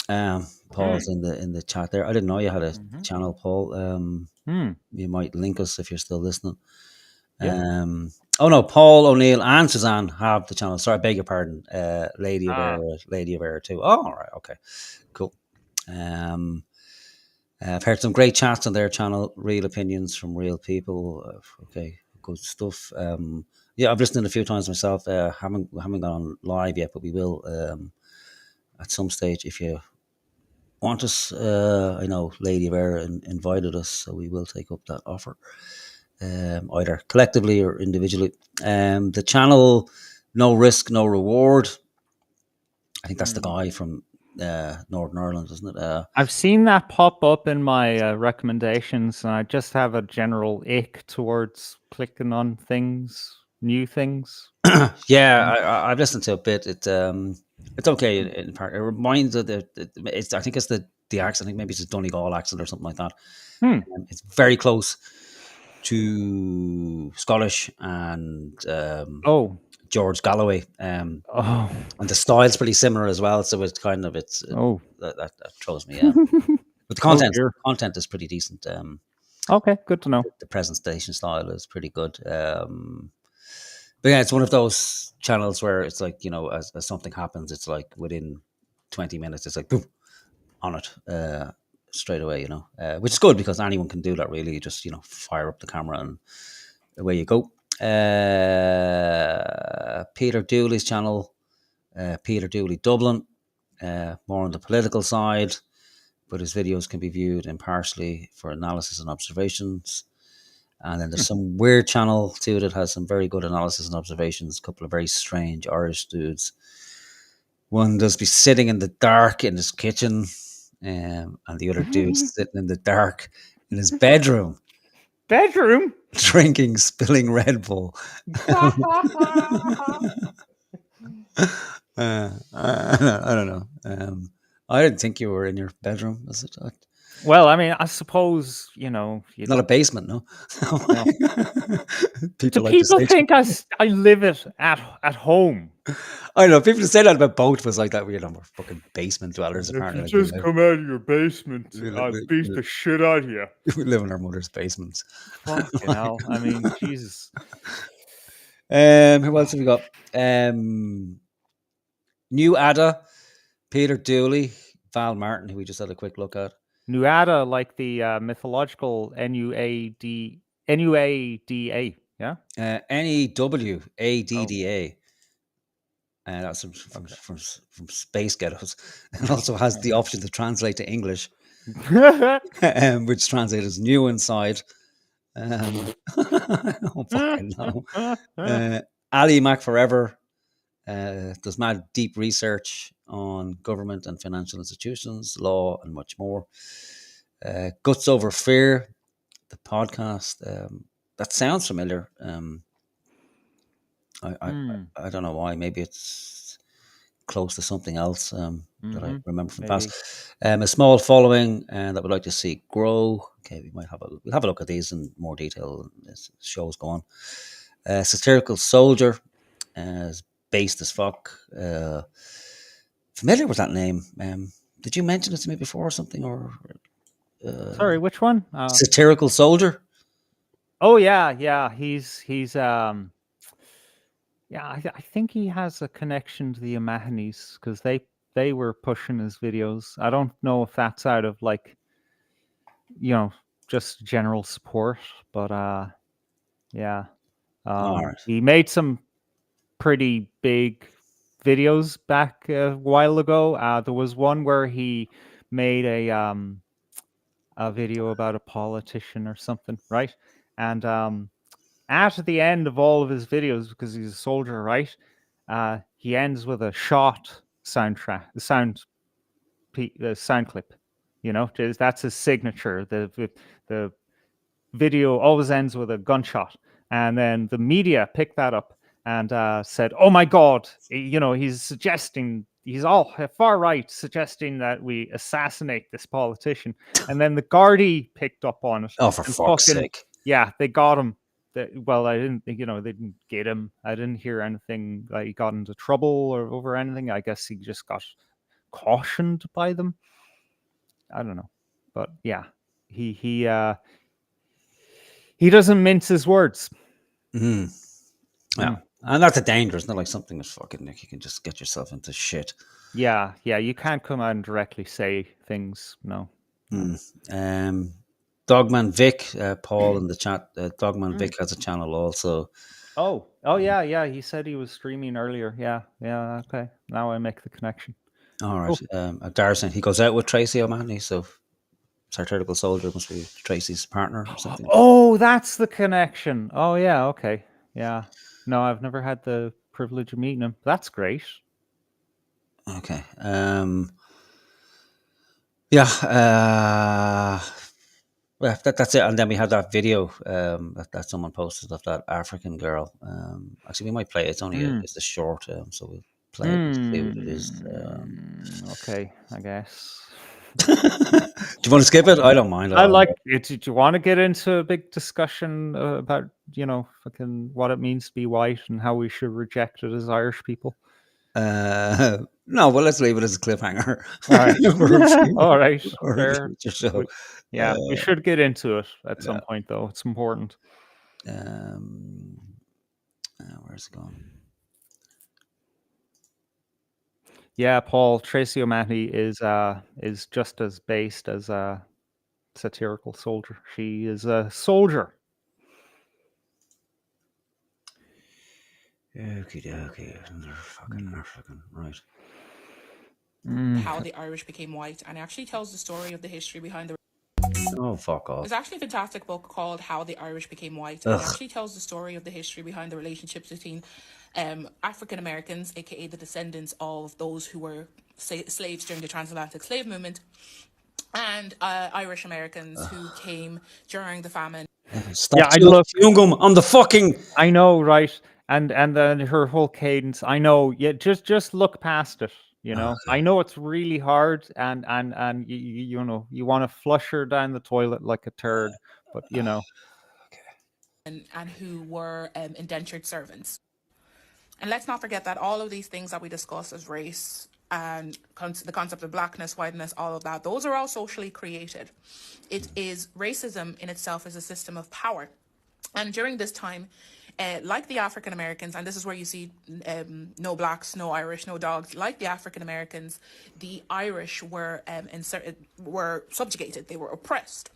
S3: Paul's in the chat there. I didn't know you had a channel, Paul. You might link us if you're still listening.
S1: Yeah.
S3: Oh no, Paul O'Neill and Suzanne have the channel. Sorry, I beg your pardon. Lady of Air too. Oh, all right, okay, cool. I've heard some great chats on their channel. Real opinions from real people. Okay, good stuff. Yeah, I've listened a few times myself. Haven't gone on live yet, but we will at some stage if you want us. I know Lady of Air invited us, so we will take up that offer, either collectively or individually. The channel, No Risk, No Reward. I think that's the guy from Northern Ireland, isn't it?
S1: I've seen that pop up in my recommendations, and I just have a general ick towards clicking on things, new things.
S3: Yeah, I've listened to a bit. It's okay in part. It reminds of I think it's the accent. I think maybe it's a Donegal accent or something like that. It's very close to Scottish and George Galloway. And the style's pretty similar as well. So it's kind of that throws me. But the content is pretty decent.
S1: Okay, good to know.
S3: The presentation style is pretty good. But yeah, it's one of those channels where it's like, as something happens, it's like within 20 minutes, it's like boom, on it straight away, which is good because anyone can do that really. You just, fire up the camera and away you go. Peter Dooley's channel, Peter Dooley Dublin, more on the political side, but his videos can be viewed impartially for analysis and observations. And then there's some weird channel too that has some very good analysis and observations. A couple of very strange Irish dudes. One does be sitting in the dark in his kitchen, and the other dude's sitting in the dark in his bedroom.
S1: Bedroom?
S3: Drinking, spilling Red Bull. I don't know. I didn't think you were in your bedroom. Was it?
S1: Well, I mean, I suppose,
S3: Not a basement, no?
S1: No. People think I live it at home.
S3: I know, people say that about both of us like that. We're fucking basement dwellers, apparently.
S1: If you just come out of your basement, I'll beat the shit out of you.
S3: We live in our mother's basements.
S1: Fucking hell. I mean, Jesus.
S3: Who else have we got? New Ada, Peter Dooley, Val Martin, who we just had a quick look at.
S1: Nuada, like the mythological Nuada, yeah?
S3: Newada. That's from Space Ghettos. It also has the option to translate to English, which translates as new inside. Oh, fucking no. Ali Mac Forever does mad deep research on government and financial institutions, law, and much more. Guts Over Fear, the podcast. That sounds familiar. I don't know why. Maybe it's close to something else that I remember from the past. A small following that would like to see grow. Okay, we'll have a look at these in more detail as shows go on. Satirical Soldier, Is based as fuck. Familiar with that name? Did you mention it to me before or something? Or
S1: Sorry, which one?
S3: Satirical Soldier?
S1: Oh yeah, he's yeah, I think he has a connection to the O'Mahaneys because they were pushing his videos. I don't know if that's out of like, just general support, but yeah,
S3: All right.
S1: he made some pretty big videos back a while ago. There was one where he made a video about a politician or something, right? And at the end of all of his videos, because he's a soldier, right? He ends with a shot soundtrack, the sound clip. That's his signature. The video always ends with a gunshot, and then the media picked that up and said, "Oh my God, he's suggesting." He's all far right, suggesting that we assassinate this politician, and then the Gardaí picked up on it.
S3: Oh, for
S1: and
S3: fuck's
S1: fucking,
S3: sake!
S1: Yeah, they got him. Well, I didn't, they didn't get him. I didn't hear anything like he got into trouble or over anything. I guess he just got cautioned by them. I don't know, but yeah, he doesn't mince his words.
S3: Yeah, and that's a danger. It's not like something that's fucking like you can just get yourself into shit.
S1: Yeah, you can't come out and directly say things. No.
S3: Dogman Vic, Paul in the chat. Dogman Vic has a channel also.
S1: Oh, yeah. He said he was streaming earlier. Yeah. Okay, now I make the connection.
S3: All right. Darcy, he goes out with Tracy O'Mahony, so Satirical Soldier must be Tracy's partner or something.
S1: Oh, that's the connection. Oh, yeah. Okay. Yeah. No, I've never had the privilege of meeting him. That's great.
S3: Okay. Yeah. Well, that's it. And then we had that video that someone posted of that African girl. Actually, we might play it. It's only it's a short, so we'll play it and see what it is.
S1: Okay, I guess.
S3: Do you want to skip it? I don't mind.
S1: I like it. Do you want to get into a big discussion about fucking what it means to be white and how we should reject it as Irish people?
S3: No, well, let's leave it as a cliffhanger.
S1: All right. Fair.
S3: Show.
S1: We should get into it at some point, though. It's important.
S3: Where's it going?
S1: Yeah, Paul, Tracy O'Mahony is just as based as a Satirical Soldier. She is a soldier.
S3: Okay. Fucking African, right.
S20: How the Irish became white, and it actually tells the story of the history behind the...
S3: Oh, fuck off.
S20: There's actually a fantastic book called How the Irish Became White, and it actually tells the story of the history behind the relationships between African Americans, aka the descendants of those who were slaves during the transatlantic slave movement, and Irish Americans who came during the famine.
S3: Stop chewing gum on the fucking...
S1: I know, right? And then her whole cadence. I know. Yeah, just look past it. I know it's really hard, and you want to flush her down the toilet like a turd, but
S20: and who were indentured servants. And let's not forget that all of these things that we discuss as race and the concept of blackness, whiteness, all of that, those are all socially created. It is racism in itself is a system of power. And during this time, like the African Americans, and this is where you see no blacks, no Irish, no dogs, like the African Americans, the Irish were subjugated, they were oppressed.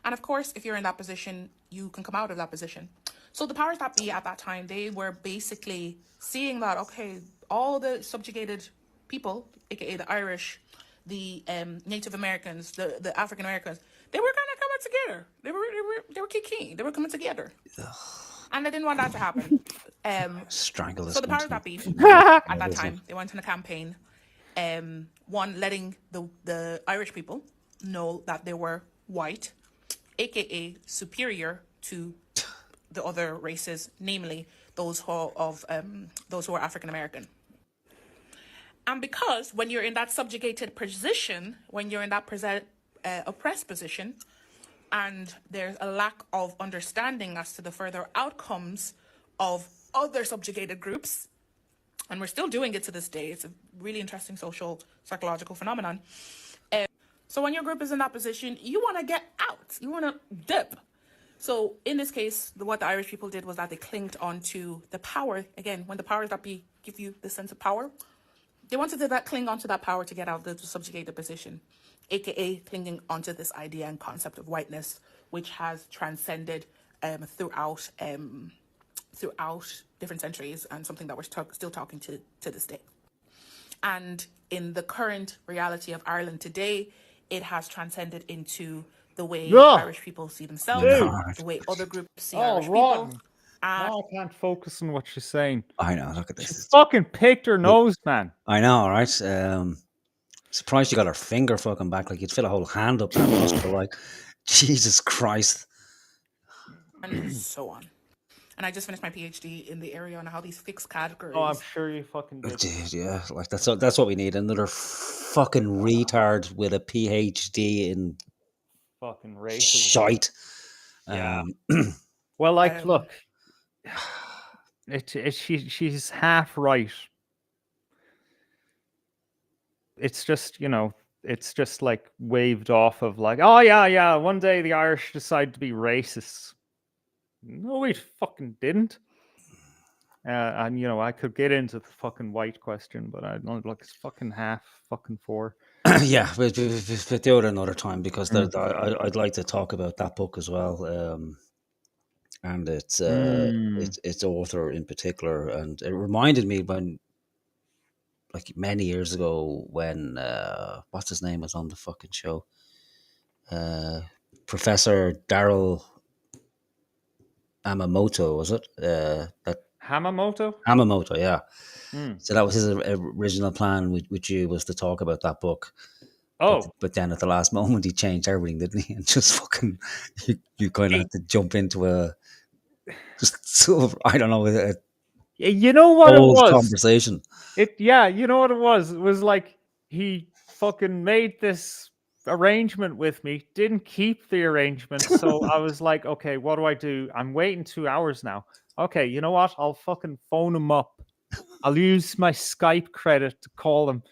S20: And of course, if you're in that position, you can come out of that position. So the powers that be at that time, they were basically seeing that, okay, all the subjugated people, aka the Irish, the Native Americans, the African Americans, they were kind of coming together. They were kicking. They were coming together. And they didn't want that to happen.
S3: Strangle this.
S20: So the powers that be at that time, they went on a campaign. One, letting the Irish people know that they were white, aka superior to the other races, namely those who are African American. And because when you're in that subjugated position, when you're in that oppressed position, and there's a lack of understanding as to the further outcomes of other subjugated groups. And we're still doing it to this day. It's a really interesting social, psychological phenomenon. So when your group is in that position, you want to get out. You want to dip. So in this case, what the Irish people did was that they clinged onto the power. Again, when the powers that be give you the sense of power, they wanted to cling onto that power to get out of the subjugated position, aka clinging onto this idea and concept of whiteness, which has transcended throughout different centuries, and something that we're still talking to this day. And in the current reality of Ireland today, it has transcended into the way Irish people see themselves, the way other groups see Irish people.
S1: No, I can't focus on what she's saying.
S3: I know. Look at
S1: She
S3: this.
S1: fucking picked her nose, man.
S3: I know, right? Surprised you got her finger fucking back. Like, you'd fill a whole hand up that nostril. Like, Jesus Christ.
S20: And so on. And I just finished my PhD in the area on how these fixed categories.
S1: Oh, I'm sure you fucking did.
S3: Dude, yeah, like that's what we need. Another fucking retard with a PhD in
S1: fucking racism.
S3: Shite.
S1: Yeah. Well, like, look, she's half right. It's just, it's just like waved off of like, oh yeah, one day the Irish decide to be racist. No, we fucking didn't. And I could get into the fucking white question, but I don't look. It's fucking half fucking four.
S3: Yeah, we'll do it another time, because I'd like to talk about that book as well, and its author in particular. And it reminded me when, like, many years ago, when what's his name was on the fucking show, Professor Daryl Amamoto, was it? That
S1: Hamamoto,
S3: yeah. So that was his original plan with you, was to talk about that book.
S1: Oh,
S3: but then at the last moment he changed everything, didn't he? And just fucking you kind of had to jump into a just sort of, I don't know,
S1: you know what it was?
S3: Conversation.
S1: You know what it was? It was like he fucking made this arrangement with me, didn't keep the arrangement, so I was like, okay, what do I do? I'm waiting 2 hours now. Okay, you know what? I'll fucking phone him up. I'll use my Skype credit to call him.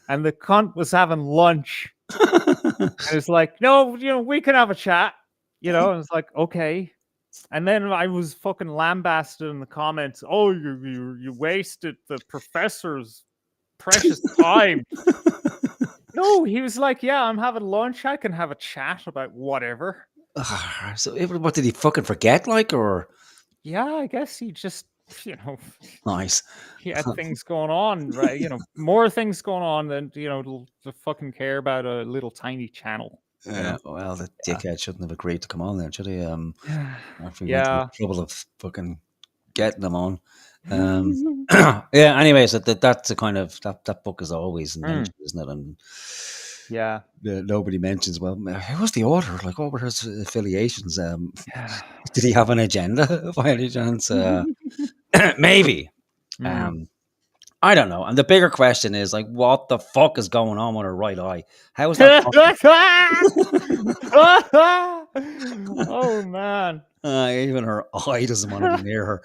S1: And the cunt was having lunch. And it's like, no, we can have a chat. And it's like, okay. And then I was fucking lambasted in the comments. Oh, you wasted the professor's precious time. No, he was like, yeah, I'm having lunch. I can have a chat about whatever.
S3: So what, did he fucking forget, like, or?
S1: Yeah, I guess he just,
S3: nice.
S1: He had things going on, right? More things going on than, to fucking care about a little tiny channel.
S3: Well, the dickhead shouldn't have agreed to come on there, should he? After we went to the trouble of fucking getting them on. Yeah, anyways, that's a kind of, that book is always mentioned, isn't it? And
S1: yeah,
S3: nobody mentions, well, who was the author? Like, what were his affiliations? Did he have an agenda by any chance? Maybe. I don't know. And the bigger question is, like, what the fuck is going on with her right eye? How is that
S1: Oh, man.
S3: Even her eye doesn't want to be near her.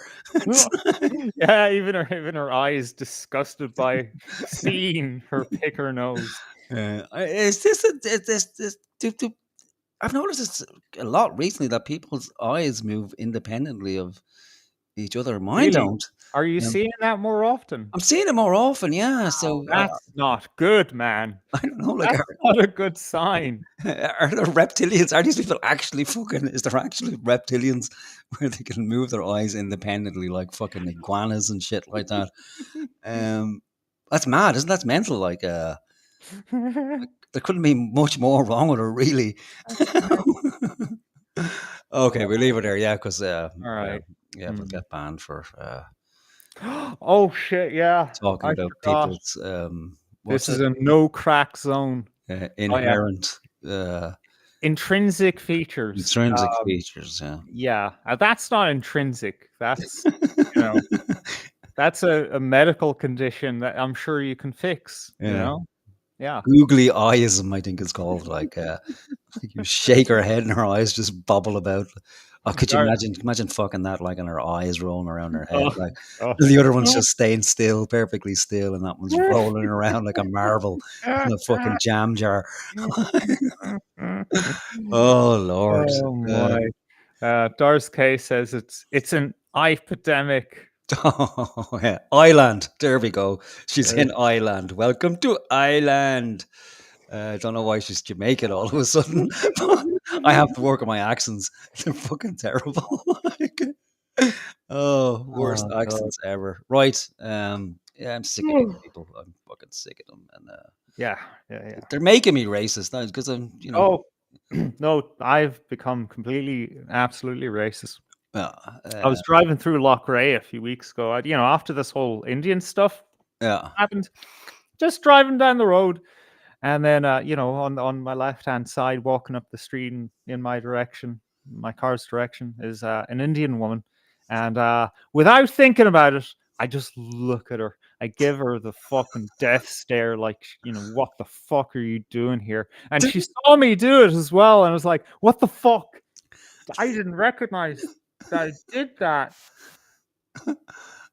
S1: Yeah, even her eye is disgusted by seeing her pick her nose.
S3: Is this I've noticed this a lot recently, that people's eyes move independently of each other. Mine don't.
S1: Are you seeing that more often?
S3: I'm seeing it more often, yeah. So
S1: that's not good, man.
S3: I don't know. Like,
S1: that's not a good sign.
S3: Are there reptilians? Are these people actually fucking? Is there actually reptilians where they can move their eyes independently, like fucking iguanas and shit like that? That's mad, isn't that? That's mental. Like, there couldn't be much more wrong with her, really. Okay, we'll leave it there, yeah, because
S1: all right,
S3: we'll get banned for.
S1: Oh shit! Yeah,
S3: talking about people's.
S1: This is a no crack zone.
S3: Inherent.
S1: Intrinsic features.
S3: Intrinsic features. Yeah.
S1: Yeah, that's not intrinsic. That's that's a medical condition that I'm sure you can fix.
S3: Yeah.
S1: Yeah.
S3: Googly eyism, I think it's called. Like, you shake her head and her eyes just bobble about. Oh, could you
S1: Gar-
S3: imagine fucking that, like, and her eyes rolling around her head,
S1: Oh,
S3: like,
S1: oh.
S3: and the other one's just staying still, perfectly still, and that one's rolling around like a marble in a fucking jam jar. Oh Lord.
S1: Oh my. Doris K says it's an epidemic.
S3: Oh, yeah. Island. There we go. She's in Ireland. Welcome to Ireland. I don't know why she's Jamaican all of a sudden. I have to work on my accents. They're fucking terrible. Oh, worst
S1: Oh, God.
S3: accents ever. Right. Yeah, I'm sick of these people. I'm fucking sick of them. And
S1: Yeah.
S3: they're making me racist now because I'm,
S1: Oh, no, I've become absolutely racist. I was driving through Loughrea a few weeks ago. After this whole Indian stuff
S3: yeah.
S1: happened, just driving down the road, and then on my left hand side, walking up the street in my direction, my car's direction, is an Indian woman, and without thinking about it, I just look at her. I give her the fucking death stare, like, what the fuck are you doing here? And she saw me do it as well, and I was like, what the fuck? I didn't recognize that I did that.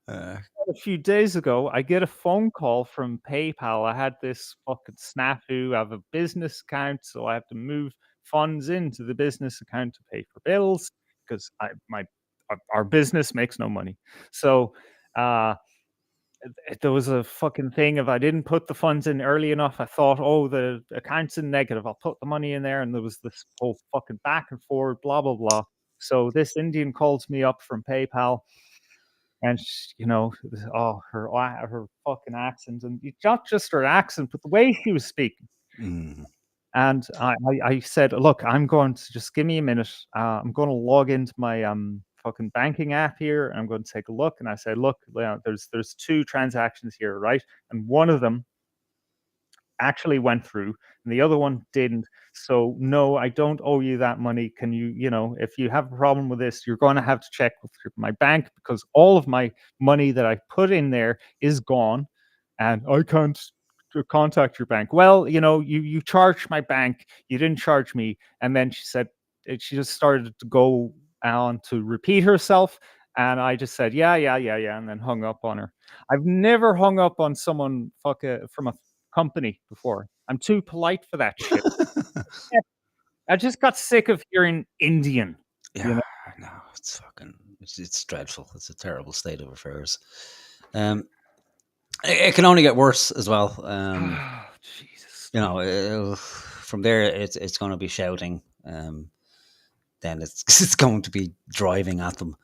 S1: A few days ago, I get a phone call from PayPal. I had this fucking snafu. I have a business account, so I have to move funds into the business account to pay for bills because our business makes no money. So there was a fucking thing. If I didn't put the funds in early enough, I thought, oh, the account's in negative. I'll put the money in there, and there was this whole fucking back and forward, blah blah blah. So this Indian calls me up from PayPal. And her fucking accent, and not just her accent, but the way she was speaking. And I said, look, I'm going to just give me a minute. I'm going to log into my fucking banking app here, and I'm going to take a look. And I said, look, there's 2 transactions here, right? And one of them actually went through and the other one didn't. So no, I don't owe you that money. Can you, if you have a problem with this, you're going to have to check with my bank, because all of my money that I put in there is gone and I can't contact your bank. Well, you charged my bank, you didn't charge me. And then she just started to go on to repeat herself. And I just said, yeah, and then hung up on her. I've never hung up on someone from a company before. I'm too polite for that shit. I just got sick of hearing Indian.
S3: Yeah, no, it's fucking, it's dreadful. It's a terrible state of affairs. It can only get worse as well. Jesus. From there, it's going to be shouting. Then it's going to be driving at them.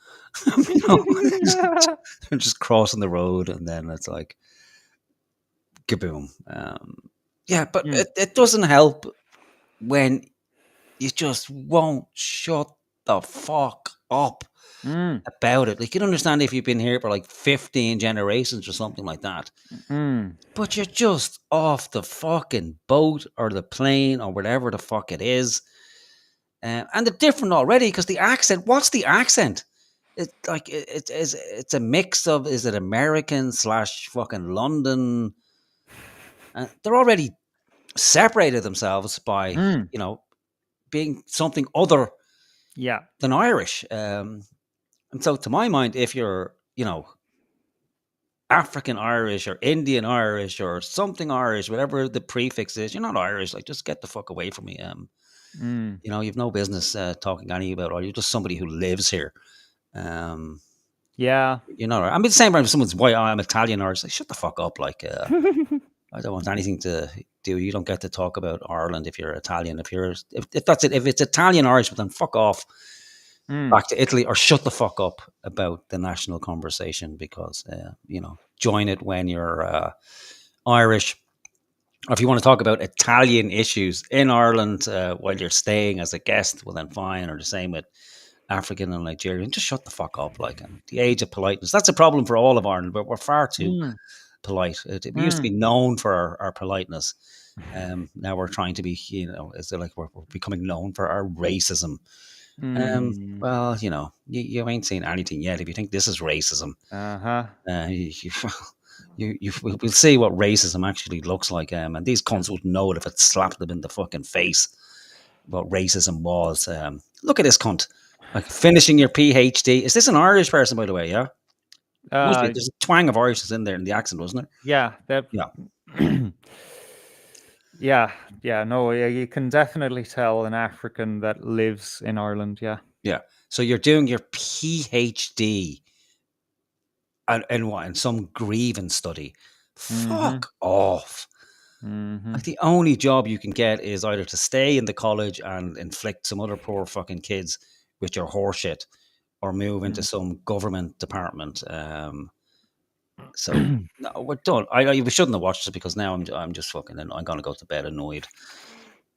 S3: Just crossing the road, and then it's like, kaboom. But it doesn't help when you just won't shut the fuck up about it. Like, you can understand if you've been here for like 15 generations or something like that. But you're just off the fucking boat or the plane or whatever the fuck it is. And they're different already because the accent, what's the accent? It's a mix of, is it American / fucking London? They're already separated themselves by, being something other than Irish. And so to my mind, if you're, African Irish or Indian Irish or something Irish, whatever the prefix is, you're not Irish. Like, just get the fuck away from me. You've no business talking any about, or you're just somebody who lives here.
S1: Yeah.
S3: I mean, the same time if someone's, why I'm Italian Irish, like, shut the fuck up. Like, I don't want anything to do. You don't get to talk about Ireland if you're Italian. If that's it, if it's Italian Irish, then fuck off back to Italy, or shut the fuck up about the national conversation, because join it when you're Irish. Or if you want to talk about Italian issues in Ireland while you're staying as a guest, well then fine. Or the same with African and Nigerian. Just shut the fuck up. Like, and the age of politeness. That's a problem for all of Ireland, but we're far too polite. We used to be known for our politeness. Now we're trying to be, is it like we're becoming known for our racism? Well, you ain't seen anything yet. If you think this is racism, we'll see what racism actually looks like. And these cunts wouldn't know it if it slapped them in the fucking face what racism was. Look at this cunt. Like finishing your PhD. Is this an Irish person, by the way? Yeah. Must be. There's a twang of Irish in there in the accent, wasn't there?
S1: Yeah. Yeah. No, you can definitely tell an African that lives in Ireland. Yeah.
S3: Yeah. So you're doing your PhD in what? In some grievance study. Fuck off. Like the only job you can get is either to stay in the college and inflict some other poor fucking kids with your horseshit, or move into some government department. So no, we're done. We shouldn't have watched it, because now I'm just fucking. I'm gonna go to bed annoyed,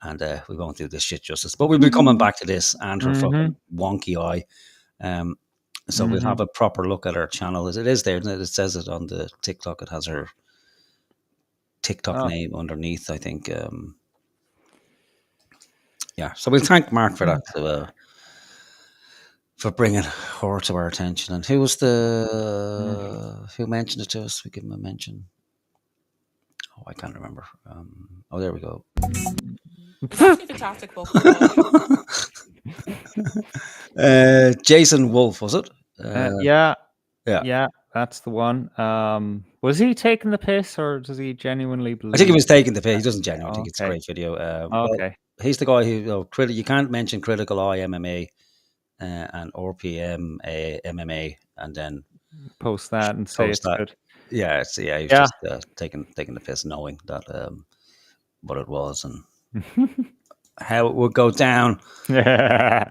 S3: and we won't do this shit justice. But we'll be coming back to this and her fucking wonky eye. So we'll have a proper look at her channel. It is there, isn't it? It says it on the TikTok. It has her TikTok name underneath, I think. Yeah. So we'll thank Mark for that. For bringing her to our attention. And who was who mentioned it to us? We give him a mention. Oh, I can't remember. Oh, there we go.
S20: Fantastic book.
S3: Jason Wolf, was it?
S1: Yeah.
S3: Yeah.
S1: That's the one. Was he taking the piss, or does he genuinely believe?
S3: I think he was taking the piss. He doesn't genuinely think it's a
S1: Okay.
S3: great video.
S1: Okay.
S3: Well, he's the guy who you can't mention Critical Eye MMA and RPM MMA and then
S1: post that and say it's good.
S3: Yeah, he was just taking the piss, knowing that what it was and how it would go down.
S1: Yeah,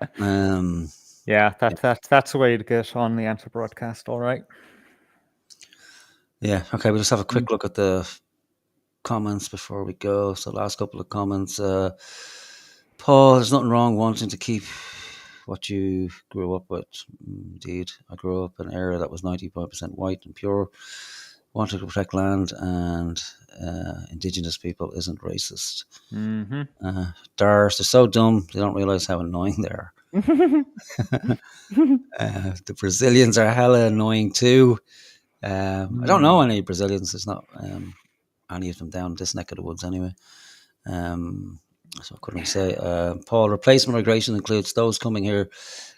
S1: that's the way to get on the Enter broadcast. All right.
S3: Yeah. Okay. We'll just have a quick look at the comments before we go. So, last couple of comments. Paul, there's nothing wrong wanting to keep what you grew up with. Indeed, I grew up in an area that was 95% white and pure. Wanted to protect land and Indigenous people isn't racist. Dars, they're so dumb, they don't realise how annoying they are. The Brazilians are hella annoying too. I don't know any Brazilians. There's not any of them down this neck of the woods anyway. So what couldn't we say? Paul, replacement migration includes those coming here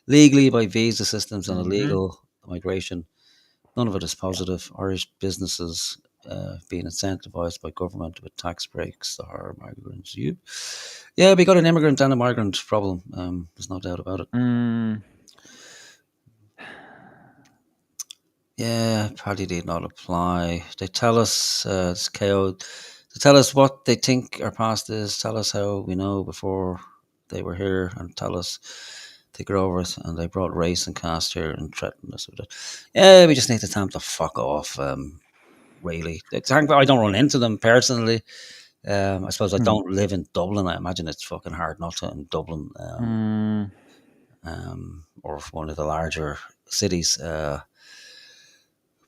S3: legally by visa systems and illegal migration. None of it is positive. Irish businesses being incentivized by government with tax breaks to hire migrants. Yeah, we got an immigrant and a migrant problem. There's no doubt about it. Yeah, Paddy did not apply. They tell us it's KO. They tell us what they think our past is. Tell us how we know before they were here, and tell us they get over it. And they brought race and caste here and threatened us with it. Yeah, we just need to tell them to fuck off. Really, I don't run into them personally. I suppose I don't live in Dublin. I imagine it's fucking hard not to in Dublin, or one of the larger cities.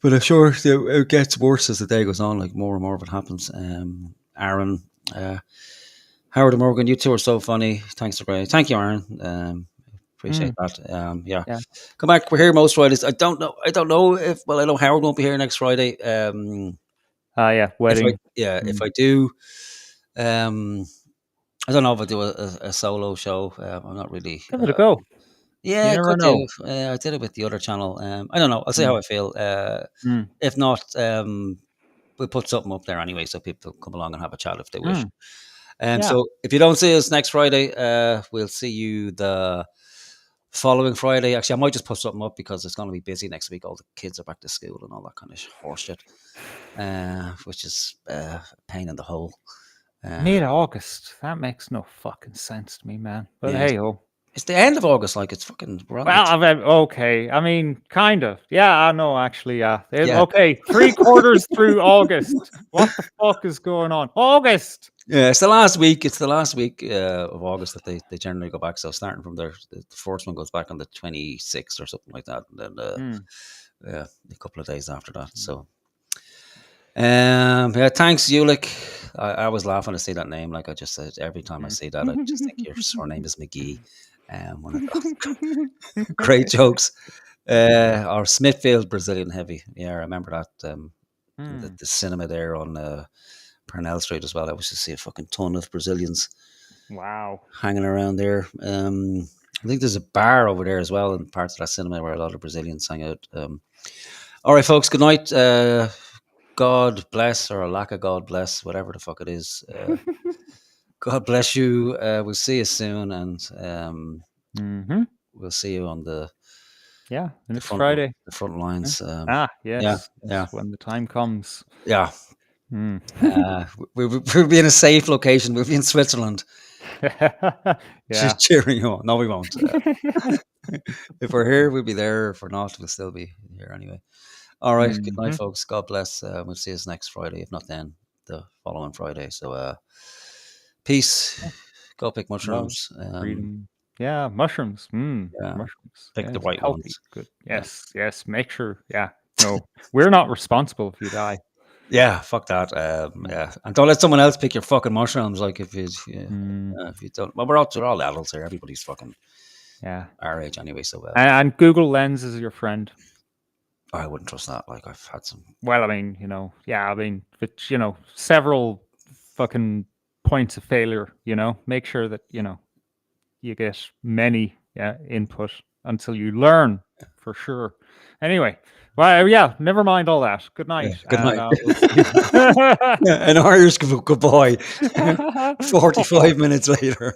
S3: But I'm sure it gets worse as the day goes on. Like more and more of it happens. Aaron, Howard and Morgan, you two are so funny. Thanks for great. Thank you, Aaron. Appreciate that. Yeah. Come back. We're here most Fridays. I don't know if. Well, I know Howard won't be here next Friday.
S1: Wedding.
S3: If I do, I don't know if I do a solo show. I'm not really.
S1: Give it a go.
S3: Yeah, I could do. I did it with the other channel. I don't know. I'll see how I feel. If not, we'll put something up there anyway, so people come along and have a chat if they wish. So if you don't see us next Friday, we'll see you the following Friday. Actually, I might just put something up because it's going to be busy next week. All the kids are back to school and all that kind of horseshit, which is a pain in the hole.
S1: Mid-August. That makes no fucking sense to me, man. But hey-ho.
S3: It's the end of August, like it's fucking.
S1: Okay. I mean, kind of. Yeah, I know. Actually, yeah. Okay, 3/4 through August. What the fuck is going on? August.
S3: Yeah, it's the last week. It's the last week of August that they generally go back. So starting from there, the first one goes back on the 26th or something like that, and then a couple of days after that. So. Thanks, Ulick. I was laughing to see that name. Like I just said, every time I see that, I just think your surname is McGee. One of those great jokes. Or Smithfield Brazilian Heavy. Yeah, I remember that. The cinema there on Parnell Street as well. I used to see a fucking ton of Brazilians.
S1: Wow.
S3: Hanging around there. I think there's a bar over there as well in parts of that cinema where a lot of Brazilians hang out. All right, folks. Good night. God bless, or a lack of God bless, whatever the fuck it is. God bless you. We'll see you soon, and we'll see you on the
S1: next
S3: front,
S1: Friday.
S3: the front lines.
S1: Yes.
S3: Yeah.
S1: When the time comes.
S3: Yeah. We'll be in a safe location. We'll be in Switzerland.
S1: Yeah.
S3: Cheering you on. No, we won't. If we're here, we'll be there. If we're not, we'll still be here anyway. All right. Good night, folks. God bless. We'll see us next Friday. If not then, the following Friday. So peace. Go pick mushrooms.
S1: Freedom. Yeah, mushrooms. Mushrooms.
S3: Pick the right
S1: healthy.
S3: ones.
S1: Good. Yes. Make sure. Yeah. No, we're not responsible if you die.
S3: Yeah, fuck that. Yeah, and don't let someone else pick your fucking mushrooms. Like if you don't. Well, we're all adults here. Everybody's fucking our age anyway. So
S1: and Google Lens is your friend.
S3: I wouldn't trust that. Like I've had some.
S1: Well, I mean, but several fucking points of failure. Make sure that you get many input until you learn for sure. Anyway, well, never mind all that. Good night.
S3: Good night. An Irish goodbye. 45 minutes later.